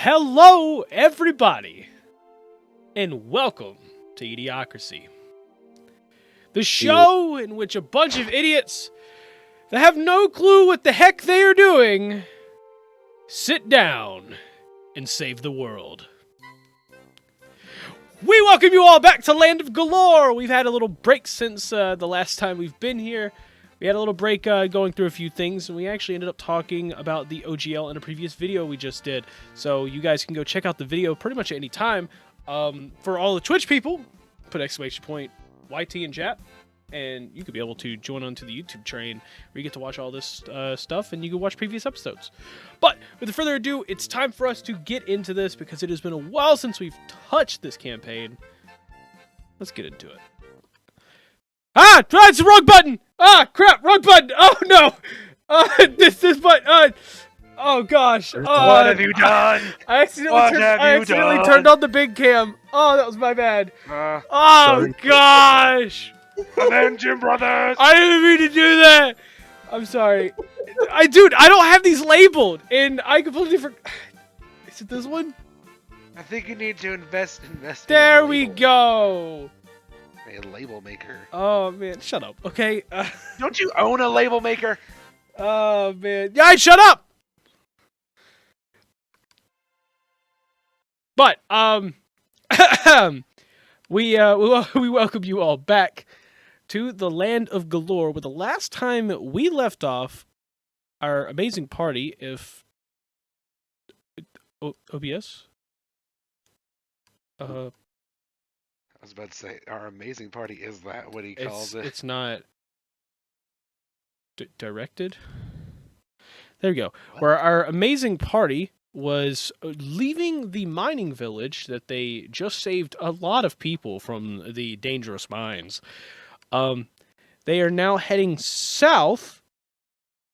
Hello, everybody, and welcome to eDIOCRACY, the show in which a bunch of idiots that have no clue what the heck they are doing sit down and save the world. We welcome you all back to Land of Galore. We've had a little break since the last time we've been here. We had a little break going through a few things, and we actually ended up talking about the OGL in a previous video we just did. So you guys can go check out the video pretty much at any time. For all the Twitch people, put exclamation point YT in chat, and you could be able to join onto the YouTube train where you get to watch all this stuff, and you can watch previous episodes. But without further ado, it's time for us to get into this because it has been a while since we've touched this campaign. Let's get into it. Ah! It's the wrong button! Ah! Crap! Wrong button! Oh no! This button! Oh gosh! What have you done? I accidentally turned on the big cam. Oh, that was my bad. Oh gosh! Avenge him, brothers! I didn't mean to do that. I'm sorry. I don't have these labeled, and I completely forgot. Is it this one? I think you need to invest. There we go. A label maker. Oh man, shut up. Okay. Don't you own a label maker? Oh man, yeah, shut up. But we welcome you all back to the Land of Galore, where the last time we left off, our amazing party, if OBS, I was about to say, our amazing party, is that what he calls it? It's not directed. There we go. What? Where our amazing party was leaving the mining village that they just saved a lot of people from the dangerous mines. They are now heading south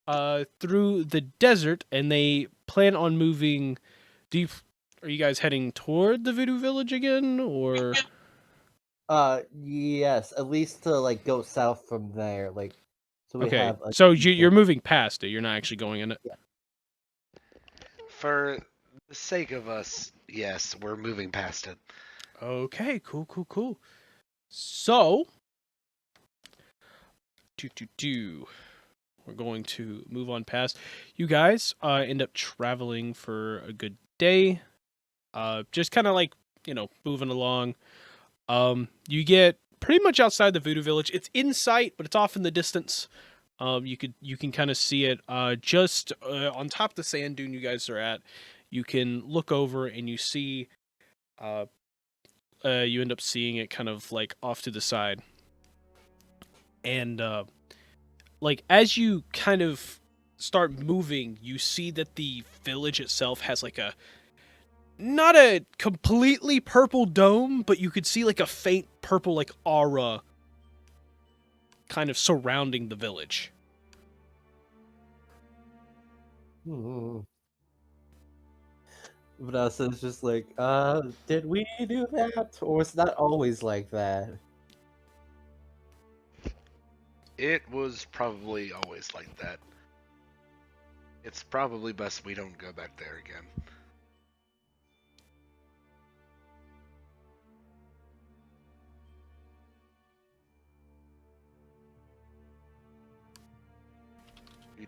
through the desert, and they plan on moving. Are you guys heading toward the Voodoo Village again, or? Yes, at least to like go south from there, like. So we have. So you're moving past it. You're not actually going in it. Yeah. For the sake of us, yes, we're moving past it. Okay, cool. So, we're going to move on past. You guys end up traveling for a good day. Just kind of like, moving along. You get pretty much outside the Voodoo Village. It's in sight, but it's off in the distance. You can kind of see it just on top of the sand dune you guys are at. You can look over and you see you end up seeing it kind of like off to the side. And like as you kind of start moving, you see that the village itself has like not a completely purple dome, but you could see like a faint purple like aura kind of surrounding the village. Vanessa is just like, did we do that? Or is that always like that? It was probably always like that. It's probably best we don't go back there again.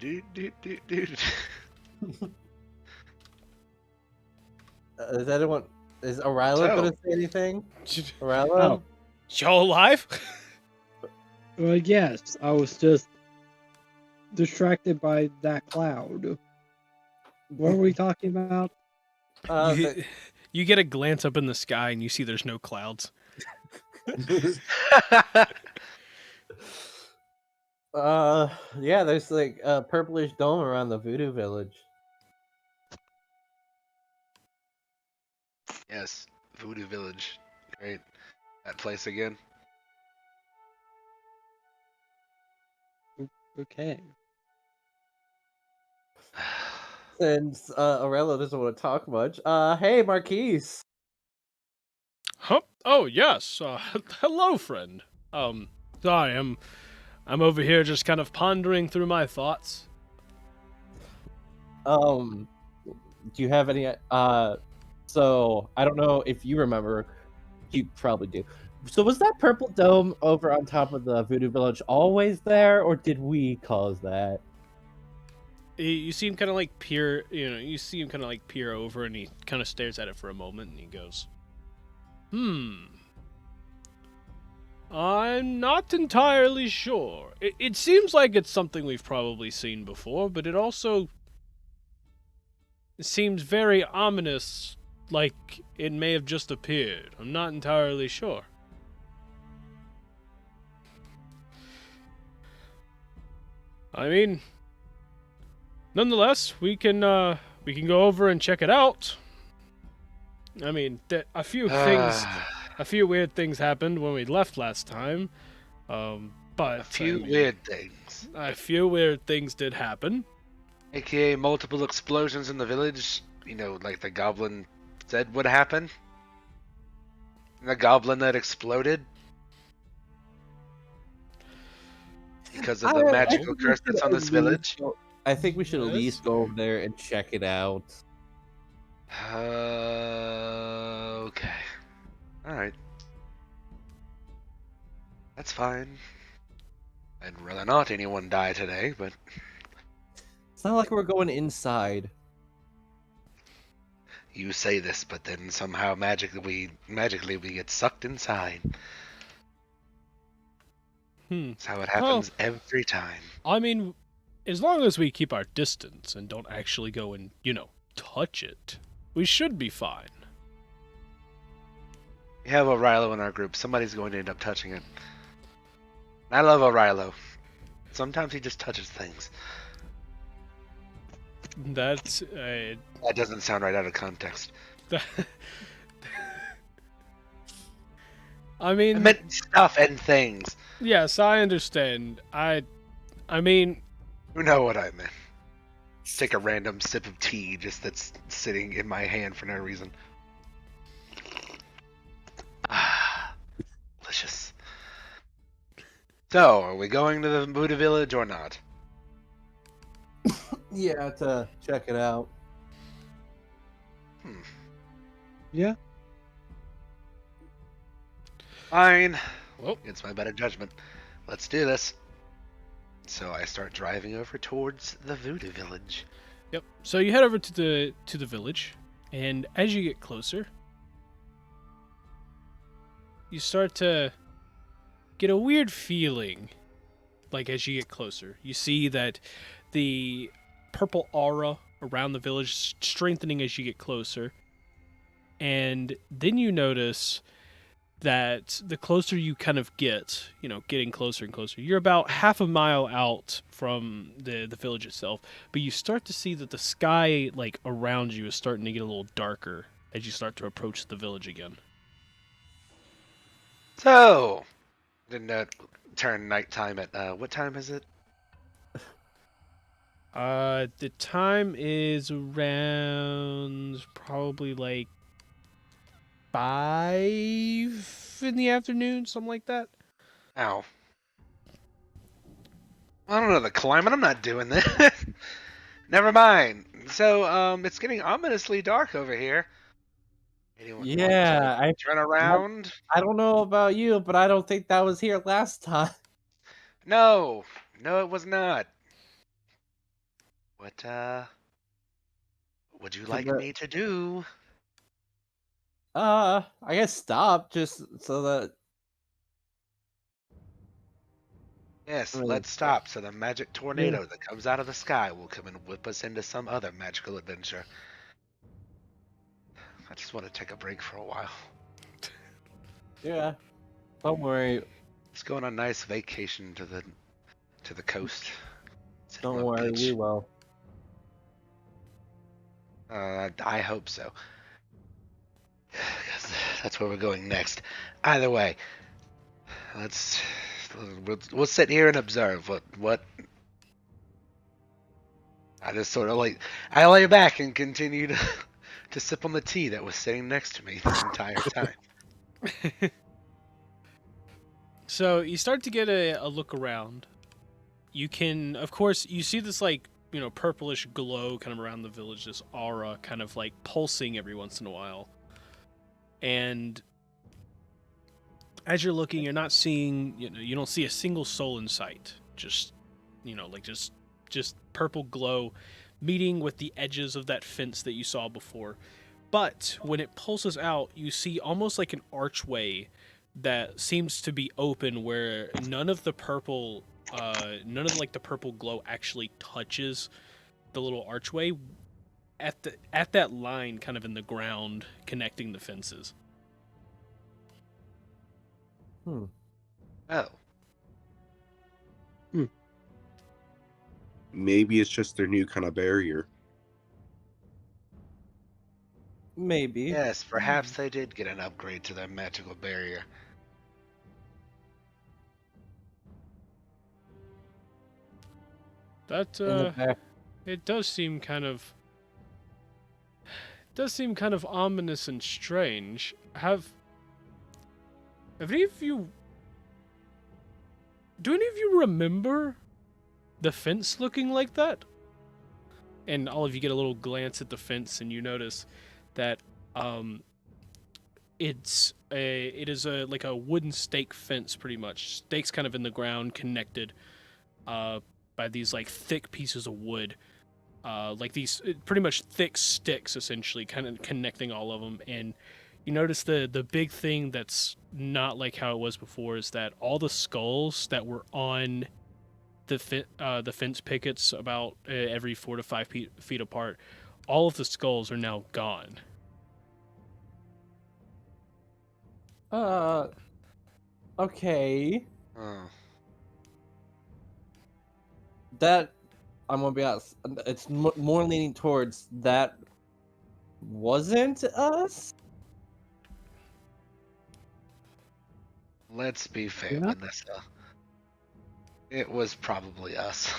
Is Orala gonna say anything? Orala? Oh. Y'all alive? Well, yes, I was just distracted by that cloud. What were we talking about? You get a glance up in the sky and you see there's no clouds. Yeah, there's like a purplish dome around the Voodoo Village. Yes, Voodoo Village. Great. That place again. Okay. Since Aurelio doesn't want to talk much, hey Marquise. Huh? Oh yes. Hello, friend. Sorry, I'm over here just kind of pondering through my thoughts. Do you have any So I don't know if you remember. You probably do. So was that purple dome over on top of the Voodoo Village always there, or did we cause that? You see him kind of like peer, you see him kind of like peer over, and he kind of stares at it for a moment, and he goes, I'm not entirely sure. It seems like it's something we've probably seen before, but it also seems very ominous, like it may have just appeared. I'm not entirely sure. I mean, nonetheless, we can go over and check it out. I mean, a few weird things happened when we left last time. But A few I mean, weird things. A few weird things did happen. AKA multiple explosions in the village, like the goblin said would happen. And the goblin that exploded. Because of the magical curse that's on this village. I think we should at Yes. least go over there and check it out. Okay. Alright. That's fine. I'd rather not anyone die today, but It's not like we're going inside. you say this, but then somehow magically we get sucked inside. That's how it happens every time. I mean, as long as we keep our distance and don't actually go and, touch it, we should be fine. We have O'Rilo in our group. Somebody's going to end up touching it. I love O'Rilo. Sometimes he just touches things. That's That doesn't sound right out of context. I mean, I meant stuff and things. yes, I understand. I mean, You know what I meant. Take a random sip of tea just that's sitting in my hand for no reason. Ah, delicious. So, are we going to the Buddha village or not? Yeah, to check it out. Yeah. Fine. Well. It's my better judgment. Let's do this. So I start driving over towards the Voodoo village. yep. So you head over to the village, and as you get closer, you start to get a weird feeling. Like as you get closer, you see that the purple aura around the village is strengthening as you get closer. And then you notice that the closer you kind of get, getting closer and closer, you're about half a mile out from the village itself, but you start to see that the sky, like, around you is starting to get a little darker as you start to approach the village again. So, didn't turn nighttime at, what time is it? The time is around probably like 5 in the afternoon, something like that. Ow. I don't know the climate, I'm not doing this. Never mind. So, it's getting ominously dark over here. Anyone want to turn around? I don't know about you, but I don't think that was here last time. No, it was not. What, would you like me to do? I guess stop just so that. Yes, Really? let's stop so the magic tornado that comes out of the sky will come and whip us into some other magical adventure. I just want to take a break for a while. Yeah. Don't worry. Let's go on a nice vacation to the coast. Sit on Don't a worry, beach. we will. I hope so. 'Cause that's where we're going next. Either way, we'll sit here and observe what. I just sort of I lay back and continue to sip on the tea that was sitting next to me this entire time. So you start to get a look around. You can, of course, you see this like purplish glow kind of around the village, this aura kind of like pulsing every once in a while. And as you're looking, you're not seeing, you don't see a single soul in sight. Just, just purple glow meeting with the edges of that fence that you saw before. But when it pulses out, you see almost like an archway that seems to be open, where none of the purple glow actually touches the little archway at that line kind of in the ground connecting the fences. Oh. Maybe it's just their new kind of barrier. Maybe. Yes, perhaps they did get an upgrade to their magical barrier. That it does seem kind of ominous and strange. Have any of you, do any of you remember the fence looking like that? And all of you get a little glance at the fence, and you notice that it is like a wooden stake fence, pretty much. Stakes kind of in the ground, connected by these like thick pieces of wood, like these pretty much thick sticks, essentially, kind of connecting all of them. And you notice the big thing that's not like how it was before is that all the skulls that were on the fence pickets about every 4 to 5 feet apart, all of the skulls are now gone. Okay. Oh. That, I'm gonna be honest, it's more leaning towards that wasn't us? Let's be fair, Yeah. Vanessa. It was probably us.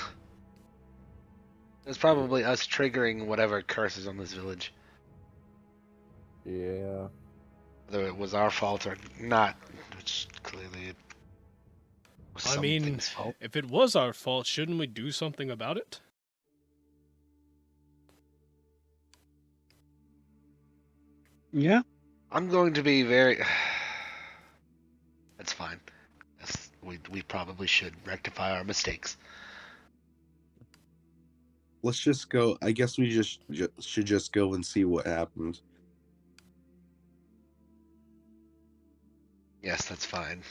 It was probably us triggering whatever curse is on this village. Yeah. Whether it was our fault or not, which clearly it was I mean, something's fault. if it was our fault, shouldn't we do something about it? Yeah. I'm going to be very... That's fine. We probably should rectify our mistakes. Let's just go. I guess we should just go and see what happens. Yes, that's fine.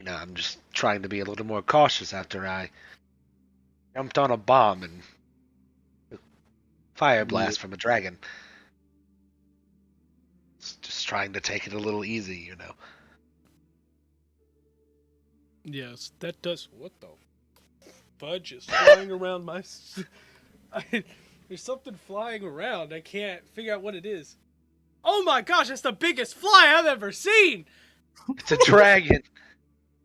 I'm just trying to be a little more cautious after I jumped on a bomb and fire blast from a dragon. Just trying to take it a little easy, Yes, that does. What the fudge is flying around my... There's something flying around. I can't figure out what it is. Oh my gosh, that's the biggest fly I've ever seen! It's a dragon!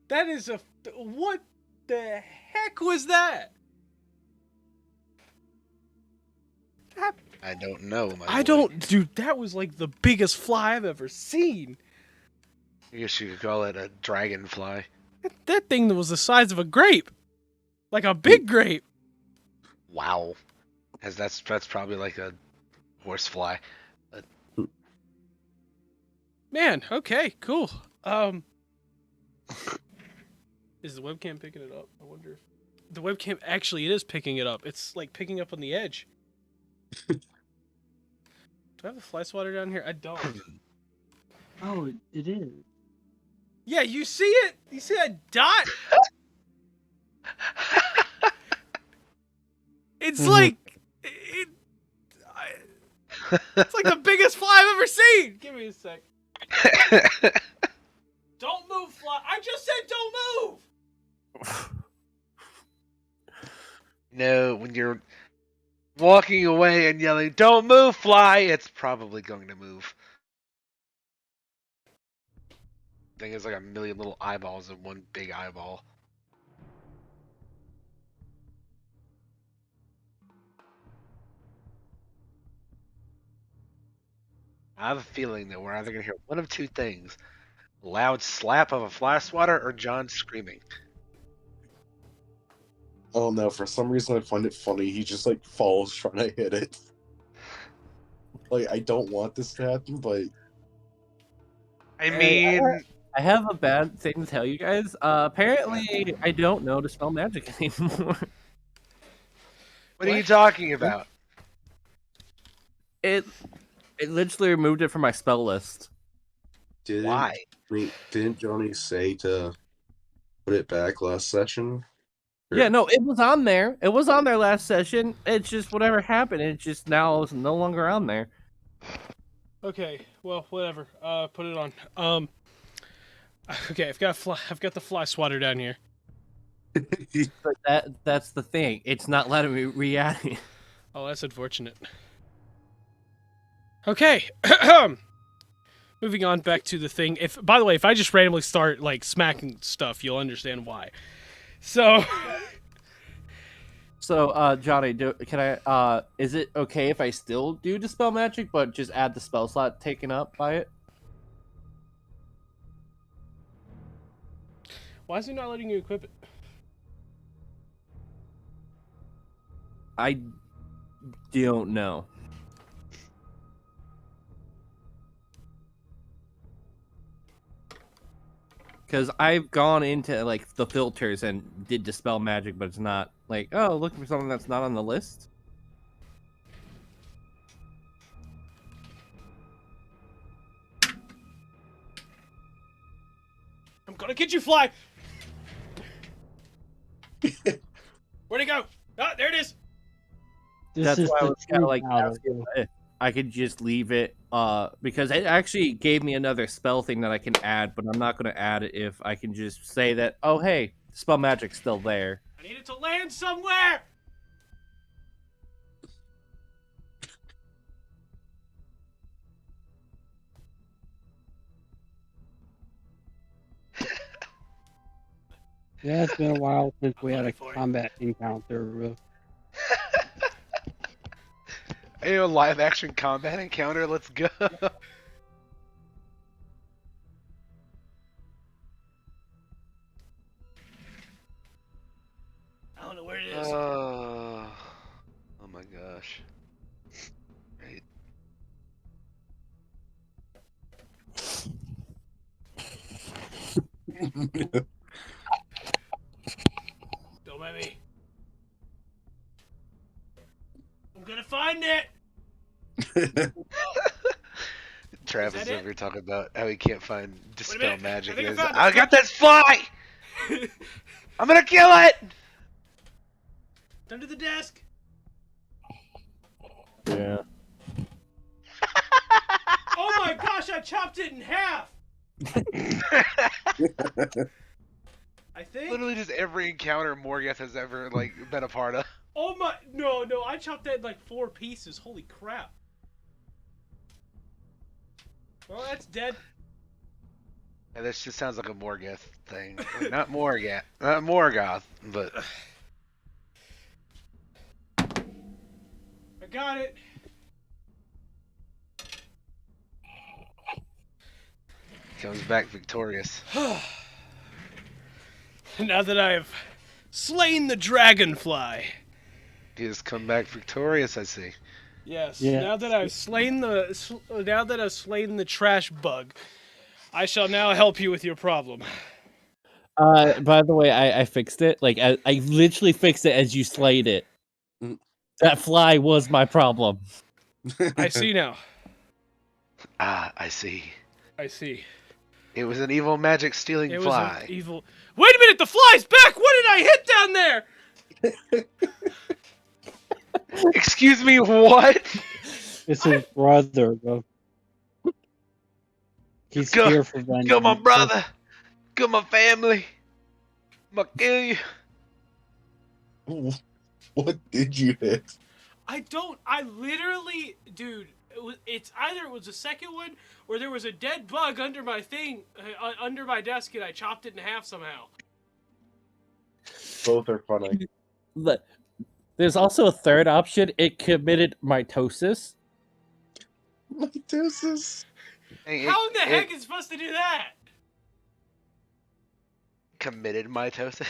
That is a... What the heck was that? I don't know, I don't... Dude, that was like the biggest fly I've ever seen. I guess you could call it a dragonfly. That thing was the size of a grape. Like a big grape. Wow. That's probably like a horsefly. Man, okay, cool. Is the webcam picking it up? I wonder if... The webcam... Actually, it is picking it up. It's like picking up on the edge. Do I have a fly swatter down here? I don't. Oh, it is. Yeah, you see it? You see that dot? It's like... It's like the biggest fly I've ever seen! Give me a sec. Don't move, fly. I just said don't move! When you're walking away and yelling, "Don't move, fly," it's probably going to move. I think it's like a million little eyeballs in one big eyeball. I have a feeling that we're either going to hear one of two things. A loud slap of a fly swatter or John screaming. Oh no, for some reason I find it funny. He just like falls trying to hit it. Like, I don't want this to happen, but I Hey, mean, I have a bad thing to tell you guys. Apparently, I don't know to spell magic anymore. what are you talking about? It literally removed it from my spell list. Why? didn't Johnny say to put it back last session? Yeah, no, it was on there. It was on there last session. It's just whatever happened. It just now is no longer on there. Okay, well, whatever. Put it on. Okay, I've got the fly swatter down here. But that's the thing. It's not letting me re-add it. Oh, that's unfortunate. Okay. Moving on back to the thing. By the way, if I just randomly start like smacking stuff, you'll understand why. So So, Johnny, is it okay if I still do Dispel Magic, but just add the spell slot taken up by it? why is he not letting you equip it? I don't know. Because I've gone into like the filters and did Dispel Magic, but it's not like, oh, looking for something that's not on the list. I'm gonna get you, fly. Where'd it go? Ah, there it is. That's This is why I the was kind true of like battle. asking if I could just leave it, because it actually gave me another spell thing that I can add, but I'm not going to add it if I can just say that, oh, hey, Spell Magic's still there. I need it to land somewhere. Yeah, it's been a while since we had a looking for it. combat encounter. Hey, a live action combat encounter. Let's go. I don't know where it is. Oh my gosh. Right. Don't let me. I'm gonna find it. Travis Is is that over here talking about how he can't find Dispel minute. Magic. I think I He goes, found it. I got this fly! I'm gonna kill it! It's under the desk. Yeah. Oh my gosh! I chopped it in half. I think. Literally just every encounter Morgoth has ever like been a part of. Oh my! No! I chopped that in like 4 pieces. Holy crap! Well, that's dead. Yeah, this just sounds like a Morgoth thing. Like, not Morgoth, but I got it. comes back victorious. Now that I have slain the dragonfly. He has come back victorious, I see. Yes. Yeah. Now that I've slain the trash bug, I shall now help you with your problem. By the way, I fixed it. Like, I literally fixed it as you slayed it. That fly was my problem. I see now. Ah, I see. I see. It was an evil magic stealing It was fly. an evil. Wait a minute! The fly's back. What did I hit down there? Excuse me, what? It's his brother. He's Go- here for vengeance. Kill my brother. Kill my family. I'm gonna kill you. What did you hit? I literally, dude. It's either it was the second one or there was a dead bug under my thing, under my desk, and I chopped it in half somehow. Both are funny. But there's also a third option. It committed mitosis. Mitosis. Hey, How in the heck it is it supposed to do that? committed mitosis?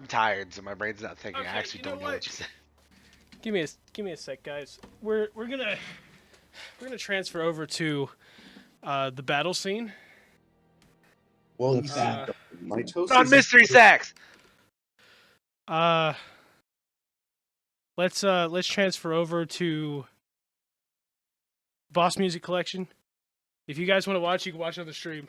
I'm tired, so my brain's not thinking. Okay, I actually you know don't know what you said. Give me a sec, guys. We're gonna transfer over to the battle scene. Well, you What's see, that? my toast On is mystery sacks. Let's transfer over to Boss Music Collection. If you guys want to watch, you can watch on the stream.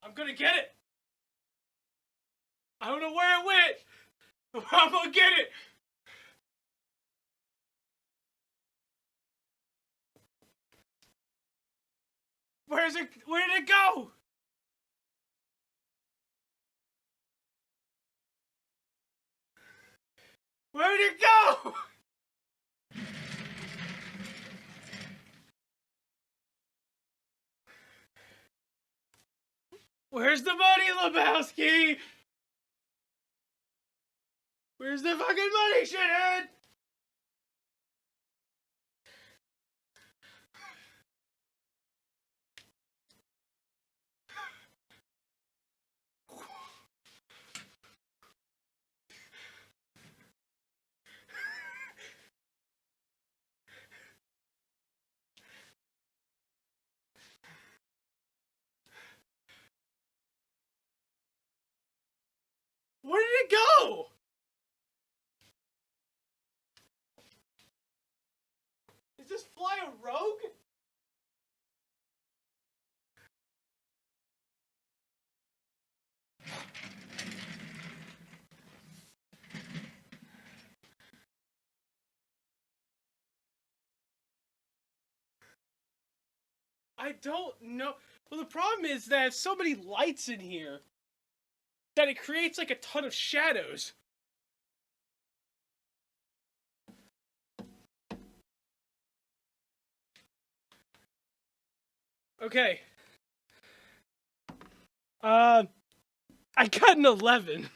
I'm gonna get it. I don't know where it went. I'm gonna get it. Where's it? Where did it go? Where did it go? Where's the money, Lebowski? Where's the fucking money, shithead? Where did it go? Is this fly a rogue? I don't know. Well, the problem is that there's so many lights in here that it creates like a ton of shadows. Okay. I got an 11.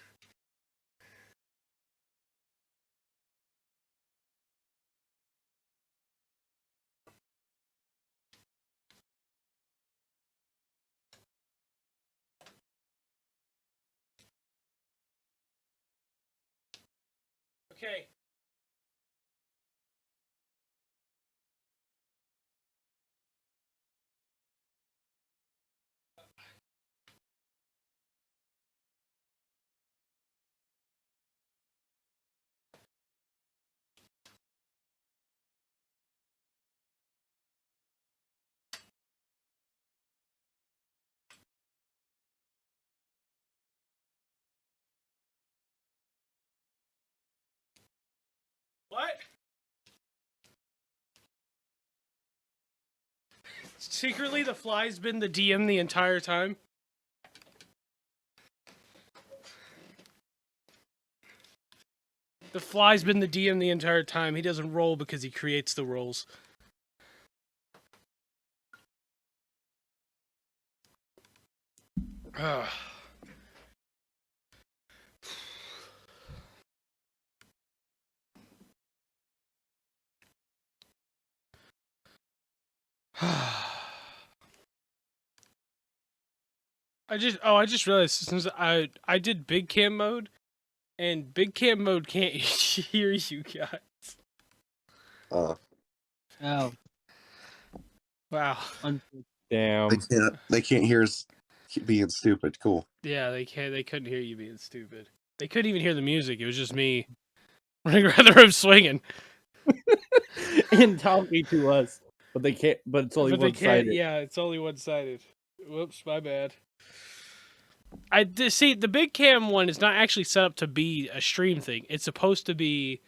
Okay. What? Secretly, the fly's been the DM the entire time? The fly's been the DM the entire time. He doesn't roll because he creates the rolls. Ugh. I just realized since I did big cam mode, and big cam mode can't hear you guys. uh, Oh, Wow. Damn. they can't hear us being stupid. Cool. Yeah, they couldn't hear you being stupid. They couldn't even hear the music. It was just me running around the room swinging. And talking to us, but they can't. But it's only But they can't. one-sided. Yeah, it's only one-sided. Whoops, my bad. See, the big cam one is not actually set up to be a stream thing. It's supposed to be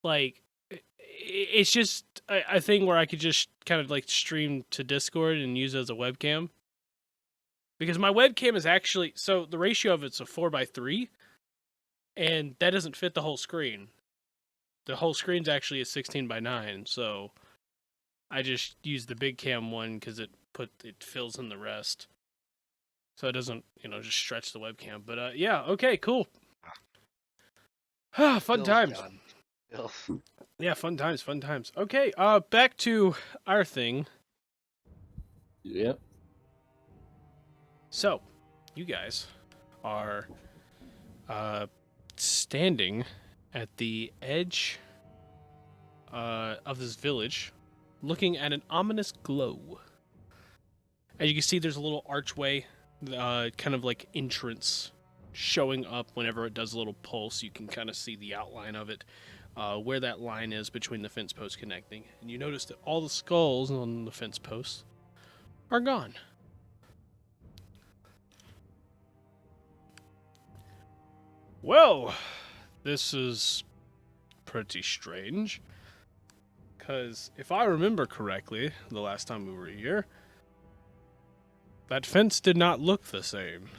like it's just a thing where I could just kind of like stream to Discord and use it as a webcam. Because my webcam is actually so the ratio of it's a 4:3, and that doesn't fit the whole screen. The whole screen's actually a 16:9, so I just use the big cam one because it fills in the rest, so it doesn't just stretch the webcam. But yeah, okay, cool. Fun Bill's times. done. Bill. Yeah, fun times, fun times. Okay, back to our thing. Yep. So, you guys are standing at the edge of this village, looking at an ominous glow. As you can see, there's a little archway, kind of like entrance, showing up whenever it does a little pulse. You can kind of see the outline of it, where that line is between the fence posts connecting. And you notice that all the skulls on the fence posts are gone. Well, this is pretty strange. Because if I remember correctly, the last time we were here, that fence did not look the same.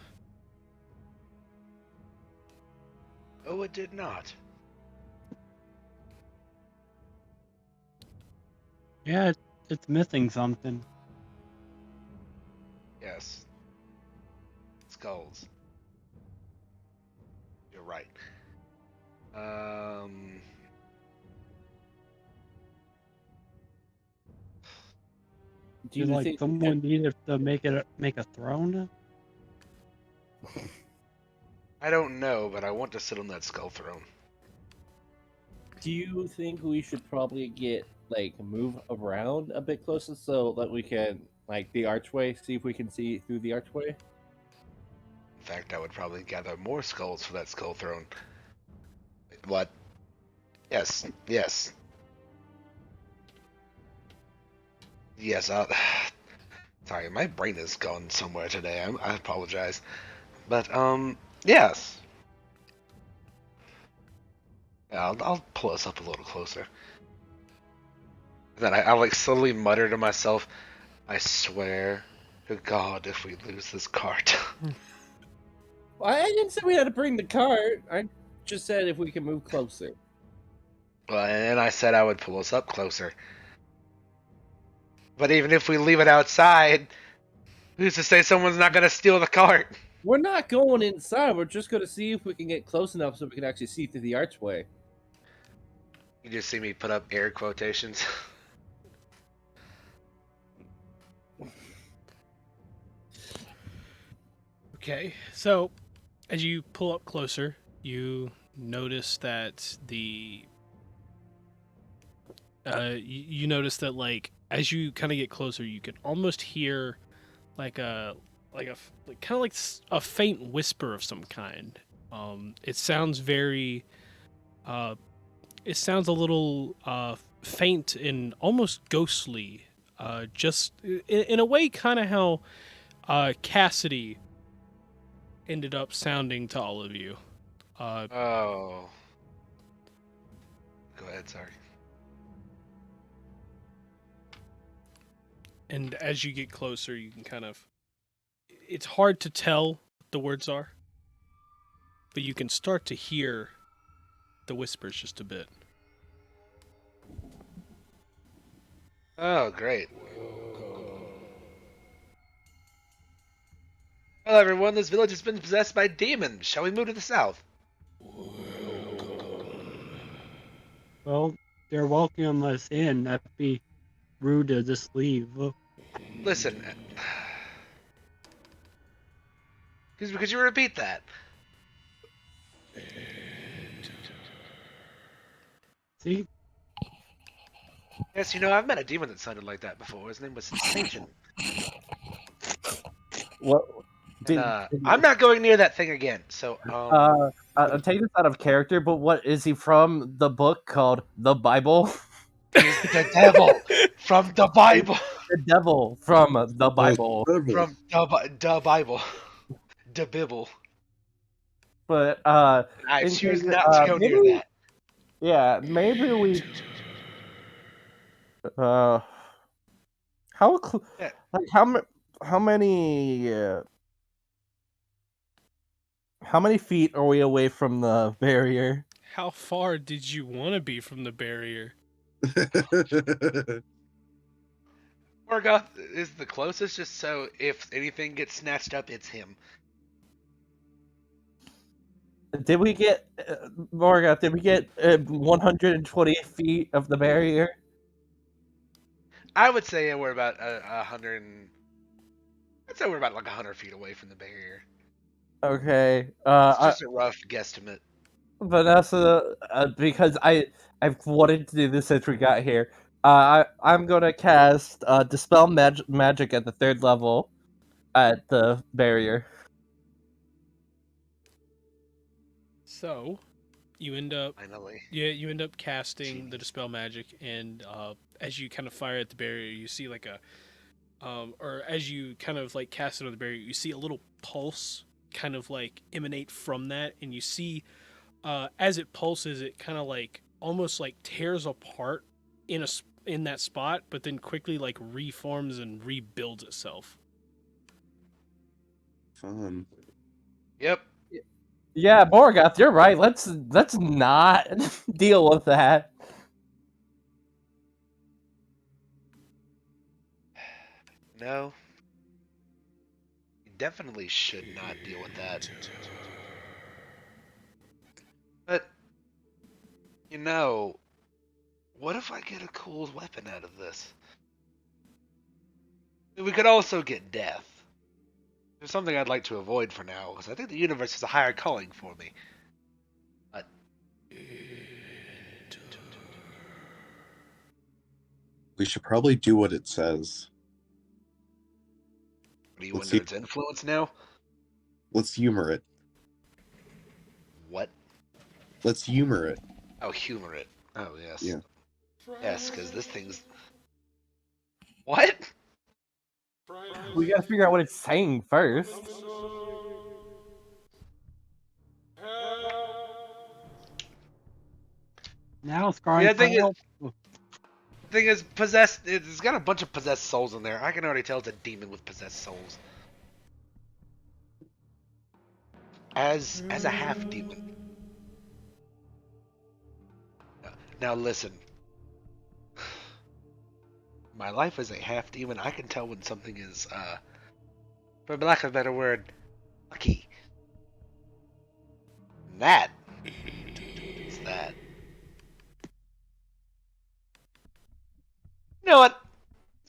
Oh, it did not. Yeah, it's missing something. Yes. Skulls. You're right. Do Did you like think? someone needed to make a throne? I don't know, but I want to sit on that skull throne. Do you think we should probably move around a bit closer so that we can the archway? See if we can see through the archway. In fact, I would probably gather more skulls for that skull throne. What? Yes. Yes. Yes. Sorry, my brain has gone somewhere today. I apologize. But yes. Yeah, I'll pull us up a little closer. Then I like slowly mutter to myself, I swear to God if we lose this cart. I didn't say we had to bring the cart. I just said if we can move closer. Well, and I said I would pull us up closer. But even if we leave it outside, who's to say someone's not gonna steal the cart? We're not going inside. We're just going to see if we can get close enough so we can actually see through the archway. You just see me put up air quotations. Okay, so as you pull up closer, you notice that you notice that as you kind of get closer, you can almost hear kind of like a faint whisper of some kind. It sounds very it sounds a little faint and almost ghostly. Just in a way, kind of how Cassidy ended up sounding to all of you. Oh. Go ahead, sorry. And as you get closer, you can kind of... It's hard to tell what the words are, but you can start to hear the whispers just a bit. Oh, great. Hello, everyone. This village has been possessed by demons. Shall we move to the south? Well, they're welcoming us in. That'd be rude to just leave. Listen. Could you repeat that? See? Yes, you know, I've met a demon that sounded like that before. His name was Satan. What? I'm not going near that thing again. So, I'll take this out of character, but what is he from the book called The Bible? he's the devil from the Bible. The devil from the Bible. From the Bible. The Bible. But I choose not to go near that. Yeah, maybe we. How Yeah. how many feet are we away from the barrier? How far did you want to be from the barrier? Morgoth is the closest, just so if anything gets snatched up, it's him. Did we get, Morgoth, did we get 120 feet of the barrier? I would say we're about 100. I'd say we're about like 100 feet away from the barrier. Okay. It's just a rough guesstimate. Vanessa, because I've wanted to do this since we got here. I'm gonna cast Dispel Magic at the 3rd level at the barrier. So, you end up Finally. you end up casting the Dispel Magic, and as you kind of fire at the barrier, you see like a or as you kind of like cast it on the barrier, you see a little pulse kind of like emanate from that, and you see as it pulses, it kind of like almost like tears apart in that spot, but then quickly like reforms and rebuilds itself. Fun. Yep. Yeah, Morgoth, you're right. Let's not deal with that. No. You definitely should not deal with that. But, you know, what if I get a cool weapon out of this? We could also get death. There's something I'd like to avoid for now, because I think the universe has a higher calling for me. But We should probably do what it says. are you Let's under see. its influence now? Let's humor it. What? Let's humor it. Oh, humor it. Oh, yes. Yeah. Yes, because this thing's... What? We gotta figure out what it's saying first. Now it's crying Yeah, for thing is- help. The thing is, possessed... It's got a bunch of possessed souls in there. I can already tell it's a demon with possessed souls. As a half-demon. Now listen. My life as a half-demon, I can tell when something is, for lack of a better word, lucky. And that is that. You know what?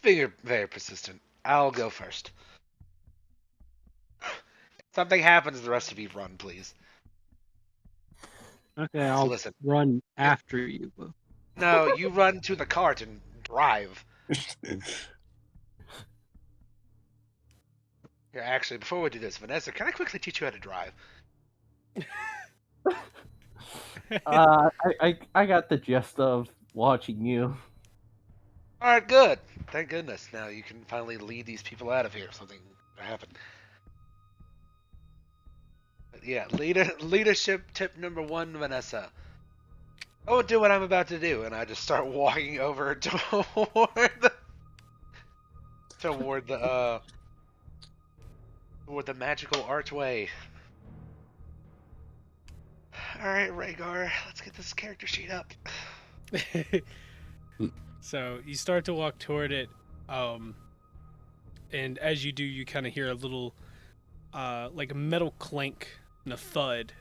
Being very persistent. I'll go first. If something happens, the rest of you run, please. Okay, So I'll listen. run after you. No, you run to the cart and drive. Here, actually, before we do this, Vanessa, can I quickly teach you how to drive? I got the gist of watching you. Alright, good. Thank goodness. Now you can finally lead these people out of here if something happened. But yeah, leadership tip number 1, Vanessa. Oh, do what I'm about to do, and I just start walking over toward the magical archway. Alright, Rhaegar, let's get this character sheet up. So you start to walk toward it, and as you do, you kind of hear a little, like a metal clank and a thud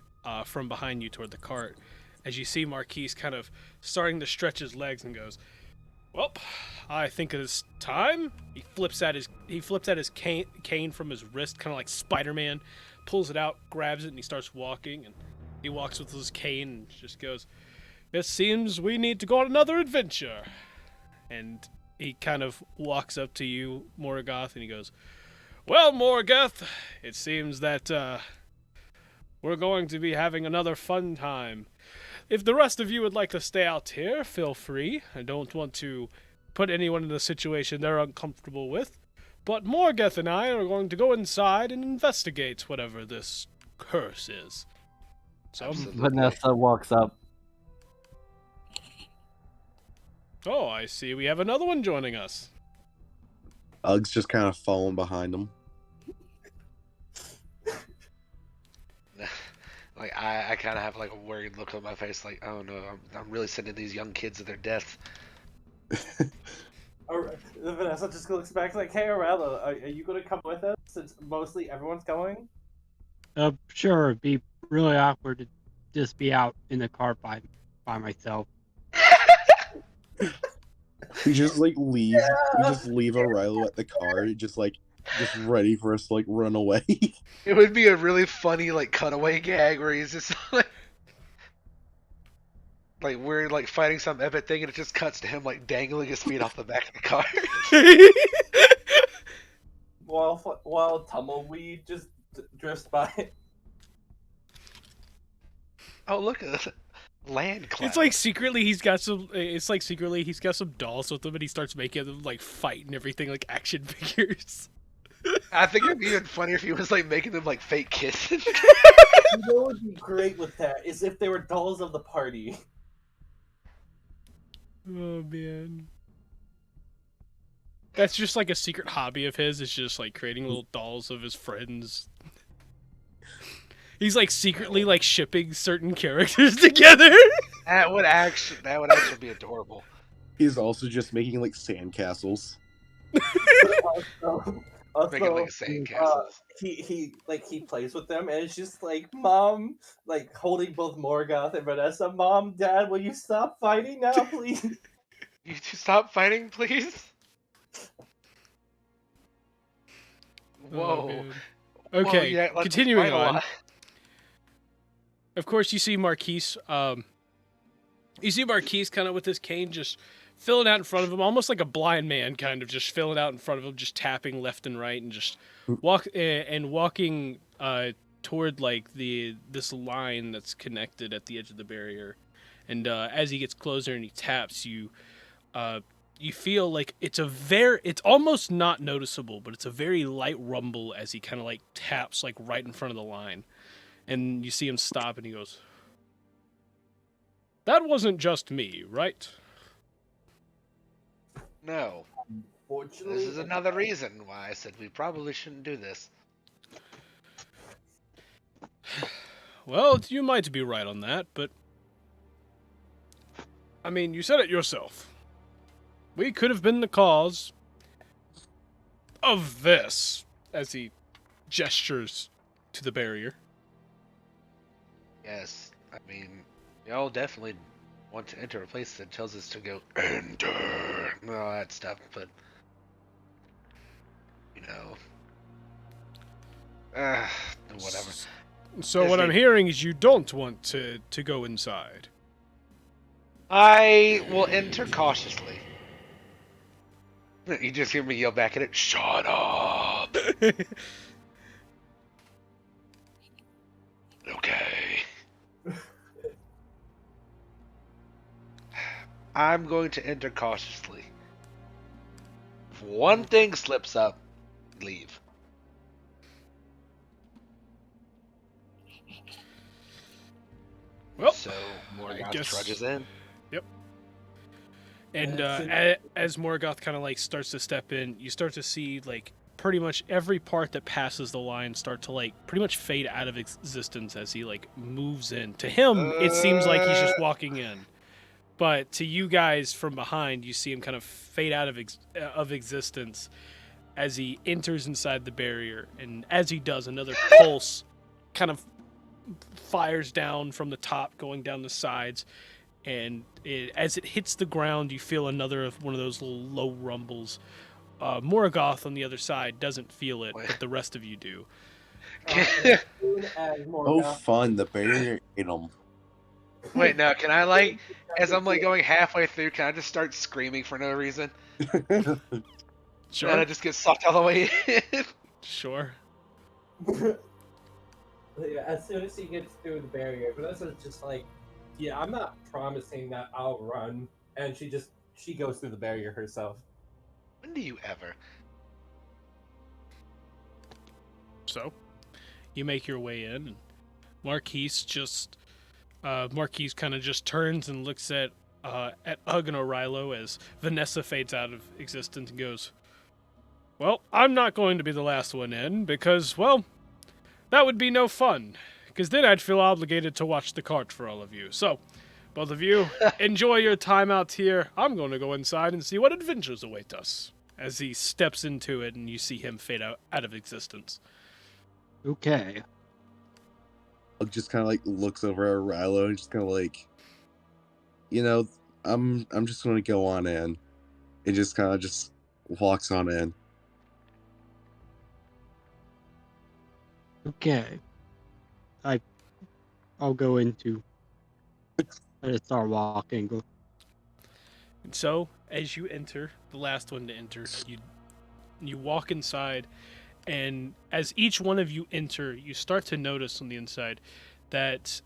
from behind you toward the cart. As you see Marquise kind of starting to stretch his legs and goes, "Well, I think it's time." He flips at his cane from his wrist, kind of like Spider-Man, pulls it out, grabs it, and he starts walking. And he walks with his cane and just goes, "It seems we need to go on another adventure." And he kind of walks up to you, Morgoth, and he goes, "Well, Morgoth, it seems that we're going to be having another fun time. If the rest of you would like to stay out here, feel free. I don't want to put anyone in a situation they're uncomfortable with. But Morgoth and I are going to go inside and investigate whatever this curse is." So, Absolutely. Vanessa walks up. oh, I see we have another one joining us. Ug's just kind of following behind him. Like I kind of have like a worried look on my face, like, oh no, I'm really sending these young kids to their death. Vanessa just looks back like, "Hey, Arella, are you going to come with us since mostly everyone's going?" Sure, be really awkward to just be out in the car by myself. We just like leave. We just leave O'Reilly at the car, just ready for us to like run away. It would be a really funny like cutaway gag where he's just like we're like fighting some epic thing and it just cuts to him like dangling his feet off the back of the car. While Tumbleweed just drifts by. Oh look at this land cloud. It's like secretly he's got some. It's like secretly he's got some dolls with him, and he starts making them like fight and everything, like action figures. I think it'd be even funnier if he was like making them like fake kisses. You know what would be great with that is if they were dolls of the party. Oh man. That's just like a secret hobby of his, is just like creating little dolls of his friends. He's like secretly like shipping certain characters together. That would actually be adorable. He's also just making like sandcastles. Also, Making like sandcastles. he plays with them, and it's just like Mom, like holding both Morgoth and Vanessa. Mom, Dad, will you stop fighting now, please? You two stop fighting, please. Whoa. Oh, okay, Whoa, yeah, let's continuing fight a on. lot. Of course, you see Marquise. You see Marquise kind of with his cane, just filling out in front of him, almost like a blind man, kind of just filling out in front of him, just tapping left and right, and just walking toward like this line that's connected at the edge of the barrier. And as he gets closer and he taps, you feel like it's almost not noticeable, but it's a very light rumble as he kind of like taps like right in front of the line. And you see him stop, and he goes, "That wasn't just me, right?" No. Fortunately, This is another reason why I said we probably shouldn't do this. Well, you might be right on that, but I mean, you said it yourself. We could have been the cause of this, as he gestures to the barrier. Yes, I mean, y'all definitely want to enter a place that tells us to go enter and all that stuff, but you know, whatever. So what I'm hearing is you don't want to go inside. I will enter cautiously. You just hear me yell back at it, "Shut up!" Okay. I'm going to enter cautiously. If one thing slips up, leave. Well, so I Morgoth guess- trudges in. Yep. And as Morgoth kind of like starts to step in, you start to see like pretty much every part that passes the line start to like pretty much fade out of existence as he like moves in. To him, it seems like he's just walking in, but to you guys from behind, you see him kind of fade out of existence as he enters inside the barrier. And as he does, another pulse kind of fires down from the top, going down the sides. And as it hits the ground, you feel another one of those little low rumbles. Morgoth on the other side doesn't feel it, but the rest of you do. Oh, fun! The barrier ate him. Wait, now can I like, as I'm like going halfway through, can I just start screaming for no reason? Sure. And I just get sucked all the way in. Sure. As soon as he gets through the barrier, Vanessa's just like, yeah, I'm not promising that I'll run. And she goes through the barrier herself. When do you ever? So, you make your way in, and Marquise kind of just turns and looks at Ugg and O'Reilly as Vanessa fades out of existence and goes, "Well, I'm not going to be the last one in because, well, that would be no fun. Because then I'd feel obligated to watch the cart for all of you. So, both of you, enjoy your time out here. I'm going to go inside and see what adventures await us." As he steps into it and you see him fade out of existence. Okay. just kind of like looks over at Rilo and just kind of like, I'm just gonna go on in, and just kind of just walks on in. Okay. I'll go into. I just start walking. Go. And so, as you enter, the last one to enter, you walk inside, and as each one of you enter, you start to notice on the inside that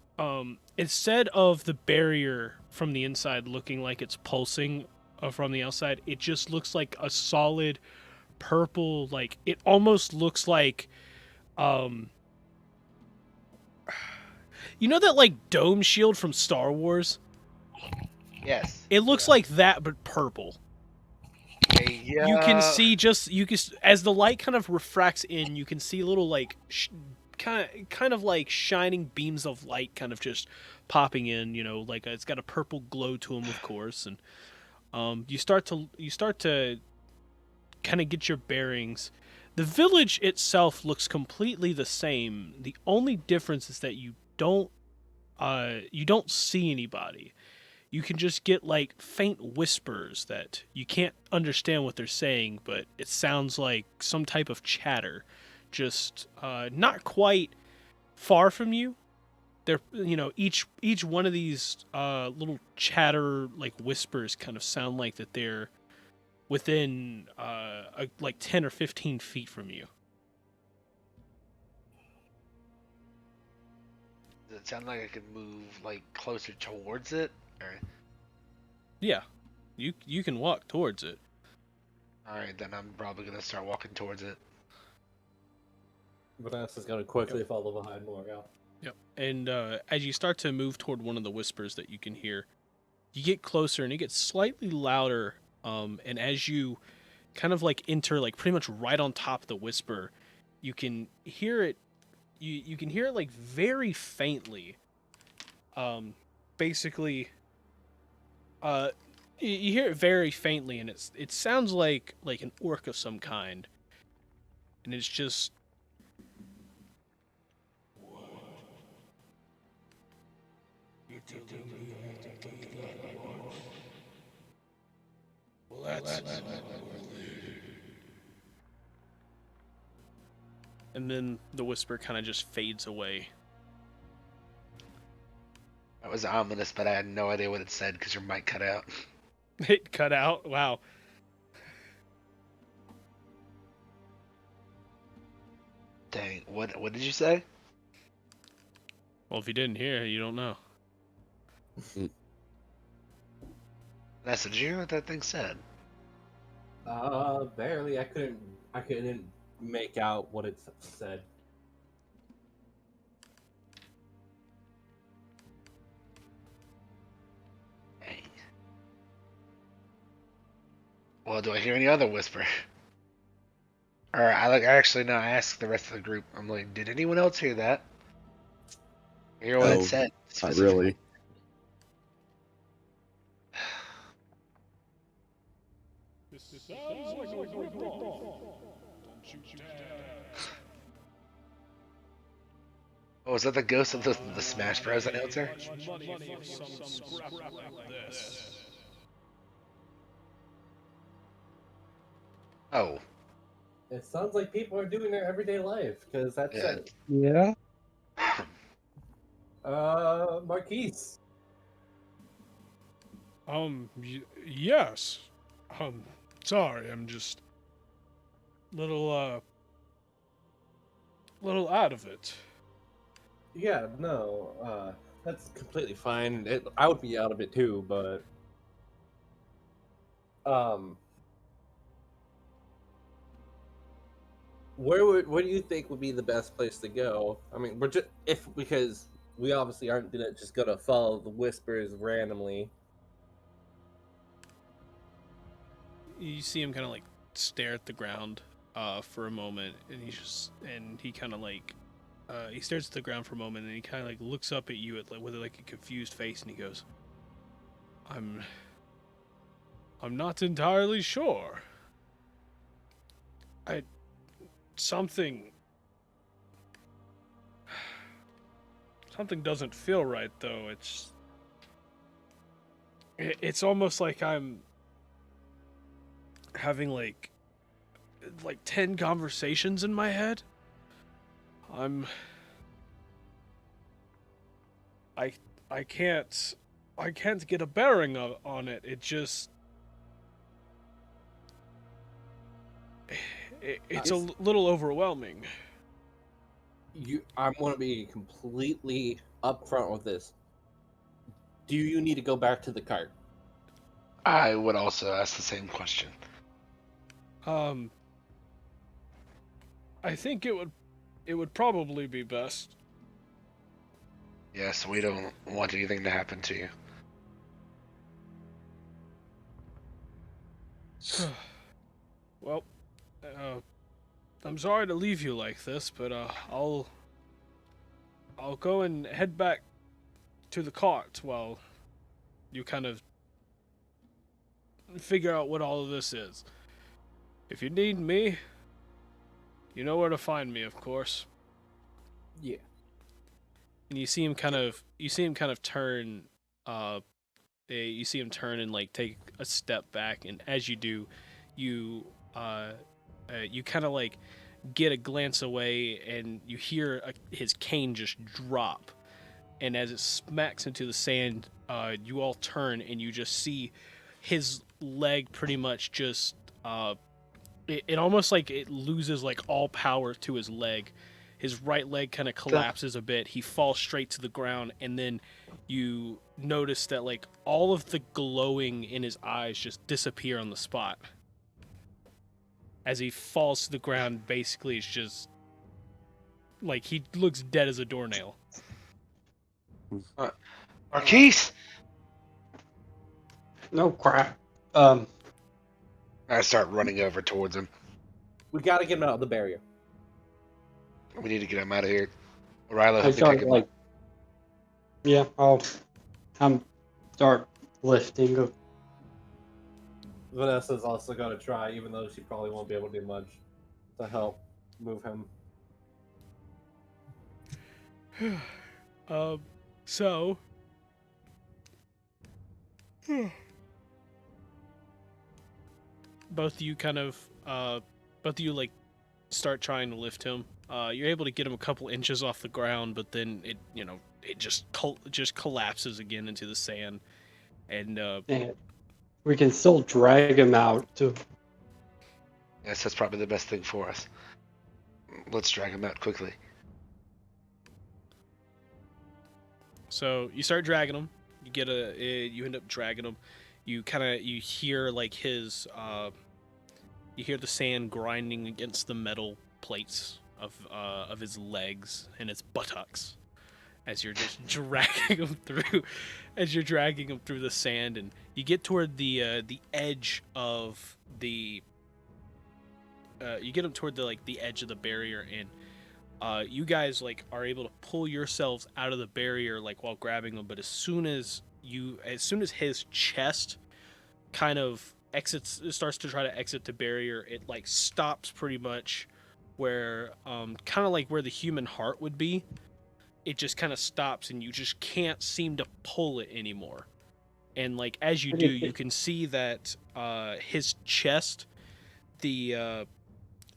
instead of the barrier from the inside looking like it's pulsing from the outside, it just looks like a solid purple. Like it almost looks like, you know that like dome shield from Star Wars? Yes. It looks like that, but purple. Yeah. You can see as the light kind of refracts in, you can see little like kind of like shining beams of light kind of just popping in. You know, like it's got a purple glow to them, of course, and you start to kind of get your bearings. The village itself looks completely the same. The only difference is that you don't see anybody. You can just get like faint whispers that you can't understand what they're saying, but it sounds like some type of chatter, just not quite far from you. They're, each one of these little chatter like whispers kind of sound like that they're within like 10 or 15 feet from you. Does it sound like I could move like closer towards it? Or... Yeah, you can walk towards it. Alright, then I'm probably gonna start walking towards it. Vanessa's gonna quickly follow behind Morgal. Yep. And as you start to move toward one of the whispers that you can hear, you get closer and it gets slightly louder. And as you kind of like enter like pretty much right on top of the whisper, you can hear it. You can hear it like very faintly. Basically, you hear it very faintly, and it sounds like an orc of some kind, and it's just. Well, and then the whisper kind of just fades away. That was ominous, but I had no idea what it said because your mic cut out. It cut out? Wow. Dang, what did you say? Well, if you didn't hear, you don't know. Did you hear what that thing said? Barely. I couldn't make out what it said. Dang. Well, do I hear any other whisper? Or actually no, I asked the rest of the group. I'm like, did anyone else hear that? Hear what it said? Not really. Oh, is that the ghost of the Smash Bros announcer? Oh. It sounds like people are doing their everyday life, because that's Yeah. it. Yeah. Marquise. Yes. Sorry, I'm just little out of it. Yeah, no, that's completely fine. I would be out of it too, but where do you think would be the best place to go? I mean, because we obviously aren't just gonna follow the whispers randomly. You see him kind of like stare at the ground for a moment, and he kind of like he stares at the ground for a moment, and he kind of like looks up at you with like a confused face, and he goes, I'm not entirely sure. Something doesn't feel right, though. It's almost like I'm having like 10 conversations in my head. I can't get a bearing on it. It's a little overwhelming. I'm going to be completely upfront with this. Do you need to go back to the cart? I would also ask the same question. I think it would probably be best. Yes, we don't want anything to happen to you. Well, I'm sorry to leave you like this, but I'll go and head back to the cart while you kind of figure out what all of this is. If you need me, you know where to find me, of course. Yeah. And you see him kind of turn. You see him turn and like take a step back, and as you do, you kind of like get a glance away, and you hear his cane just drop. And as it smacks into the sand, you all turn and you just see his leg pretty much just it almost like it loses like all power to his leg. His right leg kind of collapses a bit. He falls straight to the ground, and then you notice that like all of the glowing in his eyes just disappear on the spot. As he falls to the ground, basically it's just like he looks dead as a doornail. Marquise! No crap. I start running over towards him. We got to get him out of the barrier. We need to get him out of here. Riley, I help me start take him like, out. yeah, I'm start lifting. Vanessa's also going to try, even though she probably won't be able to do much, to help move him. So both of you like start trying to lift him. You're able to get him a couple inches off the ground, but then it just collapses again into the sand. And And we can still drag him out too. Yes, that's probably the best thing for us. Let's drag him out quickly. so you start dragging him. You end up dragging him. You hear like you hear the sand grinding against the metal plates of his legs and his buttocks as you're just dragging him through the sand, and you get toward the edge of the you get him toward the edge of the barrier, and you guys like are able to pull yourselves out of the barrier like while grabbing him, but as soon as his chest kind of starts to try to exit the barrier, it like stops pretty much where kind of like where the human heart would be. It just kind of stops, and you just can't seem to pull it anymore. And like as you do, you can see that his chest, the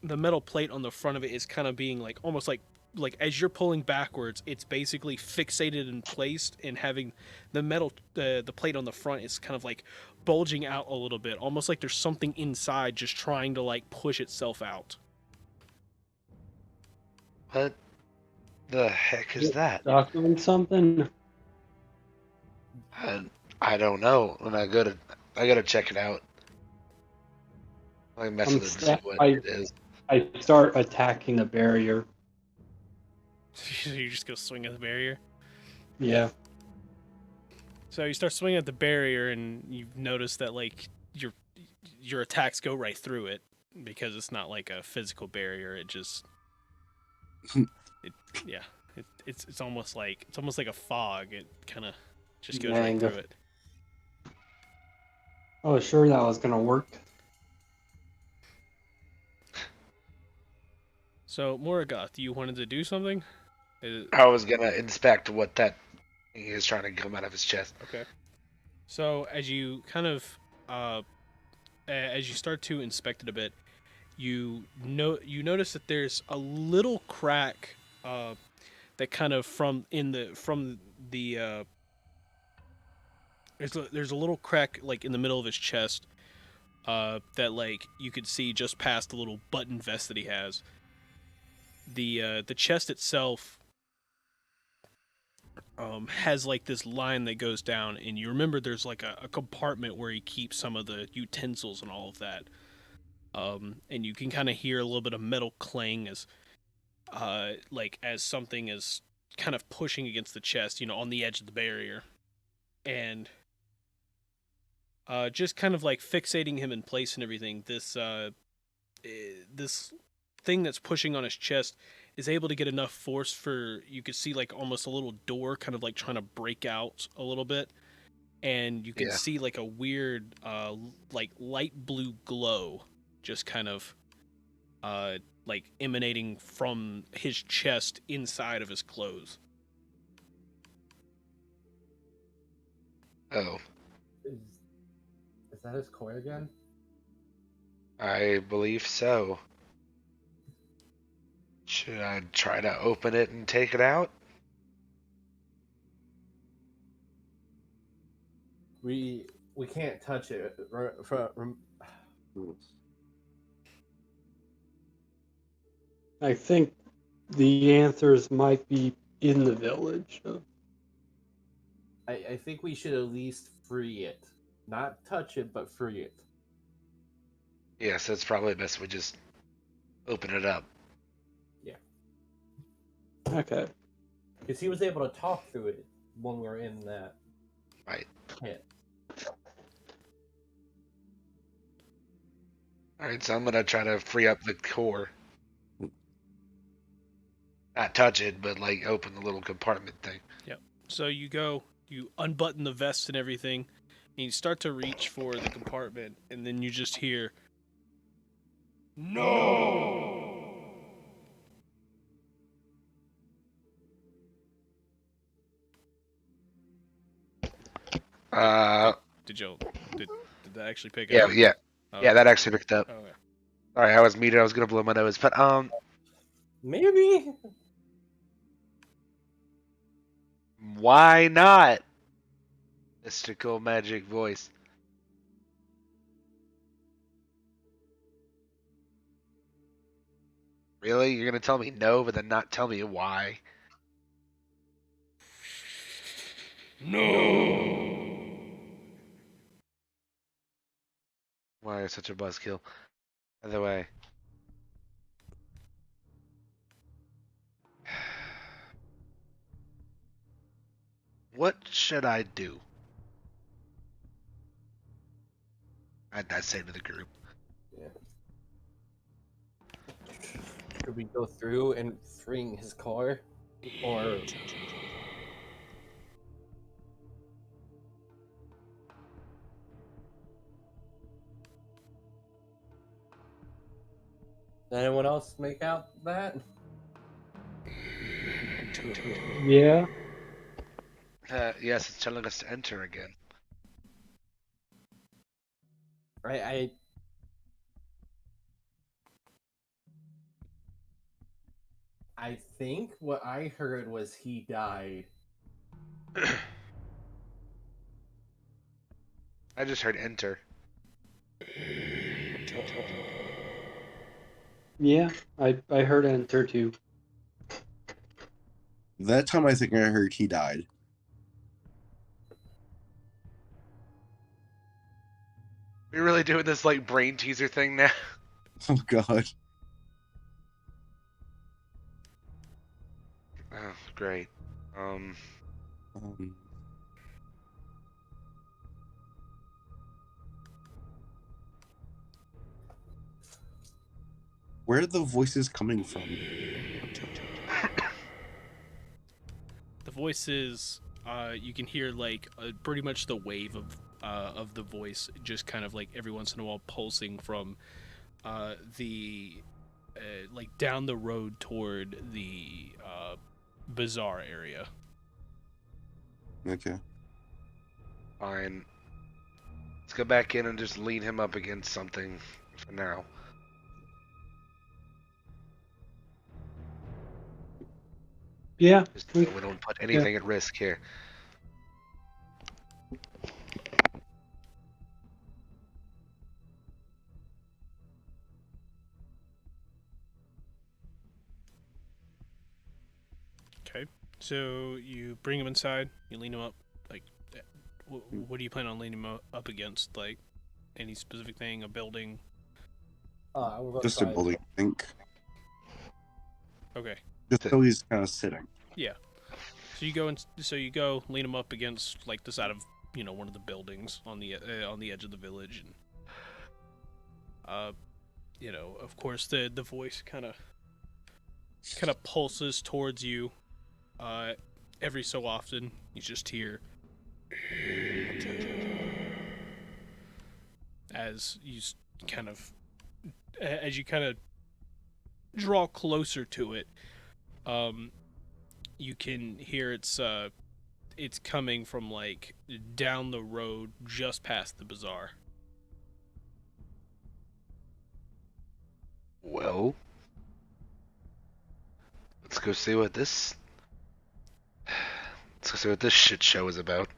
metal plate on the front of it is kind of being like almost like as you're pulling backwards, it's basically fixated and placed, and having the metal the plate on the front is kind of like bulging out a little bit, almost like there's something inside just trying to like push itself out. What the heck is that? Stuck on something. I don't know. When I gotta check it out. I mess with it to see what it is. I start attacking the barrier. You just go swing at the barrier. Yeah. So you start swinging at the barrier, and you notice that like your attacks go right through it because it's not like a physical barrier. It just it's almost like a fog. It kind of just goes right through it. I was sure that was gonna work. So Morgoth, you wanted to do something? I was gonna inspect what that thing is trying to come out of his chest. Okay. So as you kind of, as you start to inspect it a bit, you notice that there's a little crack, that kind of from the there's a little crack like in the middle of his chest, that like you could see just past the little button vest that he has. The chest itself has like this line that goes down, and you remember there's like a compartment where he keeps some of the utensils and all of that. And you can kind of hear a little bit of metal clang as like as something is kind of pushing against the chest, on the edge of the barrier, and just kind of like fixating him in place and everything. This thing that's pushing on his chest is able to get enough force for you could see like almost a little door kind of like trying to break out a little bit, and you can see like a weird like light blue glow just kind of like emanating from his chest inside of his clothes. Oh, Is that his core again? I believe so. Should I try to open it and take it out? We can't touch it. I think the answers might be in the village. I think we should at least free it. Not touch it, but free it. Yes, it's probably best we just open it up. Okay. Because he was able to talk through it when we were in that Right. pit. Alright, so I'm gonna try to free up the core. Not touch it, but like open the little compartment thing. Yep. So you unbutton the vest and everything, and you start to reach for the compartment, and then you just hear, "No!" Did that actually pick up? Yeah. Oh. Yeah, that actually picked up. Okay. Alright, I was muted, I was gonna blow my nose, but Maybe. why not? Mystical magic voice. Really? You're gonna tell me no, but then not tell me why? No. Why are you such a buzzkill? By the way. What should I do? I'd say to the group. Yeah. Should we go through and freeing his core? Or... Does anyone else make out that? Yeah. Yes, it's telling us to enter again. Right, I think what I heard was he died. I just heard enter. Yeah, I heard enter too. That time I think I heard he died. We really doing this like brain teaser thing now? Oh god. Oh, great. Where are the voices coming from? The voices, you can hear like pretty much the wave of the voice, just kind of like every once in a while pulsing from the like down the road toward the bazaar area. Okay. Fine. Let's go back in and just lean him up against something for now. Yeah. Just so we don't put anything at risk here. Okay. So you bring him inside. You lean him up. Like, what do you plan on leaning him up against? Like, any specific thing? A building? Just a bully, I think. Okay. Just so he's kind of sitting. Yeah. So you go and lean him up against like the side of one of the buildings on the edge of the village, and of course the voice kind of pulses towards you. Every so often you just hear as you kind of draw closer to it. You can hear it's coming from like down the road just past the bazaar. Well, let's go see what this shit show is about.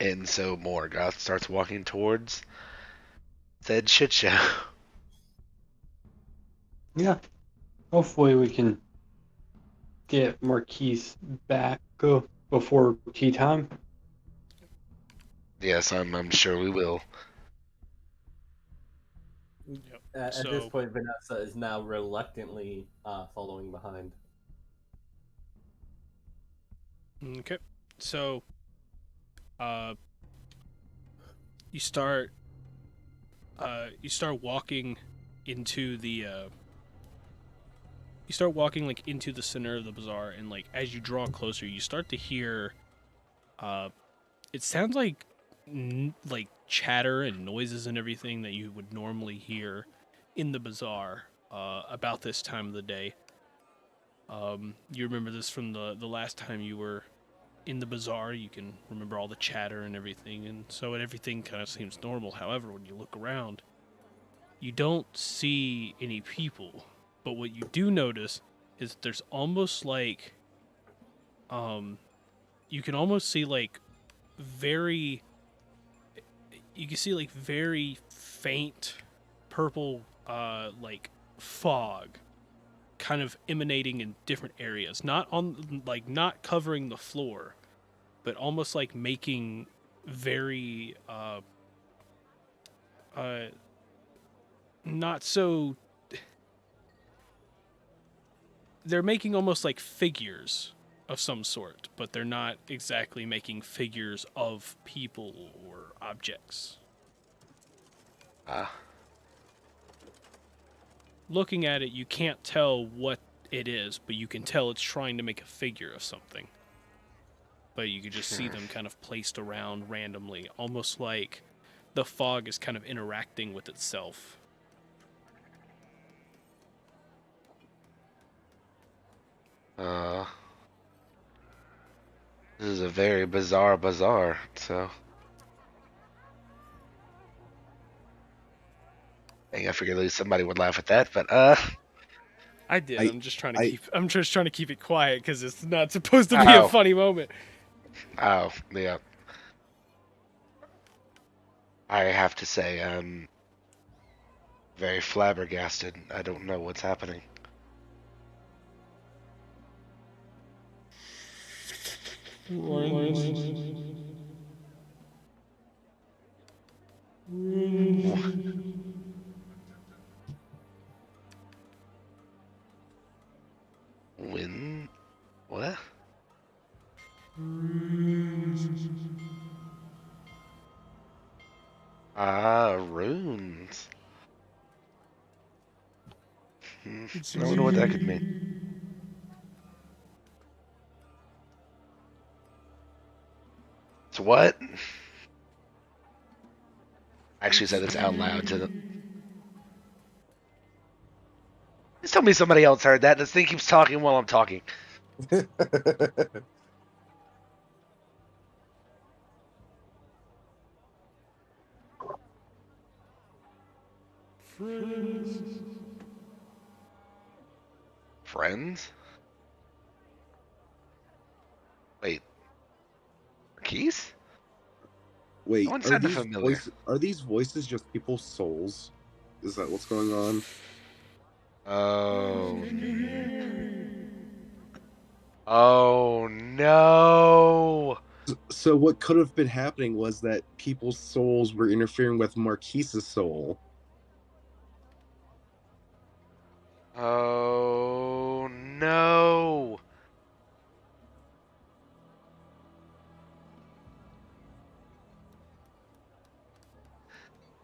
And so Morgoth starts walking towards said shit show. Yeah. Hopefully we can get Marquise back before tea time. Yes, I'm sure we will. Yep. At this point, Vanessa is now reluctantly following behind. Okay. So you start walking into the like into the center of the bazaar, and like as you draw closer you start to hear it sounds like like chatter and noises and everything that you would normally hear in the bazaar about this time of the day. You remember this from the last time you were in the bazaar. You can remember all the chatter and everything, and so everything kind of seems normal. However, when you look around, you don't see any people, but what you do notice is there's almost like you can almost see like very faint purple like fog kind of emanating in different areas, not covering the floor, but almost like making very not so they're making almost like figures of some sort, but they're not exactly making figures of people or objects. Looking at it, you can't tell what it is, but you can tell it's trying to make a figure of something. But you can just see them kind of placed around randomly, almost like the fog is kind of interacting with itself. This is a very bizarre bazaar, so. I figured at least somebody would laugh at that, but I did. I'm just trying to keep it quiet because it's not supposed to be a funny moment. Oh, yeah. I have to say, I'm very flabbergasted. I don't know what's happening. When? What? Runes. I wonder what that could mean. It's what? I actually said this out loud to them. Just tell me somebody else heard that. This thing keeps talking while I'm talking. Friends? Wait. Keys? Wait, One sounded familiar. are these voices just people's souls? Is that what's going on? Oh. Oh no. So what could have been happening was that people's souls were interfering with Marquise's soul. Oh no.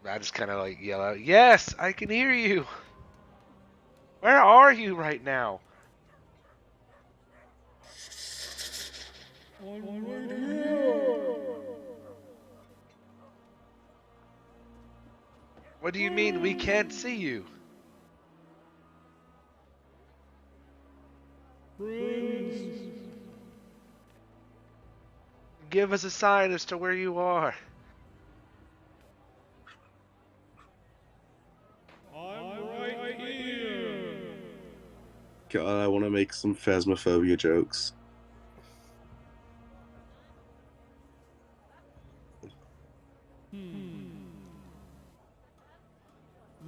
I just kind of like yell out, "Yes, I can hear you. Where are you right now?" What do you mean we can't see you? Give us a sign as to where you are. God, I want to make some phasmophobia jokes.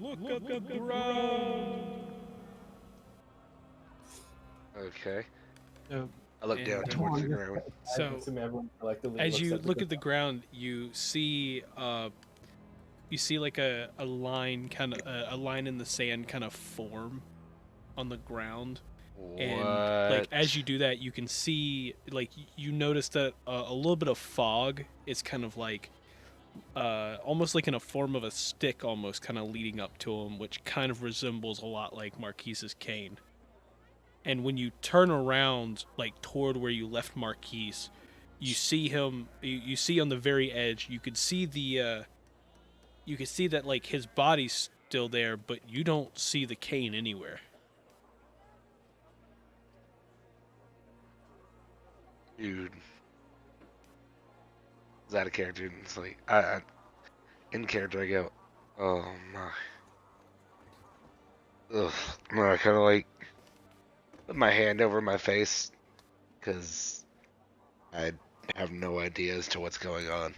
Look at the ground. Okay. No. I look down And, towards the ground. So, everyone collectively as looks you at look at the ground, you see like a line a line in the sand kind of form on the ground. And like as you What? do that, you can see like you notice that a little bit of fog is kind of like almost like in a form of a stick, almost kind of leading up to him, which kind of resembles a lot like Marquise's cane. And when you turn around like toward where you left Marquise, you see him. You see on the very edge. You could see you could see that like his body's still there, but you don't see the cane anywhere. Dude. Is that a character? It's like, in character, I go, oh my. Ugh. I kind of like put my hand over my face because I have no idea as to what's going on.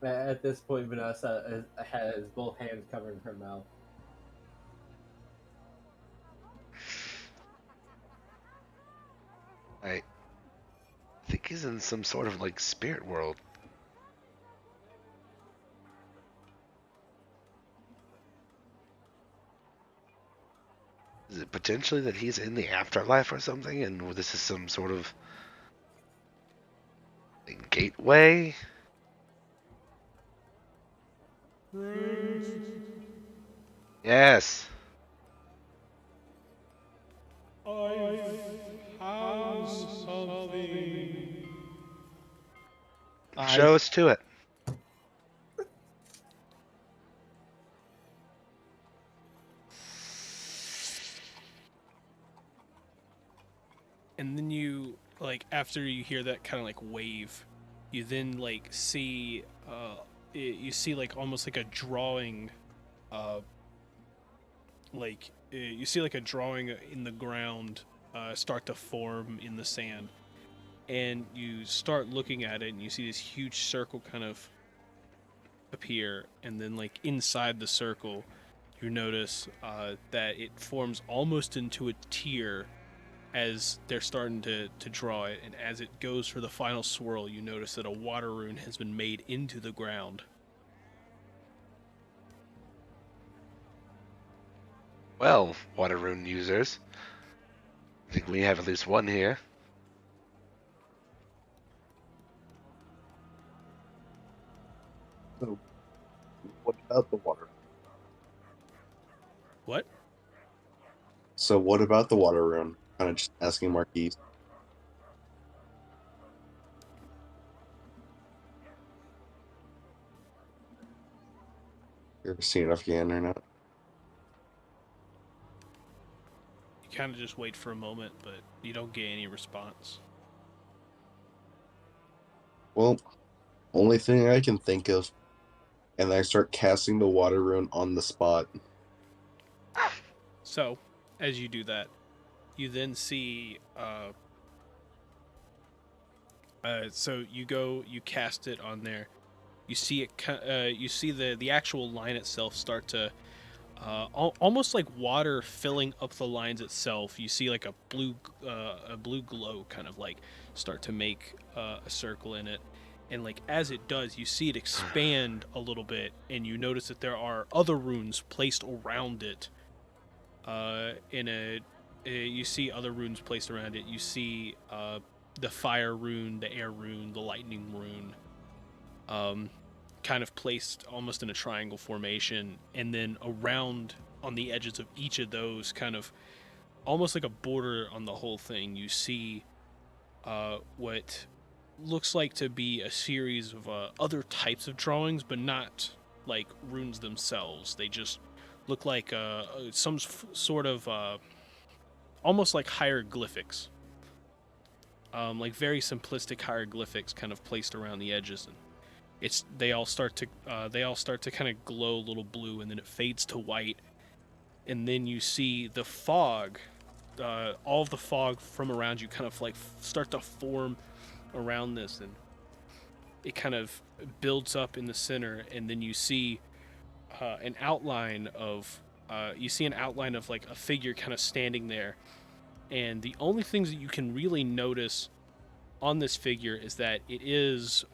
At this point, Vanessa has both hands covering her mouth. I think he's in some sort of like spirit world. Is it potentially that he's in the afterlife or something, and this is some sort of like, gateway? Yes. I found something. Show us to it. And then you like after you hear that kind of like wave, you then like see you see like almost like a drawing, you see like a drawing in the ground start to form in the sand, and you start looking at it and you see this huge circle kind of appear, and then like inside the circle you notice that it forms almost into a tear as they're starting to draw it, and as it goes for the final swirl, you notice that a water rune has been made into the ground. Well, water rune users, I think we have at least one here. So, what about the water? What? So, what about the water rune? Kind of just asking Marquise. You ever seen it off the internet? You kind of just wait for a moment, but you don't get any response. Well, only thing I can think of. And I start casting the water rune on the spot. So, as you do that, you then see. So you cast it on there. You see it. You see the actual line itself start to, almost like water filling up the lines itself. You see like a blue glow kind of like start to make a circle in it, and like as it does, you see it expand a little bit, and you notice that there are other runes placed around it. You see other runes placed around it. You see the fire rune, the air rune, the lightning rune, kind of placed almost in a triangle formation, and then around on the edges of each of those, kind of almost like a border on the whole thing, you see what looks like to be a series of other types of drawings, but not like runes themselves. They just look like some sort of almost like hieroglyphics, like very simplistic hieroglyphics, kind of placed around the edges, and they all start to kind of glow a little blue, and then it fades to white, and then you see the fog, all of the fog from around you, kind of like start to form around this, and it kind of builds up in the center, and then you see an outline of like a figure kind of standing there, and the only things that you can really notice on this figure is that it is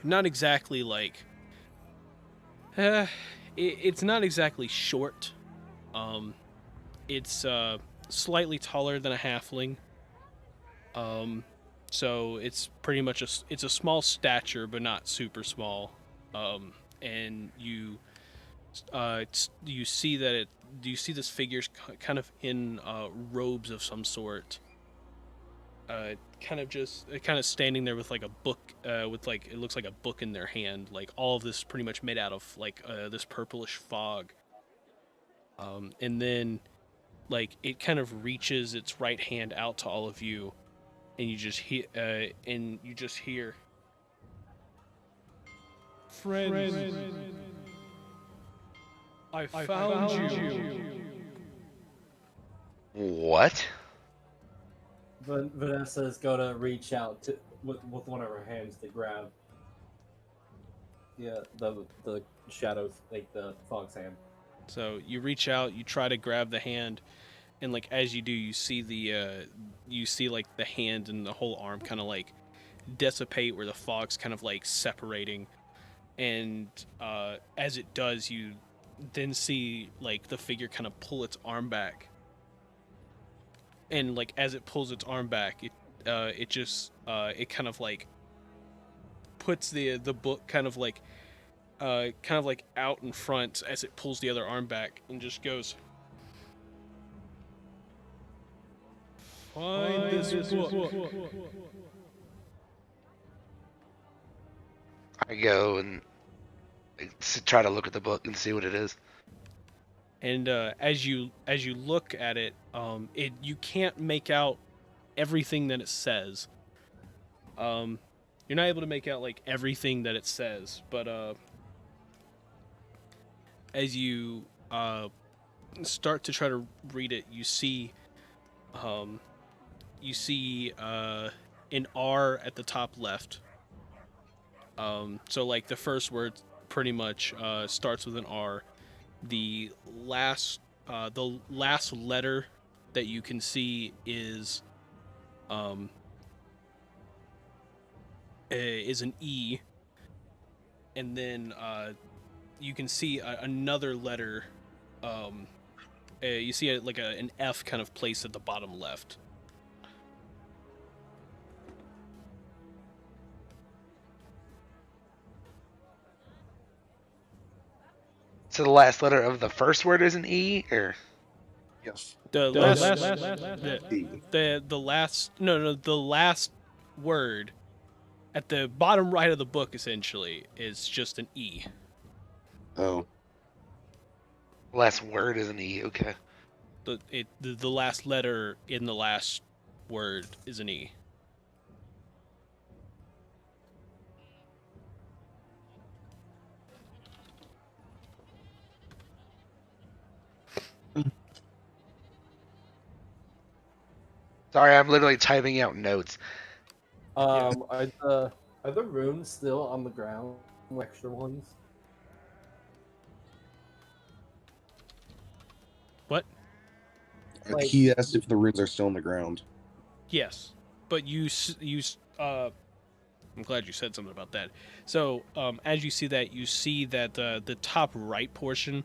not exactly like it's not exactly short. It's slightly taller than a halfling. So it's pretty much it's a small stature, but not super small. And you see that you see this figure's kind of in robes of some sort. Kind of standing there with like a book, with like it looks like a book in their hand. Like all of this pretty much made out of like this purplish fog. And then like it kind of reaches its right hand out to all of you, and you just hear, friends, I found you. What? Vanessa's gonna reach out with one of her hands to grab the shadows, like the fog's hand. So you reach out, you try to grab the hand, and like as you do, you see like the hand and the whole arm kind of like dissipate, where the fog's kind of like separating, and as it does, you then see like the figure kind of pull its arm back, and like as it pulls its arm back, it kind of like puts the book kind of like out in front as it pulls the other arm back, and just goes, find this book. I go and try to look at the book and see what it is. And as you look at it, you can't make out everything that it says. You're not able to make out like everything that it says, but as you start to try to read it, you see an R at the top left. So like the first word pretty much starts with an R. The last letter that you can see is an E, and then you can see another letter. You see an F kind of placed at the bottom left. So the last letter of the first word is an E, or Yes. The last word at the bottom right of the book essentially is just an E. Oh. last word is an E? Okay. The last letter in the last word is an E. Sorry, I'm literally typing out notes. Are the runes still on the ground? Extra ones? What? Like- He asked if the runes are still on the ground. Yes, but I'm glad you said something about that. So, as you see that the top right portion,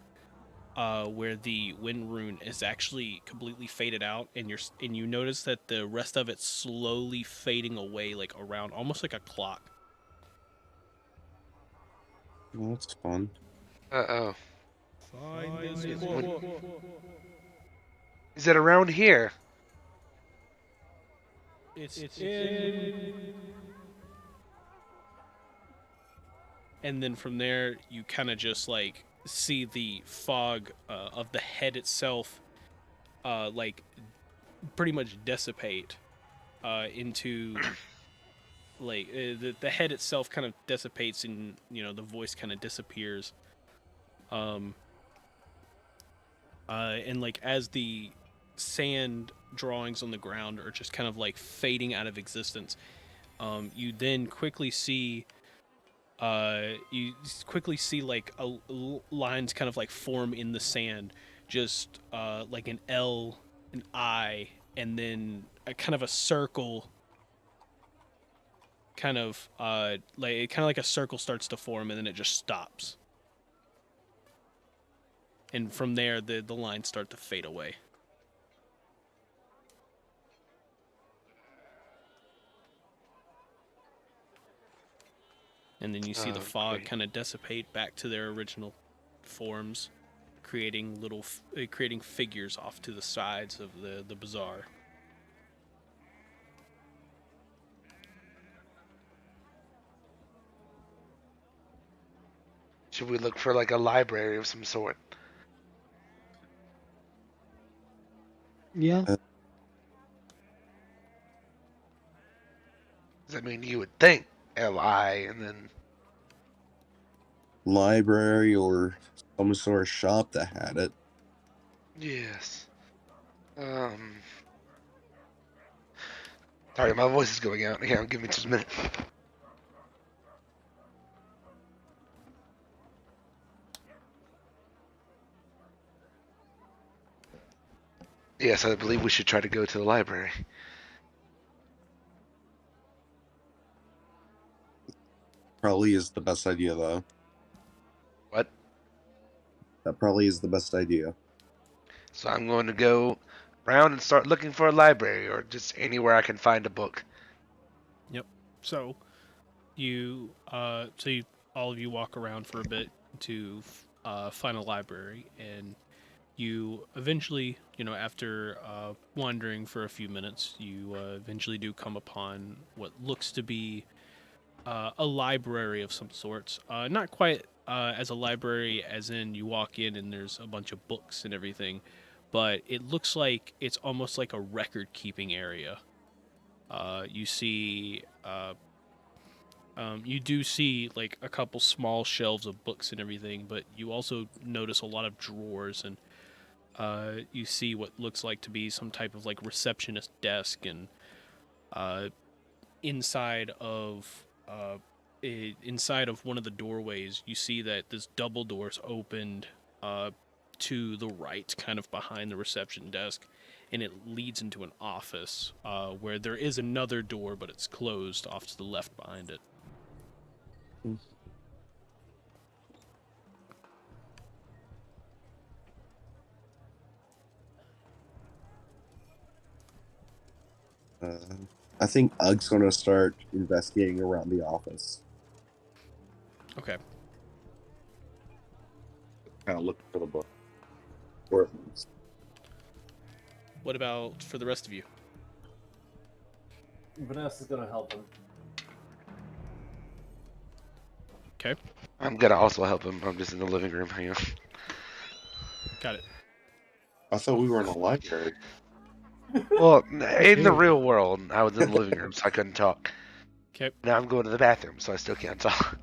where the wind rune is actually completely faded out, and you notice that the rest of it's slowly fading away, like around, almost like a clock. Well, that's fun. Uh-oh. Find this what- book. Is it around here? It's in. And then from there, you kind of just like see the fog of the head itself, like pretty much dissipate into like the head itself kind of dissipates, and the voice kind of disappears. Um, and like as the sand drawings on the ground are just kind of like fading out of existence, you then quickly see like lines kind of like form in the sand, just like an L, an I, and then a kind of a circle. Kind of like a circle starts to form, and then it just stops. And from there, the lines start to fade away. And then you see the fog kind of dissipate back to their original forms, creating creating figures off to the sides of the bazaar. Should we look for like a library of some sort? Yeah. Does that mean you would think L-I and then... Library or some sort of shop that had it. Yes. Sorry, my voice is going out. Hang on, give me just a minute. Yes, I believe we should try to go to the library. Probably is the best idea, though. What? That probably is the best idea. So I'm going to go around and start looking for a library or just anywhere I can find a book. Yep. So all of you walk around for a bit to find a library, and you eventually, after wandering for a few minutes, you eventually do come upon what looks to be a library of some sorts. Not quite as a library as in you walk in and there's a bunch of books and everything, but it looks like it's almost like a record-keeping area. You see... you do see like a couple small shelves of books and everything, but you also notice a lot of drawers, and you see what looks like to be some type of like receptionist desk, and inside of one of the doorways, you see that this double door's opened to the right, kind of behind the reception desk, and it leads into an office where there is another door, but it's closed off to the left behind it. I think Ugg's going to start investigating around the office. Okay. Kind of looking for the book. Or What about for the rest of you? Vanessa's gonna help him. Okay. I'm gonna also help him. I'm just in the living room. Hang on. Got it. I thought we were in a library. Well, in the real world, I was in the living room, so I couldn't talk. Okay. Now I'm going to the bathroom, so I still can't talk.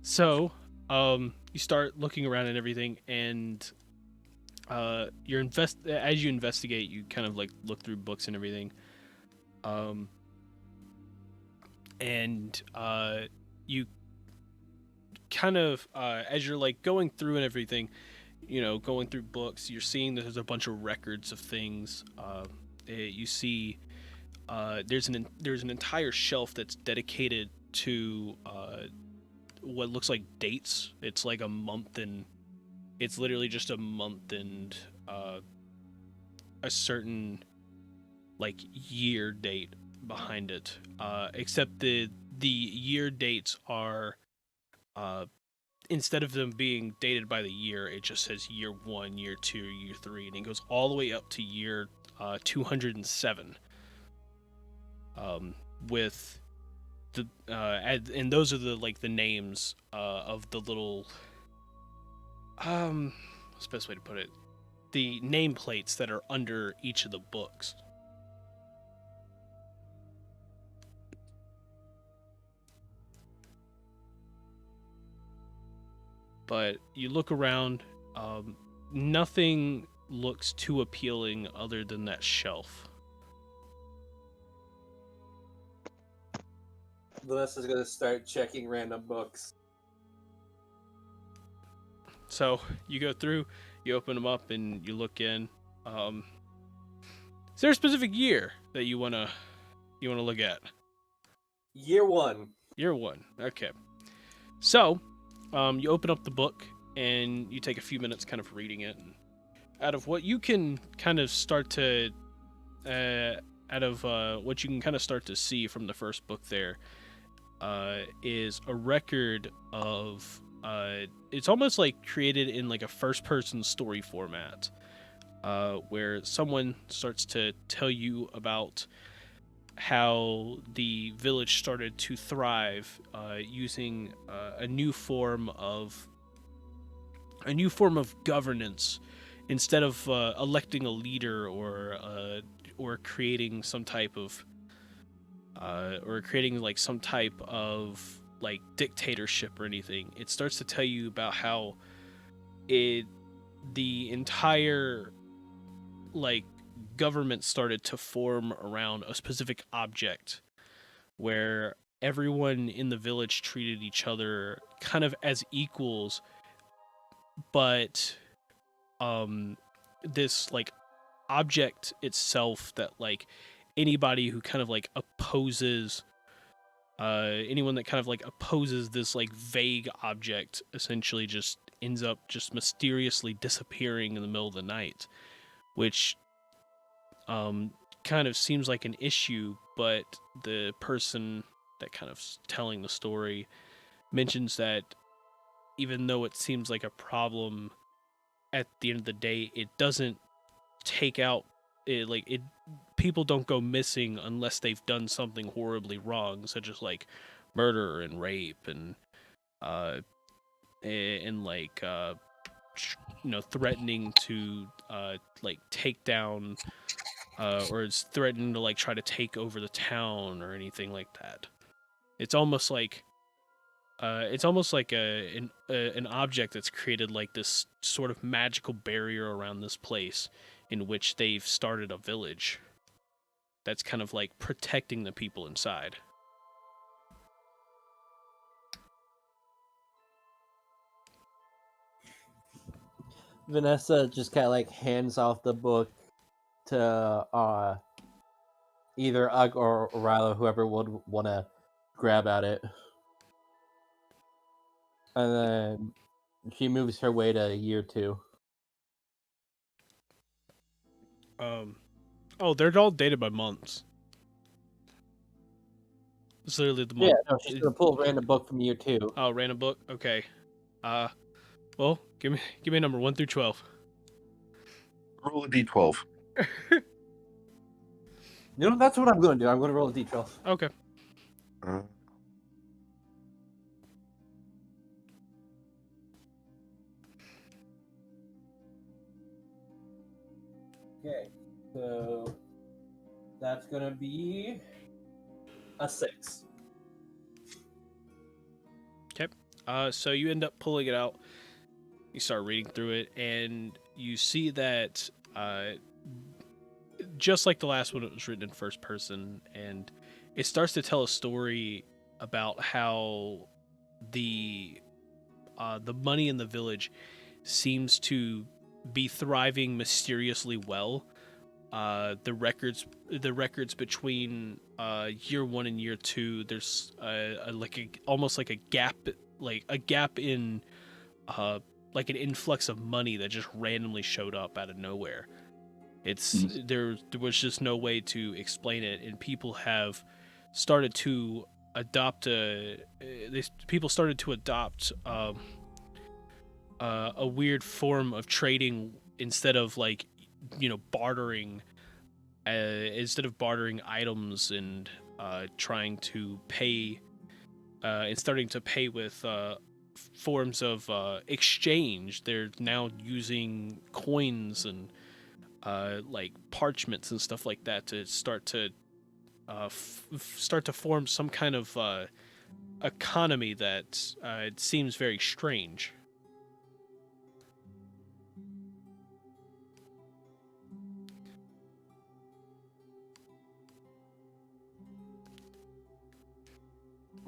So, you start looking around and everything, and as you investigate, you kind of like look through books and everything. And you kind of as you're like going through and everything, going through books, you're seeing that there's a bunch of records of things. You see there's an entire shelf that's dedicated to what looks like dates. It's like a month, and it's literally just a month and a certain like year date behind it. Except the year dates are instead of them being dated by the year, it just says year 1, year 2, year 3, and it goes all the way up to year 207. With the and those are the like the names of the little what's the best way to put it? The nameplates that are under each of the books. But you look around, nothing looks too appealing other than that shelf. Vanessa's gonna start checking random books. So you go through, you open them up, and you look in. Is there a specific year that you wanna look at? Year 1. Year 1. Okay. So, you open up the book and you take a few minutes kind of reading it. And out of what you can kind of start to, what you can kind of start to see from the first book there, is a record of, it's almost like created in like a first-person story format, where someone starts to tell you about how the village started to thrive using a new form of governance. Instead of electing a leader or creating some type of like dictatorship or anything, it starts to tell you about how the entire like government started to form around a specific object, where everyone in the village treated each other kind of as equals, but this like object itself that like anybody who kind of like opposes anyone that kind of like opposes this like vague object essentially just ends up just mysteriously disappearing in the middle of the night, which kind of seems like an issue, but the person that kind of telling the story mentions that even though it seems like a problem, at the end of the day, it doesn't take out it. Like it, people don't go missing unless they've done something horribly wrong, such as like murder and rape and like threatening to like take down or it's threatening to like try to take over the town or anything like that. It's almost like an object that's created like this sort of magical barrier around this place in which they've started a village that's kind of like protecting the people inside. Vanessa just kind of like hands off the book to either Ugg or Rilo, whoever would want to grab at it. And then she moves her way to year 2. Oh, they're all dated by months. It's literally the month. Yeah, no, she's gonna pull a random book from year 2. Oh, random book. Okay. Well, give me a number 1 through 12. Roll a d12. You know, that's what I'm gonna do. I'm gonna roll a d12. Okay. Okay, so that's gonna be a 6. So you end up pulling it out. You start reading through it, and you see that just like the last one, it was written in first person, and it starts to tell a story about how the money in the village seems to be thriving mysteriously well. The records between year 1 and year 2, there's almost like a gap, in like an influx of money that just randomly showed up out of nowhere. There was just no way to explain it, and people have started to adopt a weird form of trading instead of bartering, items and trying to pay and starting to pay with forms of exchange. They're now using coins and like parchments and stuff like that to start to form some kind of economy that it seems very strange.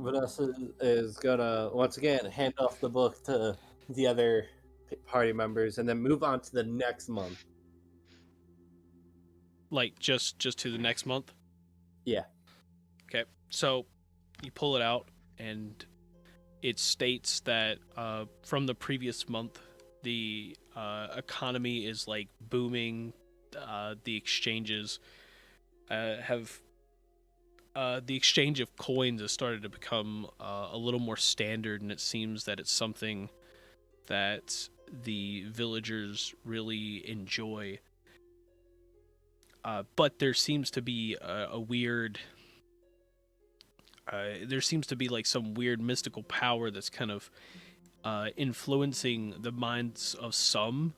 Vanessa is gonna once again hand off the book to the other party members and then move on to the next month. Like just to the next month? Yeah. Okay. So you pull it out, and it states that from the previous month, the economy is like booming. The exchanges have the exchange of coins has started to become a little more standard, and it seems that it's something that the villagers really enjoy. But there seems to be a weird. There seems to be like some weird mystical power that's kind of influencing the minds of some,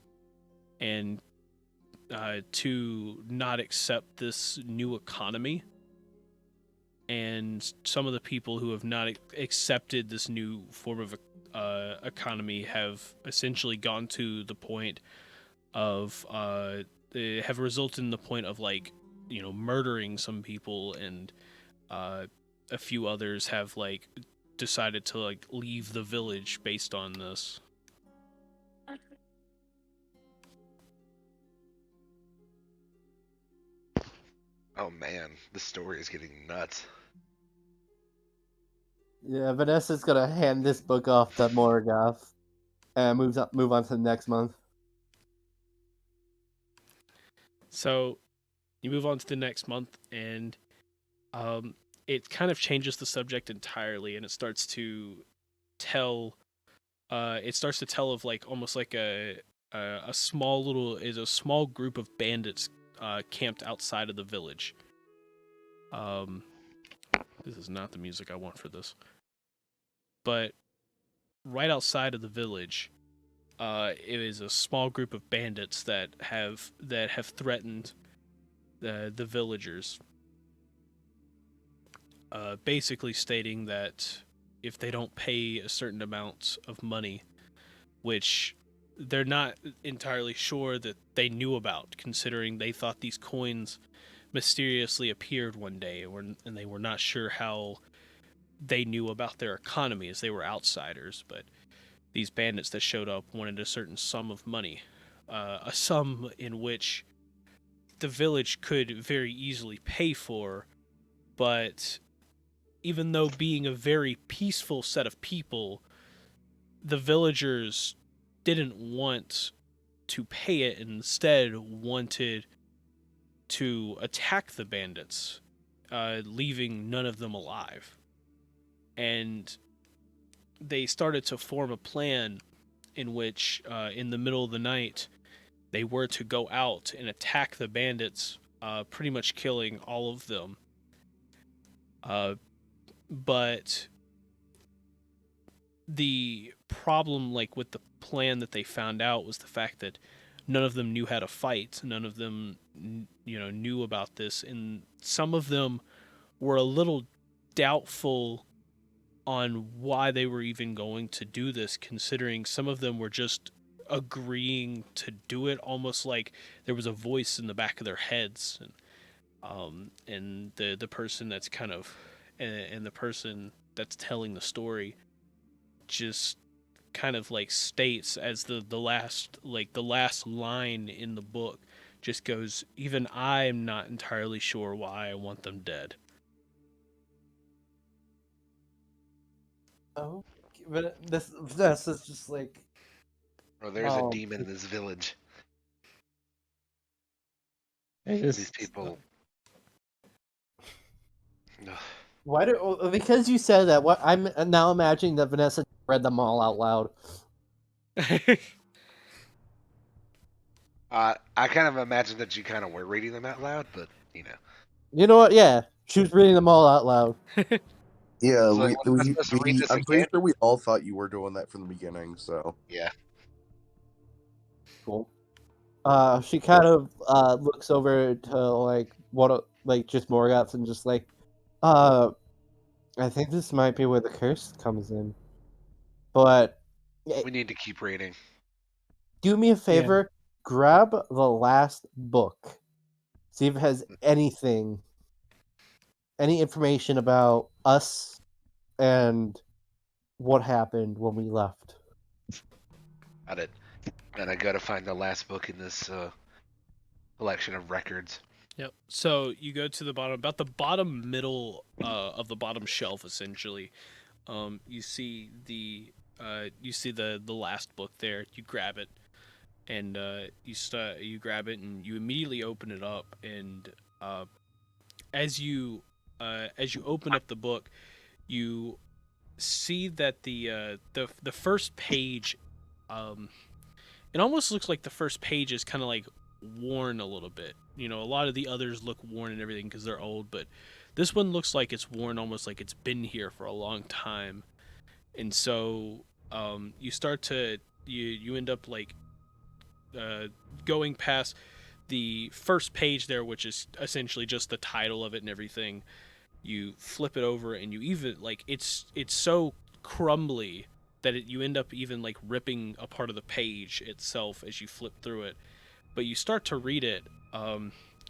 and to not accept this new economy. And some of the people who have not accepted this new form of economy have essentially gone to the point of they have resulted in the point of murdering some people, and a few others have decided to leave the village based on this. Oh man, this story is getting nuts. Yeah, Vanessa's gonna hand this book off to Morgoth and move on to the next month. So you move on to the next month, and it kind of changes the subject entirely, and it starts to tell. It starts to tell of almost like a small group of bandits camped outside of the village. This is not the music I want for this. But right outside of the village, it is a small group of bandits that have threatened the villagers. Basically stating that if they don't pay a certain amount of money, which they're not entirely sure that they knew about, considering they thought these coins mysteriously appeared one day, and they were not sure how they knew about their economy, as they were outsiders. But these bandits that showed up wanted a certain sum of money, a sum in which the village could very easily pay for, but even though being a very peaceful set of people, the villagers didn't want to pay it, and instead wanted to attack the bandits, leaving none of them alive. And they started to form a plan in which, in the middle of the night, they were to go out and attack the bandits, pretty much killing all of them. But the problem, with the plan that they found out, was the fact that none of them knew how to fight. None of them, knew about this, and some of them were a little doubtful on why they were even going to do this, considering some of them were just agreeing to do it, almost like there was a voice in the back of their heads, and the person that's kind of and the person that's telling the story just kind of like states as the last line in the book just goes, even I'm not entirely sure why I want them dead. Oh, but this is just like, Or there's a demon in this village. These people. Why do? Because you said that. What I'm now imagining that Vanessa read them all out loud. I kind of imagine that you kind of were reading them out loud, but you know. You know what? Yeah, she was reading them all out loud. Yeah, So, am I supposed to read this I'm pretty again? sure we all thought you were doing that from the beginning. So Yeah. Cool. She kind of looks over to like just Morgoth and just like, I think this might be where the curse comes in. But We need to keep reading. do me a favor, grab the last book. See if it has any information about us and what happened when we left. Got it. And I gotta find the last book in this collection of records. Yep. So you go to the bottom, about the bottom middle of the bottom shelf, essentially. You see the last book there. You grab it, and you grab it, and you immediately open it up. And as you open up the book, you see that the first page, it almost looks like the first page is kind of like worn a little bit. A lot of the others look worn and everything because they're old, but this one looks like it's worn, almost like it's been here for a long time. And so you start to you end up like going past the first page there, which is essentially just the title of it and everything. You flip it over, and you even like it's so crumbly that you end up even like ripping a part of the page itself as you flip through it. But you start to read it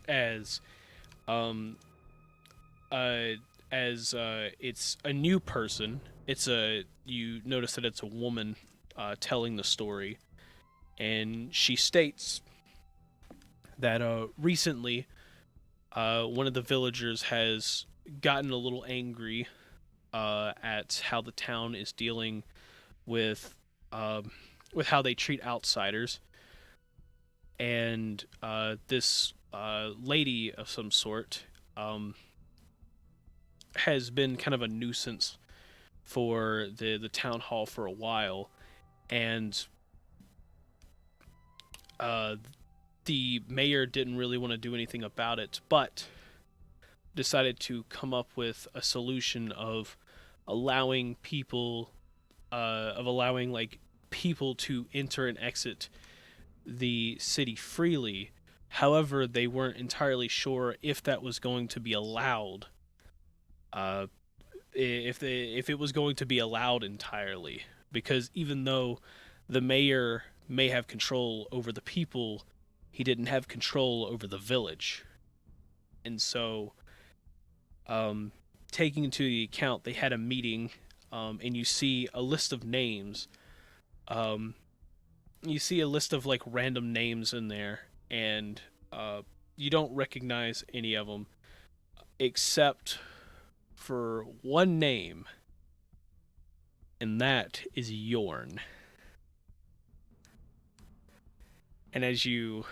as um, it's a new person. You notice that it's a woman telling the story, and she states that recently one of the villagers has gotten a little angry at how the town is dealing with how they treat outsiders, and this lady of some sort has been kind of a nuisance for the town hall for a while, and the mayor didn't really want to do anything about it, but decided to come up with a solution of allowing people like people to enter and exit the city freely. However, they weren't entirely sure if that was going to be allowed. If it was going to be allowed entirely, because even though the mayor may have control over the people, he didn't have control over the village. And so, taking into the account, they had a meeting, and you see a list of names. You see a list of like random names in there, and you don't recognize any of them except for one name, and that is Yorn. And as you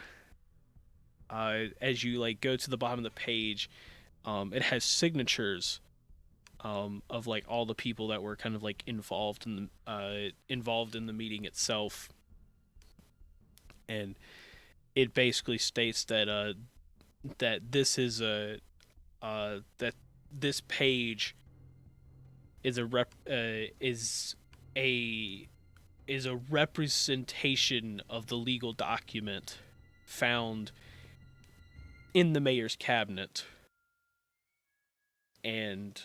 like go to the bottom of the page, it has signatures of like all the people that were kind of like involved in the meeting itself, and it basically states that that this is that this page is a is a representation of the legal document found in the mayor's cabinet. And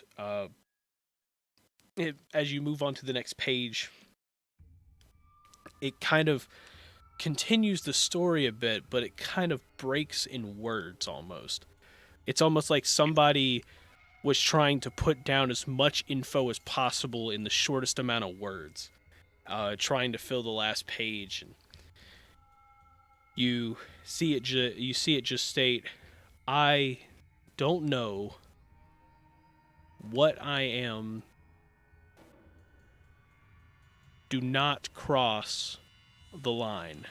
as you move on to the next page, it kind of continues the story a bit, but it kind of breaks in words almost. It's almost like somebody was trying to put down as much info as possible in the shortest amount of words, trying to fill the last page. And you see it just state, "I don't know what I am. Do not cross the line."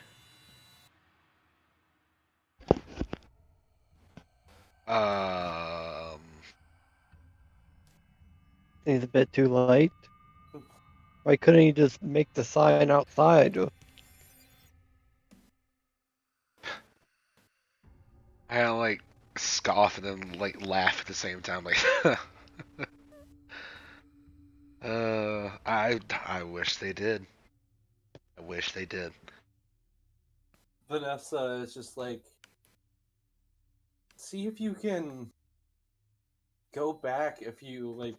Seems a bit too late. Why couldn't he just make the sign outside? I like scoff and then like laugh at the same time. Like, I wish they did. I wish they did. Vanessa is just like, see if you can go back if you like.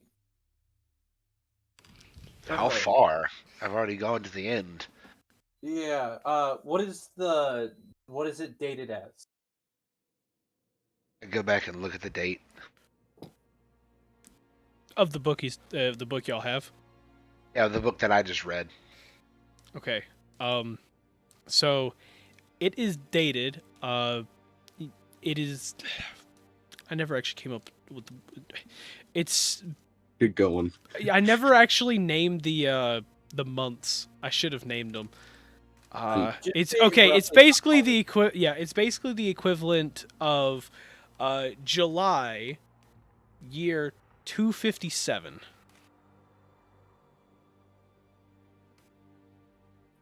How far? I've already gone to the end. Yeah. What is it dated as? I go back and look at the date. Of the book the book y'all have. Yeah, the book that I just read. Okay. So it is dated. It is. I never actually came up with. It's. Good going. I never actually named the months. I should have named them. It's okay. It's basically the It's basically the equivalent of July, year 257.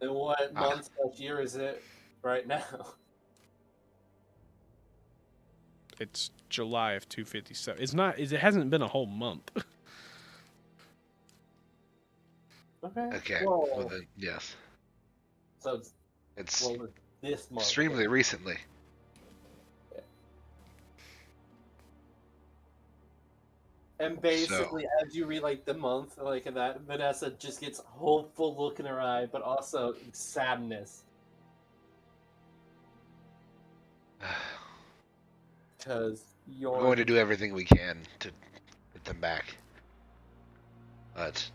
And what month of year is it right now? It's July of 257. It's not. It hasn't been a whole month. Okay. Whoa. Well then, yes. So It's this month. extremely recently. And basically, as you read like the month, like that, Vanessa just gets hopeful look in her eye, but also sadness. Because We're going to do everything we can to get them back. But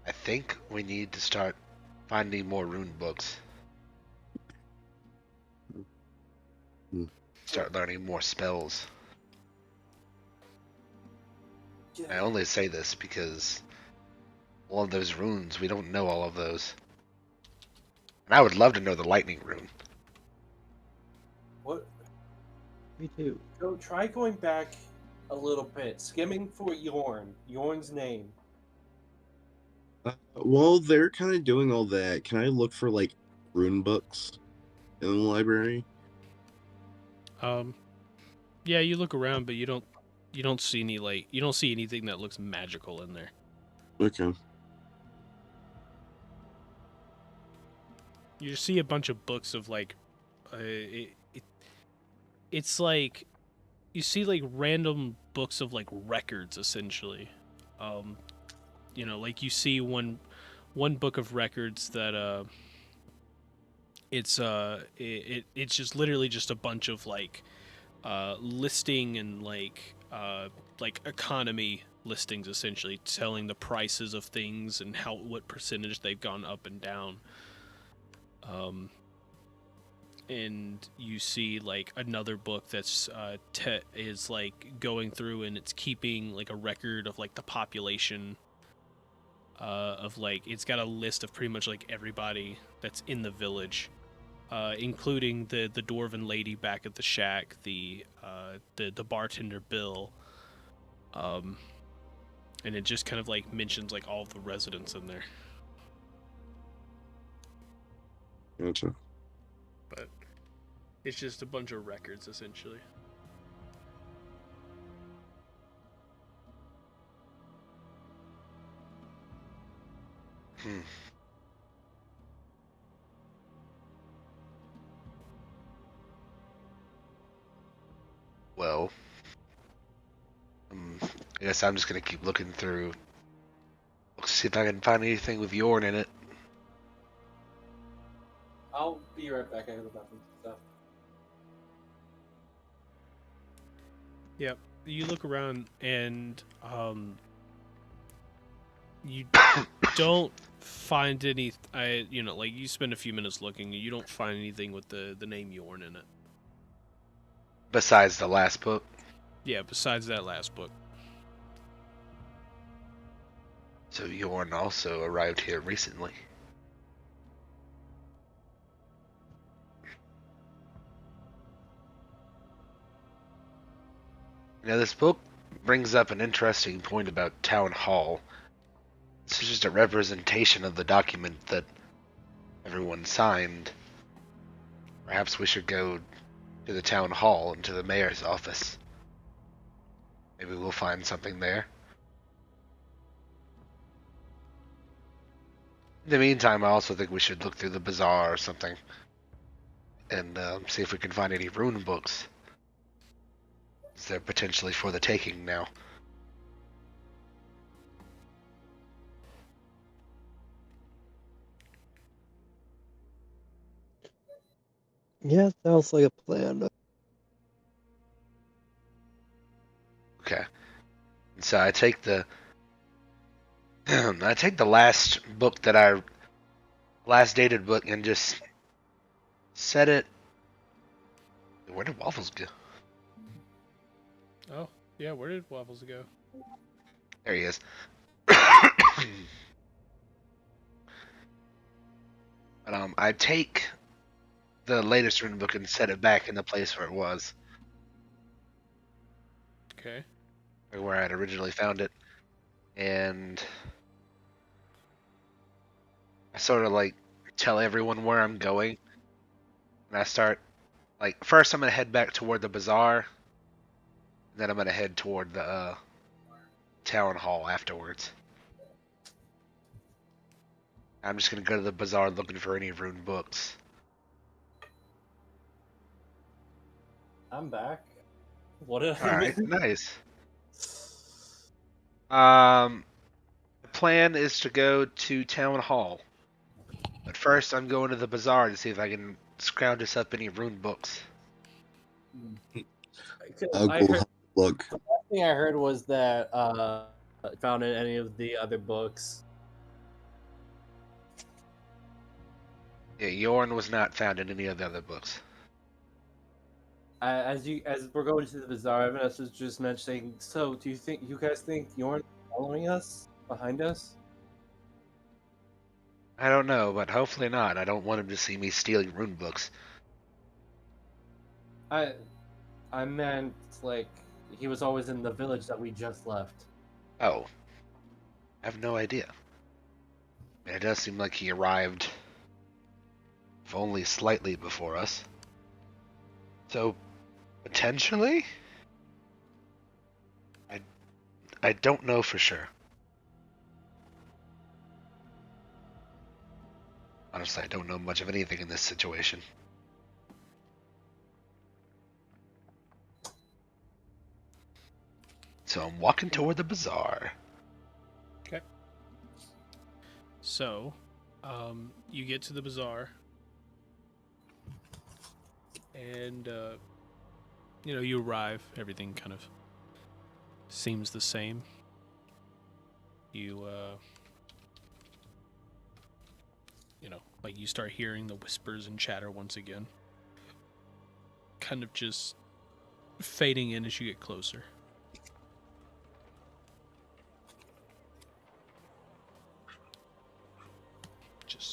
I think we need to start finding more rune books. Start learning more spells. I only say this because all of those runes, we don't know all of those. And I would love to know the lightning rune. What? Me too. Go try going back a little bit, skimming for Yorn's name. While they're kind of doing all that, can I look for like rune books in the library? Yeah, you look around, but you don't see anything that looks magical in there. Okay. You just see a bunch of books of like, it's like, you see like random books of like records essentially. Like you see one book of records that it's just literally just a bunch of like listing and like economy listings essentially, telling the prices of things and what percentage they've gone up and down. And you see like another book that's is like going through and it's keeping like a record of like the population of like, it's got a list of pretty much like everybody that's in the village, including the dwarven lady back at the shack, the bartender Bill, and it just kind of like mentions like all of the residents in there. Gotcha. But it's just a bunch of records essentially. I guess I'm just gonna keep looking through. See if I can find anything with Yorn in it. I'll be right back. I have about some stuff. Yep. You look around and you don't find any. Like you spend a few minutes looking, you don't find anything with the name Yorn in it. Besides the last book. Yeah, besides that last book. So Yorn also arrived here recently. Now this book brings up an interesting point about Town Hall. This is just a representation of the document that everyone signed. Perhaps we should go to the Town Hall and to the mayor's office. Maybe we'll find something there. In the meantime, I also think we should look through the bazaar or something and see if we can find any rune books. They're potentially for the taking now. Yeah, sounds like a plan. Okay. So I take the I take the last book that I last dated book and just set it. Where did Waffles go? Oh, yeah. Where did Waffles go? There he is. But I take the latest rune book and set it back in the place where it was, Okay. or where I had originally found it, and I sort of like tell everyone where I'm going, and I start like first I'm gonna head back toward the bazaar, and then I'm gonna head toward the town hall afterwards. I'm just gonna go to the bazaar looking for any rune books. I'm back. What a Alright, nice. The plan is to go to town hall. But first I'm going to the bazaar to see if I can scrounge us up any rune books. I'll I go heard, have a look. the last thing I heard was that found in any of the other books. Yeah, Yorn was not found in any of the other books. As we're going to the bazaar, Vanessa was just mentioning. So, do you guys think Yorn following us behind us? I don't know, but hopefully not. I don't want him to see me stealing rune books. I meant like he was always in the village that we just left. Oh. I have no idea. I mean, it does seem like he arrived if only slightly before us. So, potentially? I don't know for sure. Honestly, I don't know much of anything in this situation. So I'm walking toward the bazaar. Okay. So, you get to the bazaar, and you arrive. Everything kind of seems the same. You start hearing the whispers and chatter once again, kind of just fading in as you get closer.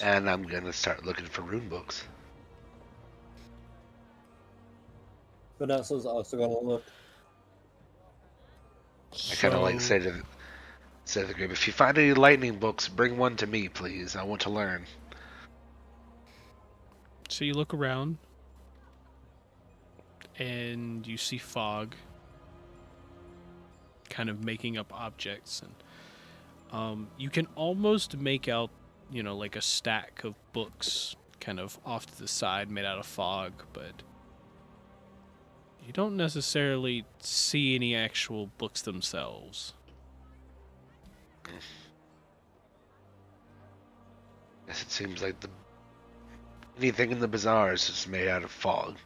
And I'm gonna start looking for rune books. Vanessa's also gonna look. I kind of like say to the group, if you find any lightning books, bring one to me, please. I want to learn. So you look around, and you see fog kind of making up objects, and you can almost make out, like a stack of books kind of off to the side made out of fog, but you don't necessarily see any actual books themselves. Guess it seems like anything in the bazaar is just made out of fog.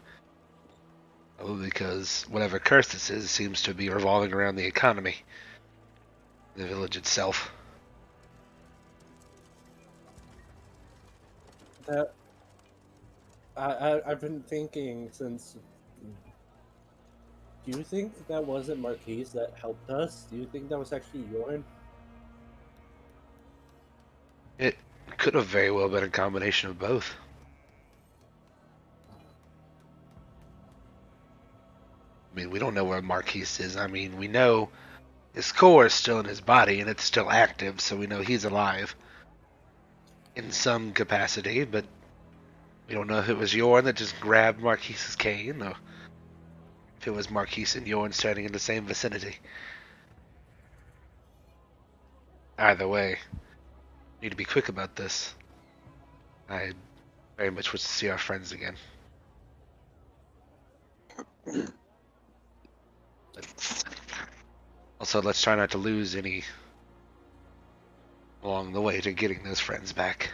Probably because whatever curse this is seems to be revolving around the economy, the village itself. That I've been thinking since. Do you think that wasn't Marquise that helped us? Do you think that was actually Jorn? It could have very well been a combination of both. I mean, we don't know where Marquise is. I mean, we know his core is still in his body and it's still active, so we know he's alive in some capacity, but we don't know if it was Jorn that just grabbed Marquise's cane or if it was Marquise and Jorn standing in the same vicinity. Either way, we need to be quick about this. I very much wish to see our friends again. But also, let's try not to lose any along the way to getting those friends back.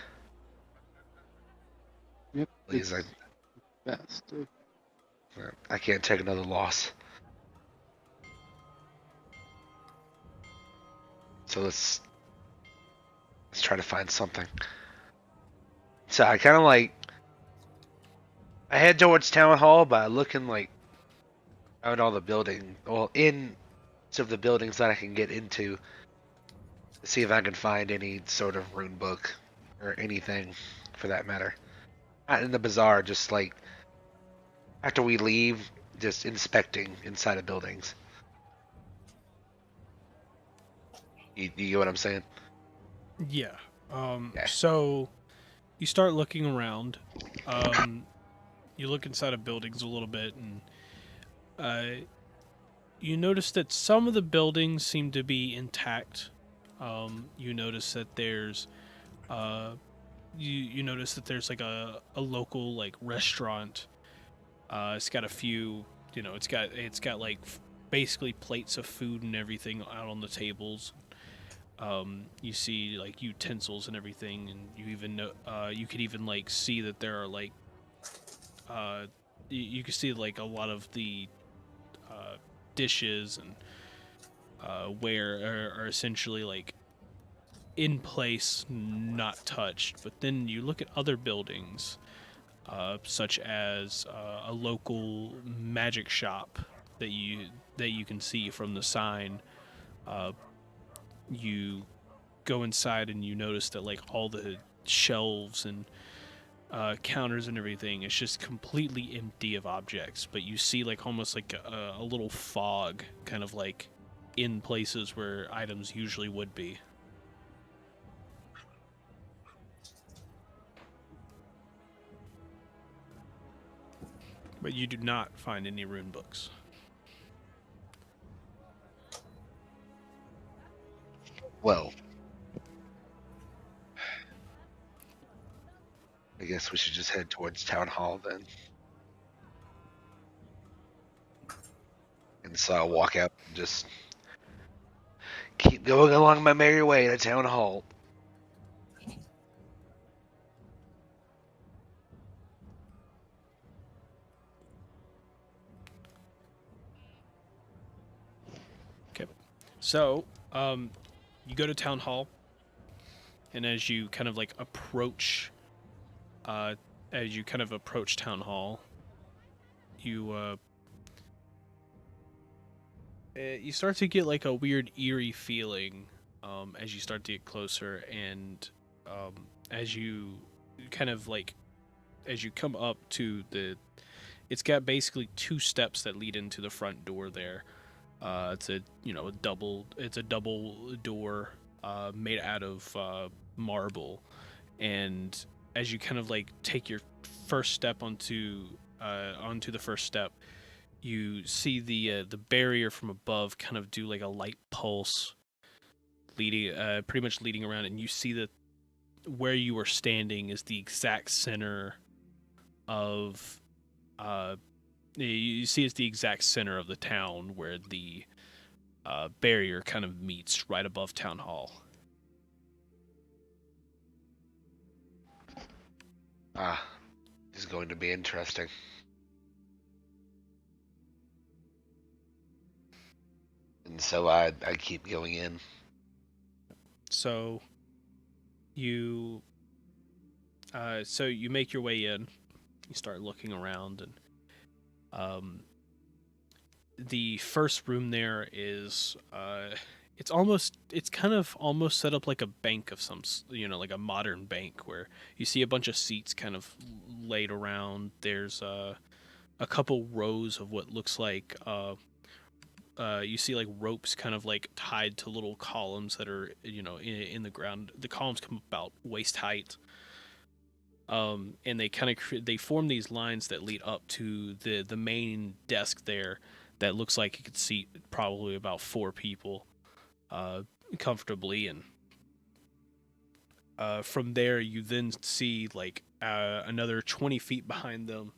Yep. Please, It's best. I can't take another loss. So let's try to find something. So I kind of I head towards town hall by looking around all the building, well, in some of the buildings that I can get into to see if I can find any sort of rune book or anything for that matter. Not in the bazaar, just after we leave, just inspecting inside of buildings. You get what I'm saying? Yeah. Yeah. So you start looking around. You look inside of buildings a little bit, and you notice that some of the buildings seem to be intact. You notice that there's you notice that there's like a local like restaurant. It's got a few, it's got like basically plates of food and everything out on the tables. You see like utensils and everything, and you could even like see that there are like you can see like a lot of the dishes and ware are essentially like in place, not touched. But then you look at other buildings, such as a local magic shop that you can see from the sign. You go inside and you notice that like all the shelves and counters and everything is just completely empty of objects, but you see like almost like a little fog kind of like in places where items usually would be. But you do not find any rune books. Well, I guess we should just head towards town hall then. And so I'll walk out and just keep going along my merry way to town hall. Okay. So, you go to town hall, and as you kind of like approach town hall, you start to get like a weird eerie feeling as you start to get closer, and as you kind of like as you come up to it's got basically two steps that lead into the front door there. It's a double door made out of marble, and as you kind of like take your first step onto the first step, you see the barrier from above kind of do like a light pulse, leading pretty much leading around, and you see that where you are standing is the exact center of you see it's the exact center of the town where the barrier kind of meets right above town hall. Ah, this is going to be interesting. And so I keep going in. So you make your way in. You start looking around, and the first room there is it's kind of almost set up like a bank of some like a modern bank where you see a bunch of seats kind of laid around. There's a couple rows of what looks like you see like ropes kind of like tied to little columns that are in the ground. The columns come about waist height. And they kind of they form these lines that lead up to the main desk there that looks like it could seat probably about 4 people comfortably. And from there you then see like another 20 feet behind them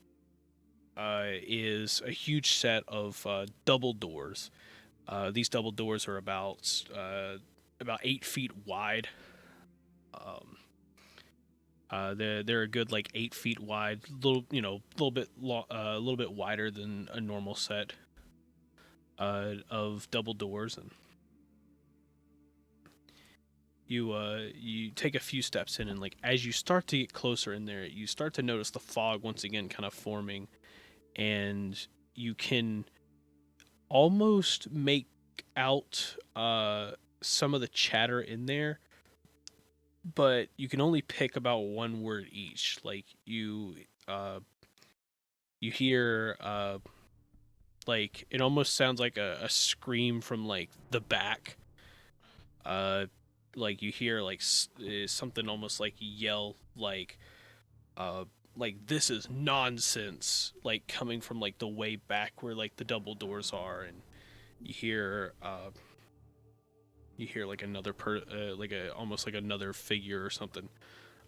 is a huge set of double doors. These double doors are about 8 feet wide. They're a good like 8 feet wide, a little bit wider than a normal set of double doors. And you take a few steps in, and like as you start to get closer in there, you start to notice the fog once again kind of forming, and you can almost make out some of the chatter in there, but you can only pick about one word each. Like you hear like it almost sounds like a scream from like the back. Like you hear like something almost like yell like this is nonsense, like coming from like the way back where like the double doors are. And you hear like another like a almost like another figure or something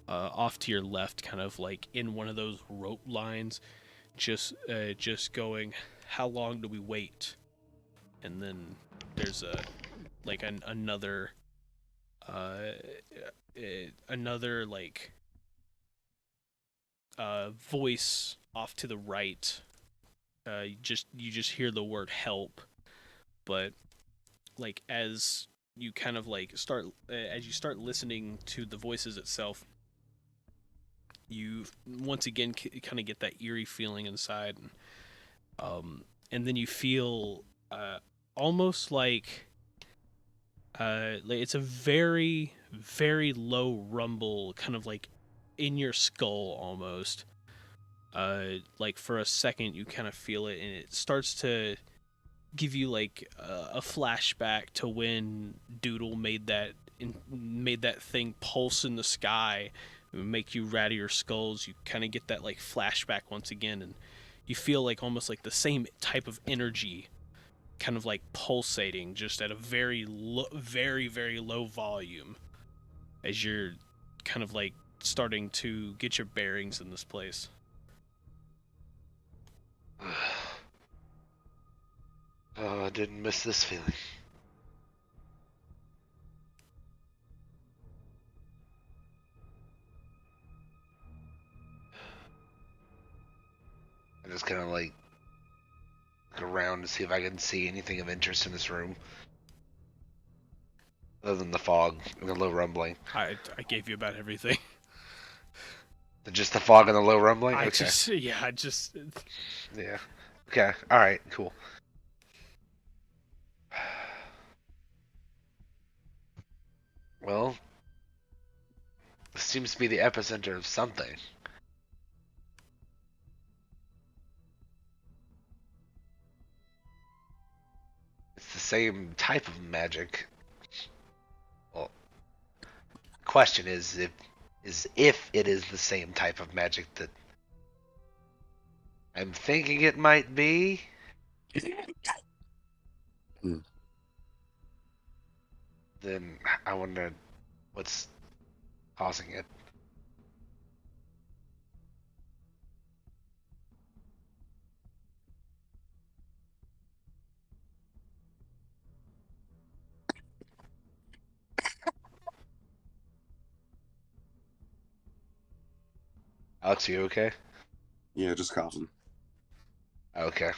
off to your left, kind of like in one of those rope lines, just going, how long do we wait? And then there's another like voice off to the right. You just hear the word help. But like as you kind of like start as you start listening to the voices itself, you once again kind of get that eerie feeling inside. And then you feel almost like it's a very very low rumble, kind of like in your skull almost. Like for a second you kind of feel it, and it starts to give you like a flashback to when Doodle made that thing pulse in the sky, make you rattle your skulls. You kind of get that like flashback once again, and you feel like almost like the same type of energy kind of like pulsating, just at a very very low volume, as you're kind of like starting to get your bearings in this place. Oh, I didn't miss this feeling. I just kind of like look around to see if I can see anything of interest in this room, other than the fog and the low rumbling. I gave you about everything. Just the fog and the low rumbling? I Okay. just Yeah. Okay. Alright, cool. Well, this seems to be the epicenter of something. It's the same type of magic. Well, question is if it is the same type of magic that I'm thinking it might be. Then I wonder what's causing it. Alex, you okay? Yeah, just coughing. Okay.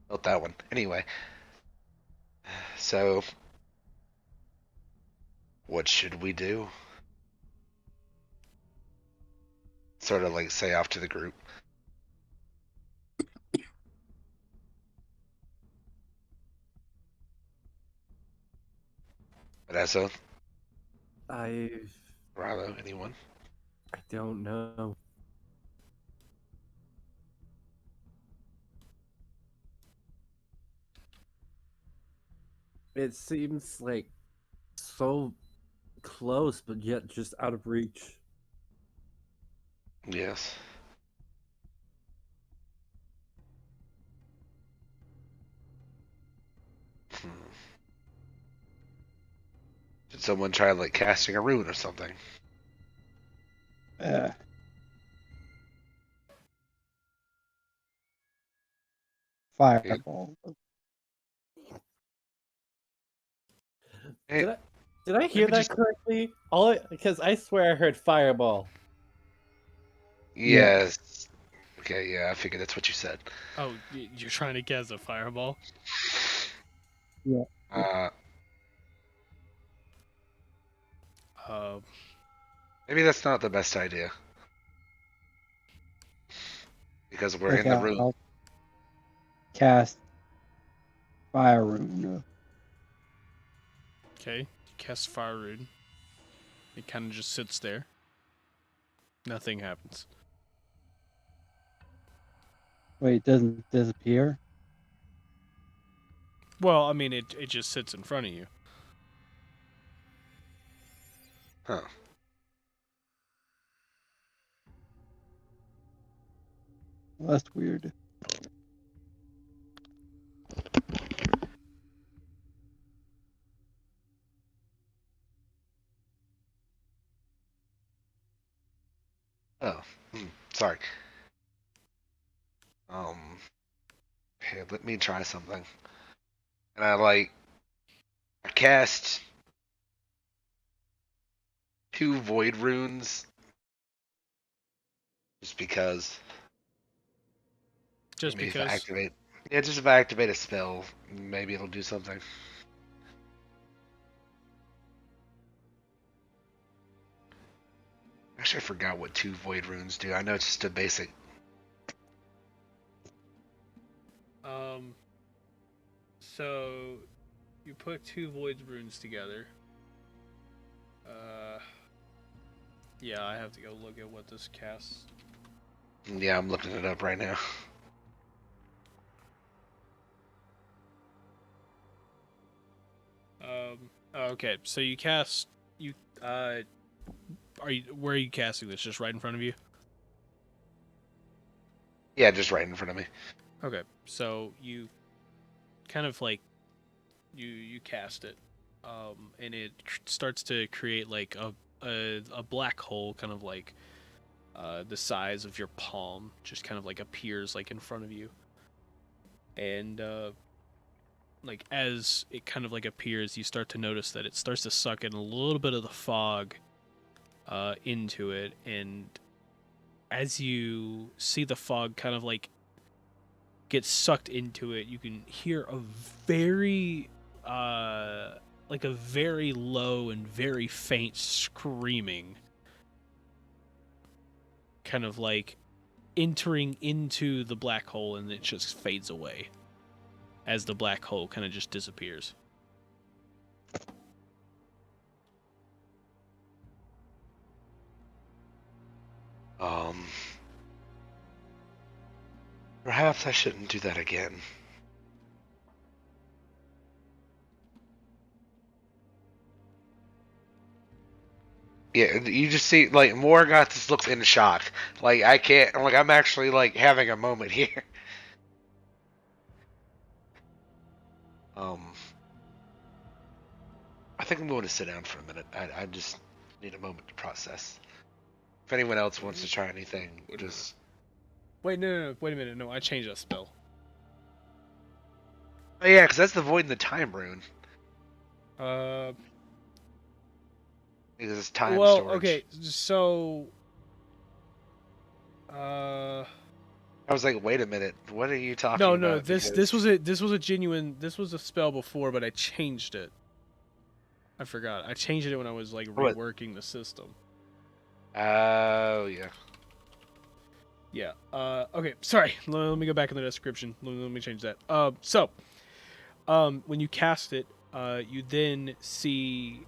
Felt that one. Anyway, so what should we do? Sort of like say off to the group. Vanessa, I Rallo, anyone? don't know. It seems like so close, but yet just out of reach. Yes. Hmm. Did someone try like casting a rune or something? Uh, fireball. Hey, Did I hear maybe that just correctly? Because I swear I heard fireball. Yeah. yes. Okay, yeah, I figured that's what you said. Oh, you're trying to cast a fireball? Yeah. Uh, Uh, maybe that's not the best idea because we're in Okay, the room. I'll cast fire rune. okay, you cast fire rune. It kind of just sits there. Nothing happens. Wait, it doesn't disappear? Well, I mean, it just sits in front of you. Huh. Well, that's weird. Oh, sorry. Here, let me try something. And I cast 2 void runes just because. Just Maybe if I because. activate, yeah, just if I activate a spell, maybe it'll do something. Actually, I forgot what 2 void runes do. I know it's just a basic. So you put 2 void runes together. Yeah, I have to go look at what this casts. Yeah, I'm looking it up right now. Okay, so you cast you. Where are you casting this? Just right in front of you. Yeah, just right in front of me. Okay, so you kind of like you cast it, and it starts to create like a black hole, kind of like the size of your palm, just kind of like appears like in front of you, and like as it kind of like appears, you start to notice that it starts to suck in a little bit of the fog into it, and as you see the fog kind of like get sucked into it, you can hear a very like a very low and very faint screaming, kind of like entering into the black hole, and it just fades away as the black hole kind of just disappears. Um, Perhaps I shouldn't do that again. Yeah, you just see like Morgoth just looks in shock. Like I can't. Like I'm actually like having a moment here. Um, I think I'm going to sit down for a minute. I just need a moment to process. If anyone else wants to try anything, just Wait, no, wait a minute. No, I changed that spell. oh yeah, because that's the void in the time rune. Uh, Because it's time well, storage. okay, so I was like, wait a minute, what are you talking No, about? no. This Because- was a genuine. This was a spell before, but I changed it. I forgot. I changed it when I was like What? reworking the system. Oh yeah. Yeah. Okay. Sorry. Let me go back in the description. Let me change that. When you cast it, you then see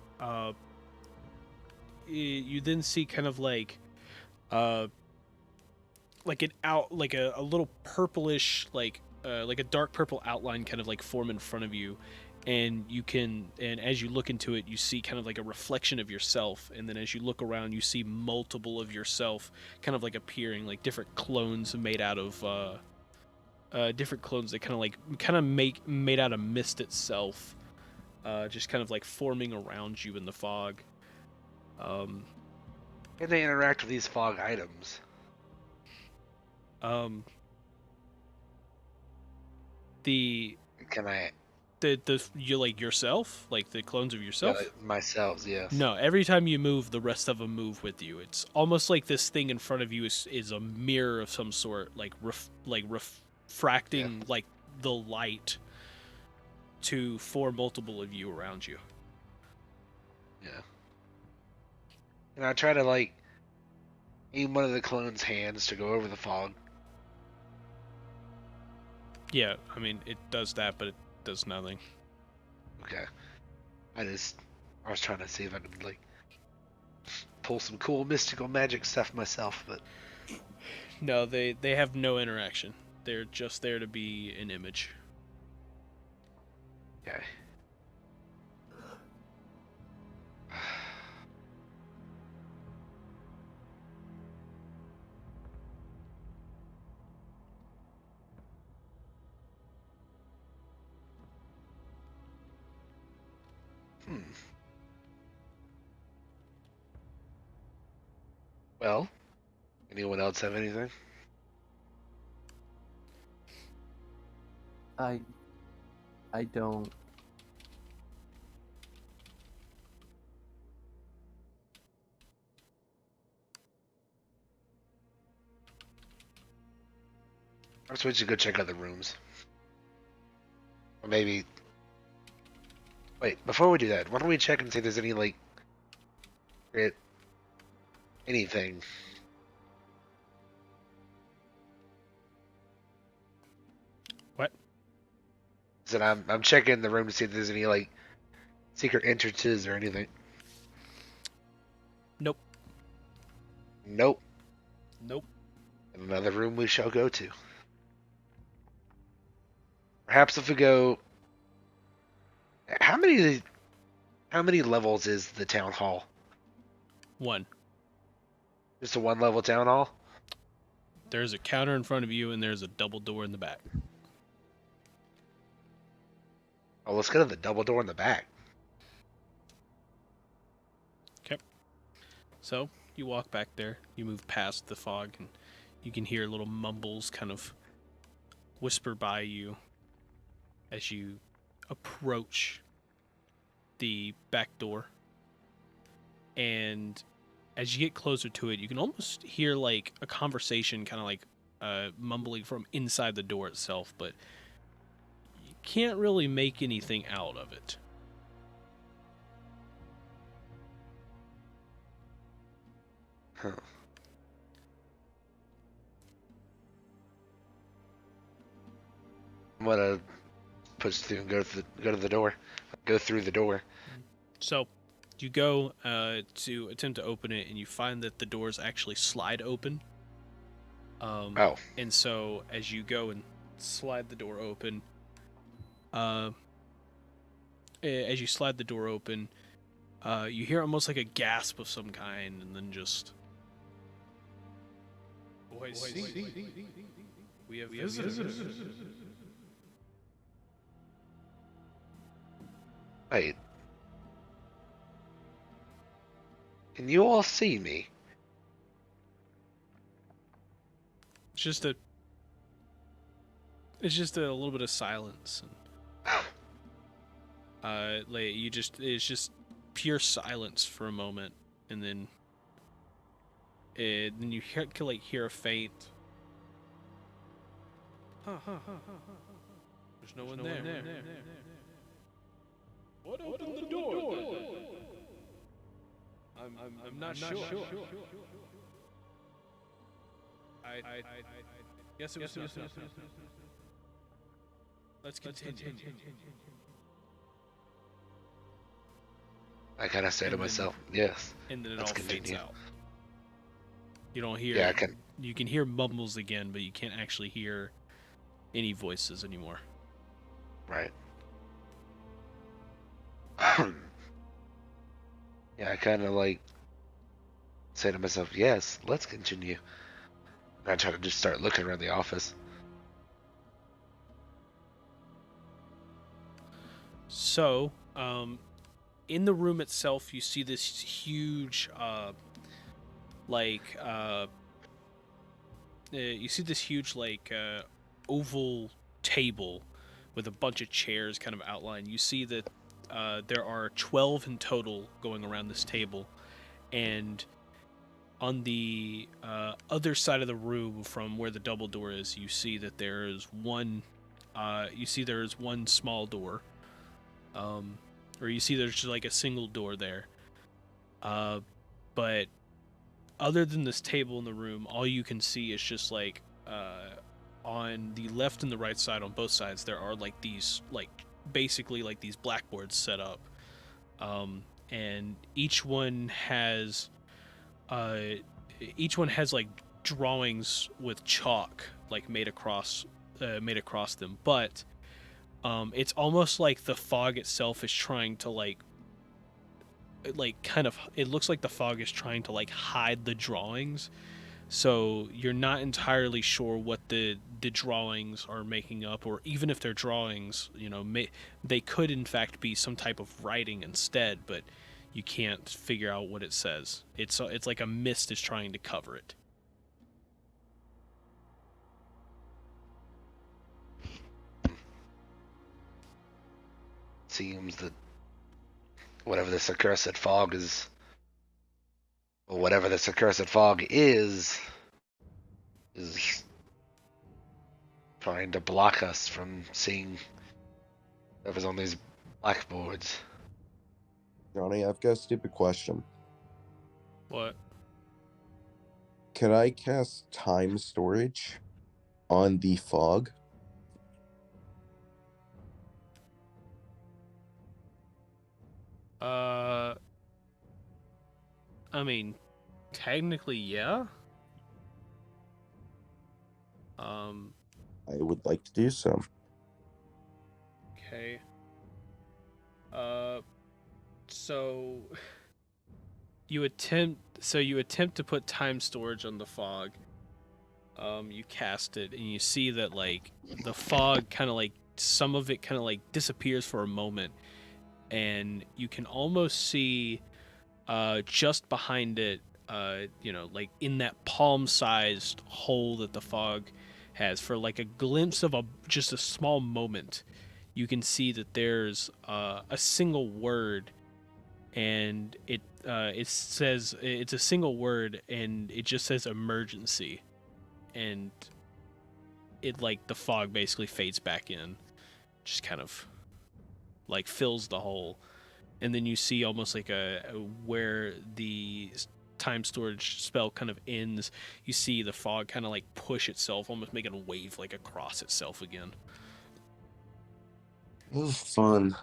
you then see kind of uh like a little purplish like a dark purple outline kind of like form in front of you, and as you look into it, you see kind of like a reflection of yourself, and then as you look around, you see multiple of yourself kind of like appearing, like different clones made out of different clones that kind of make made out of mist itself, just kind of like forming around you in the fog. um Can they interact with these fog items? um the Can I? you like yourself, like the clones of Yeah, yourself. like myself, yes. No, every time you move, the rest of them move with you. It's almost like this thing in front of you is a mirror of some sort, like refracting like the light to form multiple of you around you. Yeah. And I try to like aim one of the clones' hands to go over the fog. Yeah, I mean it does that, but it does nothing. Okay. I was trying to see if I could like pull some cool mystical magic stuff myself, but No, they have no interaction. They're just there to be an image. okay. Well, anyone else have anything? I don't. I suppose you go check out the rooms. Or maybe. Wait, before we do that, why don't we check and see if there's any, like. Anything. What? So I'm checking the room to see if there's any, like, secret entrances or anything. Nope. Nope. Nope. Another room we shall go to. Perhaps if we go. How many levels is the town hall? One. Just a one level town hall? There's a counter in front of you, and there's a double door in the back. Oh, let's go to the double door in the back. Okay. So you walk back there. You move past the fog, and you can hear little mumbles kind of whisper by you as you approach the back door. And as you get closer to it, you can almost hear like a conversation kind of like mumbling from inside the door itself, but you can't really make anything out of it. Huh. I'm gonna push through and go to the door. Go through the door. So you go to attempt to open it, and you find that the doors actually slide open. Oh. And so as you go and slide the door open, as you slide the door open, you hear almost like a gasp of some kind, and then just. Oh, I see. We have visitors. Wait. Can you all see me? It's just a little bit of silence, and it's just pure silence for a moment, and then then you hear a faint. There's no one there. What opened the door? I'm not sure. I guess it was nothing. Let's continue. I kind of say to myself, yes. And then it Let's all fades continue. out. You don't hear. Yeah, I can. You can hear mumbles again, but you can't actually hear any voices anymore. Right. Yeah, I kind of like say to myself, yes, let's continue. And I try to just start looking around the office. So, in the room itself, you see this huge, oval table with a bunch of chairs kind of outlined. You see that there are 12 in total going around this table, and on the other side of the room from where the double door is, you see that there is one. There is one small door, or you see there's just like a single door there. But other than this table in the room, all you can see is just like on the left and the right side, on both sides, there are like these basically these blackboards set up, and each one has like drawings with chalk like made across them, but it's almost like the fog itself is trying to it looks like the fog is trying to hide the drawings, so you're not entirely sure what the drawings are making up, or even if they're drawings, they could in fact be some type of writing instead, but you can't figure out what it says. It's like a mist is trying to cover it. Seems that whatever this accursed fog is, or whatever this accursed fog is trying to block us from seeing whatever's on these blackboards. Johnny, I've got a stupid question. What? Could I cast time storage on the fog? I mean, technically, yeah. I would like to do so. Okay. So you attempt to put time storage on the fog. You cast it, and you see that the fog kind of some of it kind of disappears for a moment, and you can almost see just behind it, in that palm-sized hole that the fog has, for a glimpse of just a small moment, you can see that there's a single word, and it says, it's a single word, and it just says emergency, and it the fog basically fades back in, just kind of fills the hole. And then you see almost where the time storage spell kind of ends, you see the fog kind of push itself, almost making a wave across itself again. Oh, fun.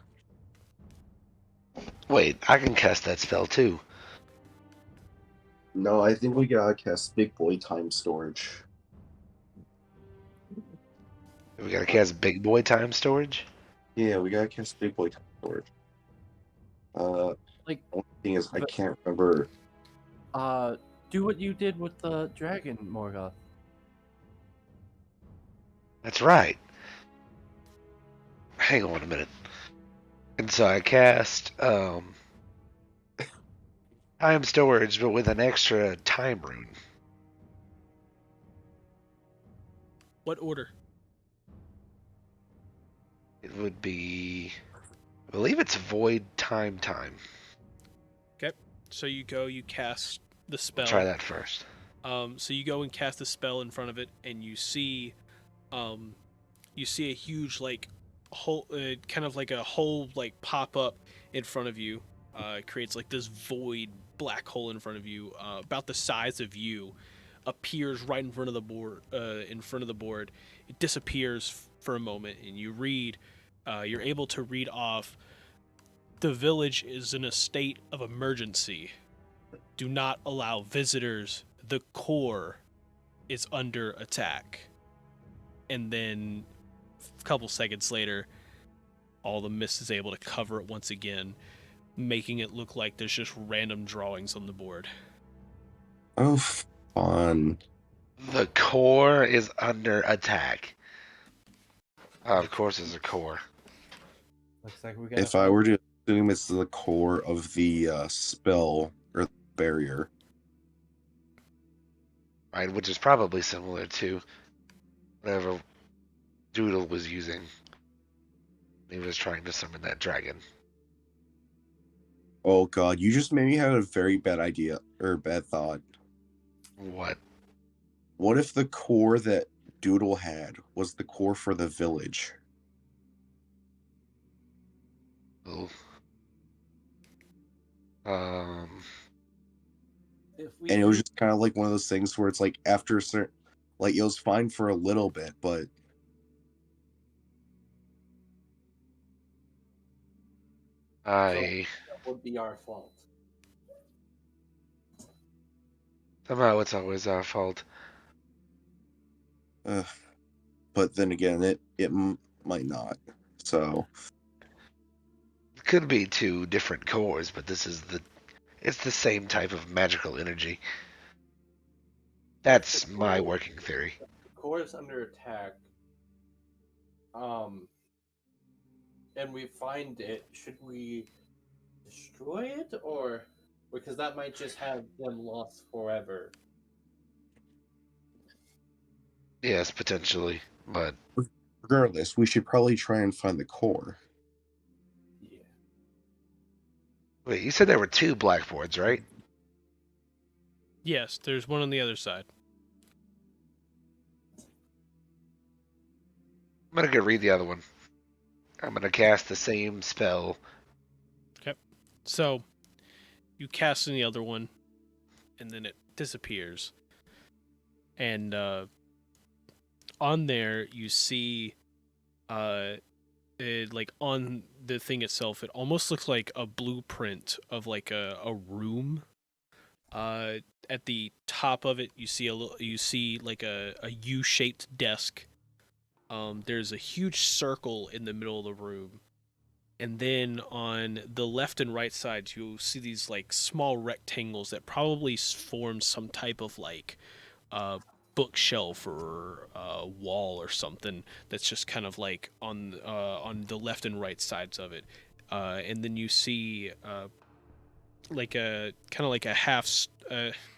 Wait, I can cast that spell too. No, I think we gotta cast Big Boy time storage. We gotta cast Big Boy time storage? Yeah, we gotta cast Big Boy time storage. Only thing is, I can't remember. Do what you did with the dragon, Morgoth. That's right. Hang on a minute. And so I cast time storage, but with an extra time rune. What order? It would be, I believe it's Void time. Okay, so you cast the spell. Try that first. So you go and cast a spell in front of it, and you see a huge like hole, kind of like a hole like pop up in front of you. It creates like this void black hole in front of you, about the size of you, appears right in front of the board. It disappears for a moment, and you read. You're able to read off. The village is in a state of emergency. Do not allow visitors. The core is under attack. And then a couple seconds later, all the mist is able to cover it once again, making it look like there's just random drawings on the board. Oh, fun. The core is under attack. Of course, there's a core. Looks like we got. If I were to assume it's the core of the spell or barrier. Right, which is probably similar to whatever Doodle was using. He was trying to summon that dragon. Oh god, you just made me have a very bad idea, or bad thought. What? What if the core that Doodle had was the core for the village? Oh. And it was just kind of like one of those things where it's like after a certain, like it was fine for a little bit, but That would be our fault. somehow it's always our fault. but then again, it might not. So It could be two different cores, but it's the same type of magical energy. That's my working theory. The core is under attack. And we find it. Should we destroy it, or because that might just have them lost forever? Yes, potentially, but regardless, we should probably try and find the core. Yeah. wait, you said there were two blackboards, right? Yes, there's one on the other side. I'm gonna go read the other one. I'm gonna cast the same spell. Okay. So you cast in the other one, and then it disappears. And on there you see like on the thing itself, it almost looks like a blueprint of like a room. At the top of it, you see like a U-shaped desk. There's a huge circle in the middle of the room, and then on the left and right sides, you'll see these like small rectangles that probably form some type of like bookshelf or wall or something that's just kind of like on the left and right sides of it, and then you see like a kind of like a half,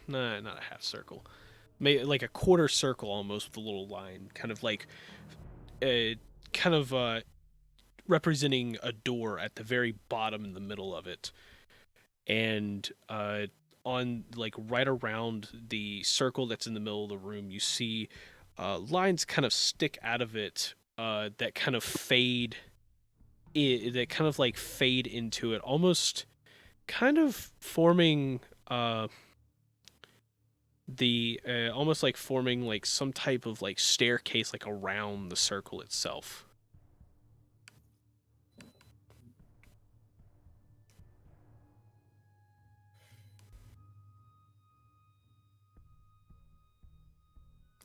nah, not a half circle, maybe like a quarter circle almost with a little line, kind of like, kind of representing a door at the very bottom in the middle of it, and on like right around the circle that's in the middle of the room, you see lines kind of stick out of it, that kind of fade, that kind of like fade into it, almost kind of forming almost like forming like some type of like staircase like around the circle itself.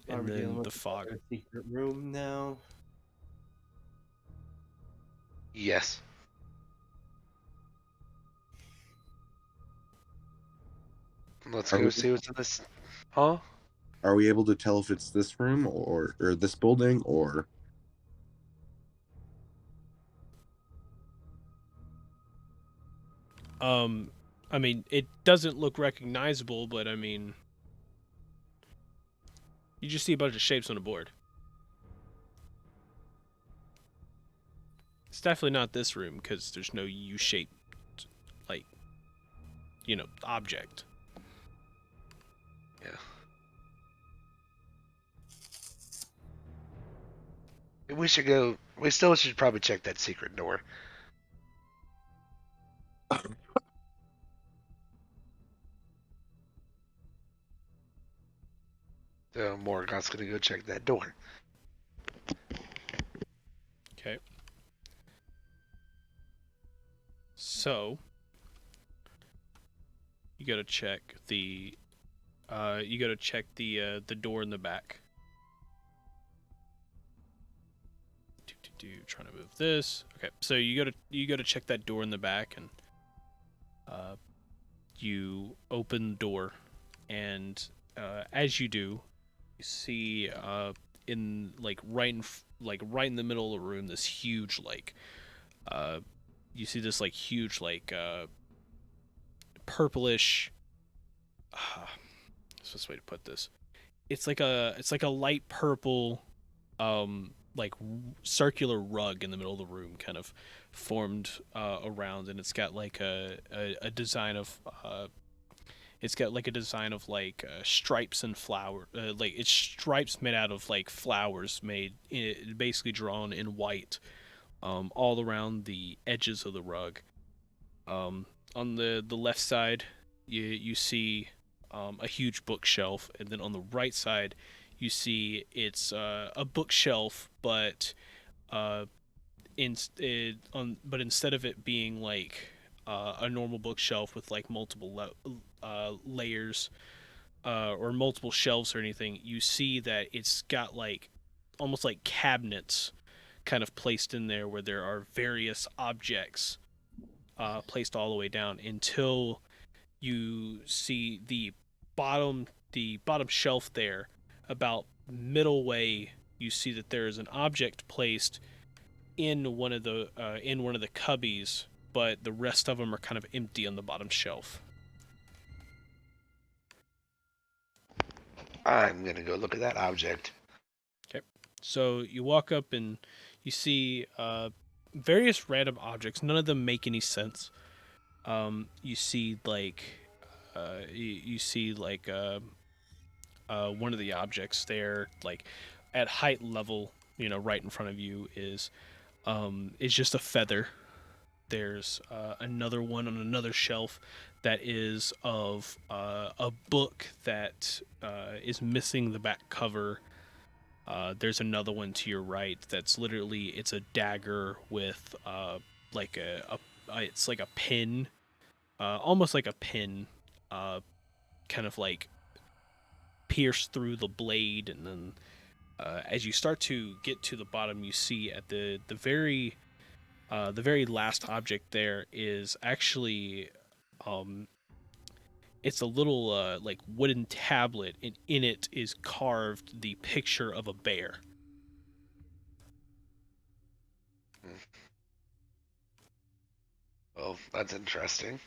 And then the fog. Secret room now. Yes. Let's go see what's in this. Huh? Are we able to tell if it's this room or this building or? I mean, it doesn't look recognizable, but I mean, you just see a bunch of shapes on a board. It's definitely not this room because there's no U-shaped, like, object. Yeah. We should go. We still should probably check that secret door. So Morgoth's gonna go check that door. Okay. So you got to check the the door in the back. Trying to move this. Okay, so you go to check that door in the back, and you open the door, and as you do, you see in right in the middle of the room this huge you see this huge purplish. What's the best way to put this? It's like a light purple like circular rug in the middle of the room, kind of formed around, and it's got like a design of stripes and flower, like it's stripes made out of like flowers basically drawn in white, all around the edges of the rug. On the left side, you see a huge bookshelf, and then on the right side, you see it's a bookshelf, but instead of it being like a normal bookshelf with like multiple layers or multiple shelves or anything, you see that it's got like almost like cabinets kind of placed in there where there are various objects placed all the way down until you see the bottom shelf there. About middle way, you see that there is an object placed in one of the cubbies, but the rest of them are kind of empty on the bottom shelf. I'm gonna go look at that object. Okay, so you walk up and you see various random objects. None of them make any sense. You see one of the objects there, like at height level, right in front of you is just a feather. There's another one on another shelf that is of a book that is missing the back cover. There's another one to your right that's literally it's a dagger with like it's like a pin, almost like a pin, kind of like pierced through the blade, and then as you start to get to the bottom, you see at the very last object there is actually it's a little like wooden tablet, and in it is carved the picture of a bear. Well, that's interesting.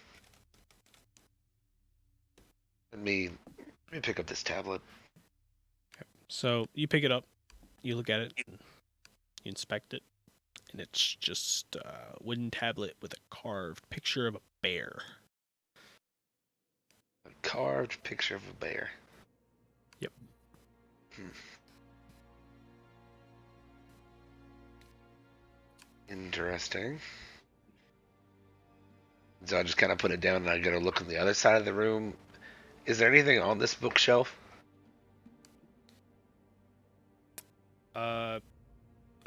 Let me pick up this tablet. So you pick it up, you look at it, you inspect it, and it's just a wooden tablet with a carved picture of a bear. A carved picture of a bear. Yep. Interesting. So I just kind of put it down and I go to look on the other side of the room. Is there anything on this bookshelf? On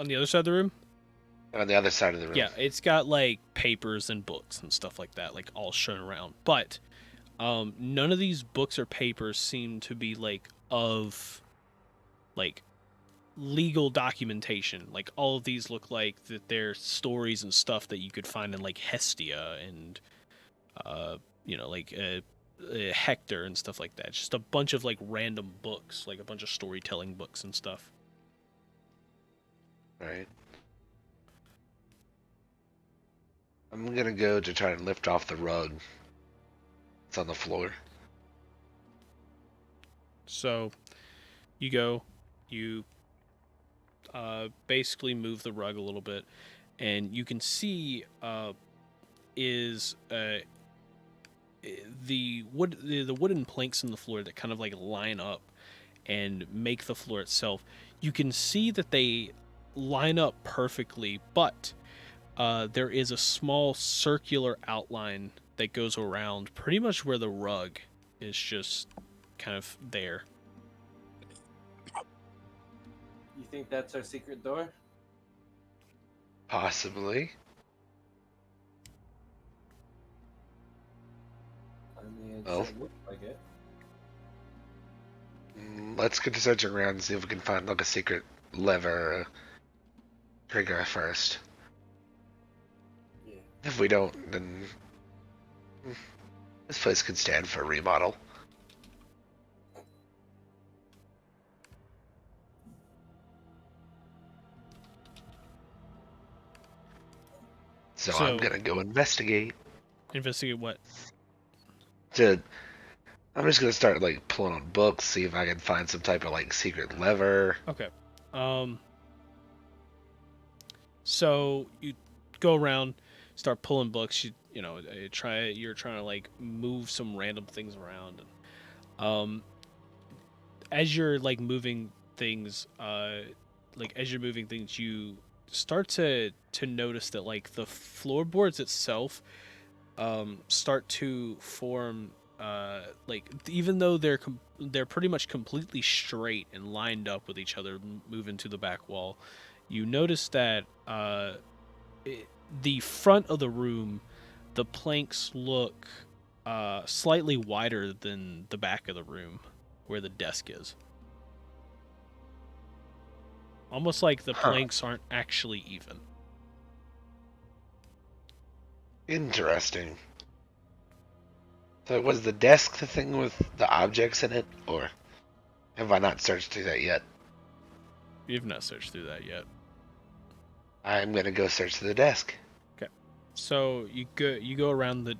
the other side of the room? On the other side of the room. Yeah, it's got like papers and books and stuff like that, like all shown around. But none of these books or papers seem to be like of like legal documentation. Like all of these look like that they're stories and stuff that you could find in like Hestia and Hector and stuff like that. It's just a bunch of like random books, like a bunch of storytelling books and stuff. Right. I'm gonna go to try and lift off the rug. It's on the floor. So you go, you basically move the rug a little bit, and you can see is the wooden planks in the floor that kind of like line up and make the floor itself. You can see that they line up perfectly, but there is a small circular outline that goes around pretty much where the rug is just kind of there. You think that's our secret door? Possibly. I mean, it Well, sure looks like it. let's get to searching around and see if we can find like a secret lever or a trigger first. Yeah. If we don't, then this place could stand for a remodel. So I'm gonna go investigate. Investigate what? I'm just gonna start like pulling on books, see if I can find some type of like secret lever. Okay. So you go around, start pulling books. You're trying to like move some random things around. And, as you're like moving things, you start to notice that like the floorboards itself, start to form. Like even though they're pretty much completely straight and lined up with each other, moving to the back wall, you notice that the front of the room, the planks look slightly wider than the back of the room where the desk is. Almost like the planks aren't actually even. Interesting. So was the desk the thing with the objects in it, or have I not searched through that yet? You've not searched through that yet. I'm gonna go search through the desk. Okay. So you go around the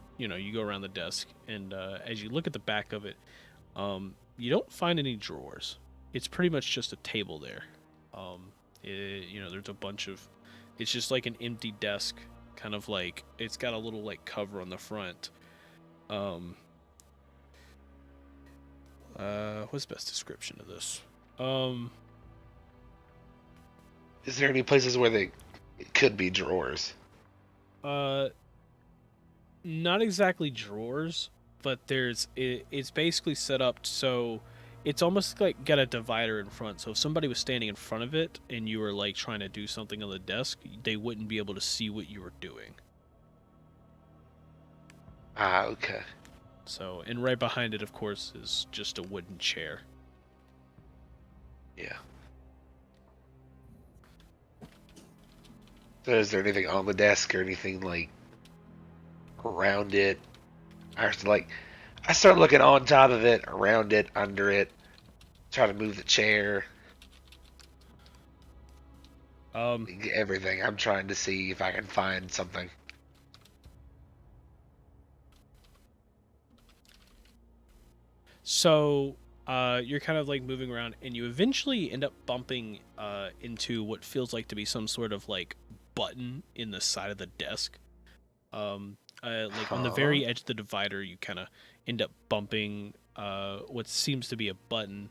desk, and as you look at the back of it, you don't find any drawers. It's pretty much just a table there. There's a bunch of. It's just like an empty desk, kind of like it's got a little like cover on the front. What's the best description of this? Is there any places where it could be drawers? Not exactly drawers, but it's basically set up so it's almost like got a divider in front. So if somebody was standing in front of it and you were like trying to do something on the desk, they wouldn't be able to see what you were doing. Ah, okay. So, and right behind it, of course, is just a wooden chair. Yeah. So is there anything on the desk or anything like around it? I start looking on top of it, around it, under it, try to move the chair. Everything. I'm trying to see if I can find something. So, you're kind of like moving around, and you eventually end up bumping into what feels like to be some sort of like button in the side of the desk. Like on the very edge of the divider, you kind of end up bumping what seems to be a button.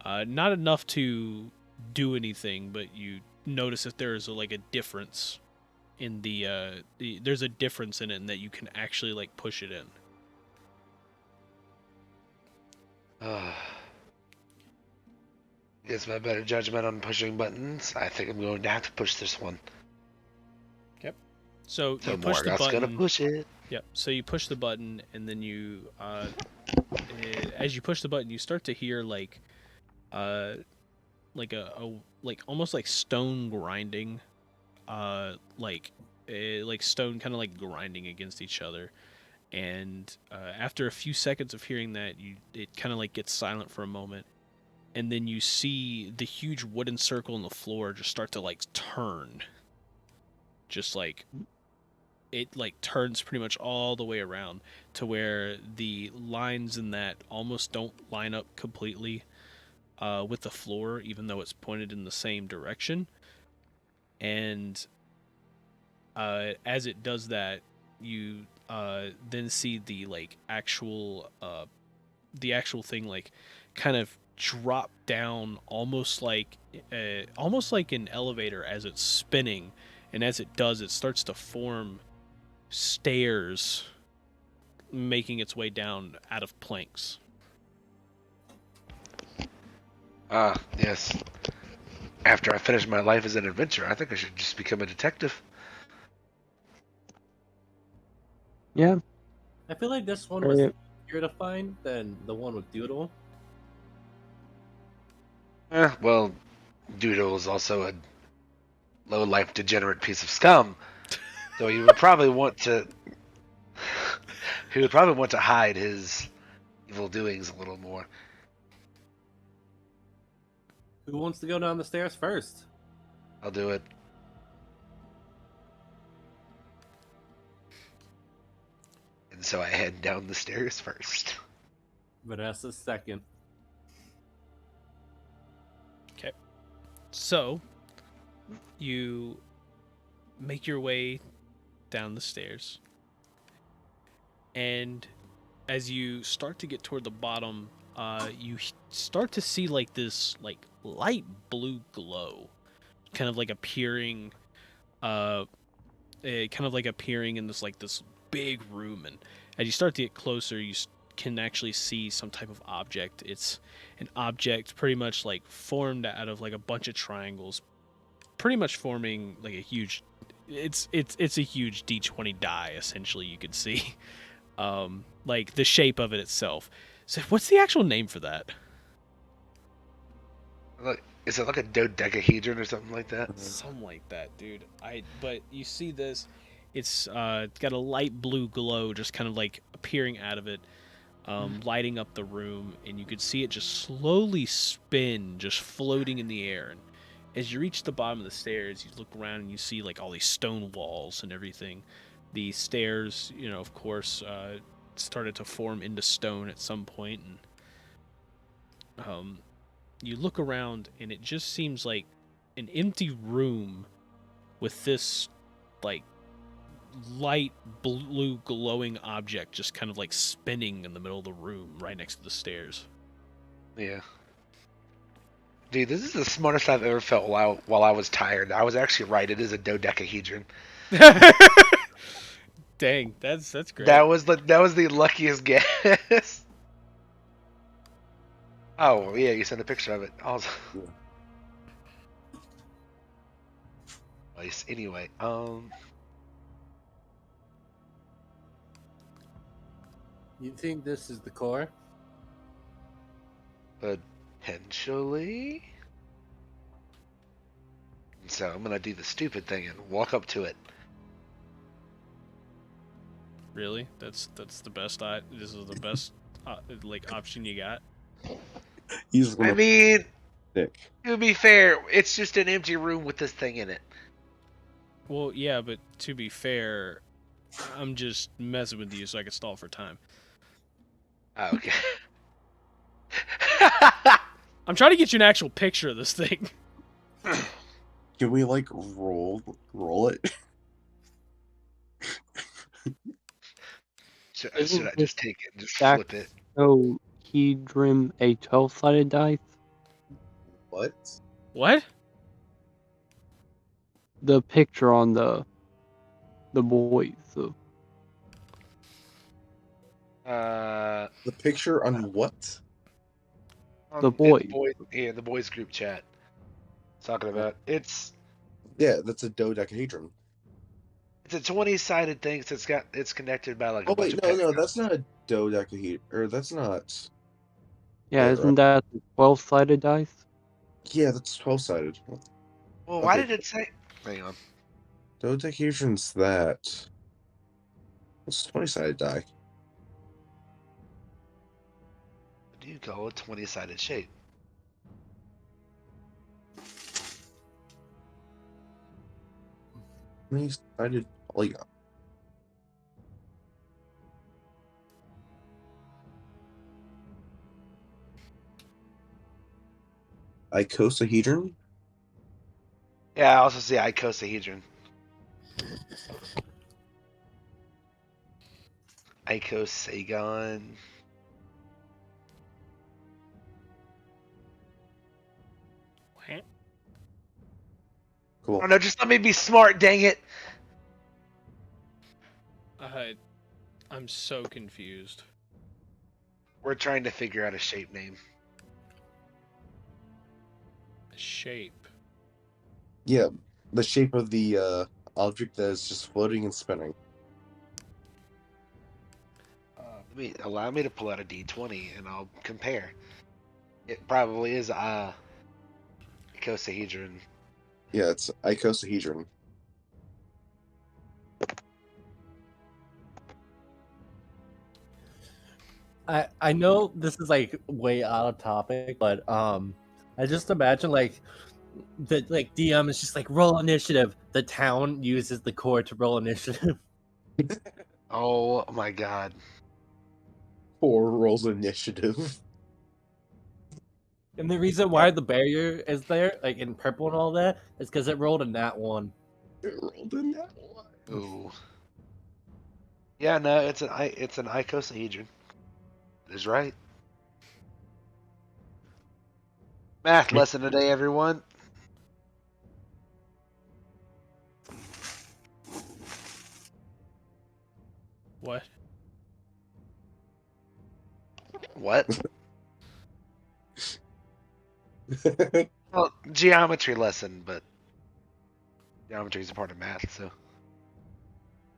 Not enough to do anything, but you notice that there's like a difference in there's a difference in it, and that you can actually like push it in. Guess my better judgment on pushing buttons. I think I'm going to have to push this one. Yep. So you push Morgoth's the button. gonna push it. Yep. So you push the button, and then as you push the button, you start to hear like like almost like stone grinding, like stone kind of like grinding against each other. And after a few seconds of hearing that, it kind of like gets silent for a moment, and then you see the huge wooden circle in the floor just start to like turn. Just like it like turns pretty much all the way around to where the lines in that almost don't line up completely with the floor, even though it's pointed in the same direction. And as it does that, you then see the like actual thing like kind of drop down almost like an elevator as it's spinning, and as it does, it starts to form stairs making its way down out of planks. Ah, yes. After I finish my life as an adventurer, I think I should just become a detective. Yeah. I feel like this one was Right. easier to find than the one with Doodle. Well, Doodle is also a low-life degenerate piece of scum, so he would probably want to. He would probably want to hide his evil doings a little more. Who wants to go down the stairs first? I'll do it. And so I head down the stairs first. Vanessa second. So, you make your way down the stairs, and as you start to get toward the bottom, you start to see like this like light blue glow, kind of like appearing, kind of like appearing in this big room. And as you start to get closer, you can actually see some type of object. It's an object pretty much like formed out of like a bunch of triangles, pretty much forming like a huge. It's a huge D20 die essentially. You could see, like the shape of it itself. So what's the actual name for that? Look, is it like a dodecahedron or something like that? Something like that, dude. But you see this, it's got a light blue glow just kind of like appearing out of it, lighting up the room, and you could see it just slowly spin, just floating in the air. And as you reach the bottom of the stairs, you look around and you see like all these stone walls and everything. The stairs, of course, started to form into stone at some point, and you look around and it just seems like an empty room with this like light blue glowing object just kind of like spinning in the middle of the room right next to the stairs. Yeah. Dude, this is the smartest I've ever felt while I was tired. I was actually right. It is a dodecahedron. Dang, that's great. That was the luckiest guess. Oh yeah, you sent a picture of it. Also. Nice. Anyway, You think this is the core? potentially. So I'm gonna do the stupid thing and walk up to it. Really? That's the best. This is the best like option you got. He's I gonna mean, pick. to be fair, it's just an empty room with this thing in it. Well, yeah, but to be fair, I'm just messing with you so I can stall for time. Oh, okay. I'm trying to get you an actual picture of this thing. Can we like roll it? Should Isn't I this just take it and just stack- flip it? So, Hedrim a 12-sided dice? What? What? The picture on the boys. So, The picture on what? The In boys. the boys group chat. Talking about it's Yeah, that's a dodecahedron. a 20-sided thing. So it's connected by like a Oh bunch wait, of no, that's not a dodecahedron. Or that's not. yeah, Yeah, isn't that the 12-sided dice? Yeah, that's 12-sided. Well, why Okay. did it say? Hang on. Dodecahedron's that. It's a 20-sided die. What do you call a 20-sided shape? Twenty-sided polygon. Icosahedron? Yeah, I also see icosahedron. Icosagon. Oh no, just let me be smart, dang it. I'm so confused. We're trying to figure out a shape name. Shape. Yeah, the shape of the object that is just floating and spinning. Allow me to pull out a D20 and I'll compare. It probably is icosahedron. Yeah, it's icosahedron. I know this is like way out of topic, but I just imagine like the DM is just like roll initiative. The town uses the core to roll initiative. Oh my god. 4 rolls initiative. And the reason why the barrier is there, like in purple and all that, is because it rolled a nat 1. It rolled in that one. Ooh. Yeah, no, it's an icosahedron. That is right. Math lesson today, everyone. What? What? Well, geometry lesson, but geometry is a part of math, so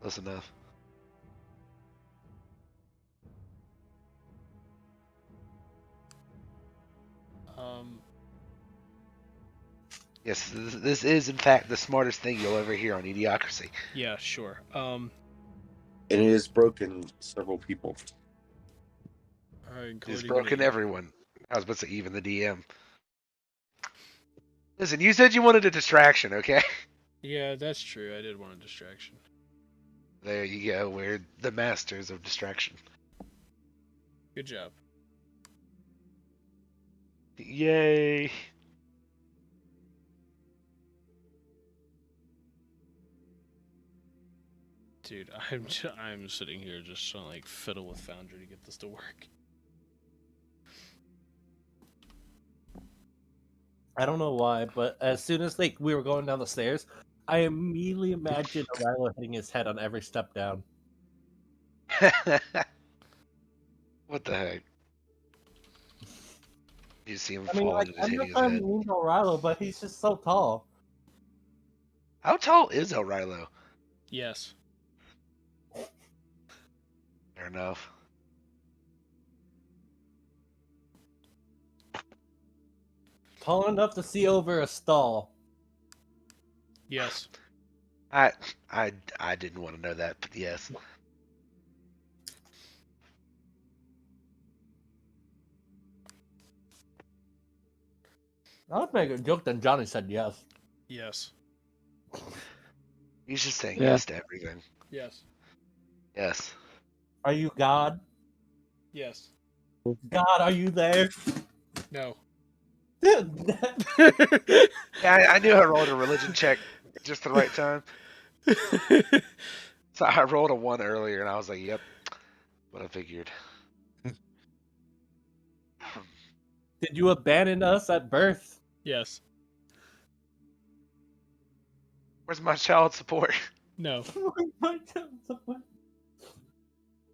close enough. Yes, this is in fact the smartest thing you'll ever hear on eDIOCRACY. Yeah, sure. And it has broken several people. It's Including broken me. everyone. I was about to say even the DM. Listen, you said you wanted a distraction, okay? Yeah, that's true. I did want a distraction. There you go. We're the masters of distraction. Good job. Yay! Dude, I'm sitting here just trying to like fiddle with Foundry to get this to work. I don't know why, but as soon as like we were going down the stairs, I immediately imagined Rilo hitting his head on every step down. What the heck? You see him I mean, fall like and just I'm hitting not his trying to head. mean Rilo, but he's just so tall. How tall is El Rilo? Yes. Fair enough. Tall enough to see over a stall. Yes. I I didn't want to know that, but yes. I was making a joke, then Johnny said yes. Yes. He's just saying Yeah. yes to everything. Yes. Yes. Are you God? Yes. God, are you there? No. Yeah, I knew I rolled a religion check just the right time. So I rolled a 1 earlier, and I was like, "Yep," what I figured. Did you abandon us at birth? Yes. Where's my child support? No.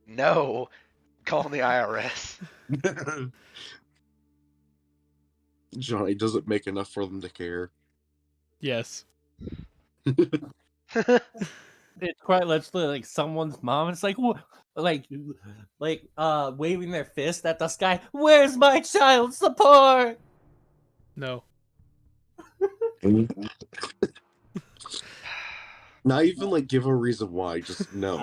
No, calling the IRS. Johnny doesn't make enough for them to care. Yes. It's quite literally like someone's mom. It's like waving their fist at the sky. Where's my child support? No. Not even like give a reason why, just no.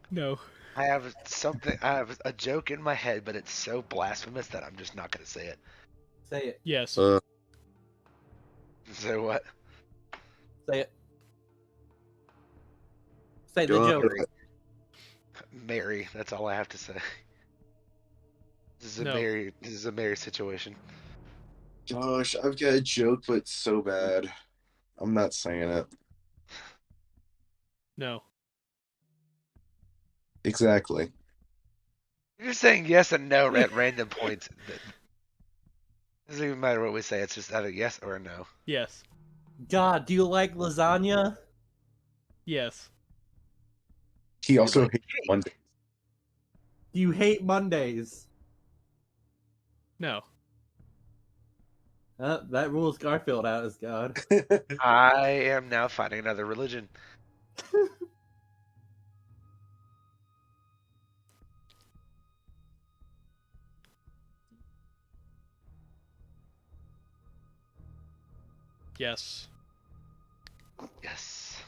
No. I have something. I have a joke in my head, but it's so blasphemous that I'm just not gonna say it. Say it. Yes. So what? Say it. Say the Go joke. on. Mary. That's all I have to say. This is a No. Mary situation. Gosh, I've got a joke, but it's so bad. I'm not saying it. No. Exactly. You're just saying yes and no at random points. Doesn't even matter what we say. It's just either yes or a no. Yes. God, do you like lasagna? Yes. He You also like hates cake. Monday. Do you hate Mondays? No. That rules Garfield out as God. I am now finding another religion. Yes. Yes.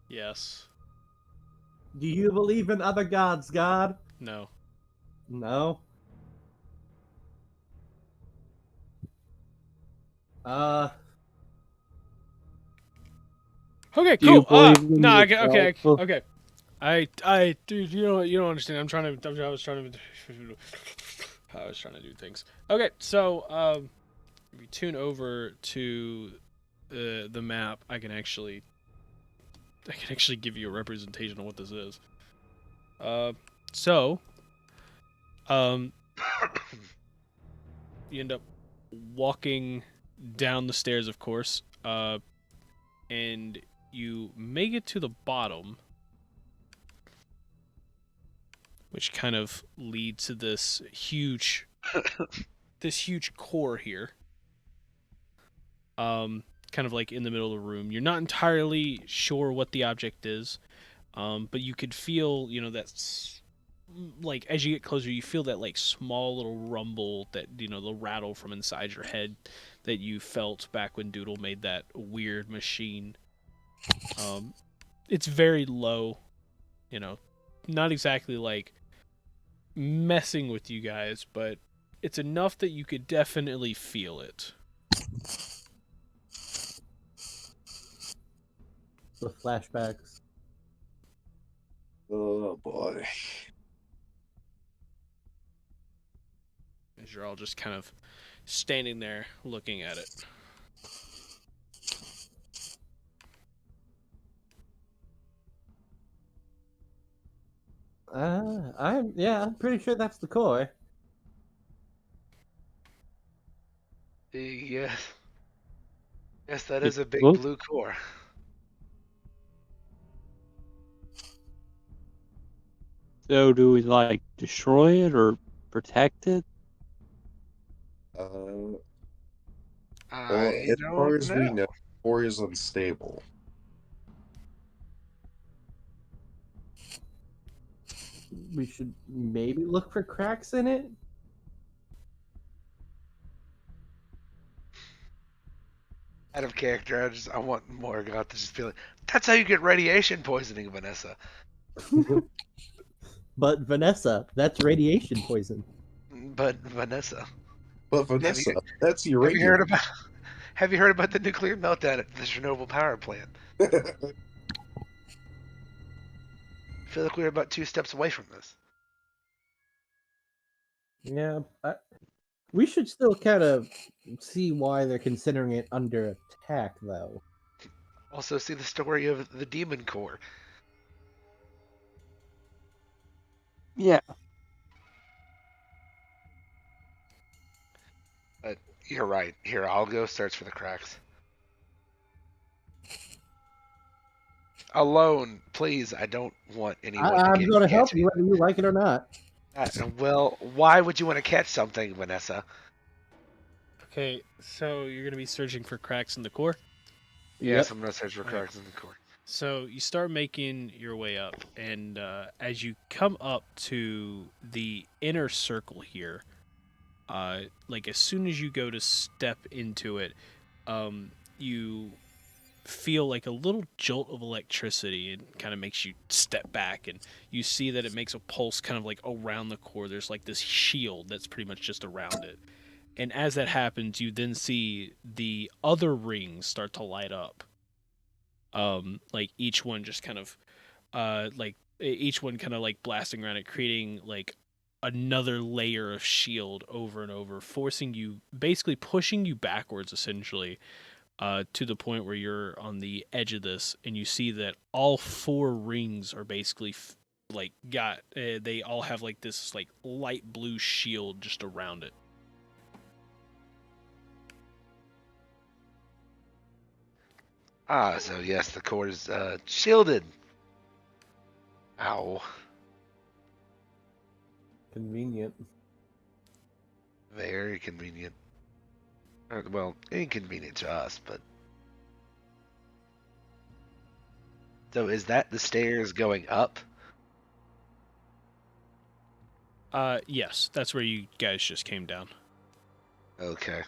Yes. Do you believe in other gods, God? No. No. Uh, Okay, Do you cool. believe in No, okay, yourself? okay. Dude, you don't understand. I was trying to do things. Okay, so, if you tune over to the map, I can actually give you a representation of what this is. So, um, you end up walking down the stairs, of course, and you make it to the bottom, which kind of leads to this huge core here. Kind of like in the middle of the room. You're not entirely sure what the object is, but you could feel, that's like as you get closer, you feel that like small little rumble, that the rattle from inside your head that you felt back when Doodle made that weird machine. It's very low, not exactly like messing with you guys, but it's enough that you could definitely feel it. the flashbacks. Oh boy. As you're all just kind of standing there looking at it. I'm pretty sure that's the core. Yes. Yes, that It is a big look- blue core. So do we like destroy it or protect it? Well, I as far don't as know. we know, core is unstable. We should maybe look for cracks in it. Out of character, I want Morgoth to just be like, "That's how you get radiation poisoning, Vanessa." But Vanessa, that's radiation poison. But Vanessa, But have you Vanessa, that's have you uranium. heard about have you heard about the nuclear meltdown at the Chernobyl power plant? I feel like we're about 2 steps away from this. Yeah, we should still kind of see why they're considering it under attack, though. Also, see the story of the demon core. Yeah. But you're right. Here, I'll go search for the cracks. Alone, please. I don't want anyone to I'm going to help catch you whether you like it or not. Well, why would you want to catch something, Vanessa? Okay, so you're going to be searching for cracks in the core? Yes, Yep. I'm gonna search for Alright. cracks in the core. So you start making your way up, and as you come up to the inner circle here, like as soon as you go to step into it, you feel like a little jolt of electricity, and kind of makes you step back, and you see that it makes a pulse kind of like around the core. There's like this shield that's pretty much just around it. And as that happens, you then see the other rings start to light up. Like each one just kind of like each one kind of like blasting around it, creating like another layer of shield over and over, forcing you, basically pushing you backwards essentially, to the point where you're on the edge of this, and you see that all four rings are basically like got they all have like this like light blue shield just around it. Ah, so yes, the core is shielded. Ow. Convenient. Very convenient. Well, inconvenient to us, but. So is that the stairs going up? Yes, that's where you guys just came down. Okay.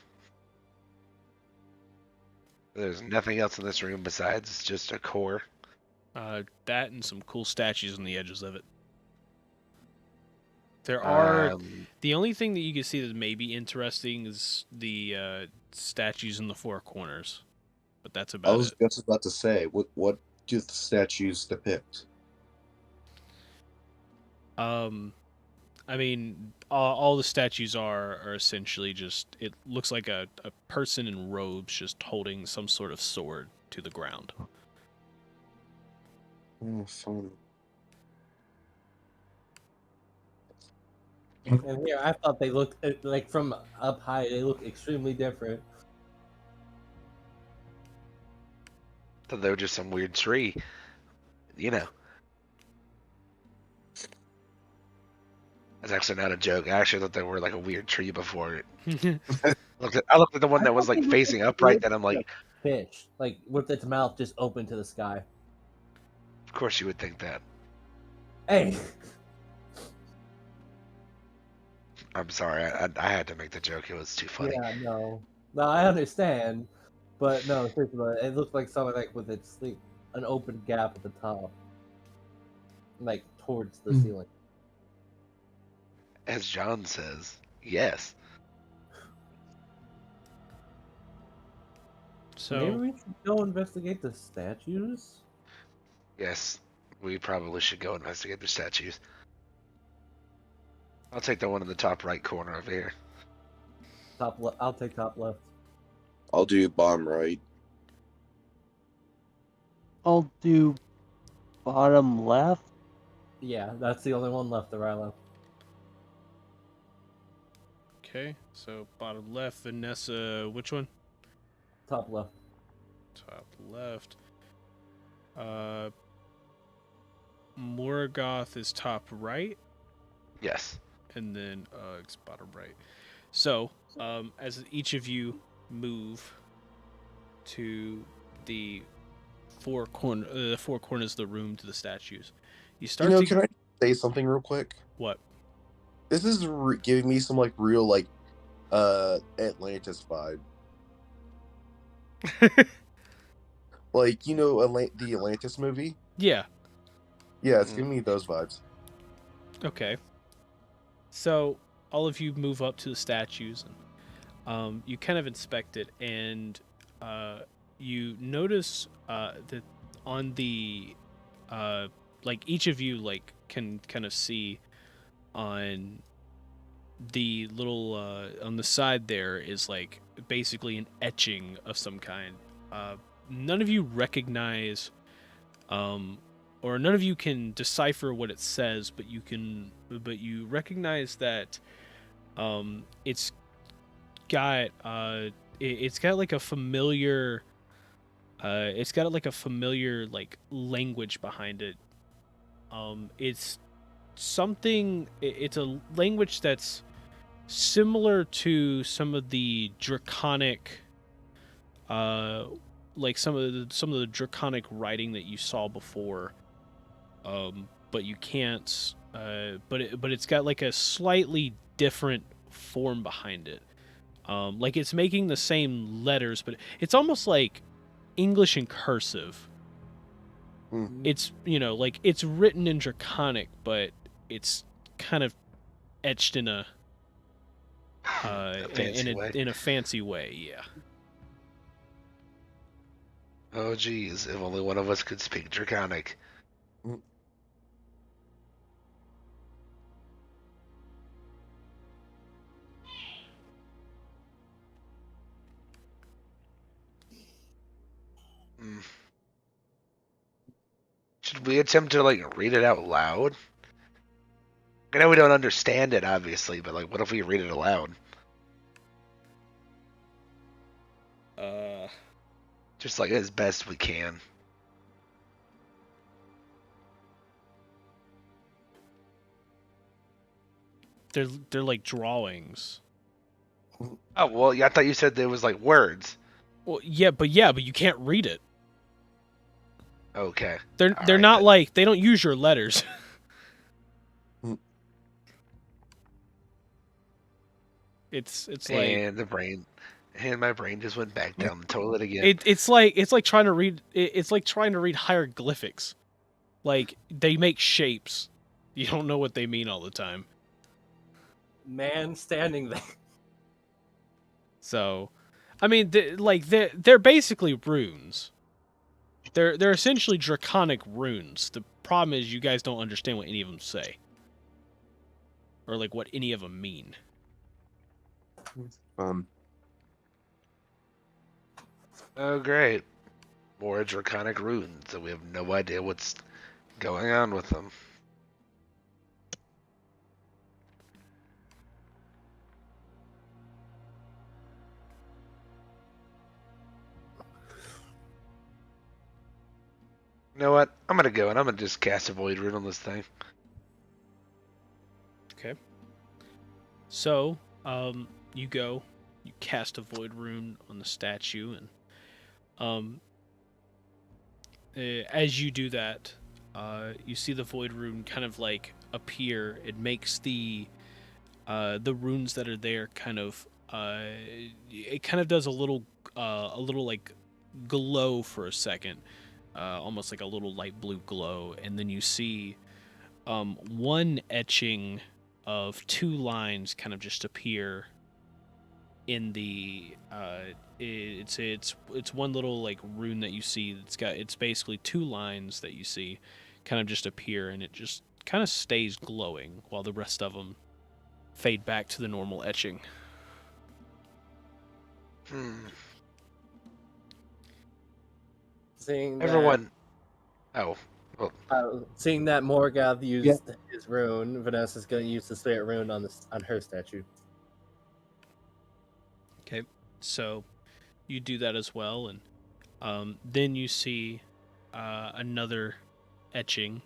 There's nothing else in this room besides just a core. That and some cool statues on the edges of it. There are the only thing that you can see that may be interesting is the statues in the four corners, but that's I about was it. just about to say, what do the statues depict? I mean, all the statues are essentially just. It looks like a person in robes just holding some sort of sword to the ground. Oh, fun. And here, I thought they looked like from up high. They look extremely different. Thought they were just some weird tree. You know. That's actually not a joke. I actually thought they were like a weird tree before. I looked at the one I that was thought they like looked facing like upright, then I'm like, fish, like with its mouth just open to the sky. of course you would think that. Hey, I'm sorry, I had to make the joke. It was too funny. yeah, no, I understand, but no, seriously, it looked like something like with its like an open gap at the top, like towards the ceiling. As John says, yes. Maybe So we should go investigate the statues. Yes, we probably should go investigate the statues. I'll take the one in the top right corner over here. Top left. I'll take top left. I'll do bottom right. I'll do bottom left. Yeah, that's the only one left. The right left. okay, so bottom left, Vanessa. Which one? Top left. Top left. Morgoth is top right, Yes. and then it's bottom right. So, as each of you move to the four corners of the room to the statues, you start to Can I say something real quick? what? This is giving me some like real like Atlantis vibe. Like the Atlantis movie. Yeah. Yeah, it's giving me those vibes. Okay. So all of you move up to the statues, and you kind of inspect it, and you notice that on the like each of you like can kind of see on the little on the side there is like basically an etching of some kind. None of you recognize or none of you can decipher what it says, but you recognize that it's got it's got like a familiar like language behind it. It's something. It's a language that's similar to some of the draconic, like some of the draconic writing that you saw before. But you can't. But it's got like a slightly different form behind it. Like it's making the same letters, but it's almost like English in cursive. It's like it's written in draconic, but it's kind of etched in a in a fancy way. Yeah. Oh geez, if only one of us could speak Draconic. Should we attempt to like read it out loud? I know we don't understand it, obviously, but like, what if we read it aloud? Just like as best we can. They're like drawings. Oh well, yeah, I thought you said there was like words. Well, yeah, but you can't read it. Okay. They're All right, not then. like they don't use your letters. it's like And my brain just went back down the toilet again. it's like trying to read it's like trying to read hieroglyphics. Like they make shapes. You don't know what they mean all the time. Man standing there. So, I mean, they're basically runes. They're essentially draconic runes. The problem is you guys don't understand what any of them say, or like what any of them mean. Oh great. More draconic runes, and we have no idea what's going on with them. You know what? I'm gonna go and I'm gonna just cast a void rune on this thing. Okay. So, you go, you cast a void rune on the statue, and as you do that, you see the void rune kind of like appear. It makes the runes that are there kind of it kind of does a little like glow for a second, almost like a little light blue glow, and then you see one etching of two lines kind of just appear in the it's one little like rune that you see. It's basically two lines that you see kind of just appear, and it just kind of stays glowing while the rest of them fade back to the normal etching. Seeing that, Everyone. Oh. seeing that Morgoth used his rune, Vanessa's gonna use the spirit rune on her statue. Okay, so you do that as well, and then you see another etching.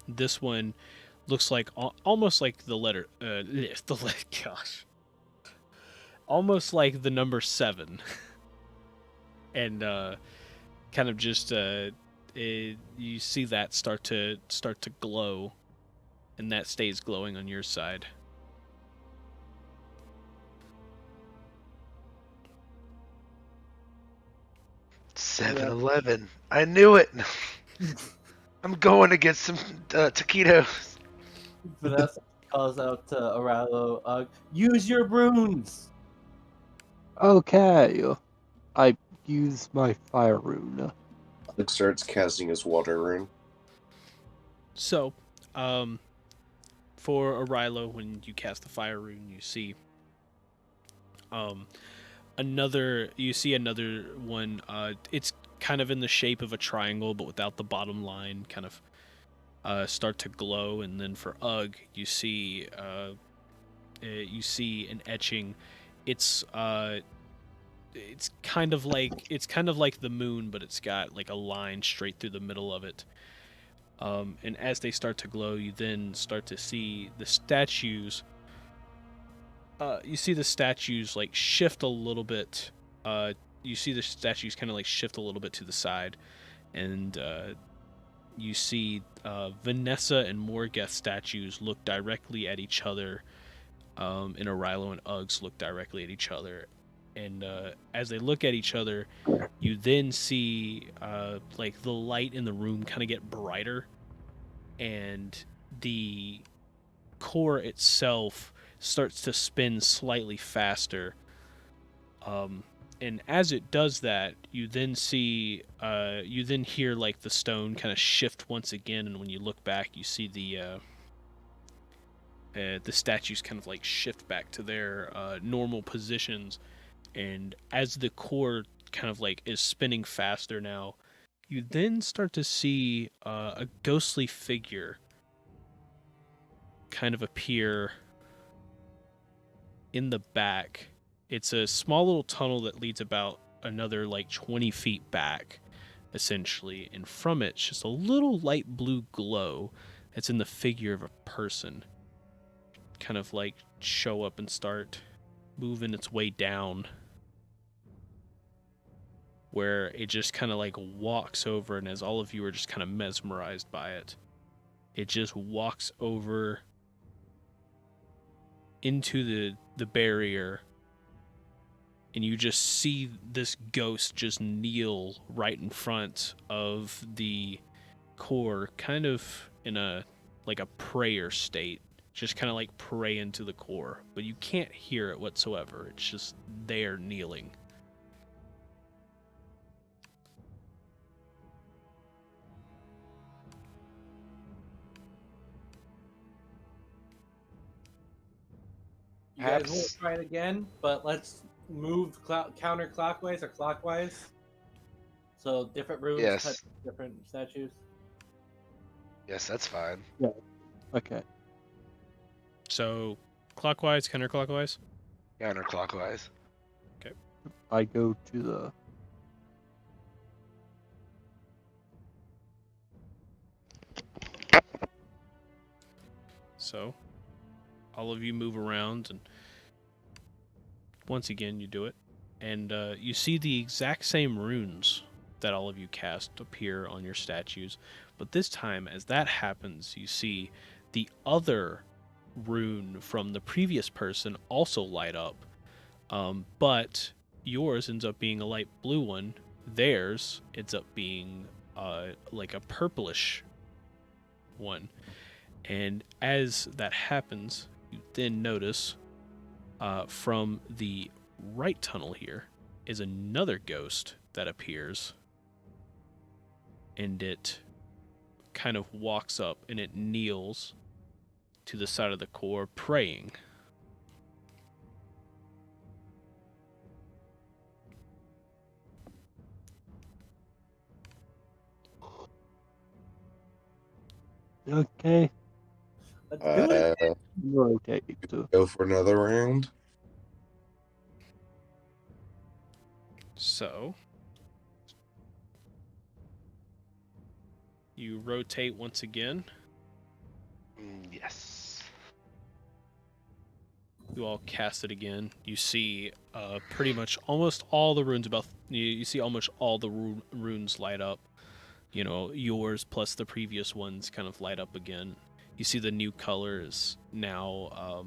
This one looks like almost like the letter gosh, almost like the number 7, and kind of just you see that start to glow, and that stays glowing on your side. Seven 7-Eleven. I knew it. I'm going to get some taquitos. Vanessa calls out to Aralo, use your runes! Okay. I use my fire rune. Luke starts casting his water rune. So, for Arilo, when you cast the fire rune, you see another one. It's kind of in the shape of a triangle, but without the bottom line, kind of start to glow. And then for Ugg, you see an etching. It's kind of like the moon, but it's got like a line straight through the middle of it. And as they start to glow, you then start to see the statues. You see the statues like shift a little bit. You see the statues kind of like shift a little bit to the side, and you see Vanessa and Morgoth statues look directly at each other, and Arilo and Uggs look directly at each other. And as they look at each other, you then see like the light in the room kind of get brighter, and the core itself starts to spin slightly faster. And as it does that, you then hear like the stone kind of shift once again, and when you look back, you see the statues kind of like shift back to their normal positions. And as the core kind of like is spinning faster now, you then start to see a ghostly figure kind of appear in the back. It's a small little tunnel that leads about another like 20 feet back, essentially, and from it's just a little light blue glow that's in the figure of a person kind of like show up and start moving its way down, where it just kind of like walks over, and as all of you are just kind of mesmerized by it, it just walks over into the barrier, and you just see this ghost just kneel right in front of the core, kind of in a like a prayer state, just kind of like pray into the core, but you can't hear it whatsoever. It's just there kneeling. You guys will Perhaps- try it again, but let's move counterclockwise or clockwise. So different rooms Yes. touch different statues. Yes, that's fine. Okay. So clockwise, counterclockwise. Counterclockwise. I go to the. So all of you move around, and once again you do it, and you see the exact same runes that all of you cast appear on your statues, but this time as that happens, you see the other rune from the previous person also light up, but yours ends up being a light blue one. Theirs ends up being like a purplish one. And as that happens, you then notice from the right tunnel here is another ghost that appears, and it kind of walks up and it kneels to the side of the core praying. Okay. Let's do it. Rotate. Go for another round. So you rotate once again. Yes. You all cast it again. You see pretty much almost all the runes you see almost all the runes light up. You know, yours plus the previous ones kind of light up again. You see the new color is now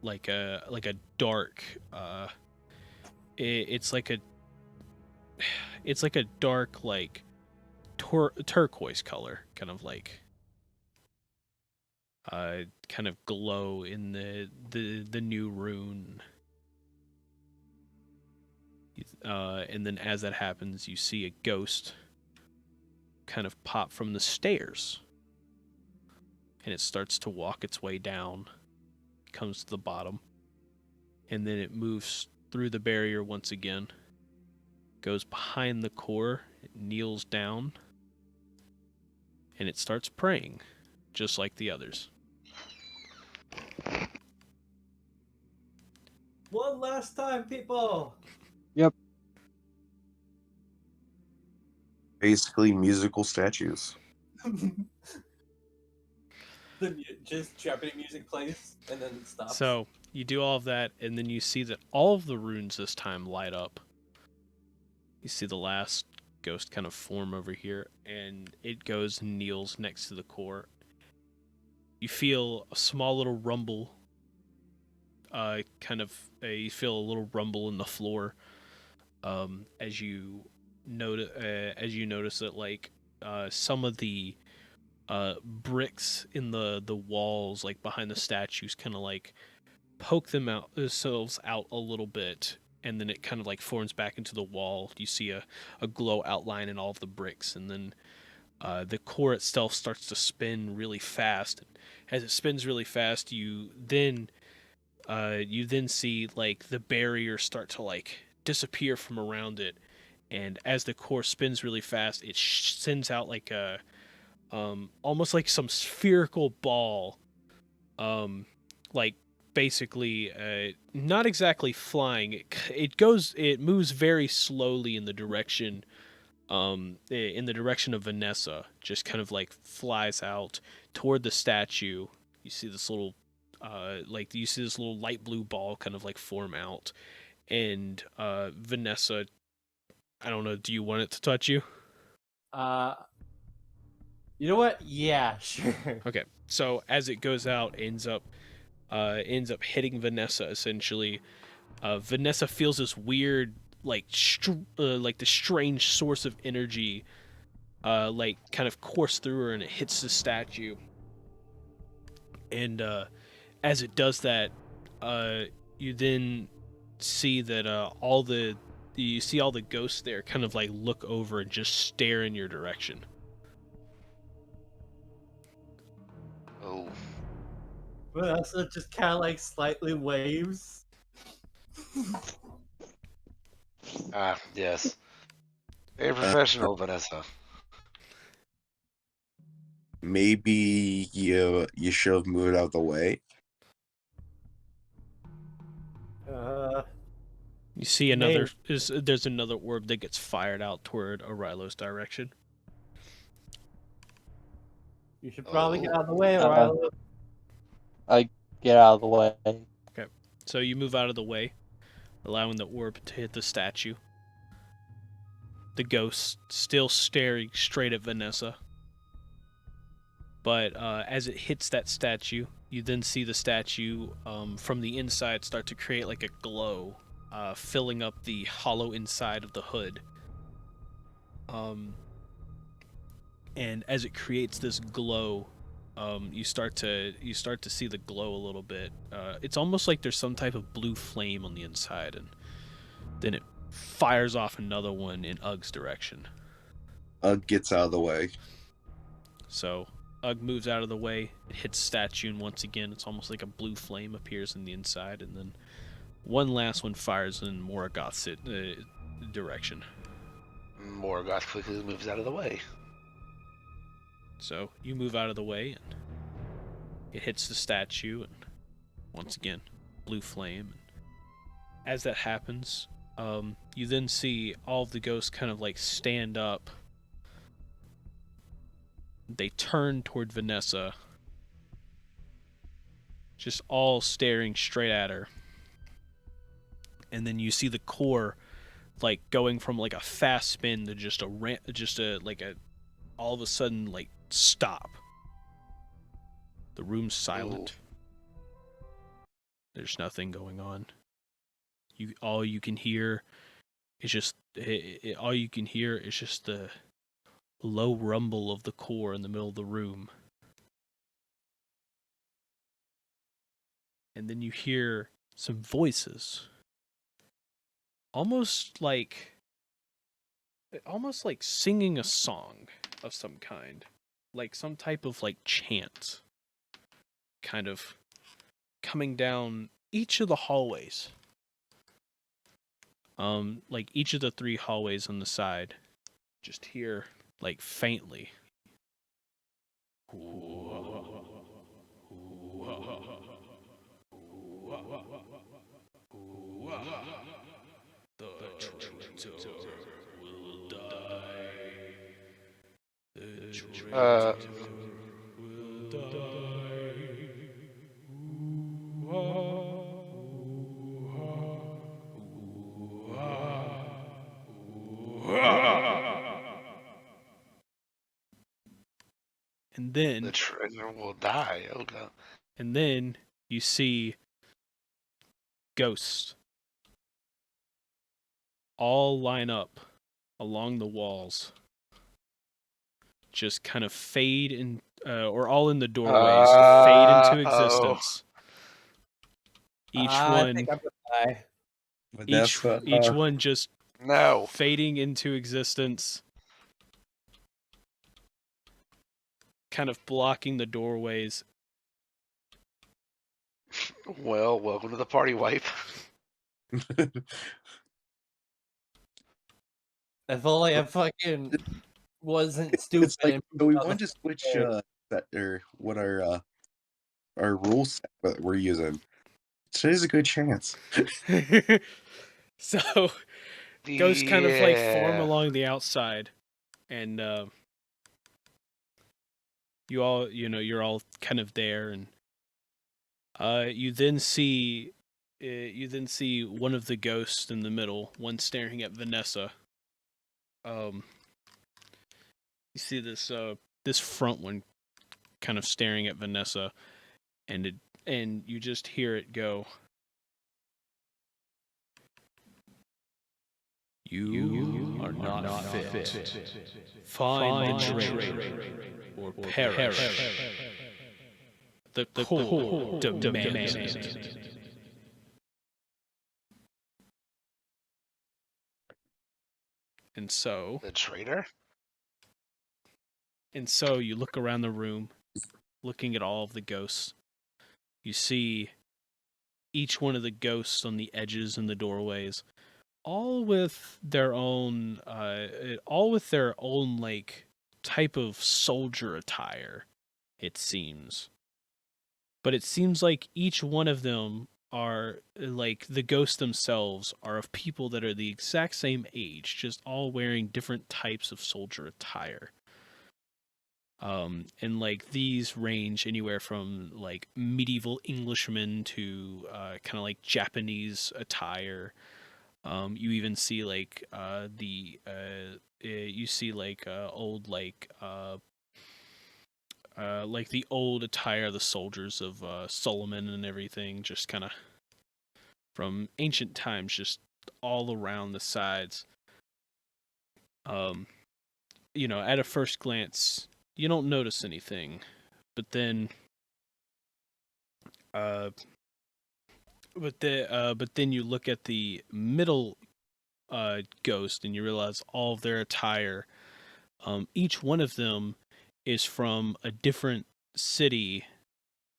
like a dark it's like a dark like turquoise color, kind of like kind of glow in the new rune. And then as that happens, you see a ghost kind of pop from the stairs, and it starts to walk its way down, comes to the bottom, and then it moves through the barrier once again, goes behind the core, it kneels down, and it starts praying, just like the others. One last time, people. Basically, musical statues. Just Jeopardy music plays and then it stops. So you do all of that, and then you see that all of the runes this time light up. You see the last ghost kind of form over here, and it goes and kneels next to the core. You feel a small little rumble. You feel a little rumble in the floor, as you notice that like some of the bricks in the walls, like behind the statues, kind of like poke themselves out a little bit, and then it kind of like forms back into the wall. You see a glow outline in all of the bricks, and then the core itself starts to spin really fast. As it spins really fast, you then see like the barrier start to like disappear from around it, and as the core spins really fast, it sends out like a almost like some spherical ball, like basically not exactly flying. It moves very slowly in the direction of Vanessa. Just kind of like flies out toward the statue. You see this little light blue ball kind of like form out, and Vanessa. I don't know. Do you want it to touch you? You know what? Yeah, sure. Okay. So as it goes out, ends up hitting Vanessa essentially. Vanessa feels this weird, like the strange source of energy, like kind of course through her, and it hits the statue. And as it does that, you then see that all the ghosts there kind of like look over and just stare in your direction. Oh, Vanessa just kind of like slightly waves. yes. Very professional, Vanessa. Maybe you should have moved out of the way. You see another there's another orb that gets fired out toward Arilo's direction. You should probably get Oh. out of the way, Uh, Rilo. I get out of the way. So you move out of the way, allowing the orb to hit the statue. The ghost still staring straight at Vanessa. But as it hits that statue, you then see the statue from the inside start to create like a glow, filling up the hollow inside of the hood. And as it creates this glow, you start to see the glow a little bit. It's almost like there's some type of blue flame on the inside, and then it fires off another one in Ugg's direction. Ugg gets out of the way. So Ugg moves out of the way. It hits statue, and once again, it's almost like a blue flame appears in the inside, and then one last one fires in Morgoth's direction. Morgoth quickly moves out of the way. So you move out of the way, and it hits the statue, and once again, blue flame. As that happens, you then see all of the ghosts kind of like stand up. They turn toward Vanessa, just all staring straight at her. And then you see the core like going from like a fast spin to just all of a sudden like stop. The room's silent. There's nothing going on. All you can hear is just the low rumble of the core in the middle of the room. And then you hear some voices. Almost like singing a song of some kind. Like some type of like chant. Kind of coming down each of the hallways. Like each of the 3 hallways on the side. Just hear like faintly. The traitor will die. The traitor will die. And then The traitor will die. Oh god. And then you see ghosts all line up along the walls, just kind of fade in, or all in the doorways, fade into existence. I think I'm gonna die. Each one just No. fading into existence, kind of blocking the doorways. Well, welcome to the party, wipe. If only I fucking wasn't stupid. It's like, and so we moved out want to switch what our rules that we're using. Today's a good chance. So ghosts kind of like form Yeah. along the outside, and you're all kind of there, and you then see one of the ghosts in the middle, one staring at Vanessa. You see this front one kind of staring at Vanessa, and you just hear it go. You are not fit. Find the traitor or perish. The core demands it. And so The traitor? you look around the room, looking at all of the ghosts. You see each one of the ghosts on the edges and the doorways, all with their own like type of soldier attire, it seems. But it seems like each one of them are like the ghosts themselves are of people that are the exact same age, just all wearing different types of soldier attire. And like these range anywhere from like medieval Englishmen to kind of like Japanese attire. You even see like you see like old like the old attire of the soldiers of Solomon and everything, just kind of from ancient times, just all around the sides. At a first glance, you don't notice anything, but then, but then you look at the middle ghost and you realize all of their attire. Each one of them is from a different city.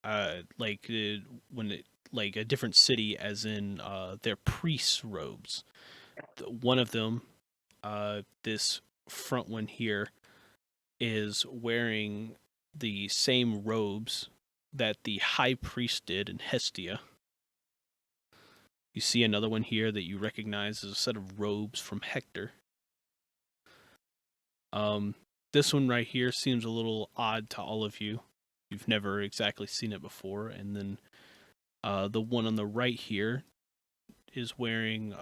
Like a different city, as in their priest's robes. One of them, this front one here, is wearing the same robes that the high priest did in Hestia. You see another one here that you recognize as a set of robes from Hector. This one right here seems a little odd to all of you. You've never exactly seen it before. And then the one on the right here is wearing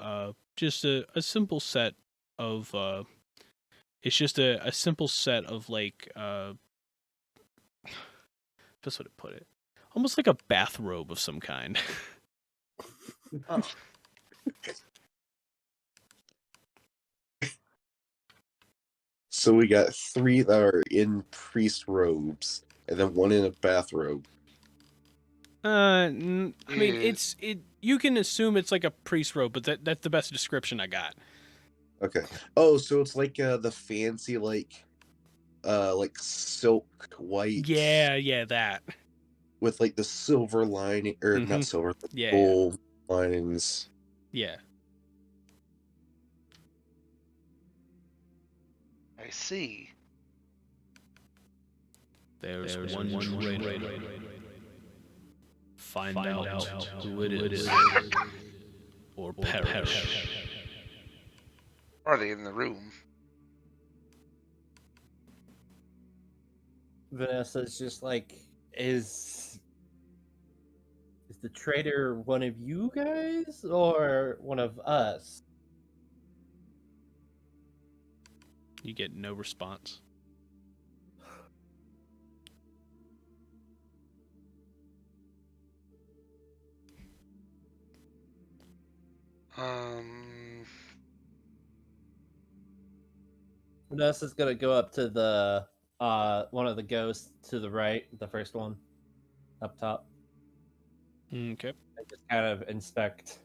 just a simple set of it's just a simple set of like best way to put it, almost like a bathrobe of some kind. Oh. So we got 3 that are in priest robes, and then 1 in a bathrobe. I mean, you can assume it's like a priest robe, but that's the best description I got. Okay. Oh, so it's like the fancy like silk white. Yeah, that. With like the silver lining, or not silver, the Yeah. gold linings. Yeah. I see. There's one traitor. Find out who it is, or perish. Are they in the room? Vanessa's just like, is the traitor one of you guys or one of us? You get no response. Vanessa's gonna go up to the one of the ghosts to the right, the first one up top, Okay. and just kind of inspect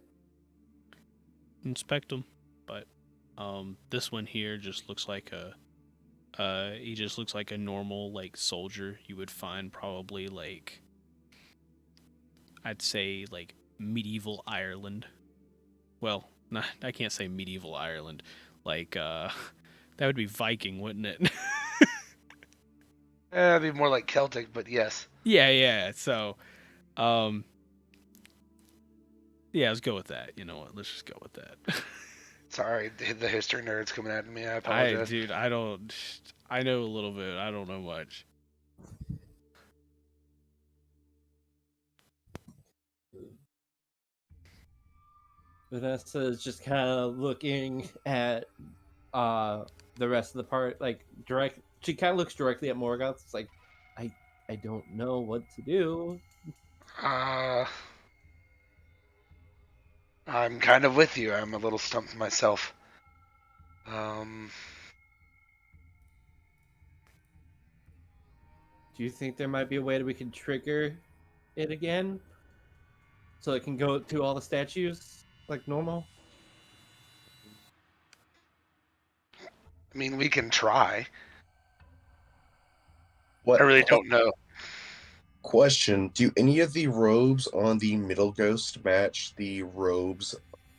them, but this one here just looks like he just looks like a normal like soldier you would find probably like, I'd say like medieval Ireland. Well, I can't say medieval Ireland. Like that would be Viking, wouldn't it? It'd be more like Celtic, but yes. Yeah. So, Yeah, let's go with that. You know what? Let's just go with that. Sorry, the history nerd's coming at me. I apologize. Dude, I don't. I know a little bit. I don't know much. Vanessa is just kind of looking at the rest of the part, like direct. She kind of looks directly at Morgoth. It's like, I don't know what to do. I'm kind of with you. I'm a little stumped myself. Um, Do you think there might be a way that we can trigger it again, so it can go to all the statues like normal? I mean, we can try. What I really don't know. question? Do any of the robes on the middle ghost match the robes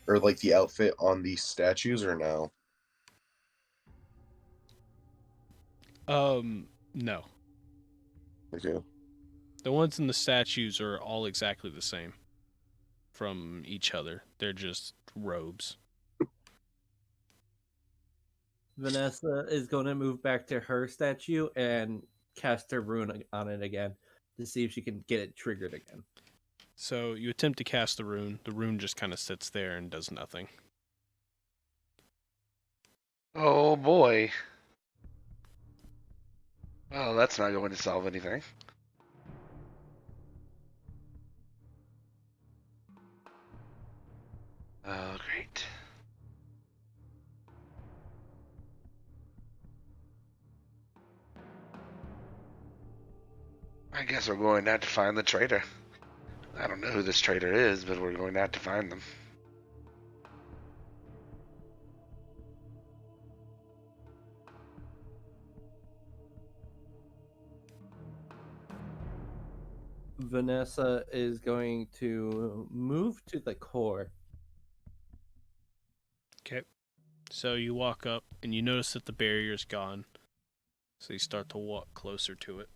or like the outfit on the statues or no? No. Okay. The ones in the statues are all exactly the same from each other. They're just robes. Vanessa is going to move back to her statue and cast her rune on it again to see if she can get it triggered again. So you attempt to cast the rune. The rune just kind of sits there and does nothing. Oh boy. Well, that's not going to solve anything. Oh, great. I guess we're going to have to find the traitor. I don't know who this traitor is, but we're going to have to find them. Vanessa is going to move to the core. Okay. So you walk up and you notice that the barrier's gone. So you start to walk closer to it.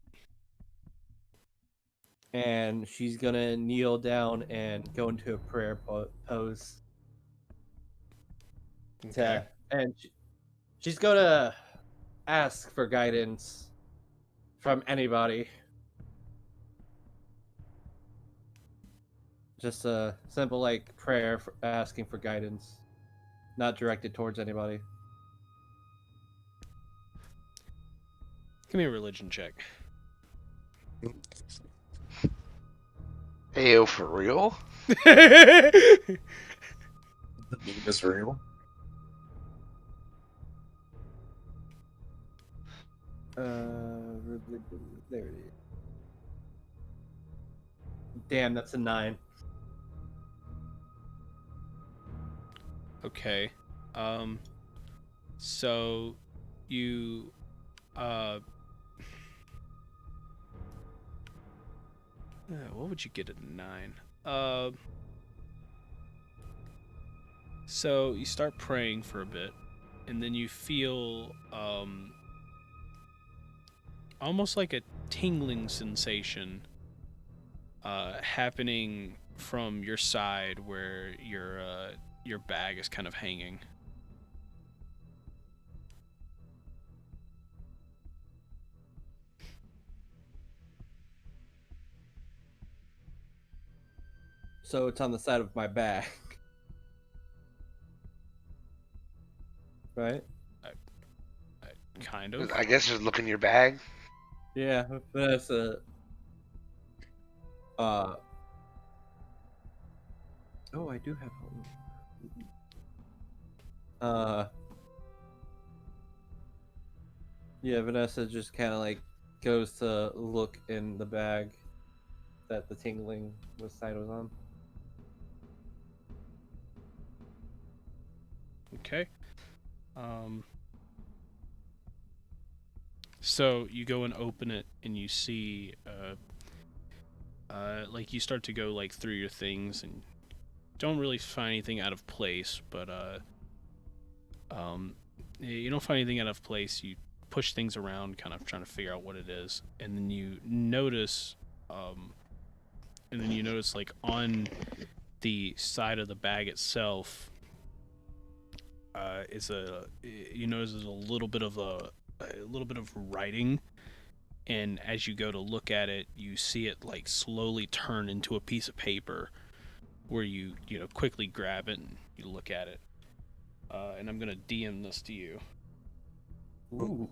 And she's going to kneel down and go into a prayer pose. Okay. And she's going to ask for guidance from anybody. Just a simple like prayer for asking for guidance, not directed towards anybody. Give me a religion check. Ayo, for real? The meme is real. There it is. Damn, that's a 9. Okay. So you what would you get at a 9? So you start praying for a bit, and then you feel almost like a tingling sensation happening from your side where your bag is kind of hanging. So it's on the side of my back. Right? Kind of. I guess just look in your bag. Yeah, that's a oh, I do have yeah, Vanessa just kind of like goes to look in the bag that the tingling sign was on. Okay. So you go and open it, and you see, like you start to go like through your things, and don't really find anything out of place. But you don't find anything out of place. You push things around, kind of trying to figure out what it is, and then you notice, like on the side of the bag itself is you notice there's a little bit of writing, and as you go to look at it, you see it like slowly turn into a piece of paper, where you quickly grab it and you look at it. And I'm gonna DM this to you. Ooh.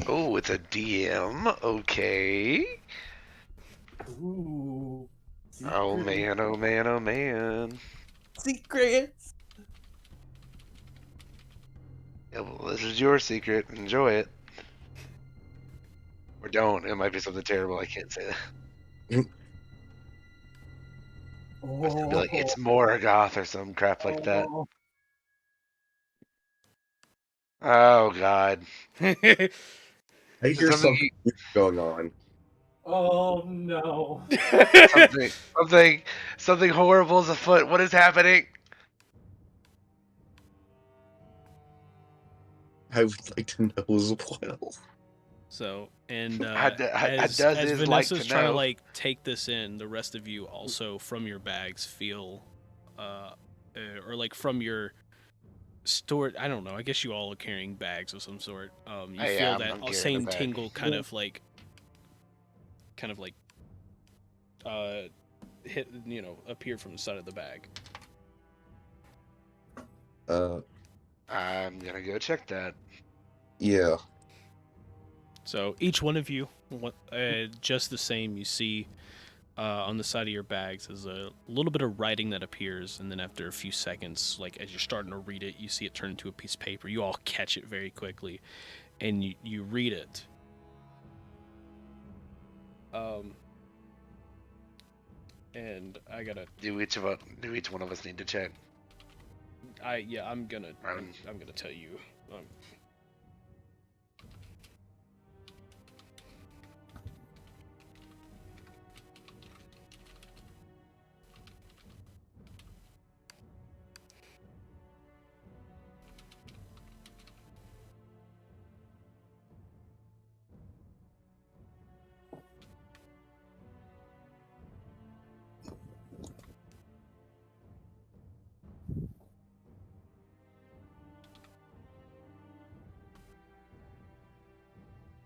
Oh, it's a DM. Okay. Ooh. Oh man, oh man, oh man. Secrets. Yeah, well, this is your secret. Enjoy it. Or don't. It might be something terrible. I can't say that. I was gonna be like, it's Morgoth or some crap like that. Oh god. I hear Something, something weird going on. Oh no. something horrible is afoot. What is happening? I would like to know as well. So, and I does as is like Vanessa's to trying to know. like take this in, the rest of you also from your bags feel, or like from your stored. I don't know. I guess you all are carrying bags of some sort. You feel I'm that carrying a same bag. tingle, kind of like, hit appear from the side of the bag. I'm gonna go check that. Yeah. So each one of you, just the same, you see on the side of your bags is a little bit of writing that appears, and then after a few seconds, like as you're starting to read it, you see it turn into a piece of paper. You all catch it very quickly, and you read it. And I gotta. Do each one of us need to check? I'm gonna Right. I'm gonna tell you.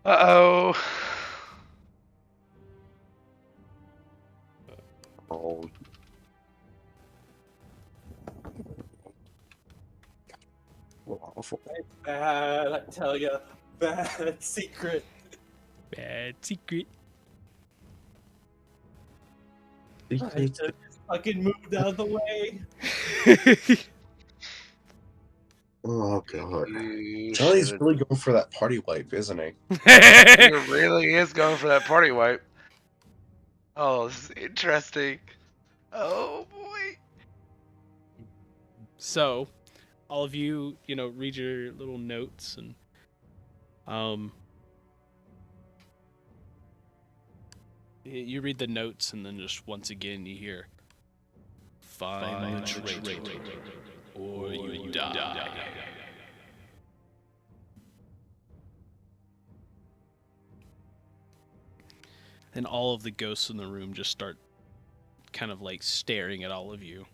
Uh-oh. Oh. Awful. Bad, I tell ya. Bad secret. Bad secret. I should've just fucking moved out of the way. Oh god. You Johnny's should've- really going for that party wipe, isn't he? He really is going for that party wipe. Oh, this is interesting. Oh boy. So, all of you, read your little notes, and you read the notes, and then just once again you hear, "Find the traitor, or you die." And all of the ghosts in the room just start kind of like staring at all of you,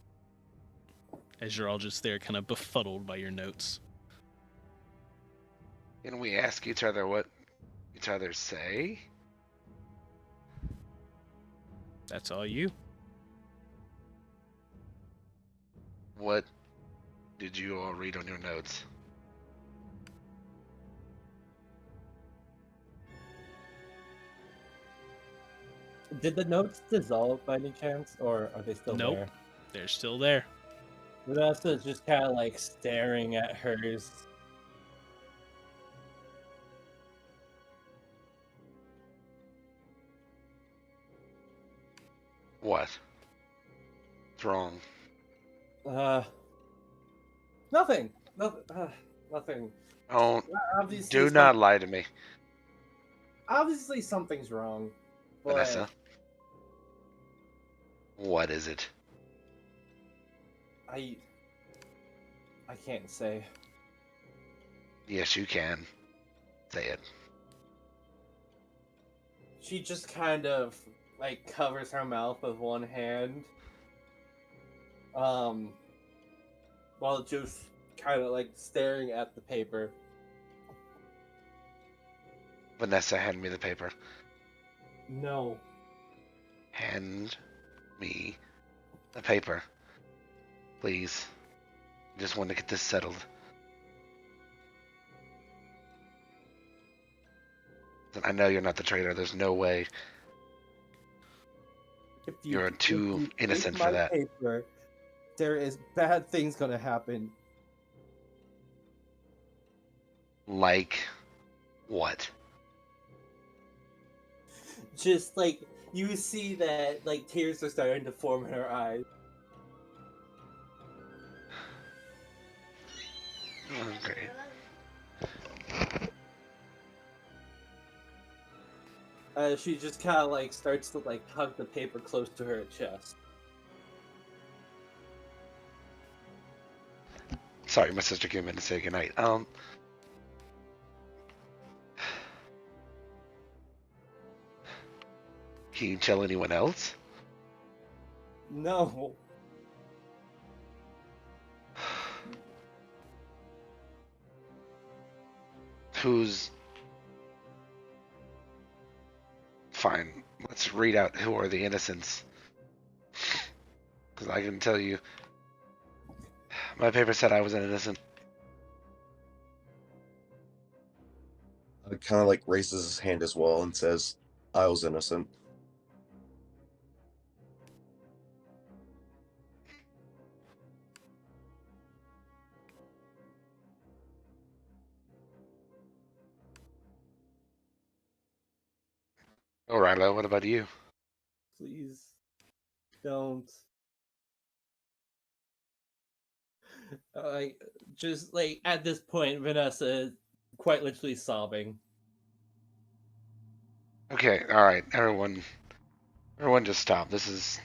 as you're all just there kind of befuddled by your notes. Can we ask each other what each other say? That's all you. What did you all read on your notes? Did the notes dissolve by any chance, or are they still Nope. there? They're still there. Vanessa's just kind of like staring at hers. What? What's wrong? Nothing. Nothing. Oh, Obviously, do not lie to me, Obviously, something's wrong. But Vanessa. What is it? I can't say. Yes, you can. Say it. she just kind of like covers her mouth with one hand, while just kind of like staring at the paper. Vanessa, hand me the paper. No. Hand me the paper. Please. I just want to get this settled. I know you're not the traitor. There's no way. If You're too if you innocent take for my that. paper, there is bad things gonna happen. Like what? Just like you see that like tears are starting to form in her eyes. Okay. She just kind of like starts to like hug the paper close to her chest. Sorry, my sister came in to say goodnight. Can you tell anyone else? No. Who's... Fine. Let's read out who are the innocents. Because I can tell you... My paper said I was an innocent. Kind of like raises his hand as well and says, "I was innocent." Oh, Rilo, what about you? Please don't. Like just like at this point, Vanessa is quite literally sobbing. Okay, alright, everyone just stop. This is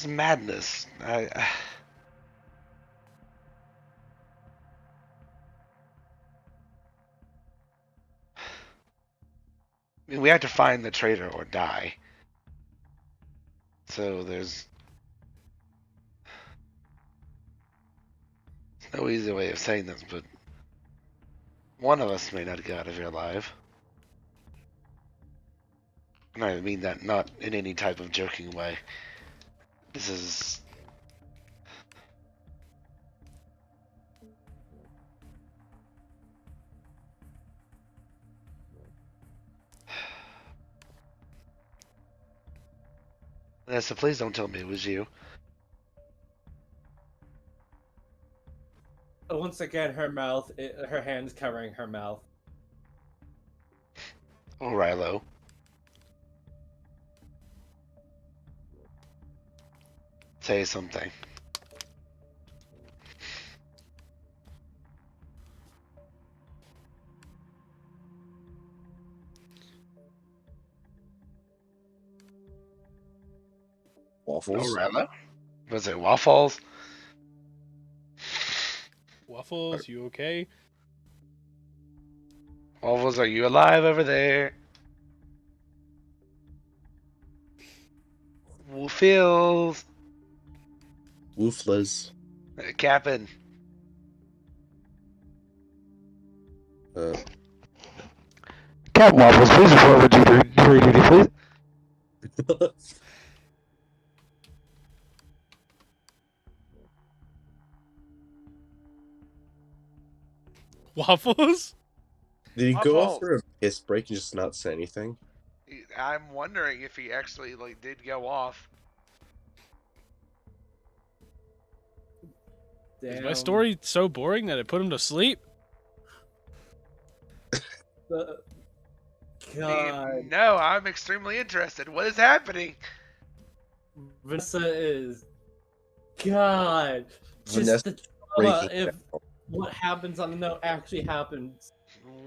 madness. I mean, we have to find the traitor or die. So there's no easy way of saying this, but one of us may not get out of here alive. And I mean that not in any type of joking way. This is... Vanessa, please don't tell me it was you. Once again, her hands covering her mouth. Oh, Rilo. Say something. Waffles. Oh, Rilo? Was it waffles? Waffles, you okay? Waffles, are you alive over there? Feels... Wooflas. Captain. Uh, Captain Waffles, please report what jury duty, please. Waffles? Did he My go off fault. for a piss break and just not say anything? I'm wondering if he actually did go off. Is Damn. my story so boring that it put him to sleep? God. No, I'm extremely interested. What is happening? Vanessa is. God. Vanessa Just the breaking trauma if down. what happens on the note actually happens.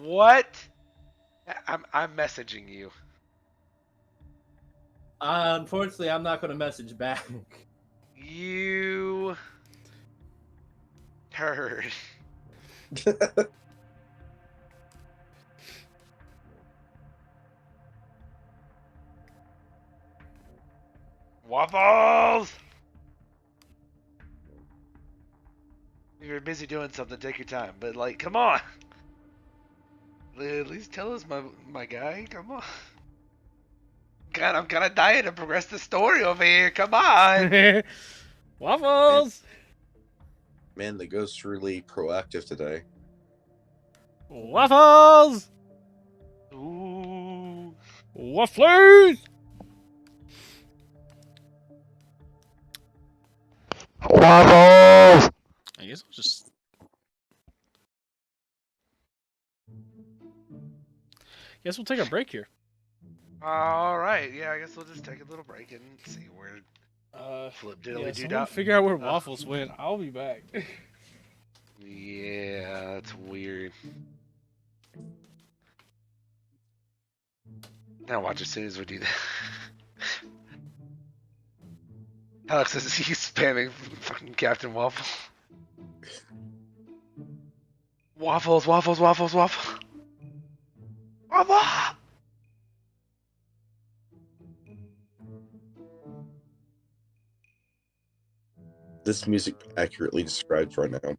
What? I'm messaging you. Unfortunately, I'm not going to message back. You turd. Waffles! If you're busy doing something, take your time. But like, come on. At least tell us, my guy. Come on. God, I'm kind of dying to progress the story over here. Come on. Waffles! Man, the ghost's really proactive today. Waffles! Ooh. Waffles! Waffles! I guess I'll just... Guess we'll take a break here. All right. Yeah, I guess we'll just take a little break and see where flip diddly Yeah, do someone figure out where Waffles went. I'll be back. Yeah, that's weird. Now watch as soon as we do that. Alex is he's spamming fucking Captain Waffle. Waffles, waffles, waffles, waffle. Waffle! This music accurately describes right now.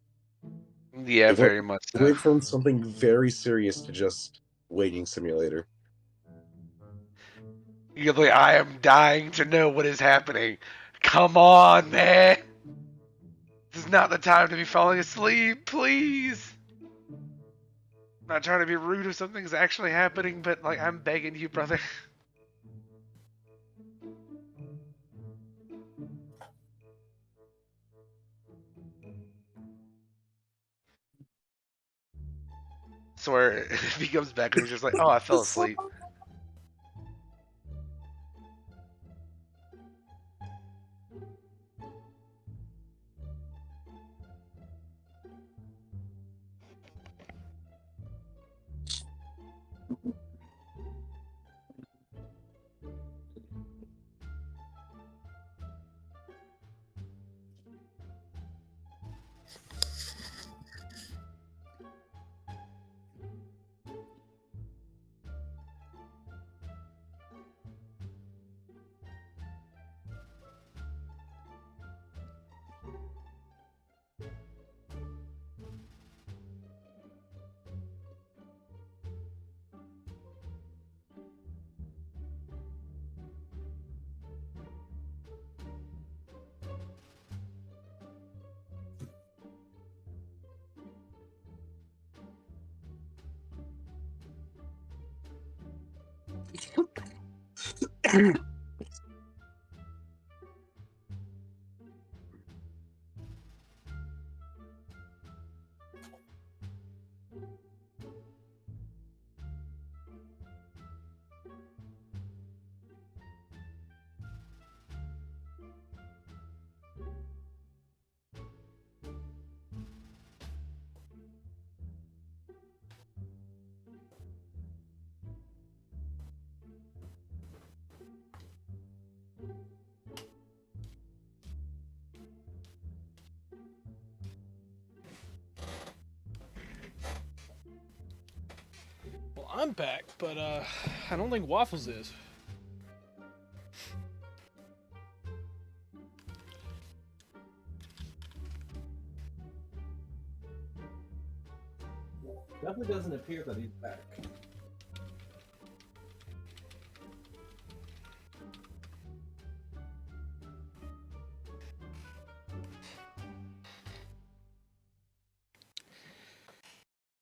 Yeah, It very much It so. went from something very serious to just waiting simulator. You're like, I am dying to know what is happening. Come on, man. This is not the time to be falling asleep, please. I'm not trying to be rude if something's actually happening, but like, I'm begging you, brother. Swear, if he comes back and he's just like, oh, I fell asleep. Well, I'm back, but I don't think Waffles is. Definitely doesn't appear that he's back.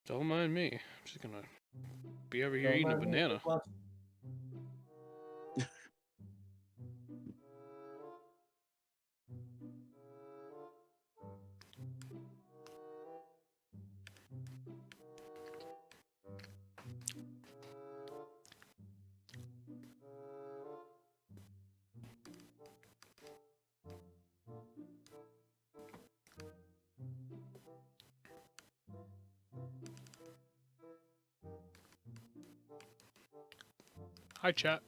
Don't mind me. I'm just gonna be over here eating a banana. Hi, chat.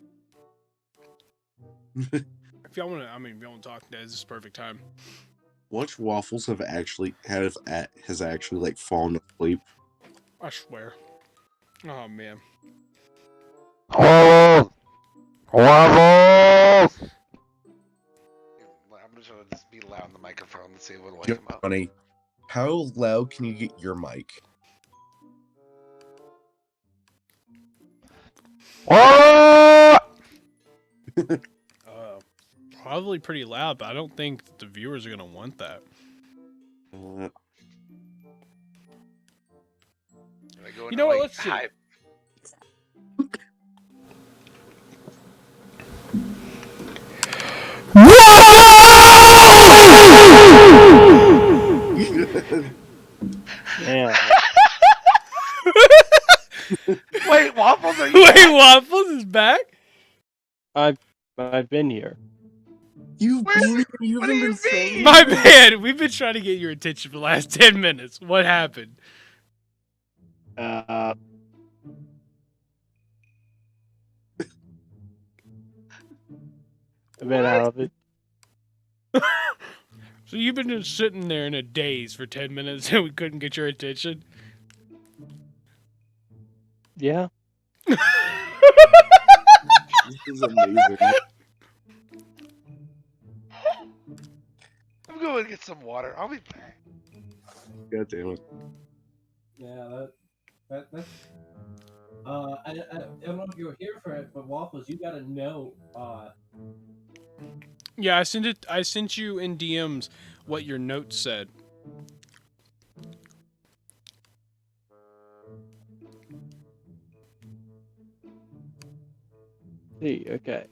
If y'all wanna, if y'all wanna talk, this is perfect time. Watch Waffles has actually like fallen asleep. I swear. Oh man. Waffles! Waffles! Johnny, how loud can you get your mic? Oh! Probably pretty loud, but I don't think the viewers are gonna want that. You know what? Let's see. Yeah. Wait, Waffles, are you Wait, back? Waffles is back? I've been here. You've Where- been here, you what do haven't you been saying mean? My bad. We've been trying to get your attention for the last 10 minutes. What happened? Uh, I've been out of it. So you've been just sitting there in a daze for 10 minutes and we couldn't get your attention? Yeah. This is amazing. I'm going to get some water. I'll be back. God damn it. Yeah, that's. I don't know if you were here for it, but Waffles, you gotta know. Yeah, I sent you in DMs what your notes said. See, okay.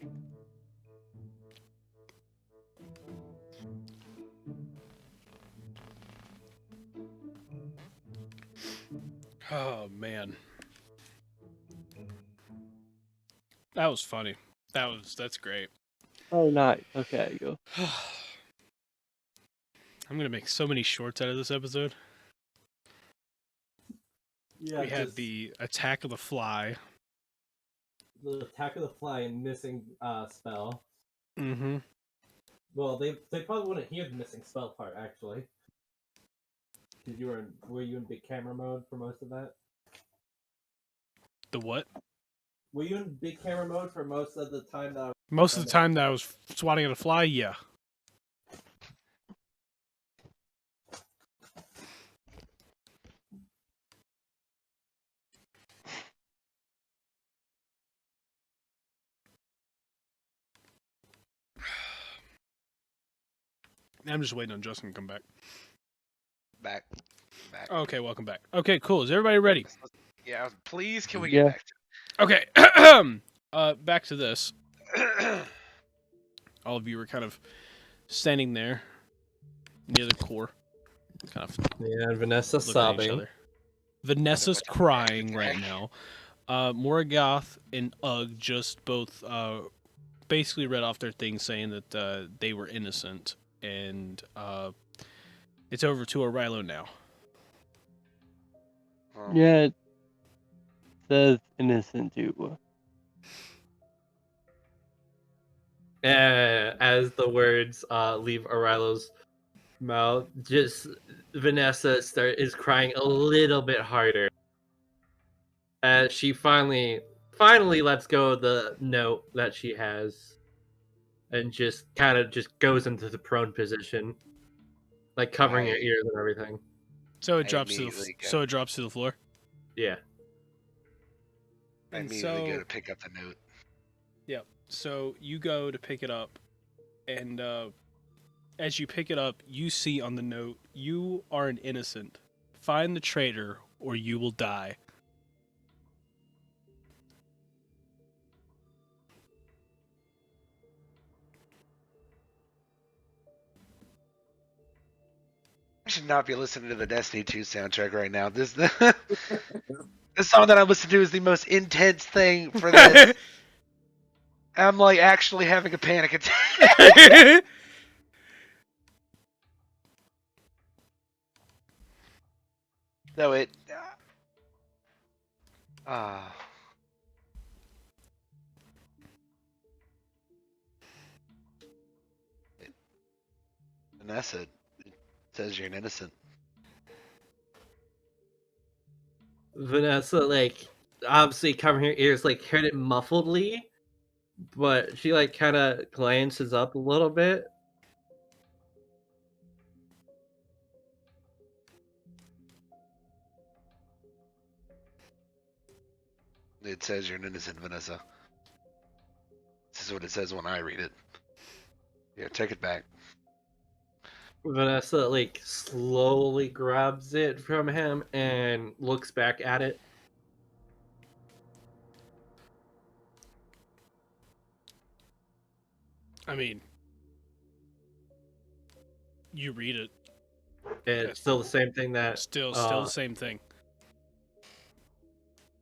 Oh man. That was funny. That's great. Oh, nice. Okay, go. I'm gonna make so many shorts out of this episode. Yeah, We had the attack of the fly. the attack of the fly and missing spell. Mm-hmm. Well, they probably wouldn't hear the missing spell part actually. Cause were you in big camera mode for most of that? The what? Were you in big camera mode for most of the time that? Most of the time that I was swatting at a fly, yeah. I'm just waiting on Justin to come back. Back. Okay, welcome back. Okay, cool. Is everybody ready? Yeah, please, can we Yeah. get back Okay. Back to this. to All of you were kind of standing there near the core, kind of Yeah, Vanessa looking at each other. Vanessa's crying right now. Morgoth and Ugg just both basically read off their thing saying that they were innocent, and it's over to Orilo now. Yeah, it says innocent too. As the words leave Orilo's mouth, just Vanessa is crying a little bit harder. As she finally lets go of the note that she has, and just kind of just goes into the prone position, like covering her ears and everything. So it I drops immediately go- so it drops to the floor. Yeah. I And immediately go so- to pick up the note. Yep. So you go to pick it up, and as you pick it up, you see on the note, "You are an innocent. Find the traitor, or you will die." I should not be listening to the Destiny 2 soundtrack right now. This the song that I listen to is the most intense thing for this. I'm like actually having a panic attack. No, it. Vanessa, it says you're an innocent. Vanessa, like, obviously covering her ears, like, heard it muffledly, but she, like, kind of glances up a little bit. It says you're an innocent, Vanessa. This is what it says when I read it. Yeah, take it back. Vanessa like slowly grabs it from him and looks back at it. I mean, you read it. It's still the same thing that Still the same thing.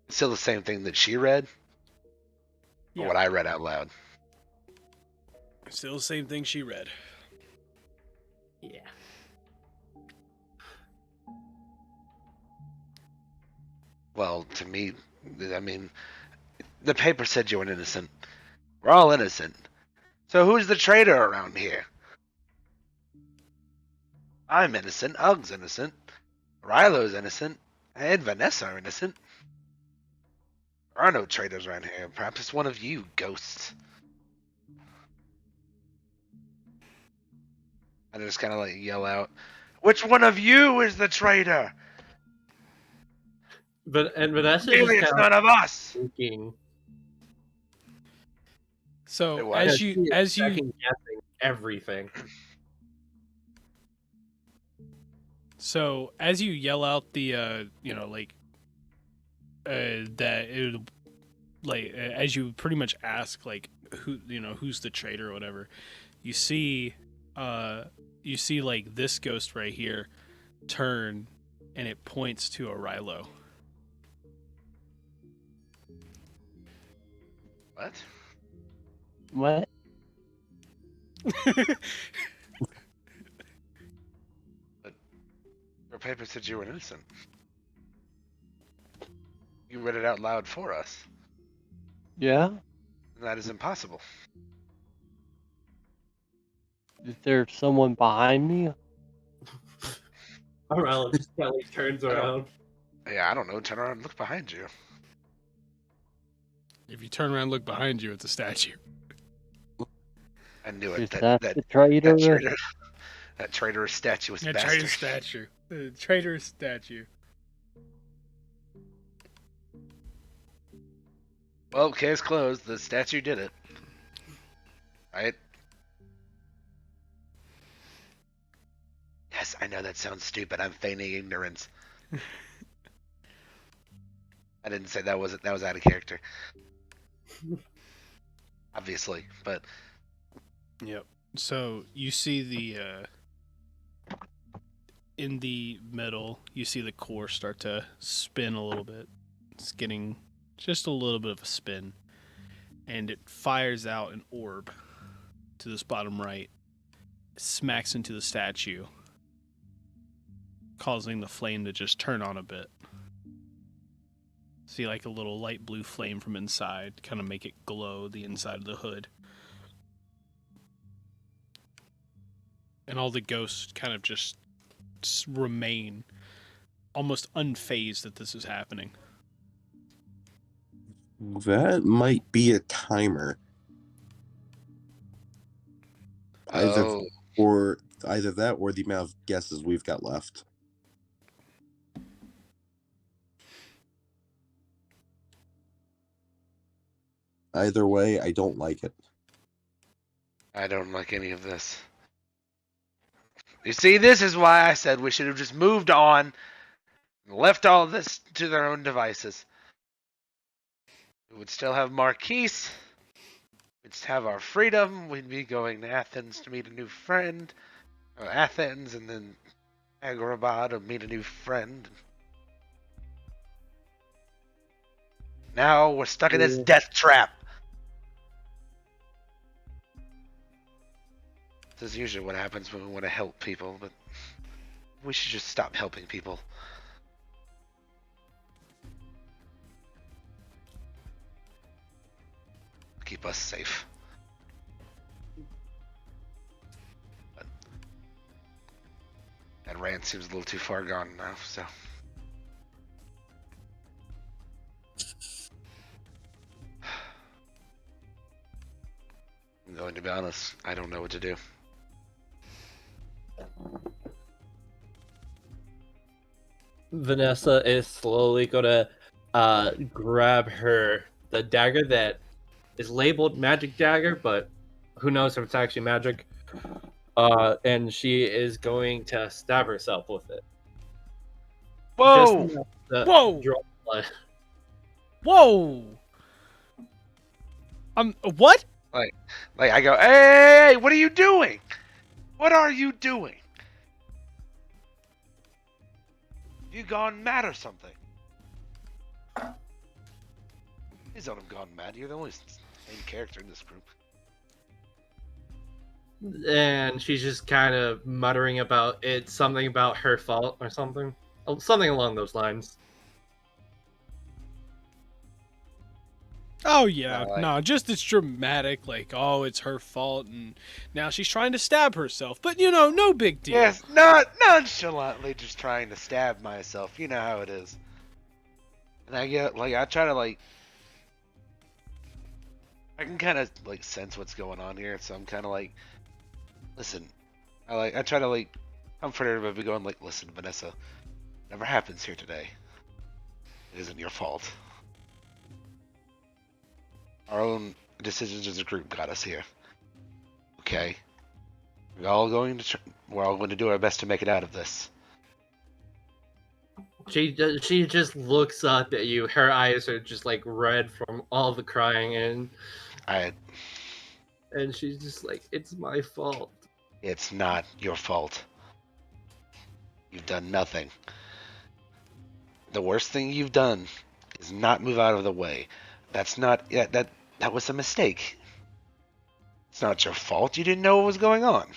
Still the same thing that she read? Or Yeah. what I read out loud? Still the same thing she read. yeah. Well, to me, I mean, the paper said you were innocent. We're all innocent. So who's the traitor around here? I'm innocent. Ug's innocent. Rilo's innocent. And Vanessa are innocent. There are no traitors around here. Perhaps it's one of you, ghosts. I just kind of like yell out, "Which one of you is the traitor? And Vanessa Clearly, just it's kind none of us." thinking. So It was. as She you is second guessing everything. So as you yell out the that it, like as you pretty much ask like who's the traitor or whatever, you see like this ghost right here turn and it points to a Rilo. What? What? Your paper said you were innocent. You read it out loud for us. Yeah? And that is impossible. Is there someone behind me? Arella just kind of like turns around. Yeah, I don't know. Turn around and look behind you. If you turn around and look behind you, it's a statue. I knew Is it. that the traitor? That traitorous statuous A bastard. traitorous statue. A traitorous statue. Well, case closed. The statue did it. Right? Yes, I know that sounds stupid. I'm feigning ignorance. I didn't say that was out of character. Obviously, but Yep. So you see the in the middle, you see the core start to spin a little bit. It's getting just a little bit of a spin, and it fires out an orb to this bottom right, smacks into the statue, causing the flame to just turn on a bit. See like a little light blue flame from inside, kind of make it glow the inside of the hood. And all the ghosts kind of just remain almost unfazed that this is happening. That might be a timer. oh, Or either that or the amount of guesses we've got left. Either way, I don't like it. I don't like any of this. You see, this is why I said we should have just moved on and left all this to their own devices. We would still have Marquise. We'd have our freedom. We'd be going to Athens to meet a new friend. Or Athens and then Agrabah to meet a new friend. Now we're stuck in this death trap. This is usually what happens when we want to help people, but we should just stop helping people. Keep us safe. But that rant seems a little too far gone now, so. I'm going to be honest, I don't know what to do. Vanessa is slowly gonna grab the dagger that is labeled magic dagger, but who knows if it's actually magic. And she is going to stab herself with it. Just Whoa! enough to Whoa! draw blood. Whoa! What? Like I go, hey, what are you doing? What are you doing? You gone mad or something? Please don't have gone mad. You're the only main character in this group. And she's just kind of muttering about it, something about her fault or something along those lines. Oh yeah, Alright. no, just it's dramatic, like, oh, it's her fault, and now she's trying to stab herself. But no big deal. Yes, not nonchalantly just trying to stab myself. You know how it is. And I try to I can kind of sense what's going on here, so I'm kind of listen. I try to comfort her by going listen, Vanessa, whatever happens here today, it isn't your fault. Our own decisions as a group got us here. Okay, we're all going to do our best to make it out of this. She just looks up at you. Her eyes are just red from all the crying, and she's just like, "It's my fault." It's not your fault. You've done nothing. The worst thing you've done is not move out of the way. That's not that was a mistake. It's not your fault. You didn't know what was going on.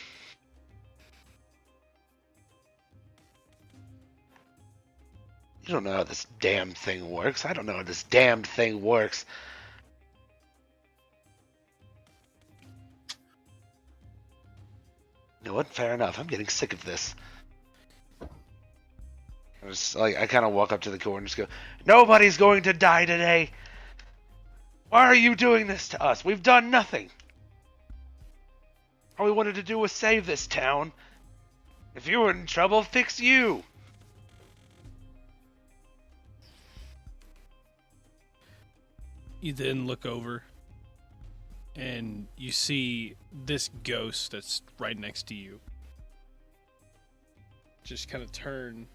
You don't know how this damn thing works. I don't know how this damn thing works. You know what? Fair enough. I'm getting sick of this. I kind of walk up to the corner and just go, nobody's going to die today. Why are you doing this to us? We've done nothing. All we wanted to do was save this town. If you were in trouble, fix you. You then look over, and you see this ghost that's right next to you. Just kind of turn,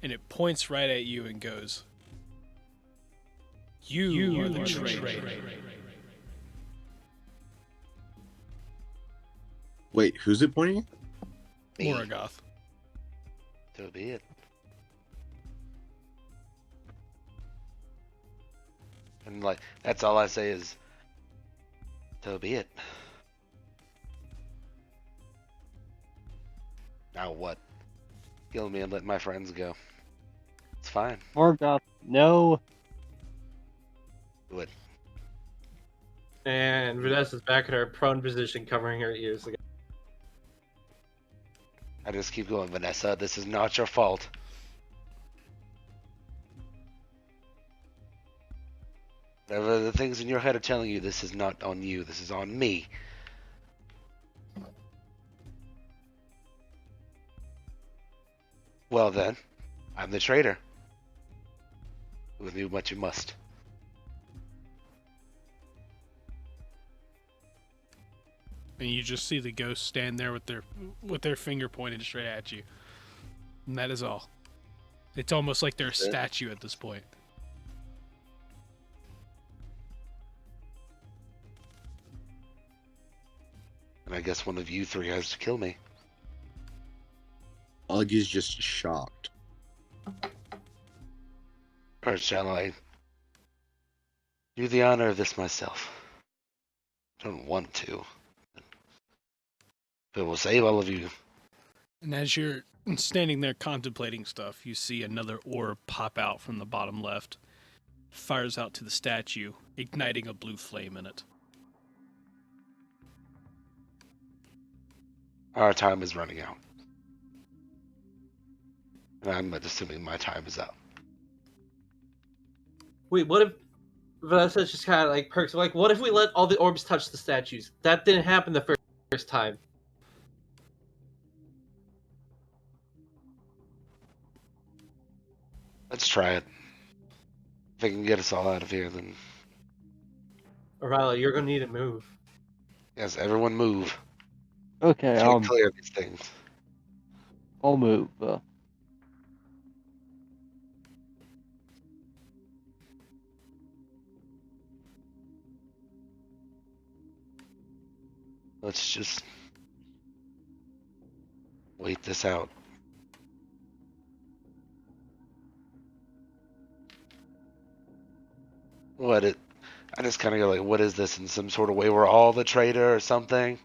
and it points right at you and goes, You are the traitor. Wait, who's it pointing at? Me. Morgoth. So be it. And that's all I say is, so be it. Now what? Kill me and let my friends go. It's fine. Morgoth, no. Do it. And Vanessa's back in her prone position, covering her ears again. I just keep going, Vanessa. This is not your fault. Whatever the things in your head are telling you, this is not on you. This is on me. Well then, I'm the traitor. Do with me what you must. And you just see the ghost stand there with their finger pointed straight at you. And that is all. It's almost like they're a statue at this point. And I guess one of you three has to kill me. Ugg is just shocked. Or shall I do the honor of this myself? I don't want to. But we'll save all of you. And as you're standing there contemplating stuff, you see another orb pop out from the bottom left. Fires out to the statue, igniting a blue flame in it. Our time is running out. And I'm assuming my time is up. Wait, what if Vanessa just kind of perks? What if we let all the orbs touch the statues? That didn't happen the first time. Let's try it. they can get us all out of here, then Riley, you're gonna need to move. yes, everyone move. Okay, Stay clear of these things. I'll move. Let's just wait this out. I just kind of go like, what is this in some sort of way? We're all the traitor or something?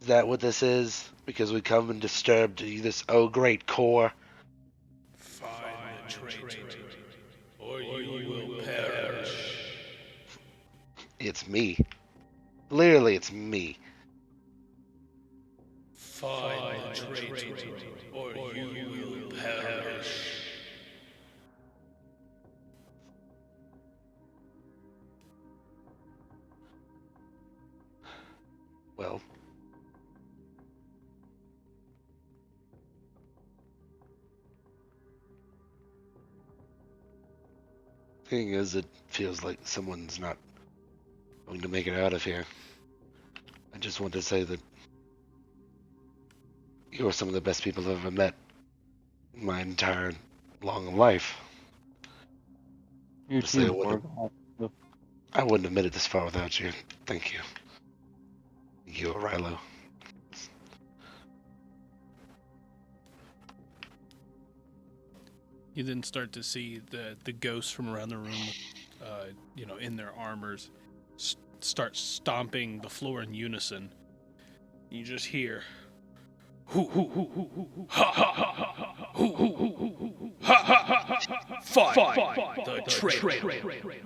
Is that what this is? Because we come and disturbed this great core? Find the traitor, or you will perish. It's me. Clearly it's me. Find the traitor, or you will perish. Well, thing is, it feels like someone's not going to make it out of here. I just want to say that you are some of the best people I've ever met in my entire long life. You Just say too, Morgoth. I wouldn't have made it this far without you. Thank you. Thank you, Rilo. You then start to see the ghosts from around the room, in their armors, start stomping the floor in unison. You just hear, hoo hoo hoo hoo hoo hoo, ha ha ha ha ha, hoo hoo hoo hoo hoo, ha ha ha ha, find the traitor,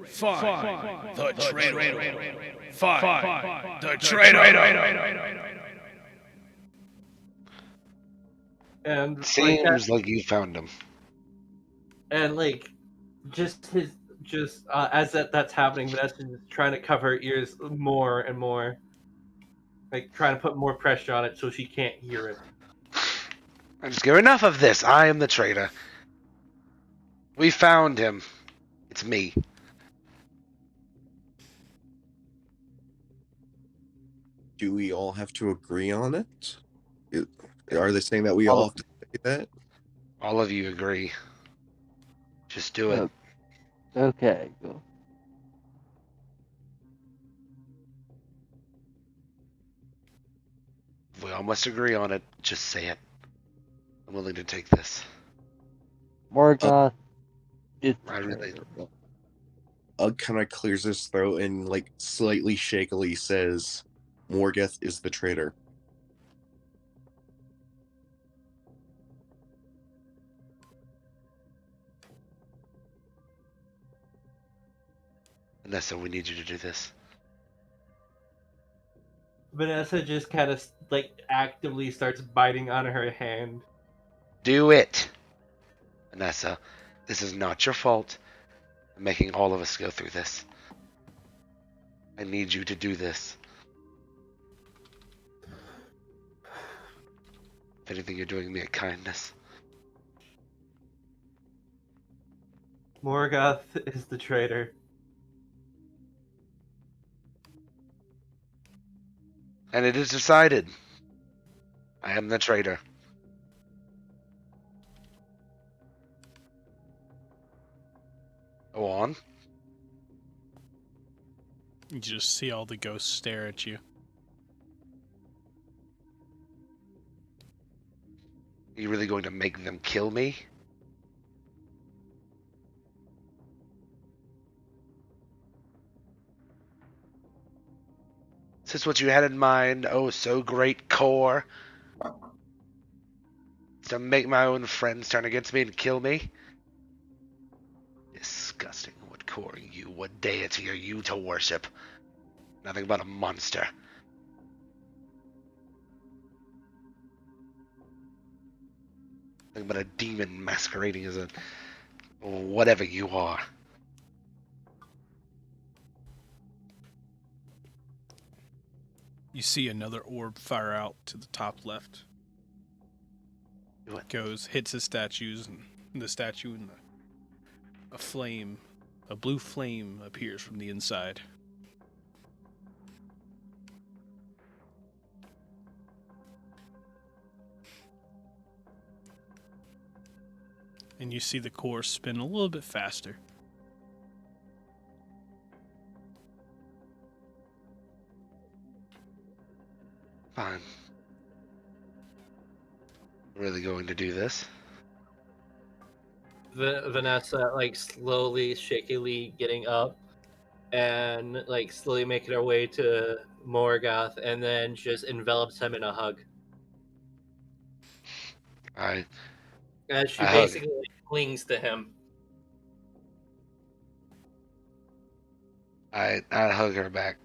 find the traitor, find the traitor. And Seems like you found him. and like, as that's happening, Vanessa's just trying to cover her ears more and more, like trying to put more pressure on it so she can't hear it. I just go, enough of this. I am the traitor. We found him. It's me. Do we all have to agree on it? Are they saying that we all have to say that? All of you agree. Just do it. Okay, go. If we all must agree on it, just say it. I'm willing to take this. Morgoth, it's I really. Kind of clears his throat and like slightly shakily says, "Morgoth is the traitor." Vanessa, we need you to do this. Vanessa just kind of like actively starts biting on her hand. Do it! Vanessa, this is not your fault. I'm making all of us go through this. I need you to do this. If anything, you're doing me a kindness. Morgoth is the traitor. And it is decided. I am the traitor. Go on. You just see all the ghosts stare at you. Are you really going to make them kill me? Is this what you had in mind? Oh, so great core. To make my own friends turn against me and kill me? Disgusting. What core are you? What deity are you to worship? Nothing but a monster. Nothing but a demon masquerading as a whatever you are. You see another orb fire out to the top left. What? Goes, hits the statues, and the statue and the a blue flame appears from the inside. And you see the core spin a little bit faster. Fine. Really going to do this? Vanessa, like, slowly, shakily getting up and, like, slowly making her way to Morgoth, and then just envelops him in a hug. I As she I hug. basically clings to him. I hug her back.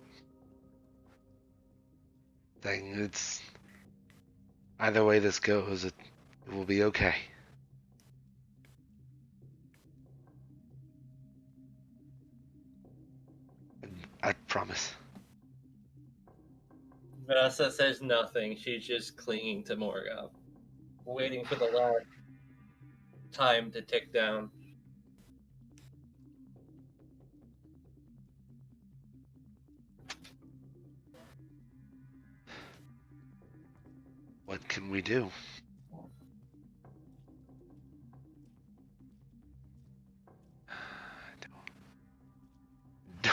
Saying it's either way this goes, it will be okay. I promise. Vanessa says nothing. She's just clinging to Morgoth, waiting for the last time to tick down. What can we do?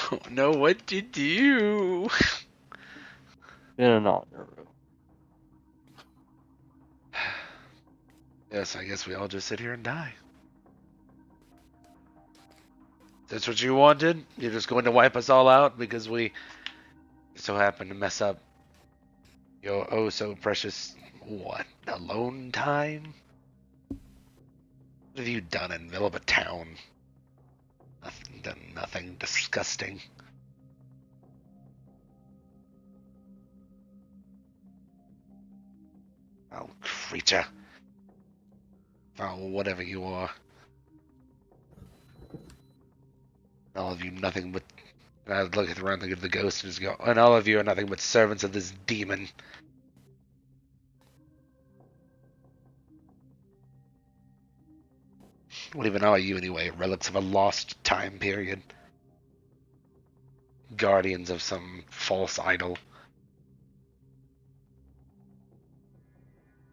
Don't know what to do. In an honor room. Yes, I guess we all just sit here and die. That's what you wanted? You're just going to wipe us all out because we so happen to mess up your oh so precious, what, alone time? What have you done in the middle of a town? Nothing, done nothing disgusting. Oh, creature. Oh, whatever you are. All of you nothing but... And I look around, look at the ghost, and just go, and all of you are nothing but servants of this demon. What even are you anyway? Relics of a lost time period? Guardians of some false idol?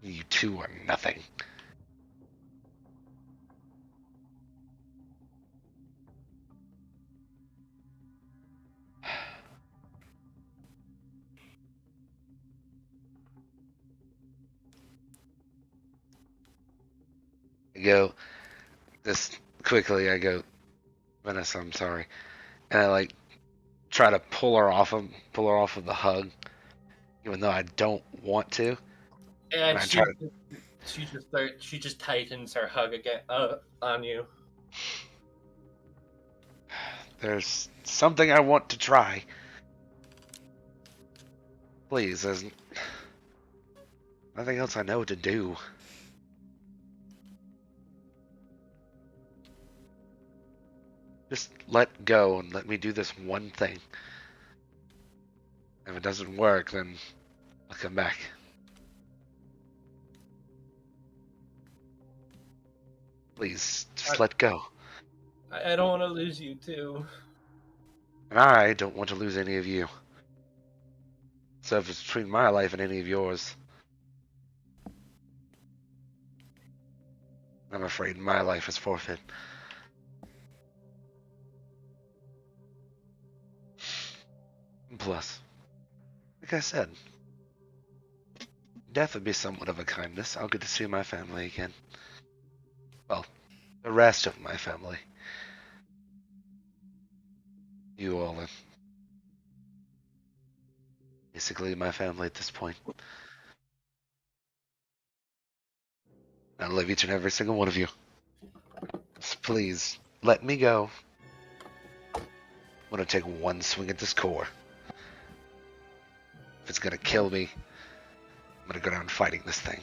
You two are nothing. I go, this quickly, I go, Vanessa, I'm sorry. And I like try to pull her off of the hug, even though I don't want to. And And I try to, she just tightens her hug again on you. there's something I want to try. Please, there's nothing else I know to do. Just let go and let me do this one thing. If it doesn't work, then I'll come back. Please, just let go. I don't want to lose you too. And I don't want to lose any of you. So if it's between my life and any of yours, I'm afraid my life is forfeit. Plus, like I said, death would be somewhat of a kindness. I'll get to see my family again. Well, the rest of my family. You all are basically my family at this point. I love each and every single one of you. Just please, let me go. I'm gonna take one swing at this core. If it's gonna kill me, I'm gonna go down fighting this thing.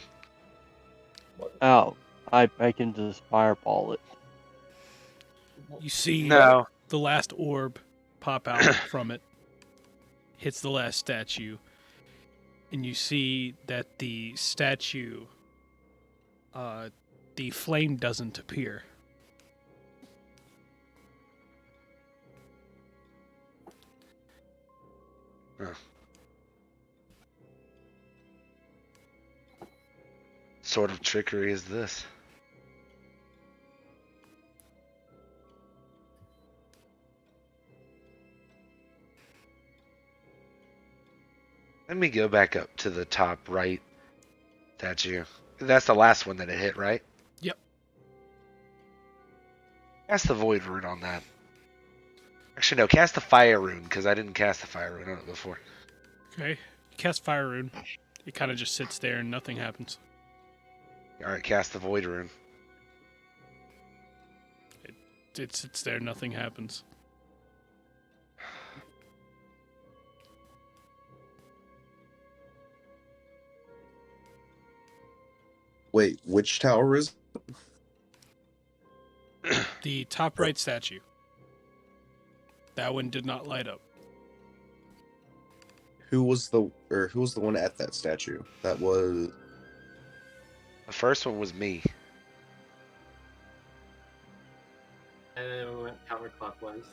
Oh, I can just fireball it. You see No. the last orb pop out from it, hits the last statue, and you see that the statue, the flame doesn't appear. Huh. Sort of trickery is this? Let me go back up to the top right statue. That's the last one that it hit, right? Yep. Cast the void rune on that. Actually, no, cast the fire rune, because I didn't cast the fire rune on it before. Okay. Cast Fire Rune. It kind of just sits there and nothing happens. Alright, cast the void rune. It sits there, nothing happens. Wait, which tower is? The top right statue. That one did not light up. Who was the one at that statue? That was The first one was me. And then we went counterclockwise.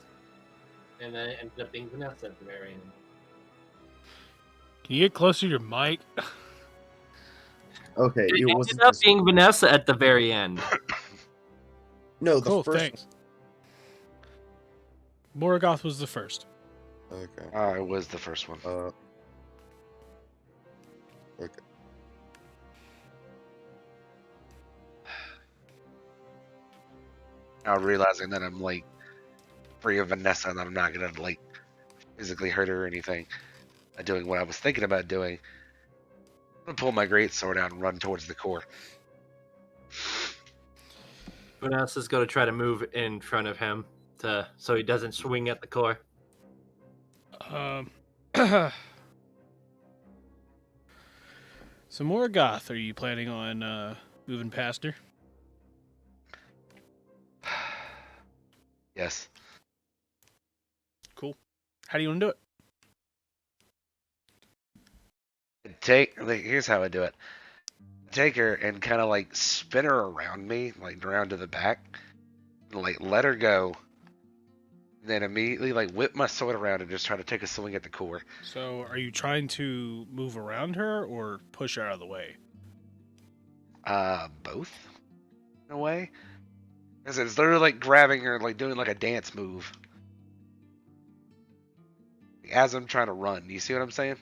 And then it ended up being Vanessa at the very end. Can you get closer to your mic? okay. It It ended wasn't. up being Vanessa at the very end. No, the Cool, first. thanks. Morgoth was the first. Okay. It was the first one. Okay. Now realizing that I'm like free of Vanessa and that I'm not gonna like physically hurt her or anything by doing what I was thinking about doing. I'm gonna pull my greatsword out and run towards the core. Vanessa's going to try to move in front of him so he doesn't swing at the core. So Morgoth, are you planning on moving past her? Yes. Cool. How do you want to do it? Here's how I do it. Take her and kind of like spin her around me, like around to the back, and like let her go. And then immediately like whip my sword around and just try to take a swing at the core. So are you trying to move around her or push her out of the way? Both in a way. Because it's literally like grabbing her, like doing like a dance move. As I'm trying to run. You see what I'm saying?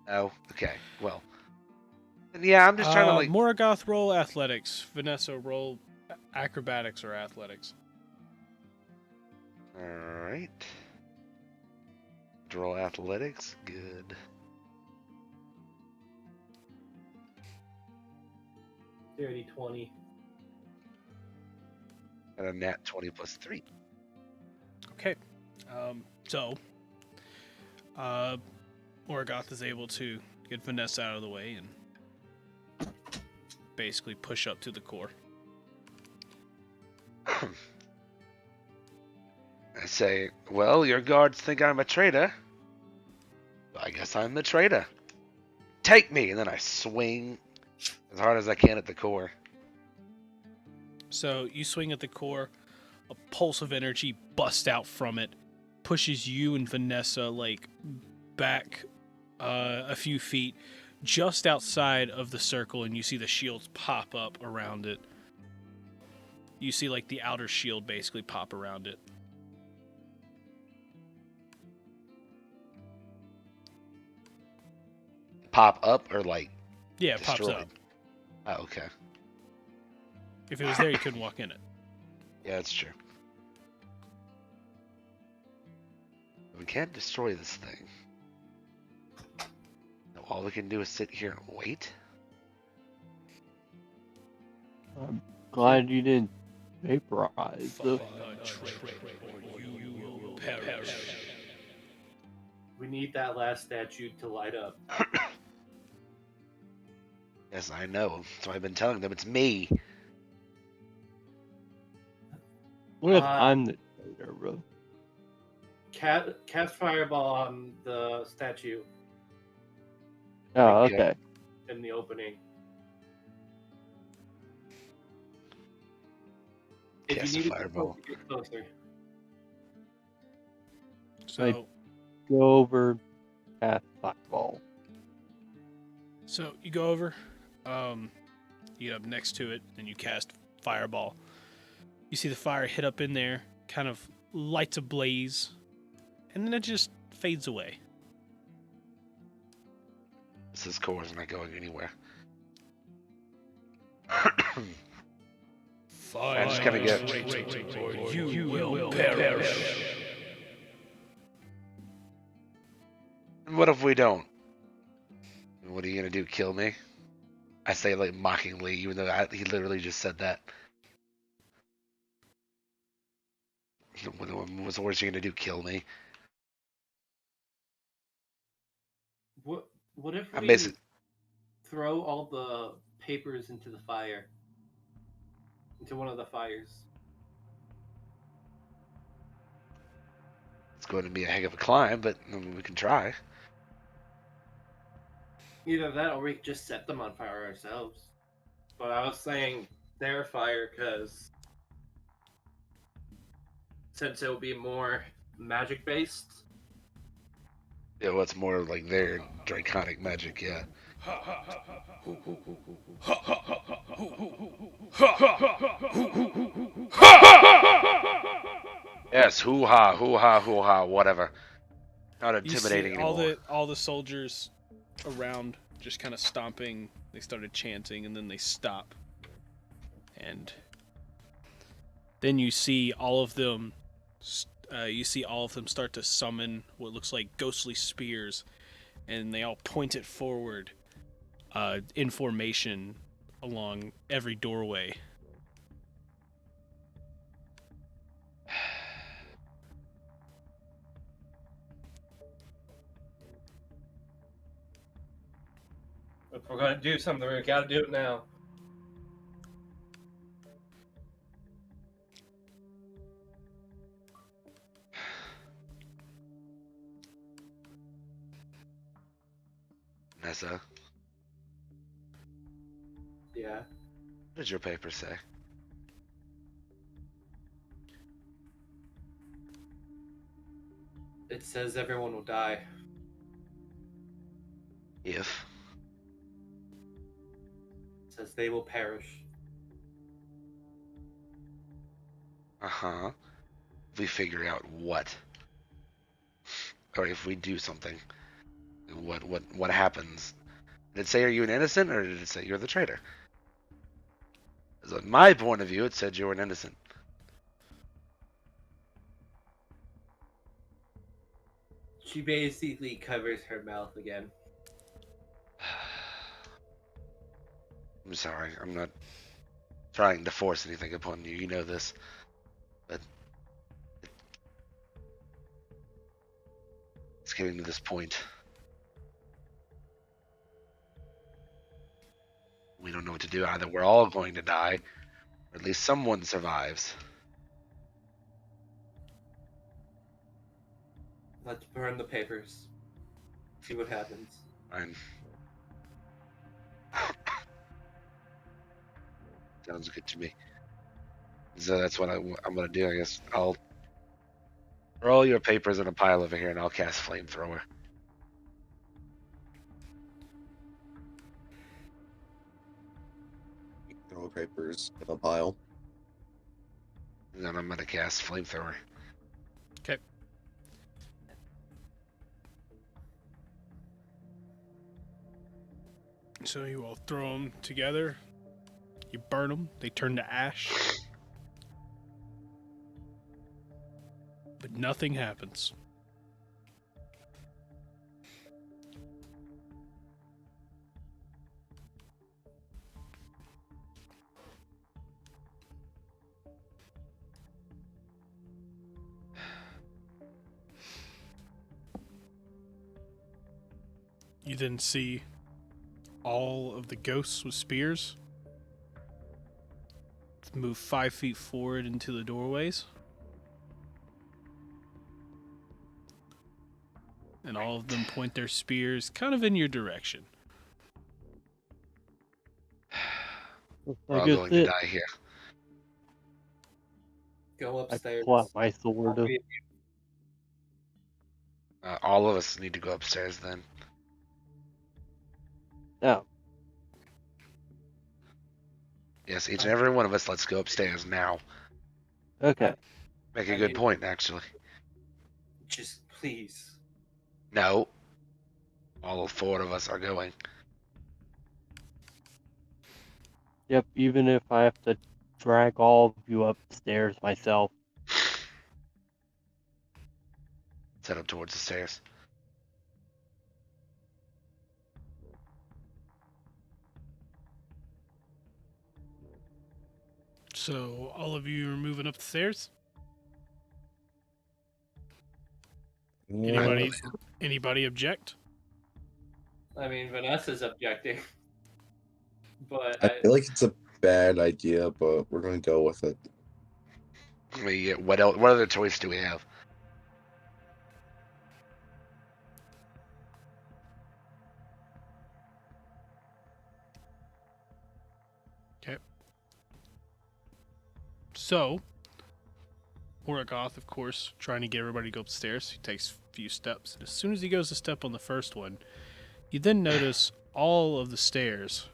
Oh, okay. Well. And yeah, I'm just trying to like. Morgoth, roll athletics. Vanessa, roll acrobatics or athletics. Alright. Roll athletics. Good. 30-20. And a nat 20 plus 3. Okay. Morgoth is able to get Vanessa out of the way and basically push up to the core. I say, well, your guards think I'm a traitor. I guess I'm the traitor. Take me! And then I swing as hard as I can at the core. So you swing at the core, a pulse of energy busts out from it, pushes you and Vanessa like back a few feet, just outside of the circle, and you see the shields pop up around it. You see like the outer shield basically pop around it. Pop up or like Yeah, it pops destroyed? up. Oh, okay. If it was there, you couldn't walk in it. Yeah, that's true. We can't destroy this thing. All we can do is sit here and wait. I'm glad you didn't vaporize the. We need that last statue to light up. Yes, I know. So I've been telling them it's me. What if I'm the traitor, bro? Cast fireball on the statue Oh, Okay. okay. in the opening. If Cast you a need it to fireball. get closer. So, Go over past fireball. so you go over, you get up next to it, and you cast fireball. You see the fire hit up in there, kind of lights ablaze, and then it just fades away. This core is not going anywhere. Fire just gotta get- or you will perish. And what if we don't? What are you gonna do? Kill me? I say like mockingly, even though he literally just said that. What's the worst you're gonna do? Kill me? What if I'm we basically throw all the papers into the fire? Into one of the fires. it's going to be a heck of a climb, but I mean, we can try. Either that or we could just set them on fire ourselves. But I was saying their fire because since it will be more magic based. Yeah, well, it's more like their draconic magic. Yeah. Yes. Hoo ha, hoo ha, hoo ha. Whatever. Not You intimidating see anymore. all the soldiers around just kind of stomping. They started chanting, and then they stop. And then you see all of them. Start to summon what looks like ghostly spears, and they all point it forward, in formation along every doorway. If we're gonna do something, we gotta do it now. Nessa, Yeah. what did your paper say? It says everyone will die. If. It says they will perish. Uh-huh. If we figure out what. Or if we do something. What happens? Did it say are you an innocent, or did it say you're the traitor? So in my point of view, it said you were an innocent. She basically covers her mouth again. I'm sorry. I'm not trying to force anything upon you. You know this. But it's getting to this point. We don't know what to do. Either we're all going to die, or at least someone survives. Let's burn the papers. See what happens. Fine. Sounds good to me. So that's what I'm going to do, I guess. I'll roll your papers in a pile over here, and I'll cast Flamethrower. Throw papers in a pile. And then I'm going to cast Flamethrower. Okay. So you all throw them together. You burn them. They turn to ash. But nothing happens. You then see all of the ghosts with spears move 5 feet forward into the doorways. And all of them point their spears kind of in your direction. We're all going to die here. Go I upstairs. pull out my sword. I'll be- All of us need to go upstairs then. Oh, Yes, each and every one of us, let's go upstairs now. okay. Make a I good mean- point, actually. Just please. No. All 4 of us are going. Yep, even if I have to drag all of you upstairs myself. Set up towards the stairs. So all of you are moving up the stairs. Anybody object? I mean, Vanessa's objecting. But I feel like it's a bad idea, but we're going to go with it. What else? What other choice do we have? So, Oragoth, of course, trying to get everybody to go upstairs. He takes a few steps, and as soon as he goes to step on the first one, you then notice all of the stairs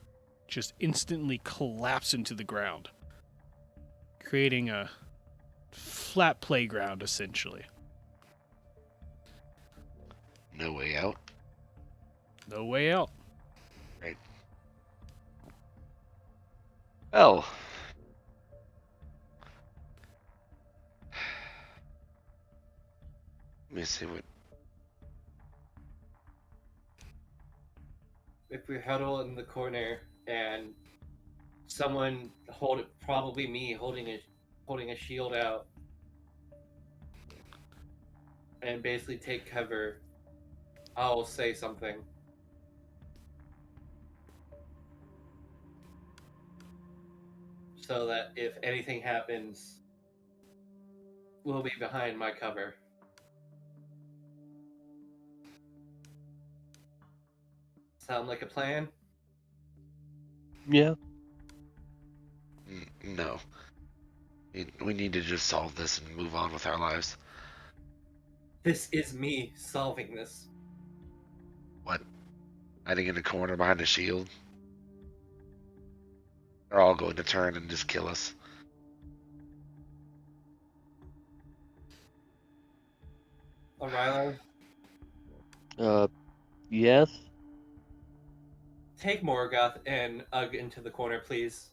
just instantly collapse into the ground, creating a flat playground, essentially. No way out. No way out. Well. Let me see what. if we huddle in the corner and someone probably me holding a shield out and basically take cover, I'll say something. So that if anything happens, we'll be behind my cover. Sound like a plan? Yeah. No. We need to just solve this and move on with our lives. This is me solving this. What? Hiding in a corner behind a shield? They're all going to turn and just kill us. O'Reilly, Yes. take Morgoth and Ugg into the corner, please.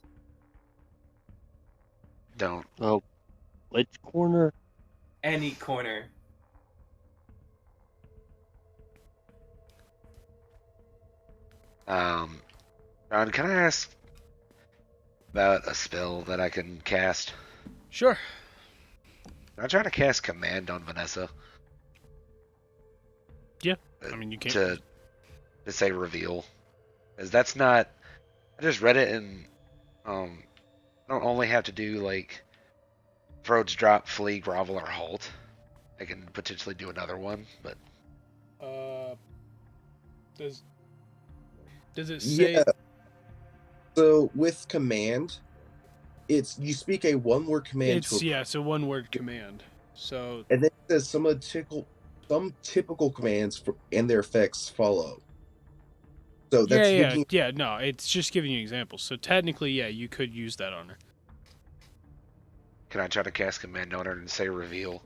Don't. Oh, which corner? Any corner. Ron, can I ask about a spell that I can cast? Sure. I'm trying to cast Command on Vanessa. Yeah. I mean, you can't. To say reveal. Because that's not. I just read it and. I don't only have to do, like. Throats drop, flee, grovel, or halt. I can potentially do another one, but. Does it say? Yeah. So with command, it's you speak a one-word command It's to a, it's a one-word command. So and then it says some typical commands and their effects follow. So that's yeah. No, it's just giving you examples. So technically, yeah, you could use that on her. Can I try to cast Command on her and say reveal?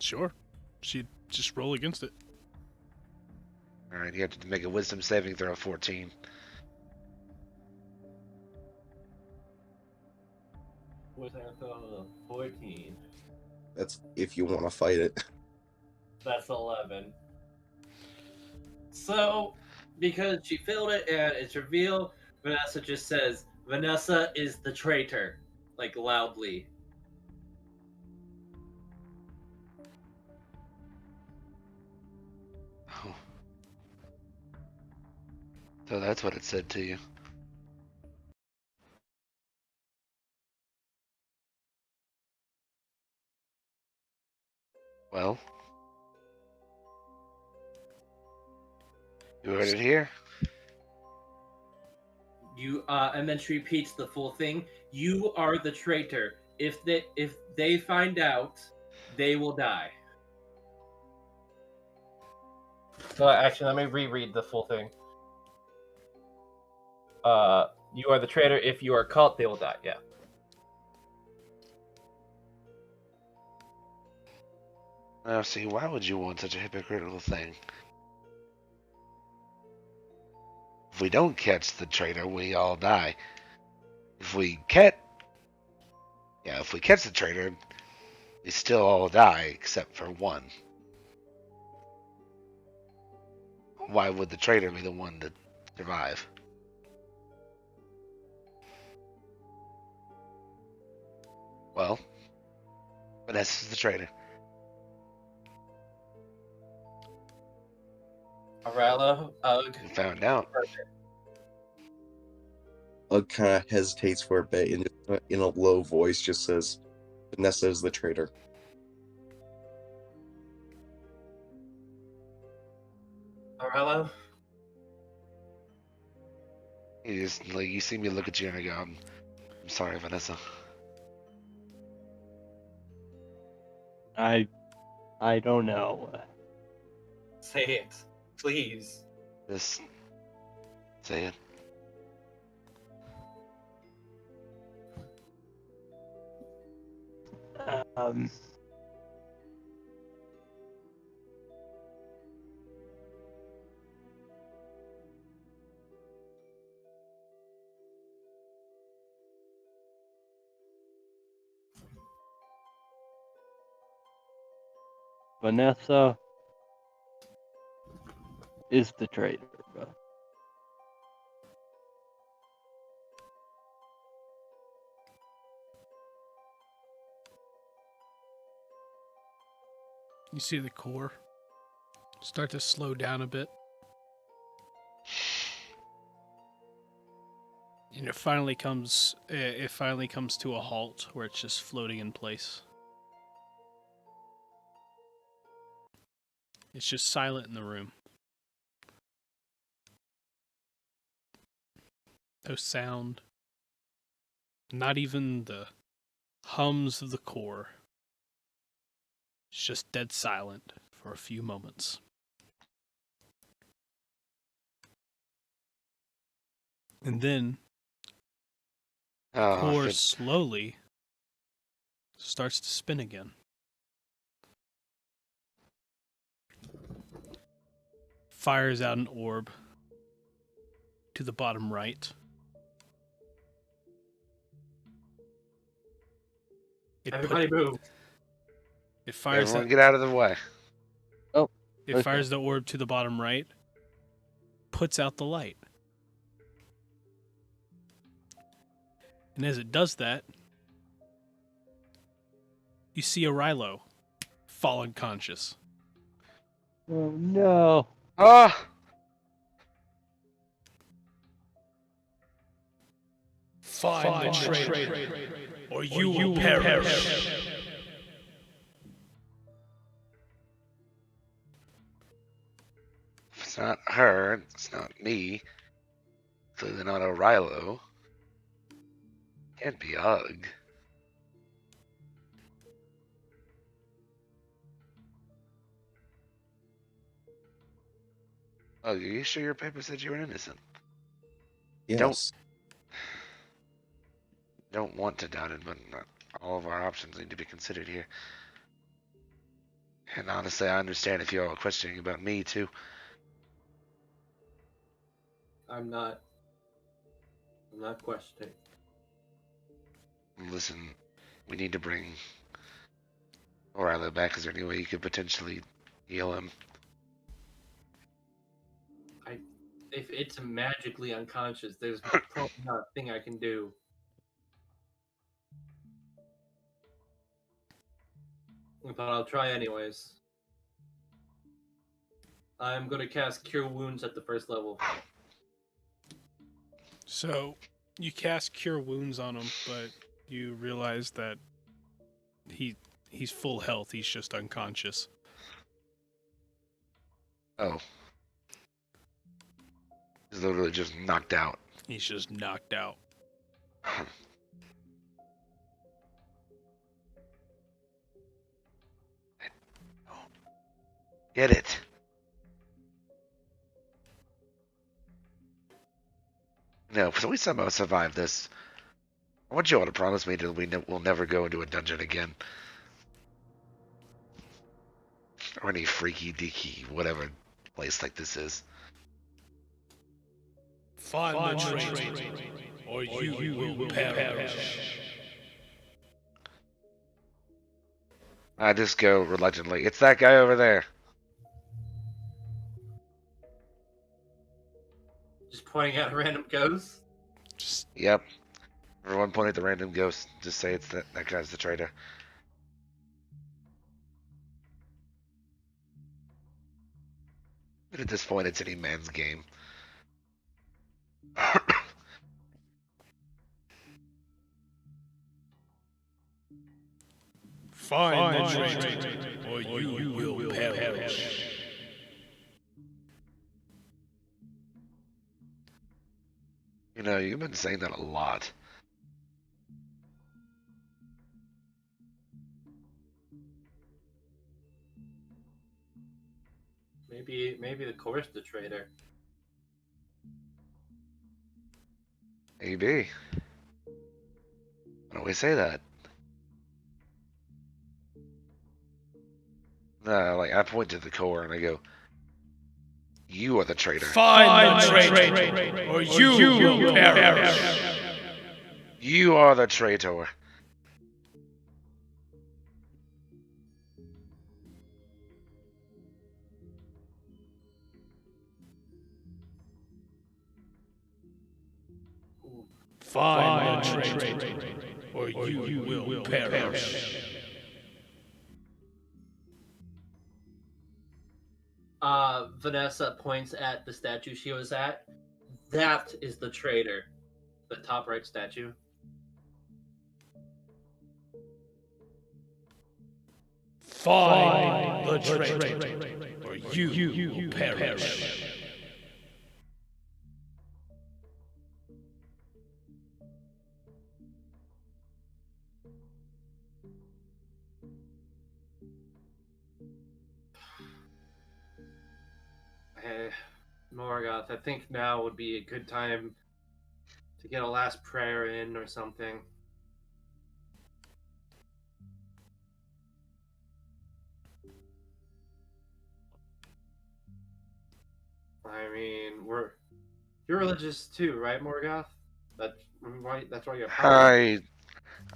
Sure. She'd just roll against it. Alright, you have to make a Wisdom saving throw of 14. What's that? 14. That's if you want to fight it. That's 11. So, because she failed it and it's revealed, Vanessa just says, Vanessa is the traitor. Like, loudly. Oh. So that's what it said to you. Well. You heard it here? And then she repeats the full thing. You are the traitor. if they find out, they will die. So actually, let me reread the full thing. You are the traitor. If you are caught, they will die. Yeah. Now, see, why would you want such a hypocritical thing? If we don't catch the traitor, we all die. If we catch the traitor, we still all die except for one. Why would the traitor be the one to survive? Well, Vanessa's the traitor. Arella, Ugg. We found out. Ugg kind of hesitates for a bit and in a low voice just says, Vanessa is the traitor. Arella. You see me look at you and I go, I'm sorry, Vanessa. I don't know. Say it, please. Just say it. Um, Vanessa is the traitor. You see the core start to slow down a bit. And it finally comes to a halt where it's just floating in place. It's just silent in the room. No sound. Not even the hums of the core. It's just dead silent for a few moments. And then the core slowly starts to spin again. Fires out an orb to the bottom right. Everybody move. It fires Everyone get out of the way. It Okay. fires the orb to the bottom right, puts out the light. And as it does that, you see Arilo fall unconscious. Oh no. Ah! Find the traitor, or you will perish. If it's not her, it's not me. Clearly not O'Rilo. Can't be Ugg. Oh, are you sure your paper said you were innocent? Yes. Don't want to doubt it, but not all of our options need to be considered here. And honestly, I understand if you're all questioning about me, too. I'm not questioning. Listen, we need to bring O'Rilo back. Is there any way you could potentially heal him? If it's magically unconscious, there's probably not a thing I can do. But I'll try anyways. I'm gonna cast Cure Wounds at the first level. So, you cast Cure Wounds on him, but you realize that he's full health. He's just unconscious. Oh. He's literally just knocked out. He's just knocked out. Get it. No, so we somehow survived this. I want you all to promise me that we'll never go into a dungeon again. Or any freaky deaky whatever place like this is. Find the traitor, or you will perish. I just go reluctantly. It's that guy over there. Just pointing at a random ghost. Just Yep. Everyone point at the random ghost. Just say it's that guy's the traitor. At this point, it's any man's game. find the traitor, or you will perish. You know, you've been saying that a lot. Maybe the course the traitor. Maybe. Why don't we say that? No, like, I point to the core and I go, you are the traitor. Find the traitor, or you will perish. You are the traitor. Find the traitor, or you will perish. Vanessa points at the statue she was at. That is the traitor. The top right statue. Find the traitor, or you will perish. Hey, Morgoth, I think now would be a good time to get a last prayer in or something. I mean, you're religious too, right, Morgoth? That's why you're powered.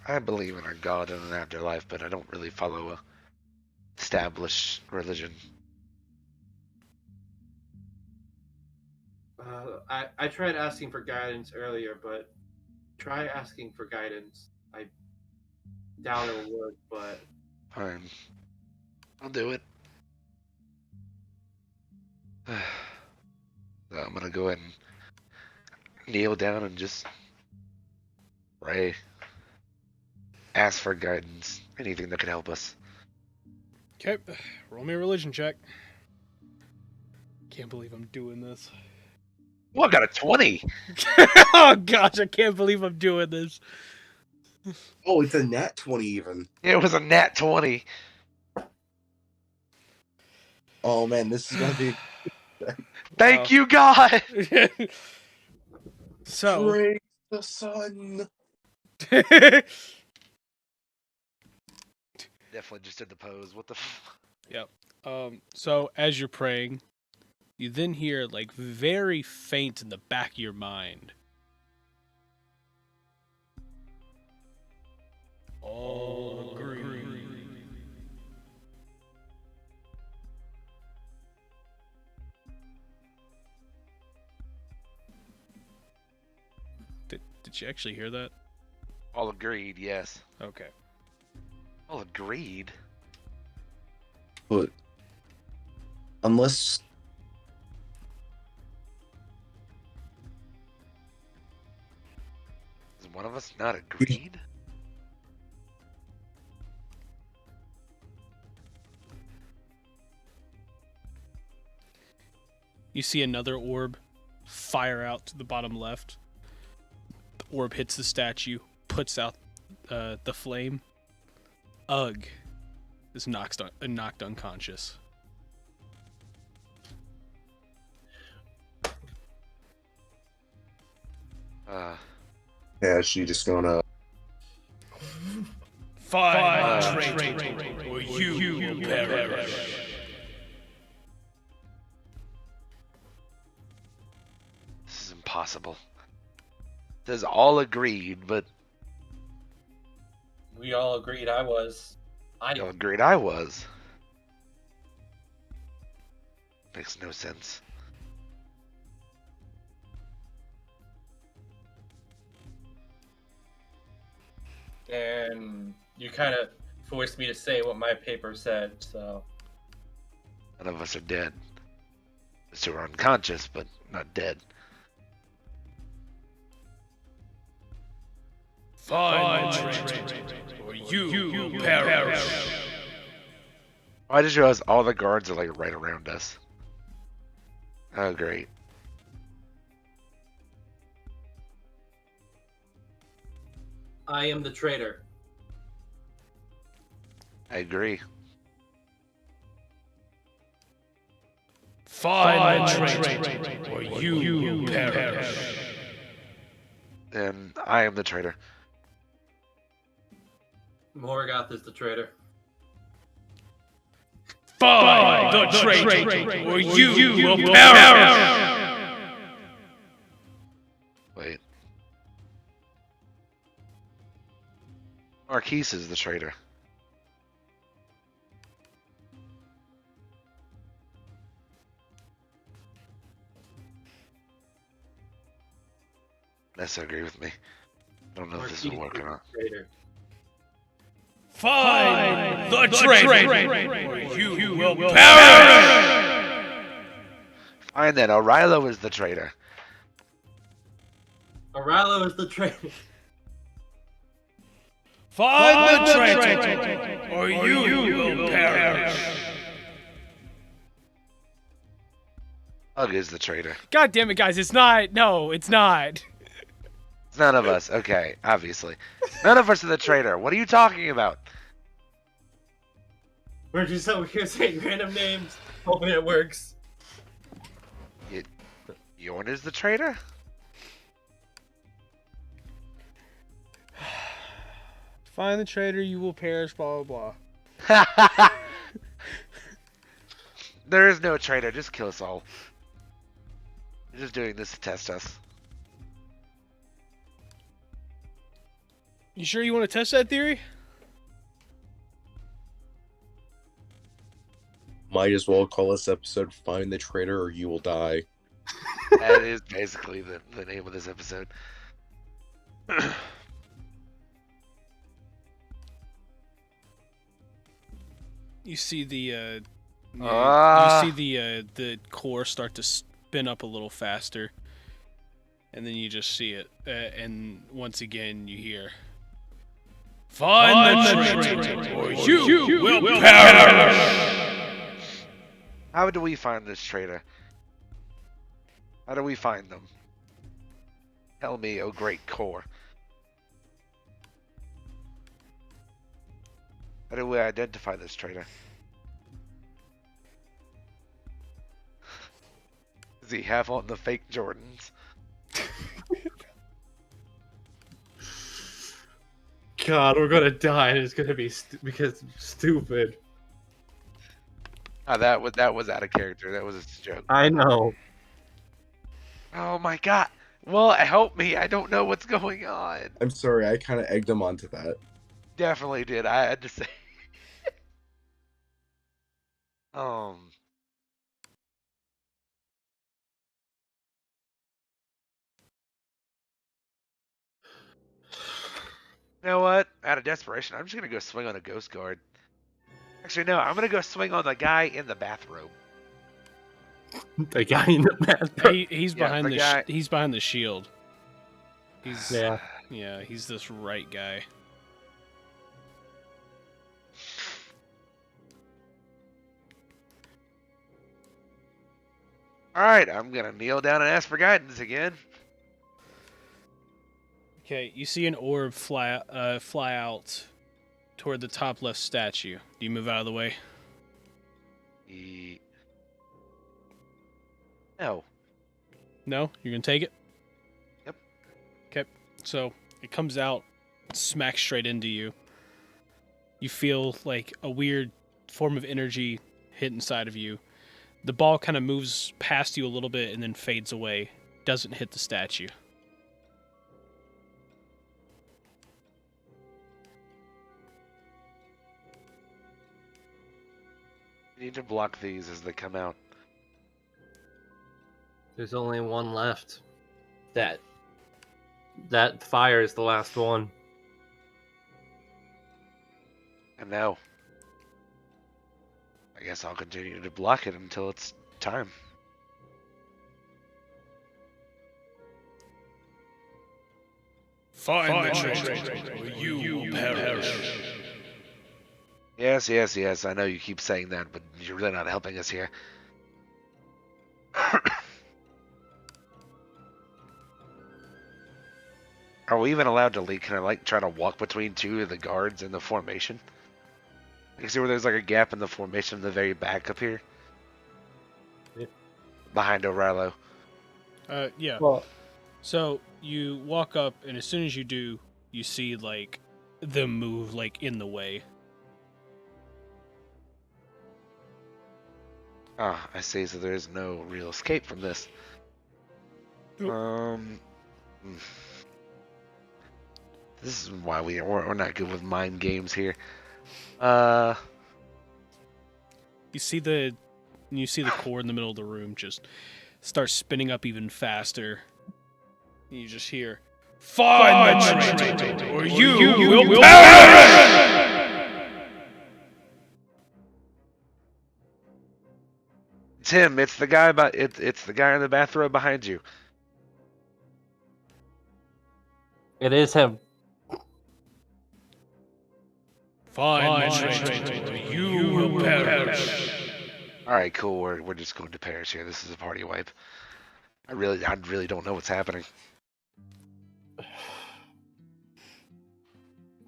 I believe in a god and an afterlife, but I don't really follow a established religion. I tried asking for guidance earlier, but try asking for guidance. I doubt it'll work, but Fine. I'll do it. So I'm gonna go ahead and kneel down and just pray. Ask for guidance. Anything that could help us. Okay, roll me a religion check. Can't believe I'm doing this. Oh, I got a 20! Oh gosh, I can't believe I'm doing this. Oh, it's a nat 20 even. It was a nat 20. Oh man, this is gonna be. Thank you, God! So, Praise the sun. Definitely just did the pose. What the f... yep. So as you're praying, you then hear like very faint in the back of your mind. All agree. Did you actually hear that? All agreed, yes. Okay. All agreed? But unless Is one of us not agreed? You see another orb fire out to the bottom left. The orb hits the statue, puts out the flame. Ugh is knocked unconscious. Yeah, she just gonna. Find the traitor, or you will perish. This is impossible. It says all agreed, but We all agreed I was. y'all agreed I was. Makes no sense. And you kind of forced me to say what my paper said, so. None of us are dead. So we're unconscious, but not dead. Find the traitor, or you will perish. I just realized all the guards are like right around us. Oh, great. I am the traitor. I agree. Find the traitor, or you will perish. Then I am the traitor. Morgoth is the traitor. Find the traitor, or you will perish. Wait. Marquise is the traitor. Nessa agree with me. I don't know if this will work or not. Traitor. Find the traitor, or you will perish. Fine then, Orilo is the traitor. Oralo is the traitor. Find the traitor, or you will perish. Hug is the traitor. God damn it, guys! It's not. No, it's not. It's none of us. Okay, obviously. None of us are the traitor. What are you talking about? We're just over here saying random names, hoping it works. Yorn is the traitor? Find the traitor, you will perish. Blah blah blah. There is no traitor. Just kill us all. You're just doing this to test us. You sure you want to test that theory? Might as well call this episode "Find the Traitor or You Will Die." That is basically the name of this episode. You see the Ah. you see the core start to spin up a little faster, and then you just see it, and once again you hear, "Find the traitor, or you will perish." How do we find this traitor? How do we find them? Tell me, oh great core. How do we identify this traitor? Does he have on the fake Jordans? God, we're gonna die, and it's gonna be because stupid. Oh, that was out of character. That was a joke. I know. Oh my god. Well, help me. I don't know what's going on. I'm sorry, I kind of egged him onto that. Definitely did. I had to say. You know what? Out of desperation, I'm just gonna go swing on a ghost guard. Actually, no. I'm gonna go swing on the guy in the bathrobe. The guy in the bathroom. He's Yeah, behind the the guy- he's behind the shield. He's Yeah. he's this right guy. All right, I'm gonna kneel down and ask for guidance again. Okay, you see an orb fly out toward the top left statue. Do you move out of the way? No. No, you're gonna take it. Yep. So it comes out, smacks straight into you. You feel like a weird form of energy hit inside of you. The ball kind of moves past you a little bit and then fades away. Doesn't hit the statue. You need to block these as they come out. There's only one left. That fire is the last one. And now, I guess I'll continue to block it until it's time. Find the treasure, or you will perish. Yes, yes, yes. I know you keep saying that, but you're really not helping us here. Are we even allowed to leave? Can I like try to walk between two of the guards in the formation? You see where there's like a gap in the formation in the very back up here? Yep. Behind O'Reilly. Yeah. Well, So you walk up, and as soon as you do, you see like them move like in the way. Ah, I see. So there's no real escape from this. This is why we're not good with mind games here. You see the core in the middle of the room just start spinning up even faster. And you just hear, "Find the treasure, or you will perish!" Tim, it's the guy it's the guy in the bathrobe behind you. it is him. Find the treasure, or you will perish. All right, cool. We're just going to perish here. This is a party wipe. I really don't know what's happening.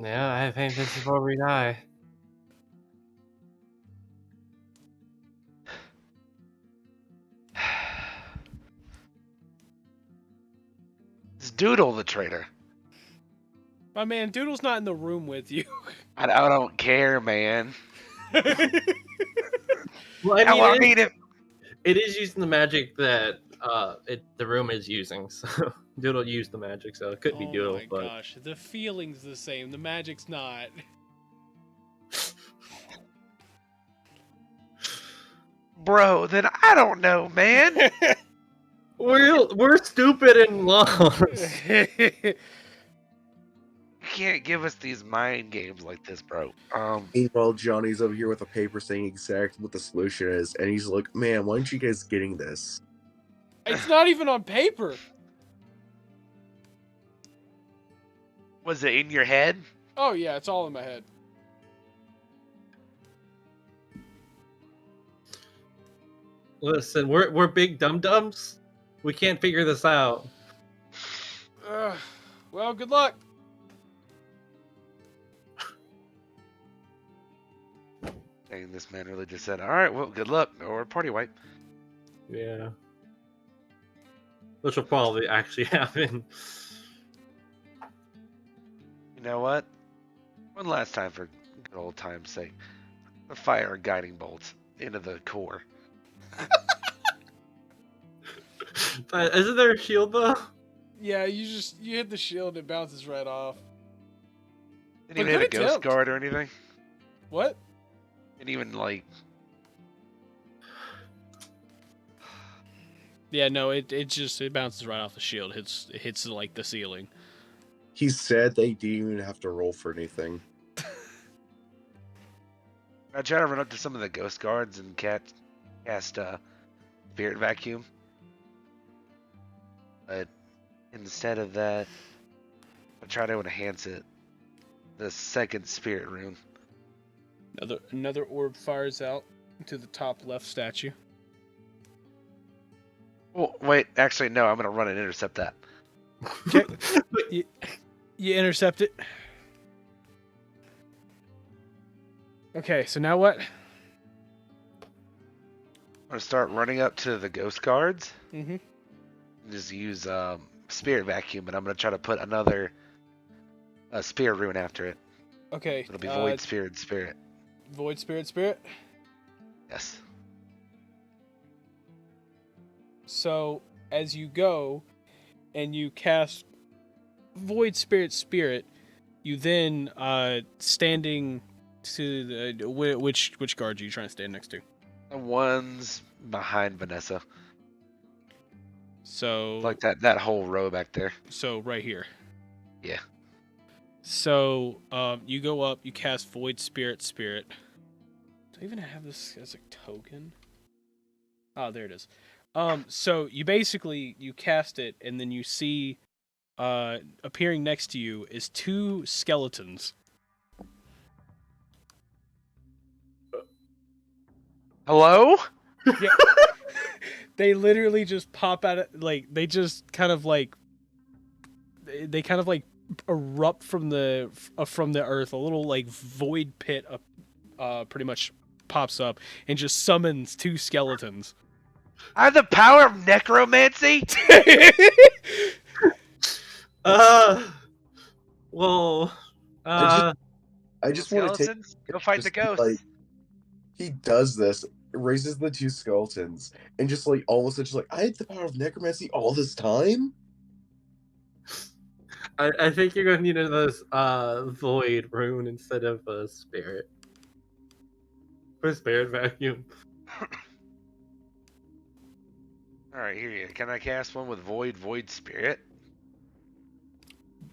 Yeah, I think this is where we die. It's Doodle the traitor. My man, Doodle's not in the room with you. I don't care, man. Well, Now, I mean, it is using the magic that the room is using. So Doodle used the magic, so it could be Doodle. Oh my but gosh, the feeling's the same. The magic's not. bro, then I don't know, man. we're stupid and lost. You can't give us these mind games like this, bro. Meanwhile, Johnny's over here with a paper saying exactly what the solution is, and he's like, "Man, why aren't you guys getting this?" It's not even on paper. Was it in your head? Oh yeah, it's all in my head. Listen, we're big dum dums. We can't figure this out. Well, good luck. Dang, this man really just said, "All right, well, good luck," or party wipe. Yeah. Which will probably actually happen. You know what? One last time for good old time's sake. Fire a guiding bolt into the core. But isn't there a shield though? Yeah, you hit the shield, it bounces right off. Didn't But even hit a good ghost attempt. guard or anything. What? Didn't even like. Yeah, no, it bounces right off the shield. It hits like the ceiling. He said they didn't even have to roll for anything. I try to run up to some of the ghost guards and cast spirit vacuum. But instead of that, I try to enhance it. The second spirit rune. Another orb fires out to the top left statue. Oh, wait, actually, no, I'm going to run and intercept that. Okay. You intercept it. Okay, so now what? I'm going to start running up to the ghost guards. Mm-hmm. Just use spirit vacuum, and I'm gonna try to put another spirit rune after it. Okay. It'll be void spirit. Void spirit. Yes. So as you go and you cast void spirit, you then standing to the which guard are you trying to stand next to? The one's behind Vanessa. So Like that whole row back there. So right here. Yeah. So you go up, you cast void spirit. Do I even have this as a token? Oh, there it is. So you cast it, and then you see appearing next to you is two skeletons. Hello? Yeah. They literally just pop out of, like, they just kind of like erupt from the earth. A little like void pit pretty much pops up and just summons two skeletons. I have the power of necromancy? Well, I just want to take Skeletons, go fight the just, ghosts. like, he does this, raises the two skeletons, and just like all of a sudden, just like, I had the power of necromancy all this time. I think you're gonna need another void rune instead of a spirit. For spirit vacuum. Alright, here you. Can I cast one with void spirit?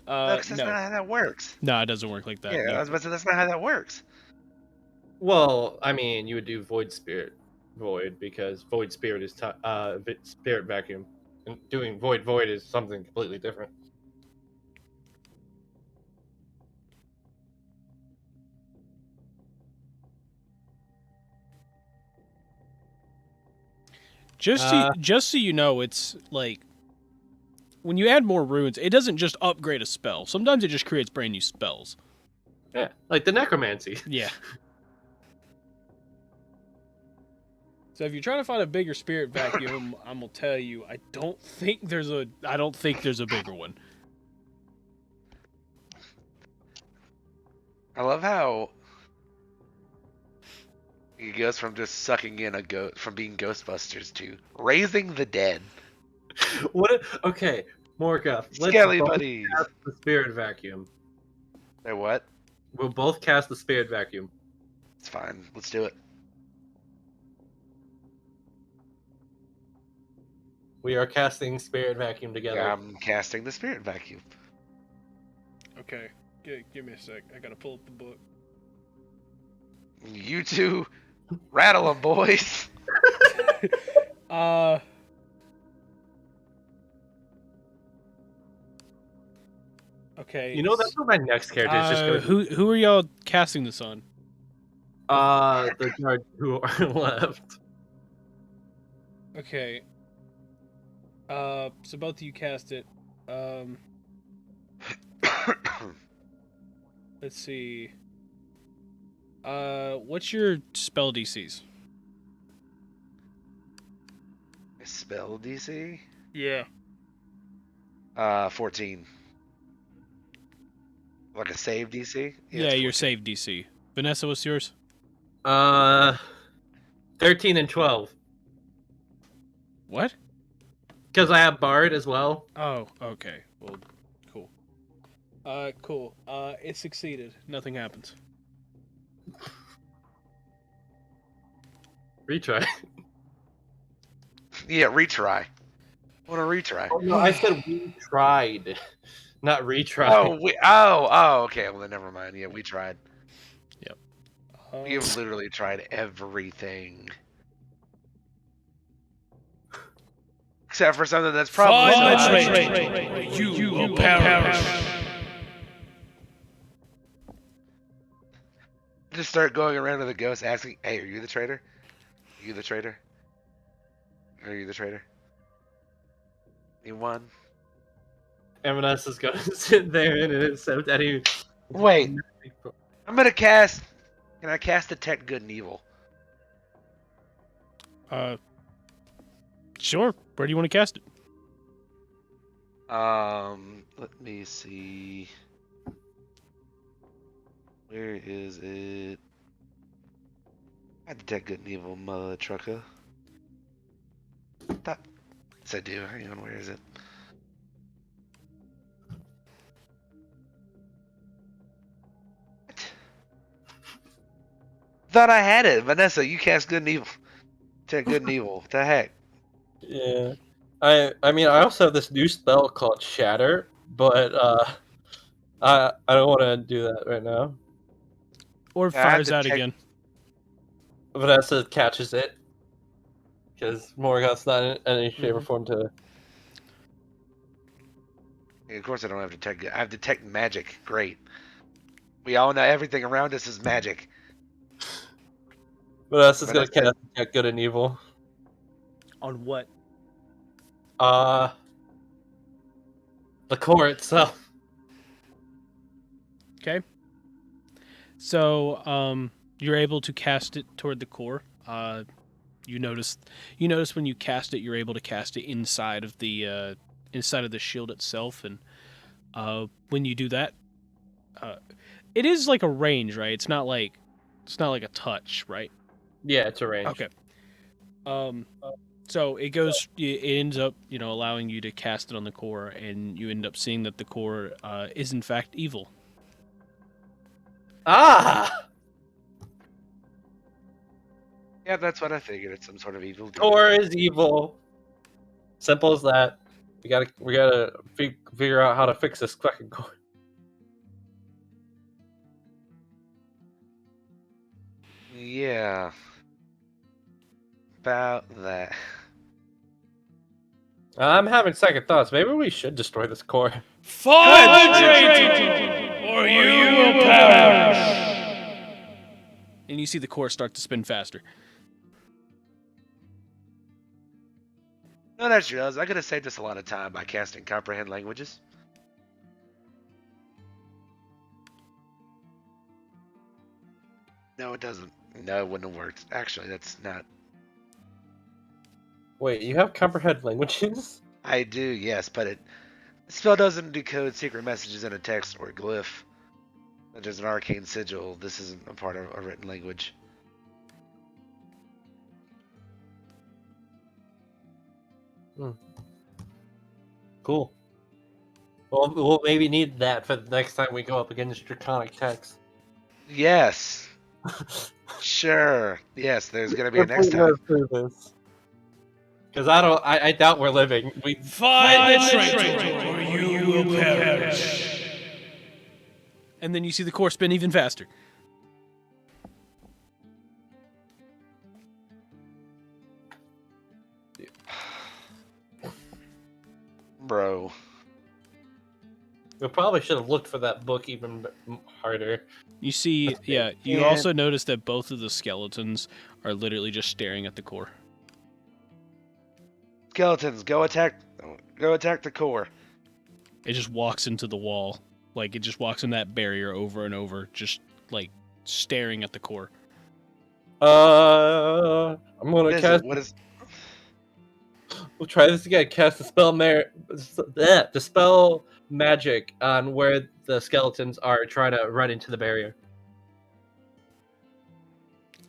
No, No, because that's not how that works. No, it doesn't work like that. Yeah, no. I was about to say that's not how that works. Well, I mean, you would do void spirit void because void spirit is spirit vacuum, and doing void is something completely different. Just so you know, it's like when you add more runes, it doesn't just upgrade a spell. Sometimes it just creates brand new spells. Yeah, like the necromancy. Yeah. So if you're trying to find a bigger spirit vacuum, I'm gonna tell you, I don't think there's a bigger one. I love how he goes from just sucking in from being Ghostbusters to raising the dead. What? Okay, Morgoth. Skelly buddies. Cast the spirit vacuum. Say what? We'll both cast the spirit vacuum. It's fine. Let's do it. We are casting spirit vacuum together. Yeah, I'm casting the spirit vacuum. Okay, give me a sec. I gotta pull up the book. You two, rattle them, boys. Okay. You know, that's what my next character is just going to who are y'all casting this on? the guard who are left. Okay. So both of you cast it. Let's see. What's your spell DCs? Spell DC? Yeah. 14. Like a save DC? Yeah, it's your 14. save DC. Vanessa, what's yours? 13 and 12. What? Because I have Bard as well. Oh, okay. Well, cool. Cool. It succeeded. Nothing happens. Retry. Yeah, retry. What a retry. Oh, no, I said we tried, not retry. Oh, okay. Well, then never mind. Yeah, we tried. Yep. You've literally tried everything. Except for something that's probably not. You will perish. Just start going around to the ghost asking, hey, are you the traitor? Are you the traitor? Are you the traitor? Anyone? M&S is going to sit there and accept any... Wait. I'm going to cast... Can I cast Detect Good and Evil? Sure. Where do you want to cast it? Let me see. Where is it? I detect good and evil, mother trucker. That, yes, I do. Hang on, where is it? What? Thought I had it, Vanessa. You cast good and evil. Detect good and evil. What the heck? Yeah. I mean, I also have this new spell called Shatter, but I don't want to do that right now. Or Yeah, I fires out detect- again. Vanessa catches it because Morgoth's not in any shape or form to. Of course, I don't have detect. I have detect magic. Great. We all know everything around us is magic. Vanessa's gonna Vanessa, cast Detect Good and Evil. On what? Uh, the core itself. Okay. So, you're able to cast it toward the core. You notice when you cast it, you're able to cast it inside of the shield itself, and when you do that, it is like a range, right? It's not like a touch, right? Yeah, it's a range. Okay. So it goes. It ends up, allowing you to cast it on the core, and you end up seeing that the core is in fact evil. Ah, yeah, that's what I figured. It's some sort of evil demon. core is evil. Simple as that. We gotta figure out how to fix this fucking core. Yeah. About that. I'm having second thoughts. Maybe we should destroy this core. Fire the traitor, or you will perish. And you see the core start to spin faster. No, that's real. I could have saved us a lot of time by casting comprehend languages. No, it doesn't. No, it wouldn't have worked. Actually, that's not. Wait, you have comprehend languages? I do, yes, but the spell doesn't decode secret messages in a text or a glyph. There's an arcane sigil. This isn't a part of a written language. Cool. Well, we'll maybe need that for the next time we go up against draconic text. Yes. Sure. Yes, there's gonna be a next time. Because I doubt we're living. Fight the traitor, or you will perish. And then you see the core spin even faster. Bro. We probably should have looked for that book even harder. You see, yeah, you And- also notice that both of the skeletons are literally just staring at the core. Skeletons, go attack the core. It just walks into the wall. Like, it just walks in that barrier over and over, just, like, staring at the core. I'm gonna What is cast. it? What is We'll try this again. Cast dispel magic on where the skeletons are trying to run into the barrier.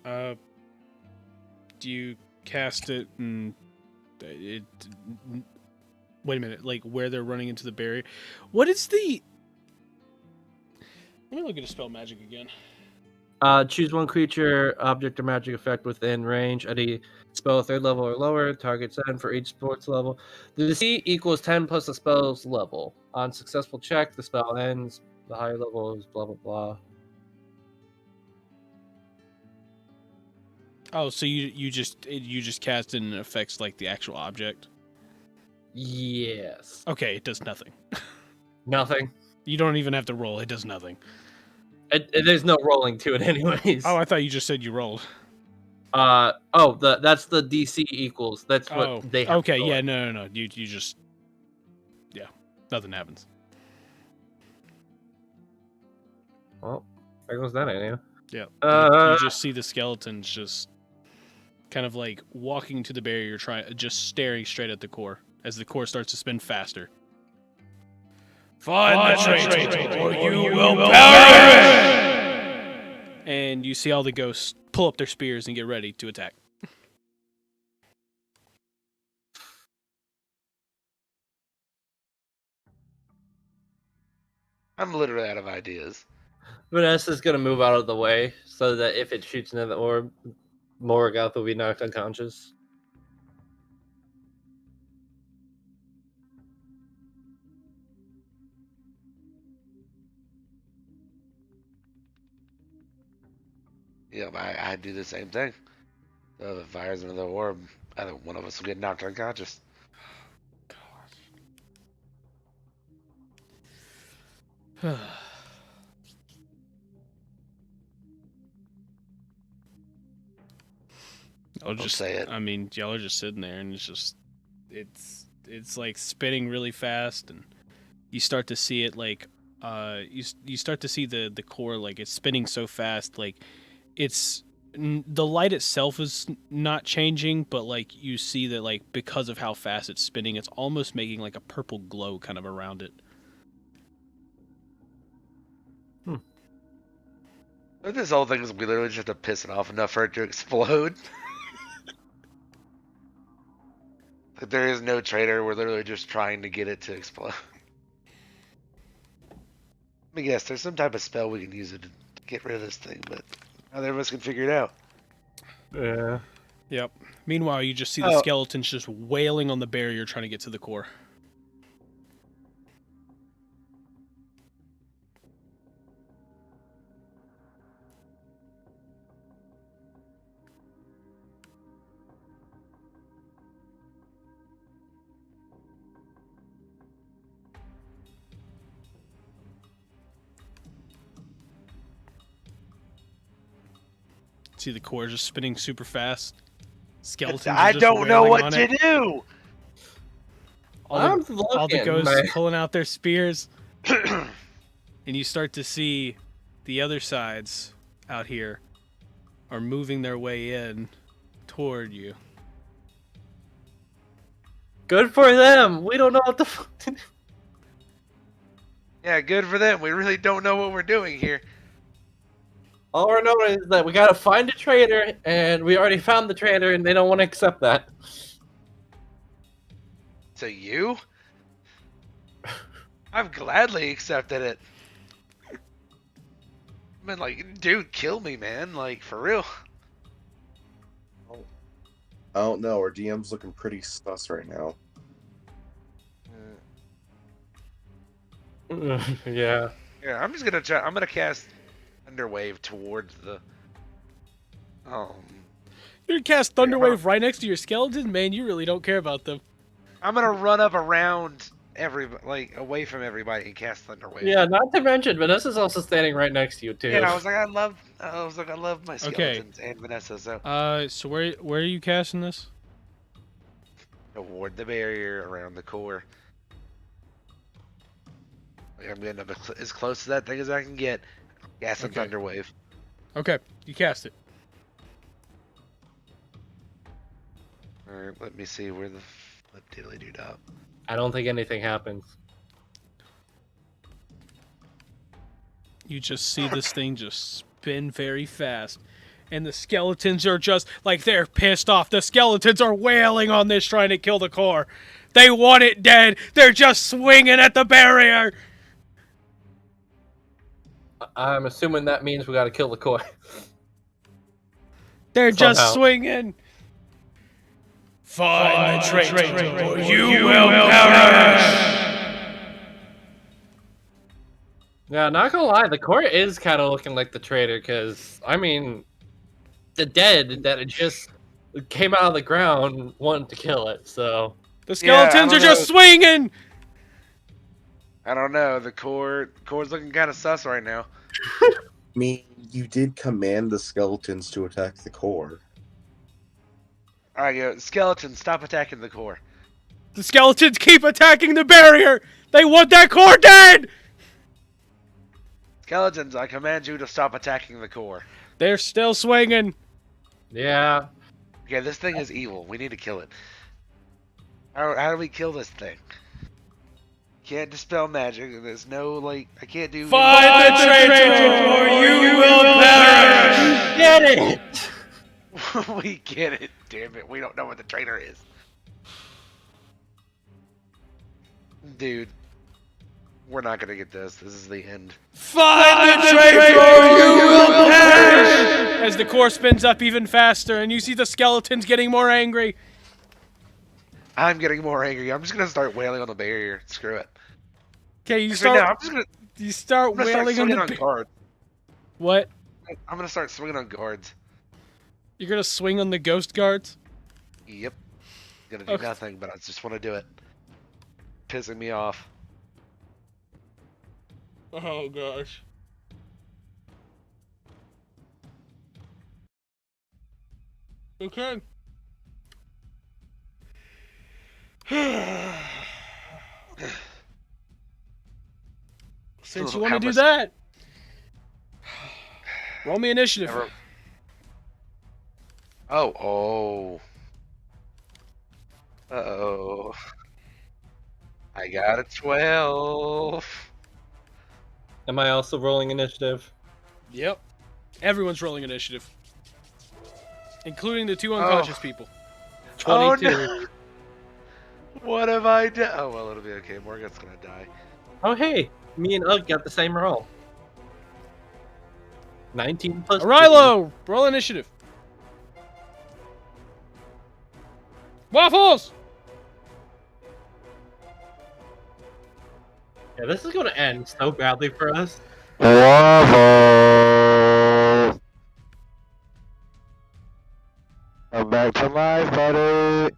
Do you cast it and it... Wait a minute, like, where they're running into the barrier? What is the... Let me look at a spell magic again. Choose one creature, object, or magic effect within range. Any spell 3rd level or lower. Target 7 for each sports level. The DC equals 10 plus the spell's level. On successful check, the spell ends. The higher level is blah blah blah. Oh, so you just cast it and it affects, like, the actual object? Yes. Okay, it does nothing. Nothing. You don't even have to roll. It does nothing. There's no rolling to it, anyways. Oh, I thought you just said you rolled. That's the DC equals. That's what Oh, they have. okay, to yeah, no. You just... Yeah, nothing happens. Well, there goes that idea. Yeah. Uh, You just see the skeletons just kind of like walking to the barrier, just staring straight at the core as the core starts to spin faster. Find the traitor, or you will perish! And you see all the ghosts pull up their spears and get ready to attack. I'm literally out of ideas. Vanessa's gonna move out of the way so that if it shoots into the orb, Morgoth will be knocked unconscious. Yeah, I do the same thing. So if it fires into the orb, either one of us will get knocked unconscious. I'll just say it. I mean, y'all are just sitting there, and it's like spinning really fast, and you start to see it like you start to see the core, like it's spinning so fast, like the light itself is not changing, but like you see that like because of how fast it's spinning, it's almost making like a purple glow kind of around it. This whole thing is we literally just have to piss it off enough for it to explode. Like, there is no traitor. We're literally just trying to get it to explode. I mean, yes, there's some type of spell we can use it to get rid of this thing, but neither of us can figure it out. Yeah. Yep. Meanwhile, you just see the skeletons just wailing on the barrier trying to get to the core. See the core just spinning super fast. Skeletons. I don't know what to do. All the ghosts pulling out their spears, and you start to see the other sides out here are moving their way in toward you. Good for them. We don't know what the fuck to do. Yeah, good for them. We really don't know what we're doing here. All we're knowing is that we gotta find a traitor, and we already found the traitor, and they don't want to accept that. So you? I've gladly accepted it. I mean, like, dude, kill me, man. Like, for real. I don't know. Our DM's looking pretty sus right now. Yeah. Yeah, I'm just gonna try. I'm gonna cast Thunderwave towards the. You're gonna cast Thunderwave right next to your skeletons? Man, you really don't care about them. I'm gonna run up around everybody, like away from everybody, and cast Thunderwave. Yeah, not to mention Vanessa's also standing right next to you too. Yeah, I was like, I love my skeletons and Vanessa. So where are you casting this? Toward the barrier around the core. Like, I'm getting up as close to that thing as I can get. Cast a Thunderwave. Okay, you cast it. Alright, let me see where the flip diddly dude up. I don't think anything happens. You just see this thing just spin very fast. And the skeletons are just, like, they're pissed off. The skeletons are wailing on this, trying to kill the core. They want it dead. They're just swinging at the barrier. I'm assuming that means we gotta kill the core. They're just swinging. Find the traitor, or you will perish. Yeah, not gonna lie, the core is kind of looking like the traitor, because, I mean, the dead that it just came out of the ground wanted to kill it, so... The skeletons are just swinging! I don't know, the core's looking kind of sus right now. I mean, you did command the skeletons to attack the core. Alright, yo, skeletons, stop attacking the core. The skeletons keep attacking the barrier! They want that core dead! Skeletons, I command you to stop attacking the core. They're still swinging. Yeah. Okay, this thing is evil. We need to kill it. How do we kill this thing? Can't dispel magic. And there's no like. I can't do. Find the traitor, or you will perish. Get it! We get it. Damn it. We don't know what the traitor is. Dude. We're not gonna get this. This is the end. Find the traitor, or you will perish. As the core spins up even faster, and you see the skeletons getting more angry. I'm getting more angry. I'm just gonna start wailing on the barrier. Screw it. Okay, you Right now, start. I'm just gonna. You start I'm gonna start wailing on swinging the. on guards. What? I'm gonna start swinging on guards. You're gonna swing on the ghost guards? Yep. Gonna do Okay. nothing, but I just want to do it. Pissing me off. Oh gosh. Okay. Since you want to do that, roll me initiative. Never- Oh. Uh-oh. I got a 12. Am I also rolling initiative? Yep. Everyone's rolling initiative. Including the two unconscious people. 22. Oh, no. What have I done? Oh, well, it'll be okay. Morgan's gonna die. Oh, hey. Me and Ugg got the same roll. 19 plus 2. Rilo, roll initiative. Waffles! Yeah, this is going to end so badly for us. Waffle! Come back to life, buddy!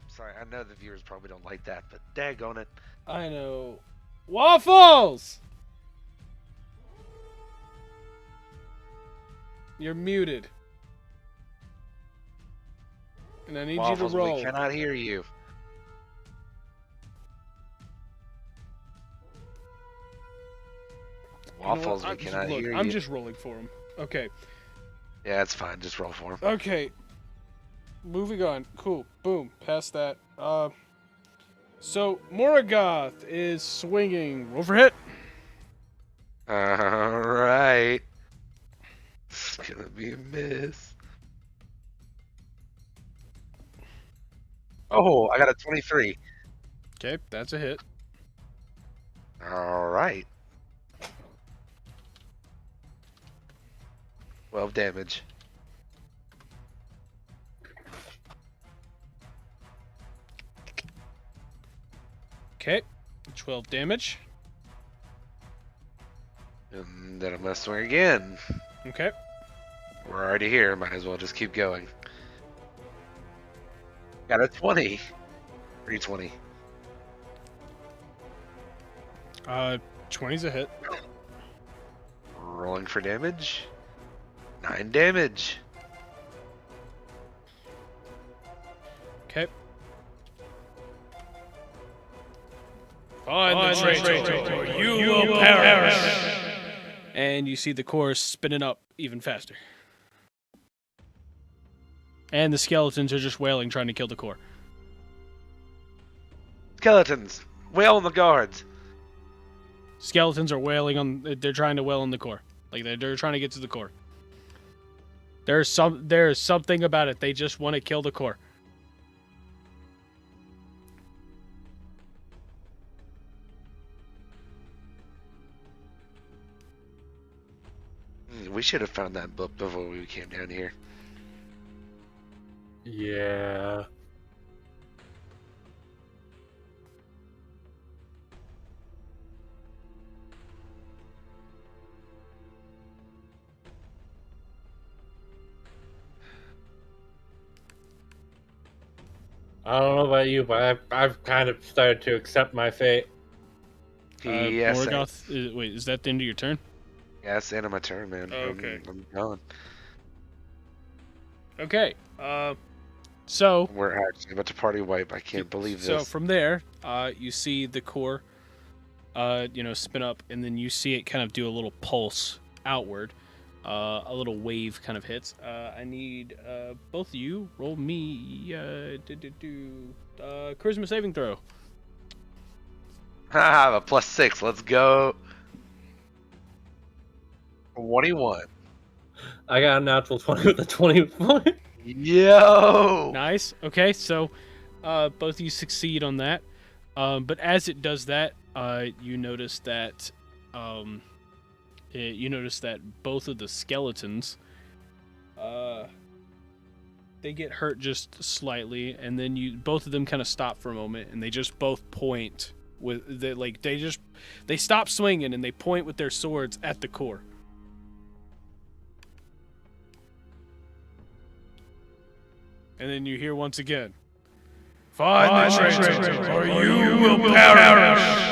Sorry, I know the viewers probably don't like that, but daggone it. I know. Waffles! You're muted. And I need Waffles, you to roll. we cannot hear you. Waffles, we cannot hear you. I'm just rolling for him. Okay. Yeah, it's fine. Just roll for him. Okay. Moving on. Cool. Boom. Past that. So Morgoth is swinging. Roll for hit. Alright. It's gonna be a miss. Oh, I got a 23. Okay, that's a hit. Alright. 12 damage. Okay. 12 damage. And then I'm gonna swing again. Okay. We're already here. Might as well just keep going. Got a 20. 320. 20's a hit. Rolling for damage. 9 damage. Okay. Find the traitor, or you will perish. And you see the core spinning up even faster. And the skeletons are just wailing, trying to kill the core. Skeletons! Wail on the guards! Skeletons are wailing on. They're trying to wail on the core. Like they're trying to get to the core. There's something about it. They just want to kill the core. We should have found that book before we came down here. Yeah. I don't know about you, but I've kind of started to accept my fate. Yes, Morgoth, wait, is that the end of your turn? yeah, that's the end of my turn, man. Oh, okay. I'm gone. Okay. So We're actually about to party wipe. I can't believe this. So from there, you see the core, spin up, and then you see it kind of do a little pulse outward. A little wave kind of hits. I need both of you roll me charisma saving throw. I have a +6. Let's go. 21. I got a natural 20 with a 24. Yo. Nice. Okay, so both of you succeed on that. But as it does that, you notice that both of the skeletons they get hurt just slightly, and then both of them kind of stop for a moment, and they just both point with they stop swinging and they point with their swords at the core. And then you hear once again, "Find the traitor, or you will perish."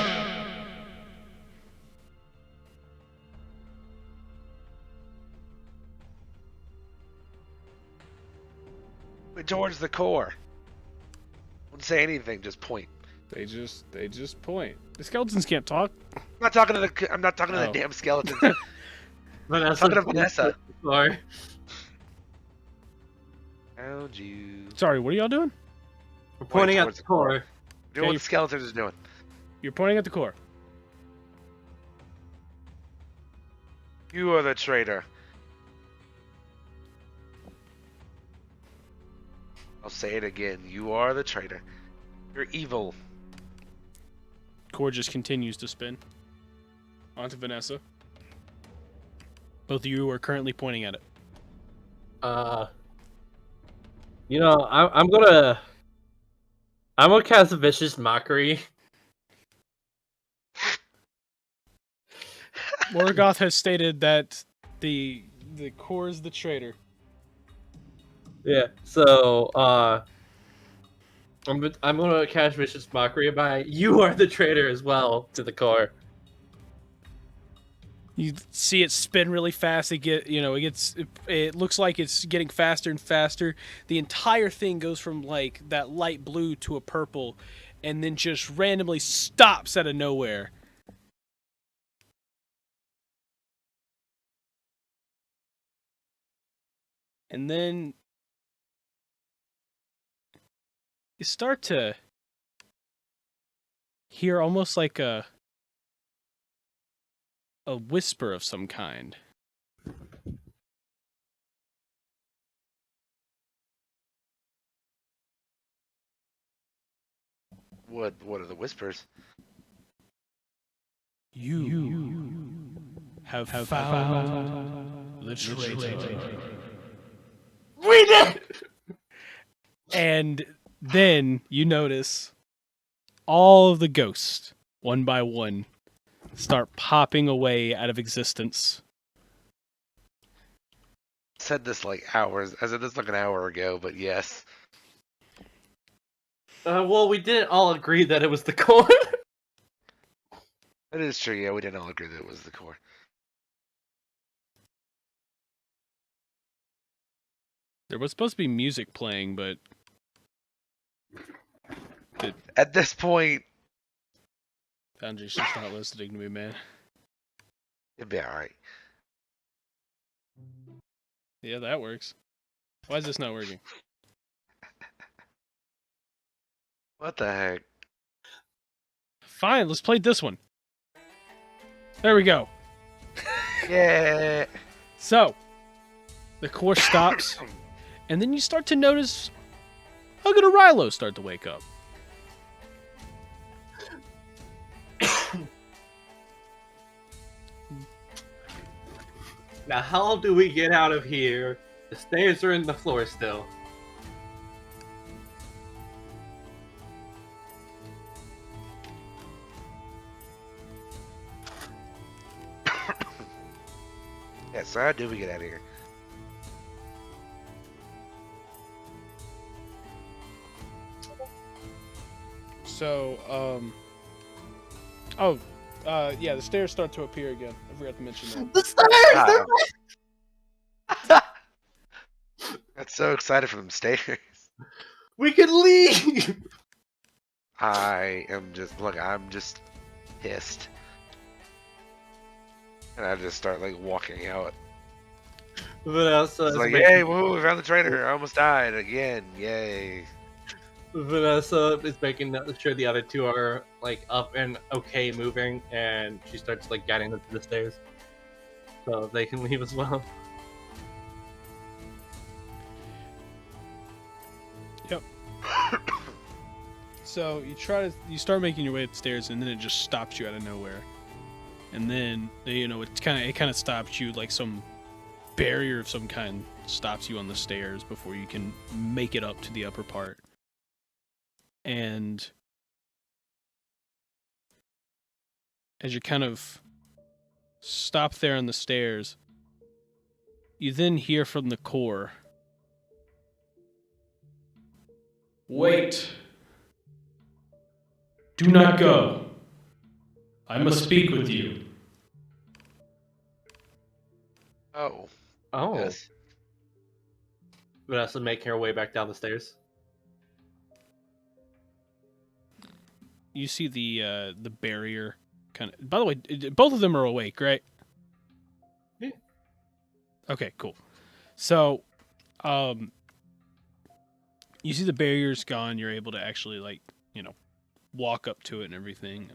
Towards the core. Don't say anything. Just point. They just point. The skeletons can't talk. I'm not talking to the Oh. damn skeletons. Vanessa. Talking to Vanessa. Sorry. How'd you? Sorry, what are y'all doing? We're pointing at towards the the core. core. Do what the skeletons is doing. You're pointing at the core. You are the traitor. I'll say it again. You are the traitor. You're evil. Core just continues to spin. Onto Vanessa. Both of you are currently pointing at it. I'm gonna cast a vicious mockery. Morgoth has stated that the core is the traitor. Yeah. So I'm gonna cast vicious mockery by you are the traitor as well to the core. You see it spin really fast. It looks like it's getting faster and faster. The entire thing goes from like that light blue to a purple, and then just randomly stops out of nowhere. And then you start to hear almost like a whisper of some kind. What are the whispers? You have found the traitor. We did. And then you notice all of the ghosts, one by one, start popping away out of existence. Said this like an hour ago, but yes. Well, we didn't all agree that it was the core. That is true, yeah, we didn't all agree that it was the core. There was supposed to be music playing, but At this point, Foundry's just not listening to me, man. it'd be alright. Yeah, that works. Why is this not working? What the heck? Fine, let's play this one. There we go. Yeah. So, the core stops, and then you start to notice Hugget and Rilo start to wake up. Now, how do we get out of here? The stairs are in the floor still. Yeah, so how do we get out of here? So, yeah, the stairs start to appear again. I forgot to mention that. The stairs! That's so excited for them stairs. We can leave! I'm just pissed. And I just start like walking out. Vanessa It's like, yay, woo, we found the traitor. I almost died again. Yay. Vanessa is making sure the other two are like up and okay moving, and she starts like guiding them to the stairs so they can leave as well. Yep. So you start making your way upstairs, and then it just stops you out of nowhere. And then it kind of stops you, like some barrier of some kind stops you on the stairs before you can make it up to the upper part. And as you kind of stop there on the stairs, you then hear from the core, "Wait. Do not go. I must speak with you." Oh. Oh, Yes. Vanessa making her way back down the stairs. You see the barrier kind of. By the way, both of them are awake, right? Yeah. Okay, cool. So, you see the barrier's gone. You're able to actually walk up to it and everything.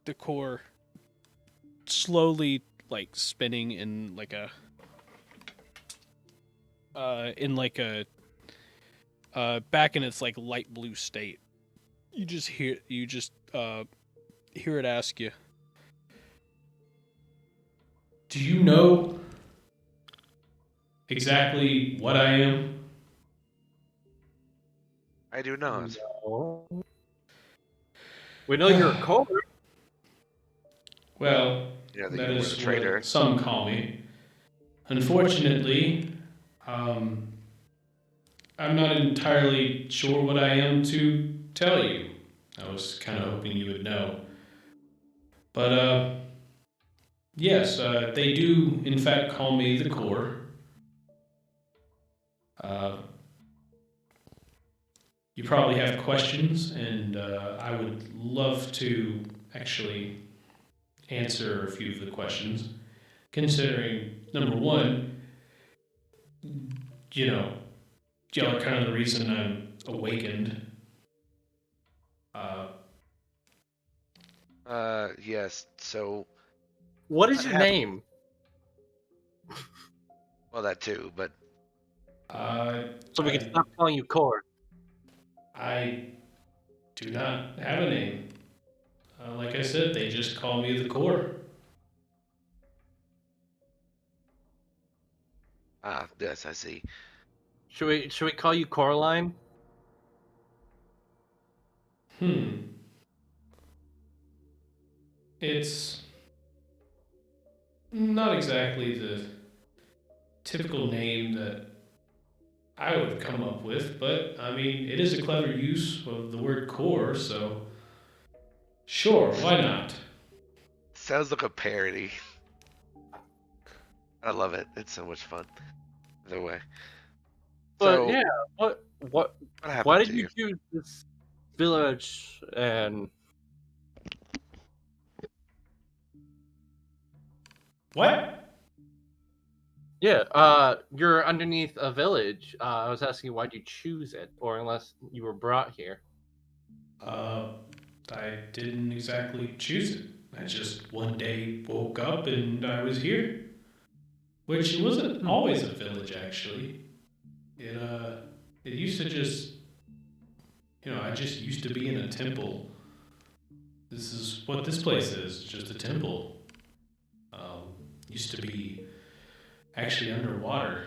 The core slowly spinning in back in its light blue state. You just hear it ask you, "Do you know exactly what I am?" I do not. No. We know you're a core. Well, Yeah, that you were is the traitor. what some call me. Unfortunately, I'm not entirely sure what I am to tell you. I was kind of hoping you would know. But, yes, they do, in fact, call me the core. You probably have questions, and I would love to actually answer a few of the questions, considering, number one, y'all are kind of the reason I'm awakened. Yes. So, What is What your happened? name? well, that too, but So we can stop calling you core. I do not have a name. Like I said, they just call me the core. yes, I see. Should we call you Coraline? It's not exactly the typical name that I would have come up with, but I mean, it is a clever use of the word core, so sure, why not? Sounds like a parody. I love it. It's so much fun. Either way. But So, yeah, what what why happened did to you you? choose this village? And What? yeah, you're underneath a village. I was asking why'd you choose it, or unless you were brought here. I didn't exactly choose it. I just one day woke up and I was here. Which it wasn't always a village, actually. It used to just, I just used to be in a temple. This is what this place is, just a temple. Used to be actually underwater.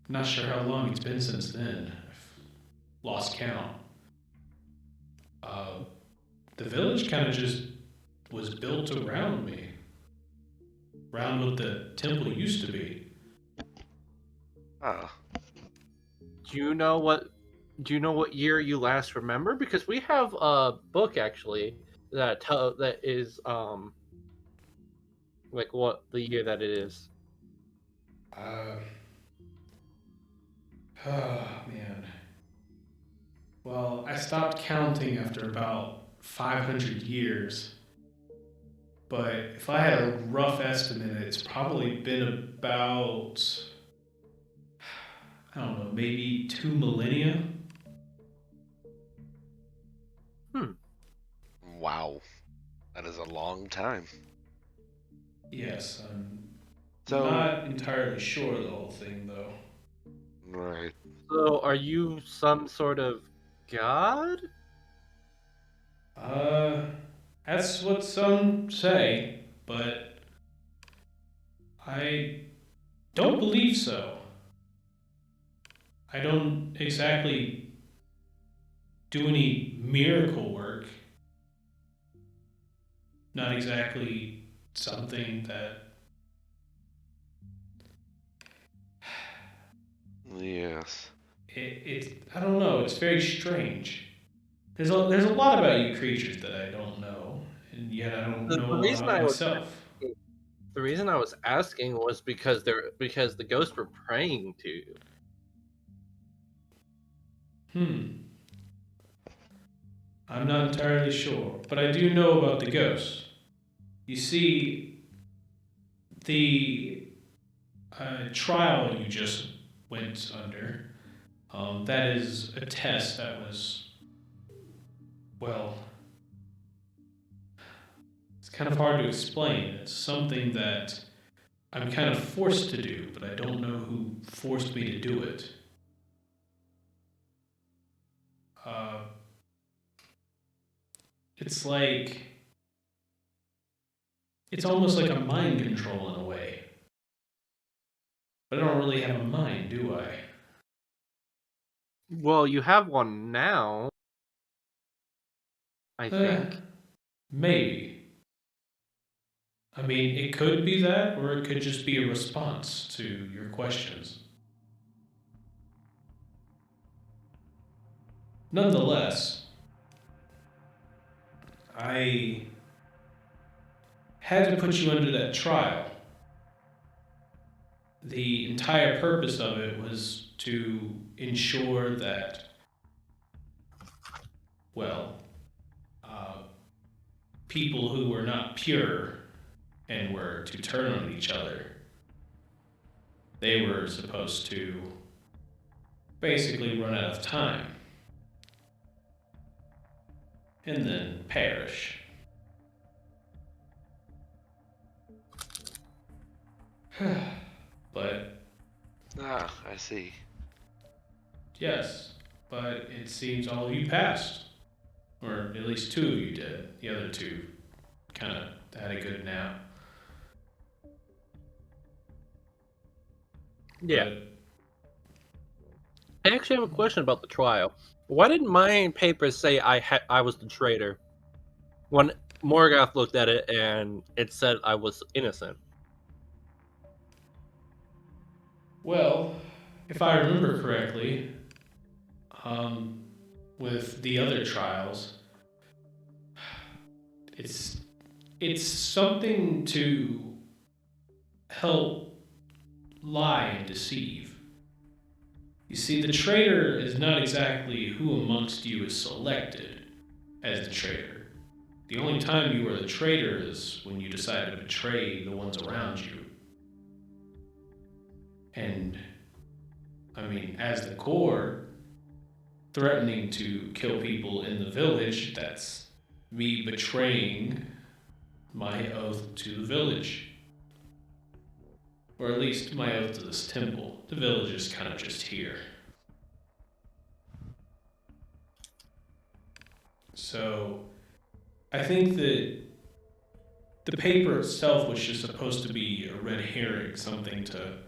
Not sure how long it's been since then. I've lost count. The village kind of just was built around me. Around what the temple used to be. Oh, Do you know what year you last remember? Because we have a book actually that is like what the year that it is. Oh, man. Well, I stopped counting after about 500 years. but if I had a rough estimate, it's probably been about, I don't know, maybe 2 millennia. Wow, that is a long time. Yes, I'm So, not entirely sure of the whole thing, though. right. So, are you some sort of god? Uh, that's what some say, but I don't believe so. I don't exactly do any miracle work. Not exactly something that. Yes. I don't know. It's very strange. There's a lot about you creatures that I don't know, and yet I don't The, know the a lot reason about I was myself. the reason I was asking was because the ghosts were praying to you. I'm not entirely sure, but I do know about the ghosts. You see, the trial you just went under, that is a test that was, well, it's kind of hard to explain. It's something that I'm kind of forced to do, but I don't know who forced me to do it. Uh, it's like, it's almost like a mind control in a way. But I don't really have a mind, do I? Well, you have one now, I think. Maybe. I mean, it could be that, or it could just be a response to your questions. Nonetheless, I had to put you under that trial. The entire purpose of it was to ensure that, well, uh, people who were not pure and were to turn on each other, they were supposed to basically run out of time and then perish. But Ah, I see. yes, but it seems all of you passed. Or at least 2 of you did. The other 2 kind of had a good nap. Yeah. But I actually have a question about the trial. Why didn't my papers say I was the traitor when Morgoth looked at it and it said I was innocent? well, if I remember correctly, um, with the other trials, it's it's something to help lie and deceive. You see, the traitor is not exactly who amongst you is selected as the traitor. The only time you are the traitor is when you decide to betray the ones around you. And, I mean, as the core, threatening to kill people in the village, that's me betraying my oath to the village. Or at least my oath to this temple. The village is kind of just here. So, I think that the paper itself was just supposed to be a red herring, something to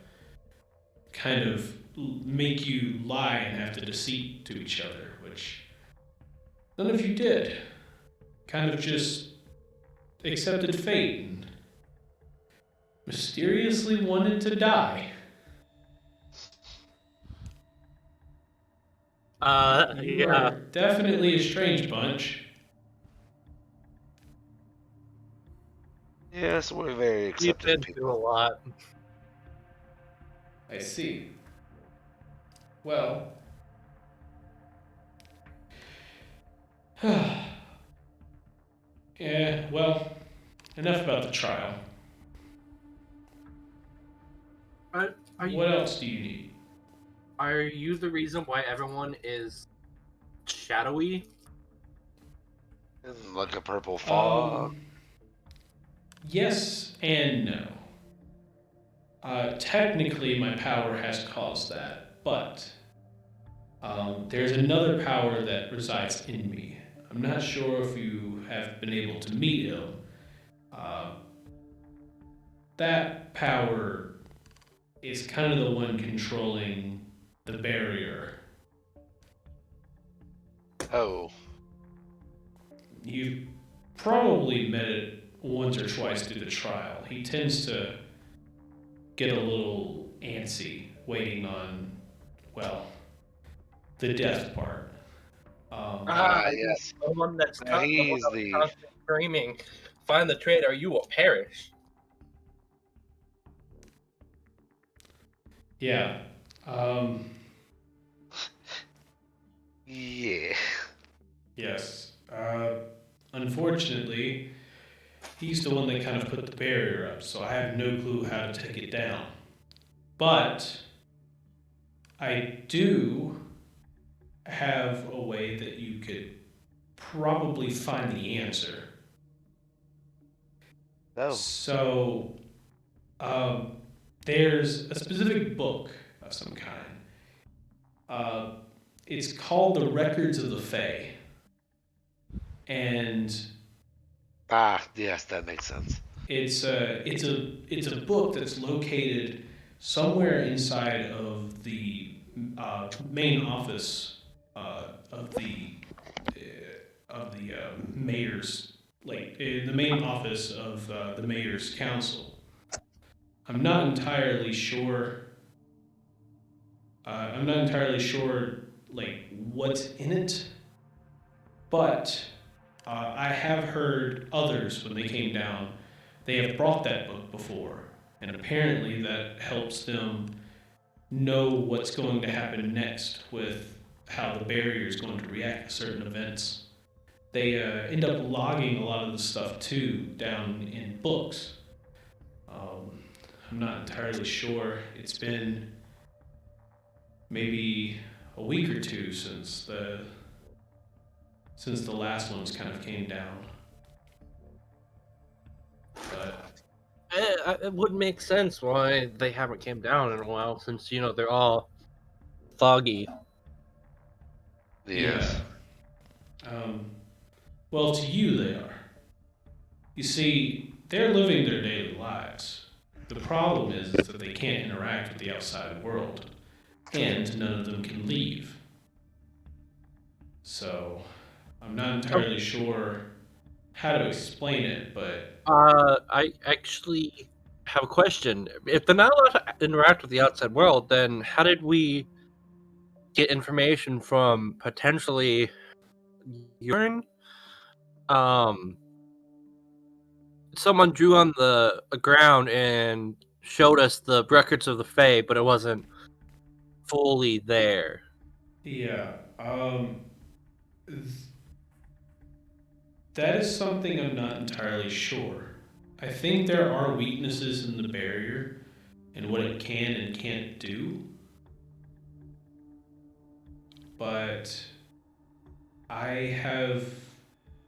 kind of make you lie and have to deceit to each other, which none of you did. Kind of just accepted fate and mysteriously wanted to die. You Yeah. are definitely a strange bunch. Yes, we're very We've accepting been through a people. lot. I see. Well, yeah, well, enough about the trial. What else do you need? Are you the reason why everyone is shadowy? Like a purple fog. Yes and no. Technically, my power has caused that, but there's another power that resides in me. I'm not sure if you have been able to meet him. That power is kind of the one controlling the barrier. Oh. You've probably met it once or twice through the trial. He tends to get a little antsy waiting on, well, the death part. Yes. The one that's He's constantly screaming, "Find the traitor, you will perish." Yeah. Yeah. Yes. Unfortunately, he's the one that kind of put the barrier up, so I have no clue how to take it down. But I do have a way that you could probably find the answer. Oh. So, there's a specific book of some kind. It's called The Records of the Fae. And yes, that makes sense. it's a book that's located somewhere inside of the main office of the mayor's, like the main office of the mayor's council. I'm not entirely sure. Like what's in it, but I have heard others when they came down. They have brought that book before, and apparently that helps them know what's going to happen next with how the barrier is going to react to certain events. They end up logging a lot of the stuff too down in books. I'm not entirely sure. It's been maybe a week or two since the last ones kind of came down. But It would make sense why they haven't came down in a while, since they're all foggy. Yes. Yeah. Well, to you they are. You see, they're living their daily lives. The problem is that they can't interact with the outside world, and none of them can leave. So, I'm not entirely sure how to explain it, but I actually have a question. If they're not allowed to interact with the outside world, then how did we get information from potentially urine? Someone drew on the ground and showed us the records of the Fae, but it wasn't fully there. yeah. That is something I'm not entirely sure. I think there are weaknesses in the barrier and what it can and can't do, but I have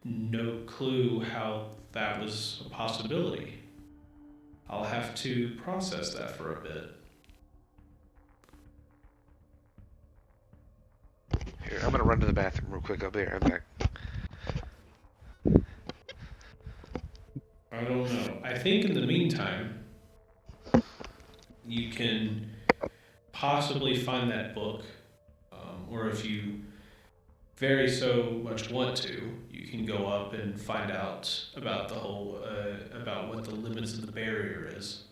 no clue how that was a possibility. I'll have to process that for a bit. Here, I'm gonna run to the bathroom real quick. I'll be right back. I don't know. I think in the meantime, you can possibly find that book, or if you very so much want to, you can go up and find out about the whole, about what the limits of the barrier is.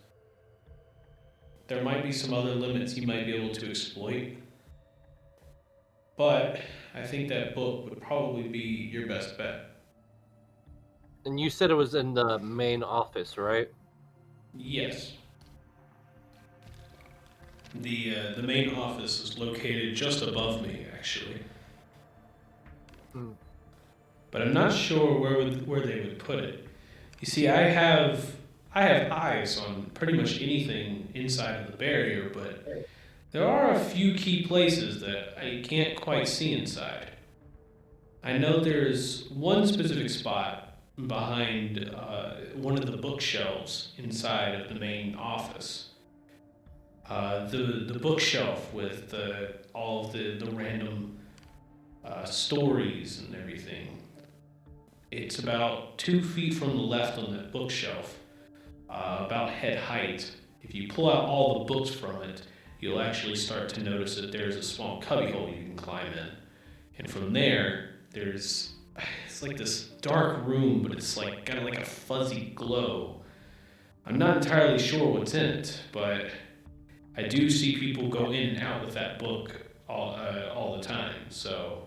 There might be some other limits you might be able to exploit, but I think that book would probably be your best bet. And you said it was in the main office, right? Yes. The main office is located just above me, actually. But I'm not sure where they would put it. You see, I have eyes on pretty much anything inside of the barrier, but there are a few key places that I can't quite see inside. I know there's one specific spot behind one of the bookshelves inside of the main office. The bookshelf with all of the random stories and everything. It's about 2 feet from the left on that bookshelf, about head height. If you pull out all the books from it, you'll actually start to notice that there's a small cubbyhole you can climb in. And from there, it's like this dark room, but it's like kind of like a fuzzy glow. I'm not entirely sure what's in it, but I do see people go in and out with that book all the time. So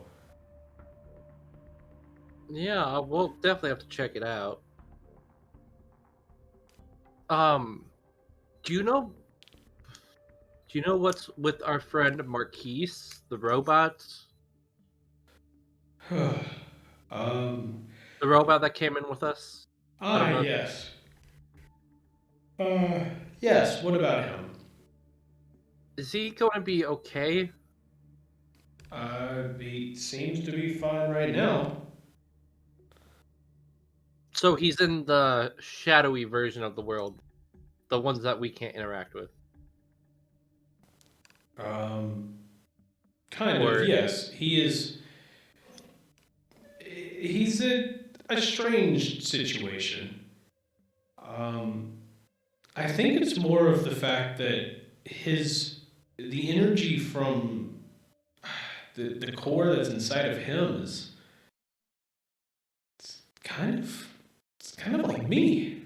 Yeah, we'll definitely have to check it out. Do you know what's with our friend Marquise, the robot? um, The robot that came in with us? yes. Yes, what about him? Is he going to be okay? He seems to be fine right now. So he's in the shadowy version of the world, the ones that we can't interact with. Kind Or- of, yes. He's a strange situation. I think it's more of the fact that the energy from the core that's inside of him is it's kind of like me.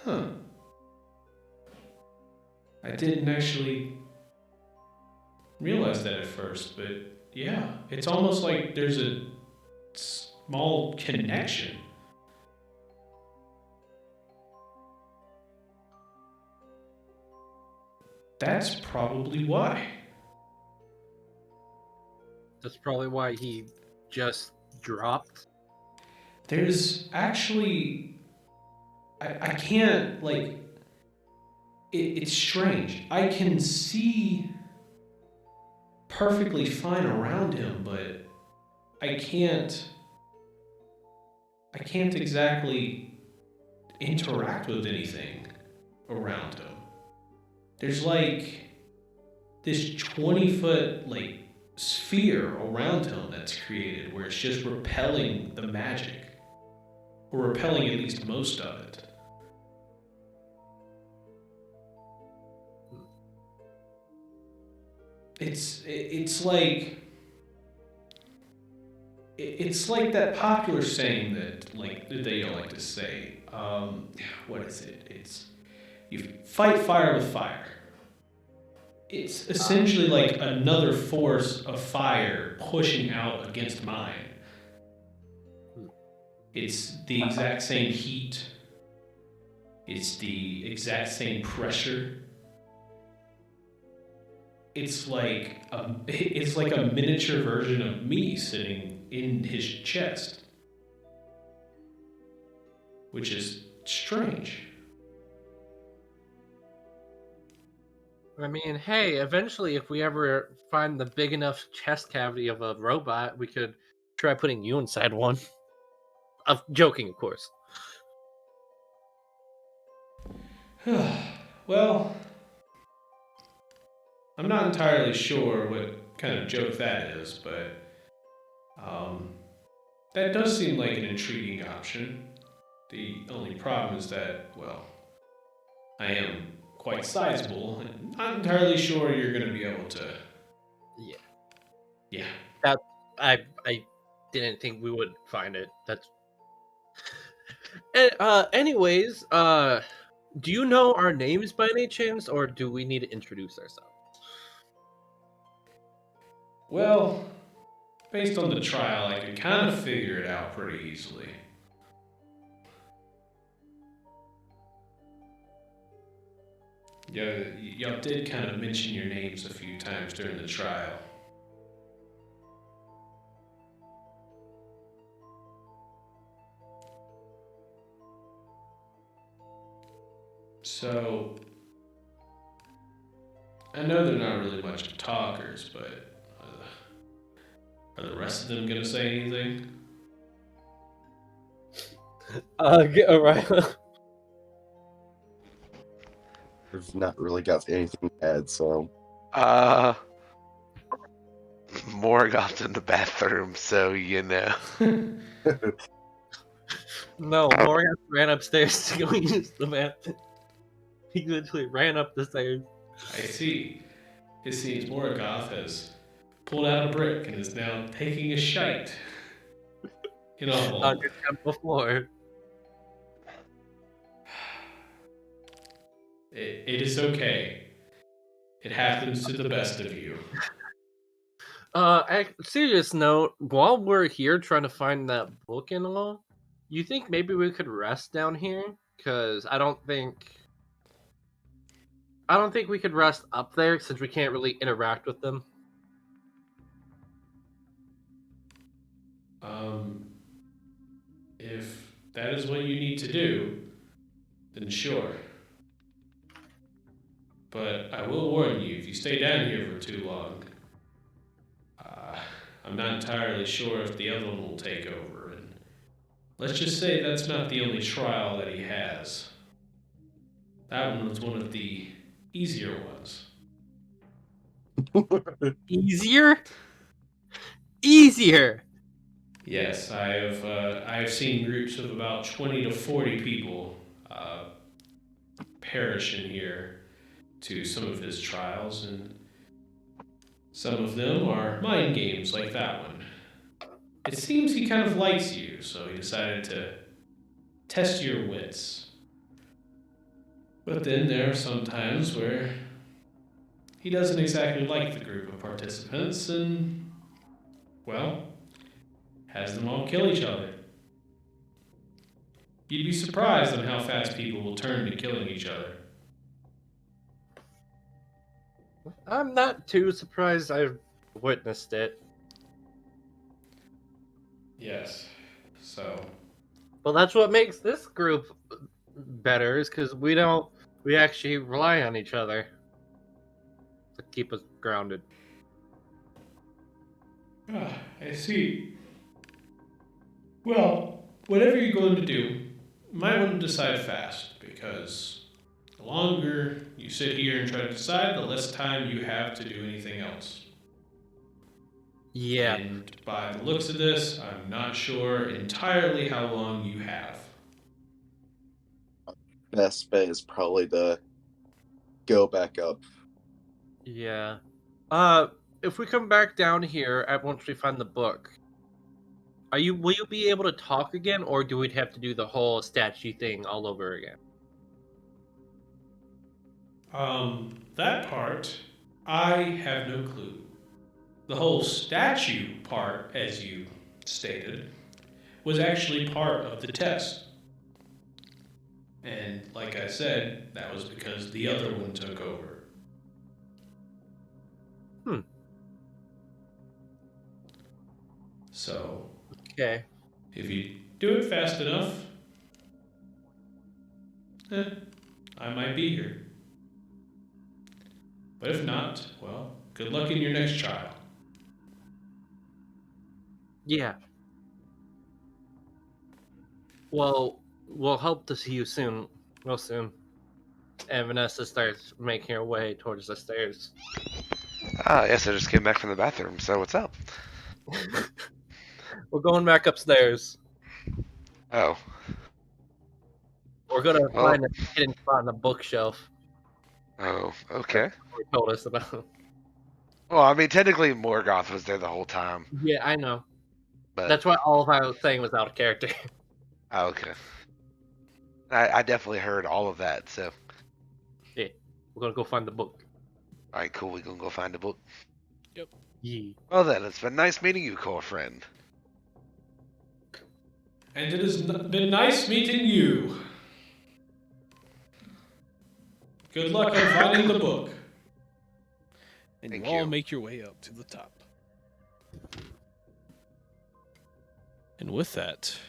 Huh. I didn't actually realize that at first, but yeah, it's almost like there's a small connection. That's probably why. That's probably why he just dropped. There's actually, I can't, like, it's strange. I can see perfectly fine around him, but I can't exactly interact with anything around him. There's like this 20-foot like sphere around him that's created where it's just repelling the magic, or repelling at least most of it. It's like that popular saying that they like to say. What is it? It's you fight fire with fire. It's essentially like another force of fire pushing out against mine. It's the exact same heat. It's the exact same pressure. It's like a miniature version of me sitting in his chest, which is strange. I mean, hey, eventually, if we ever find the big enough chest cavity of a robot, we could try putting you inside one. I'm joking, of course. Well, I'm not entirely sure what kind of joke that is, but that does seem like an intriguing option. The only problem is that, well, I am quite sizable, and not entirely sure you're going to be able to. Yeah. Yeah. I didn't think we would find it. That's. Anyways, do you know our names by any chance, or do we need to introduce ourselves? Well, based on the trial, I could kind of figure it out pretty easily. Yeah, y'all did kind of mention your names a few times during the trial. So, I know they're not really much of talkers, but are the rest of them gonna say anything? All right. I've not really got anything to add, so Morgoth's in the bathroom, so you know. No, Morgan ran upstairs to go use the bathroom. He literally ran up the stairs. I see. It seems Morgoth has pulled out a brick and is now taking a shite in a hole. On your temple floor. It is okay. It happens to the best of you. Serious note, while we're here trying to find that book and all, you think maybe we could rest down here? Because I don't think we could rest up there since we can't really interact with them. If that is what you need to do, then sure. But I will warn you, if you stay down here for too long, I'm not entirely sure if the other one will take over. And let's just say that's not the only trial that he has. That one was one of the easier ones. Easier? Easier! Yes, I have seen groups of about 20 to 40 people perish in here to some of his trials, and some of them are mind games like that one. It seems he kind of likes you, so he decided to test your wits. But then there are some times where he doesn't exactly like the group of participants and, well, has them all kill each other. You'd be surprised on how fast people will turn to killing each other. I'm not too surprised I've witnessed it. Yes, so... Well, that's what makes this group better, is because we actually rely on each other to keep us grounded. I see. Well, whatever you're going to do, you might want to decide fast, because the longer you sit here and try to decide, the less time you have to do anything else. Yeah. And by the looks of this, I'm not sure entirely how long you have. best bet is probably to go back up. Yeah. If we come back down here once we find the book, will you be able to talk again, or do we have to do the whole statue thing all over again? That part, I have no clue. The whole statue part, as you stated, was actually part of the test. And like I said, that was because the other one took over. So, Okay. if you do it fast enough, I might be here. But if not, well, good luck in your next trial. Yeah. Well, we'll hope to see you soon. Real soon. And Vanessa starts making her way towards the stairs. Yes, I just came back from the bathroom, so what's up? We're going back upstairs. Oh. We're gonna Well. find a hidden spot in a bookshelf. Oh, okay. They told us about. Well, I mean, technically Morgoth was there the whole time. Yeah, I know. But That's why all of I was saying was out of character. Oh, okay. I definitely heard all of that, so. Yeah, we're gonna go find the book. Alright, cool, we gonna go find a book. Yeah. Well then, it's been nice meeting you, core friend. And it has been nice meeting you. Good luck on finding the book. And Thank you all you. make your way up to the top. And with that,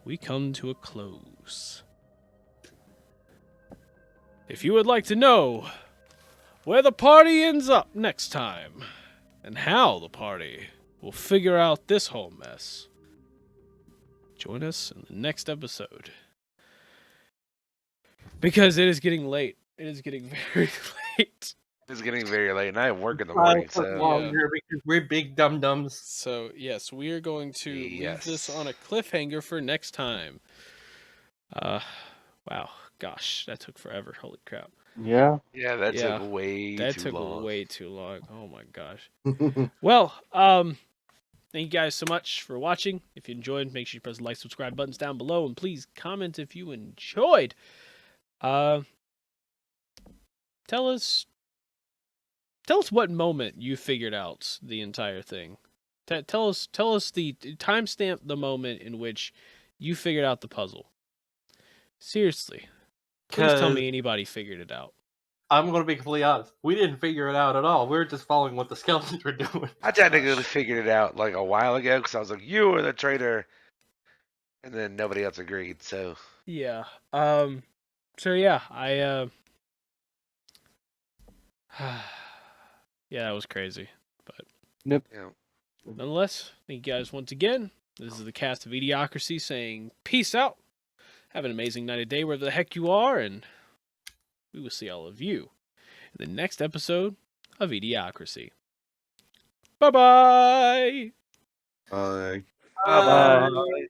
we come to a close. If you would like to know where the party ends up next time, and how the party will figure out this whole mess, join us in the next episode. Because it is getting late. It is getting very late. It's getting very late, and I have work in the morning, so Longer because we're big dum dums. So, yes, we are going to leave this Yes. on a cliffhanger for next time. Wow. Gosh, that took forever. Holy crap. Yeah. yeah, that Yeah, took way That too took long. way too long. Oh my gosh. Well, thank you guys so much for watching. If you enjoyed, make sure you press the like, subscribe buttons down below, and please comment if you enjoyed. Tell us what moment you figured out the entire thing. Tell us the timestamp the moment in which you figured out the puzzle. Seriously, please tell 'Cause me anybody figured it out. I'm going to be completely honest. We didn't figure it out at all. We were just following what the skeletons were doing. I technically figured it out like a while ago because I was like, "You were the traitor," and then nobody else agreed. So Yeah. So yeah, yeah, that was crazy. But you nonetheless, thank you guys once again. This is the cast of eDIOCRACY saying peace out. Have an amazing night or day wherever the heck you are, and we will see all of you in the next episode of eDIOCRACY. Bye-bye! Bye. bye.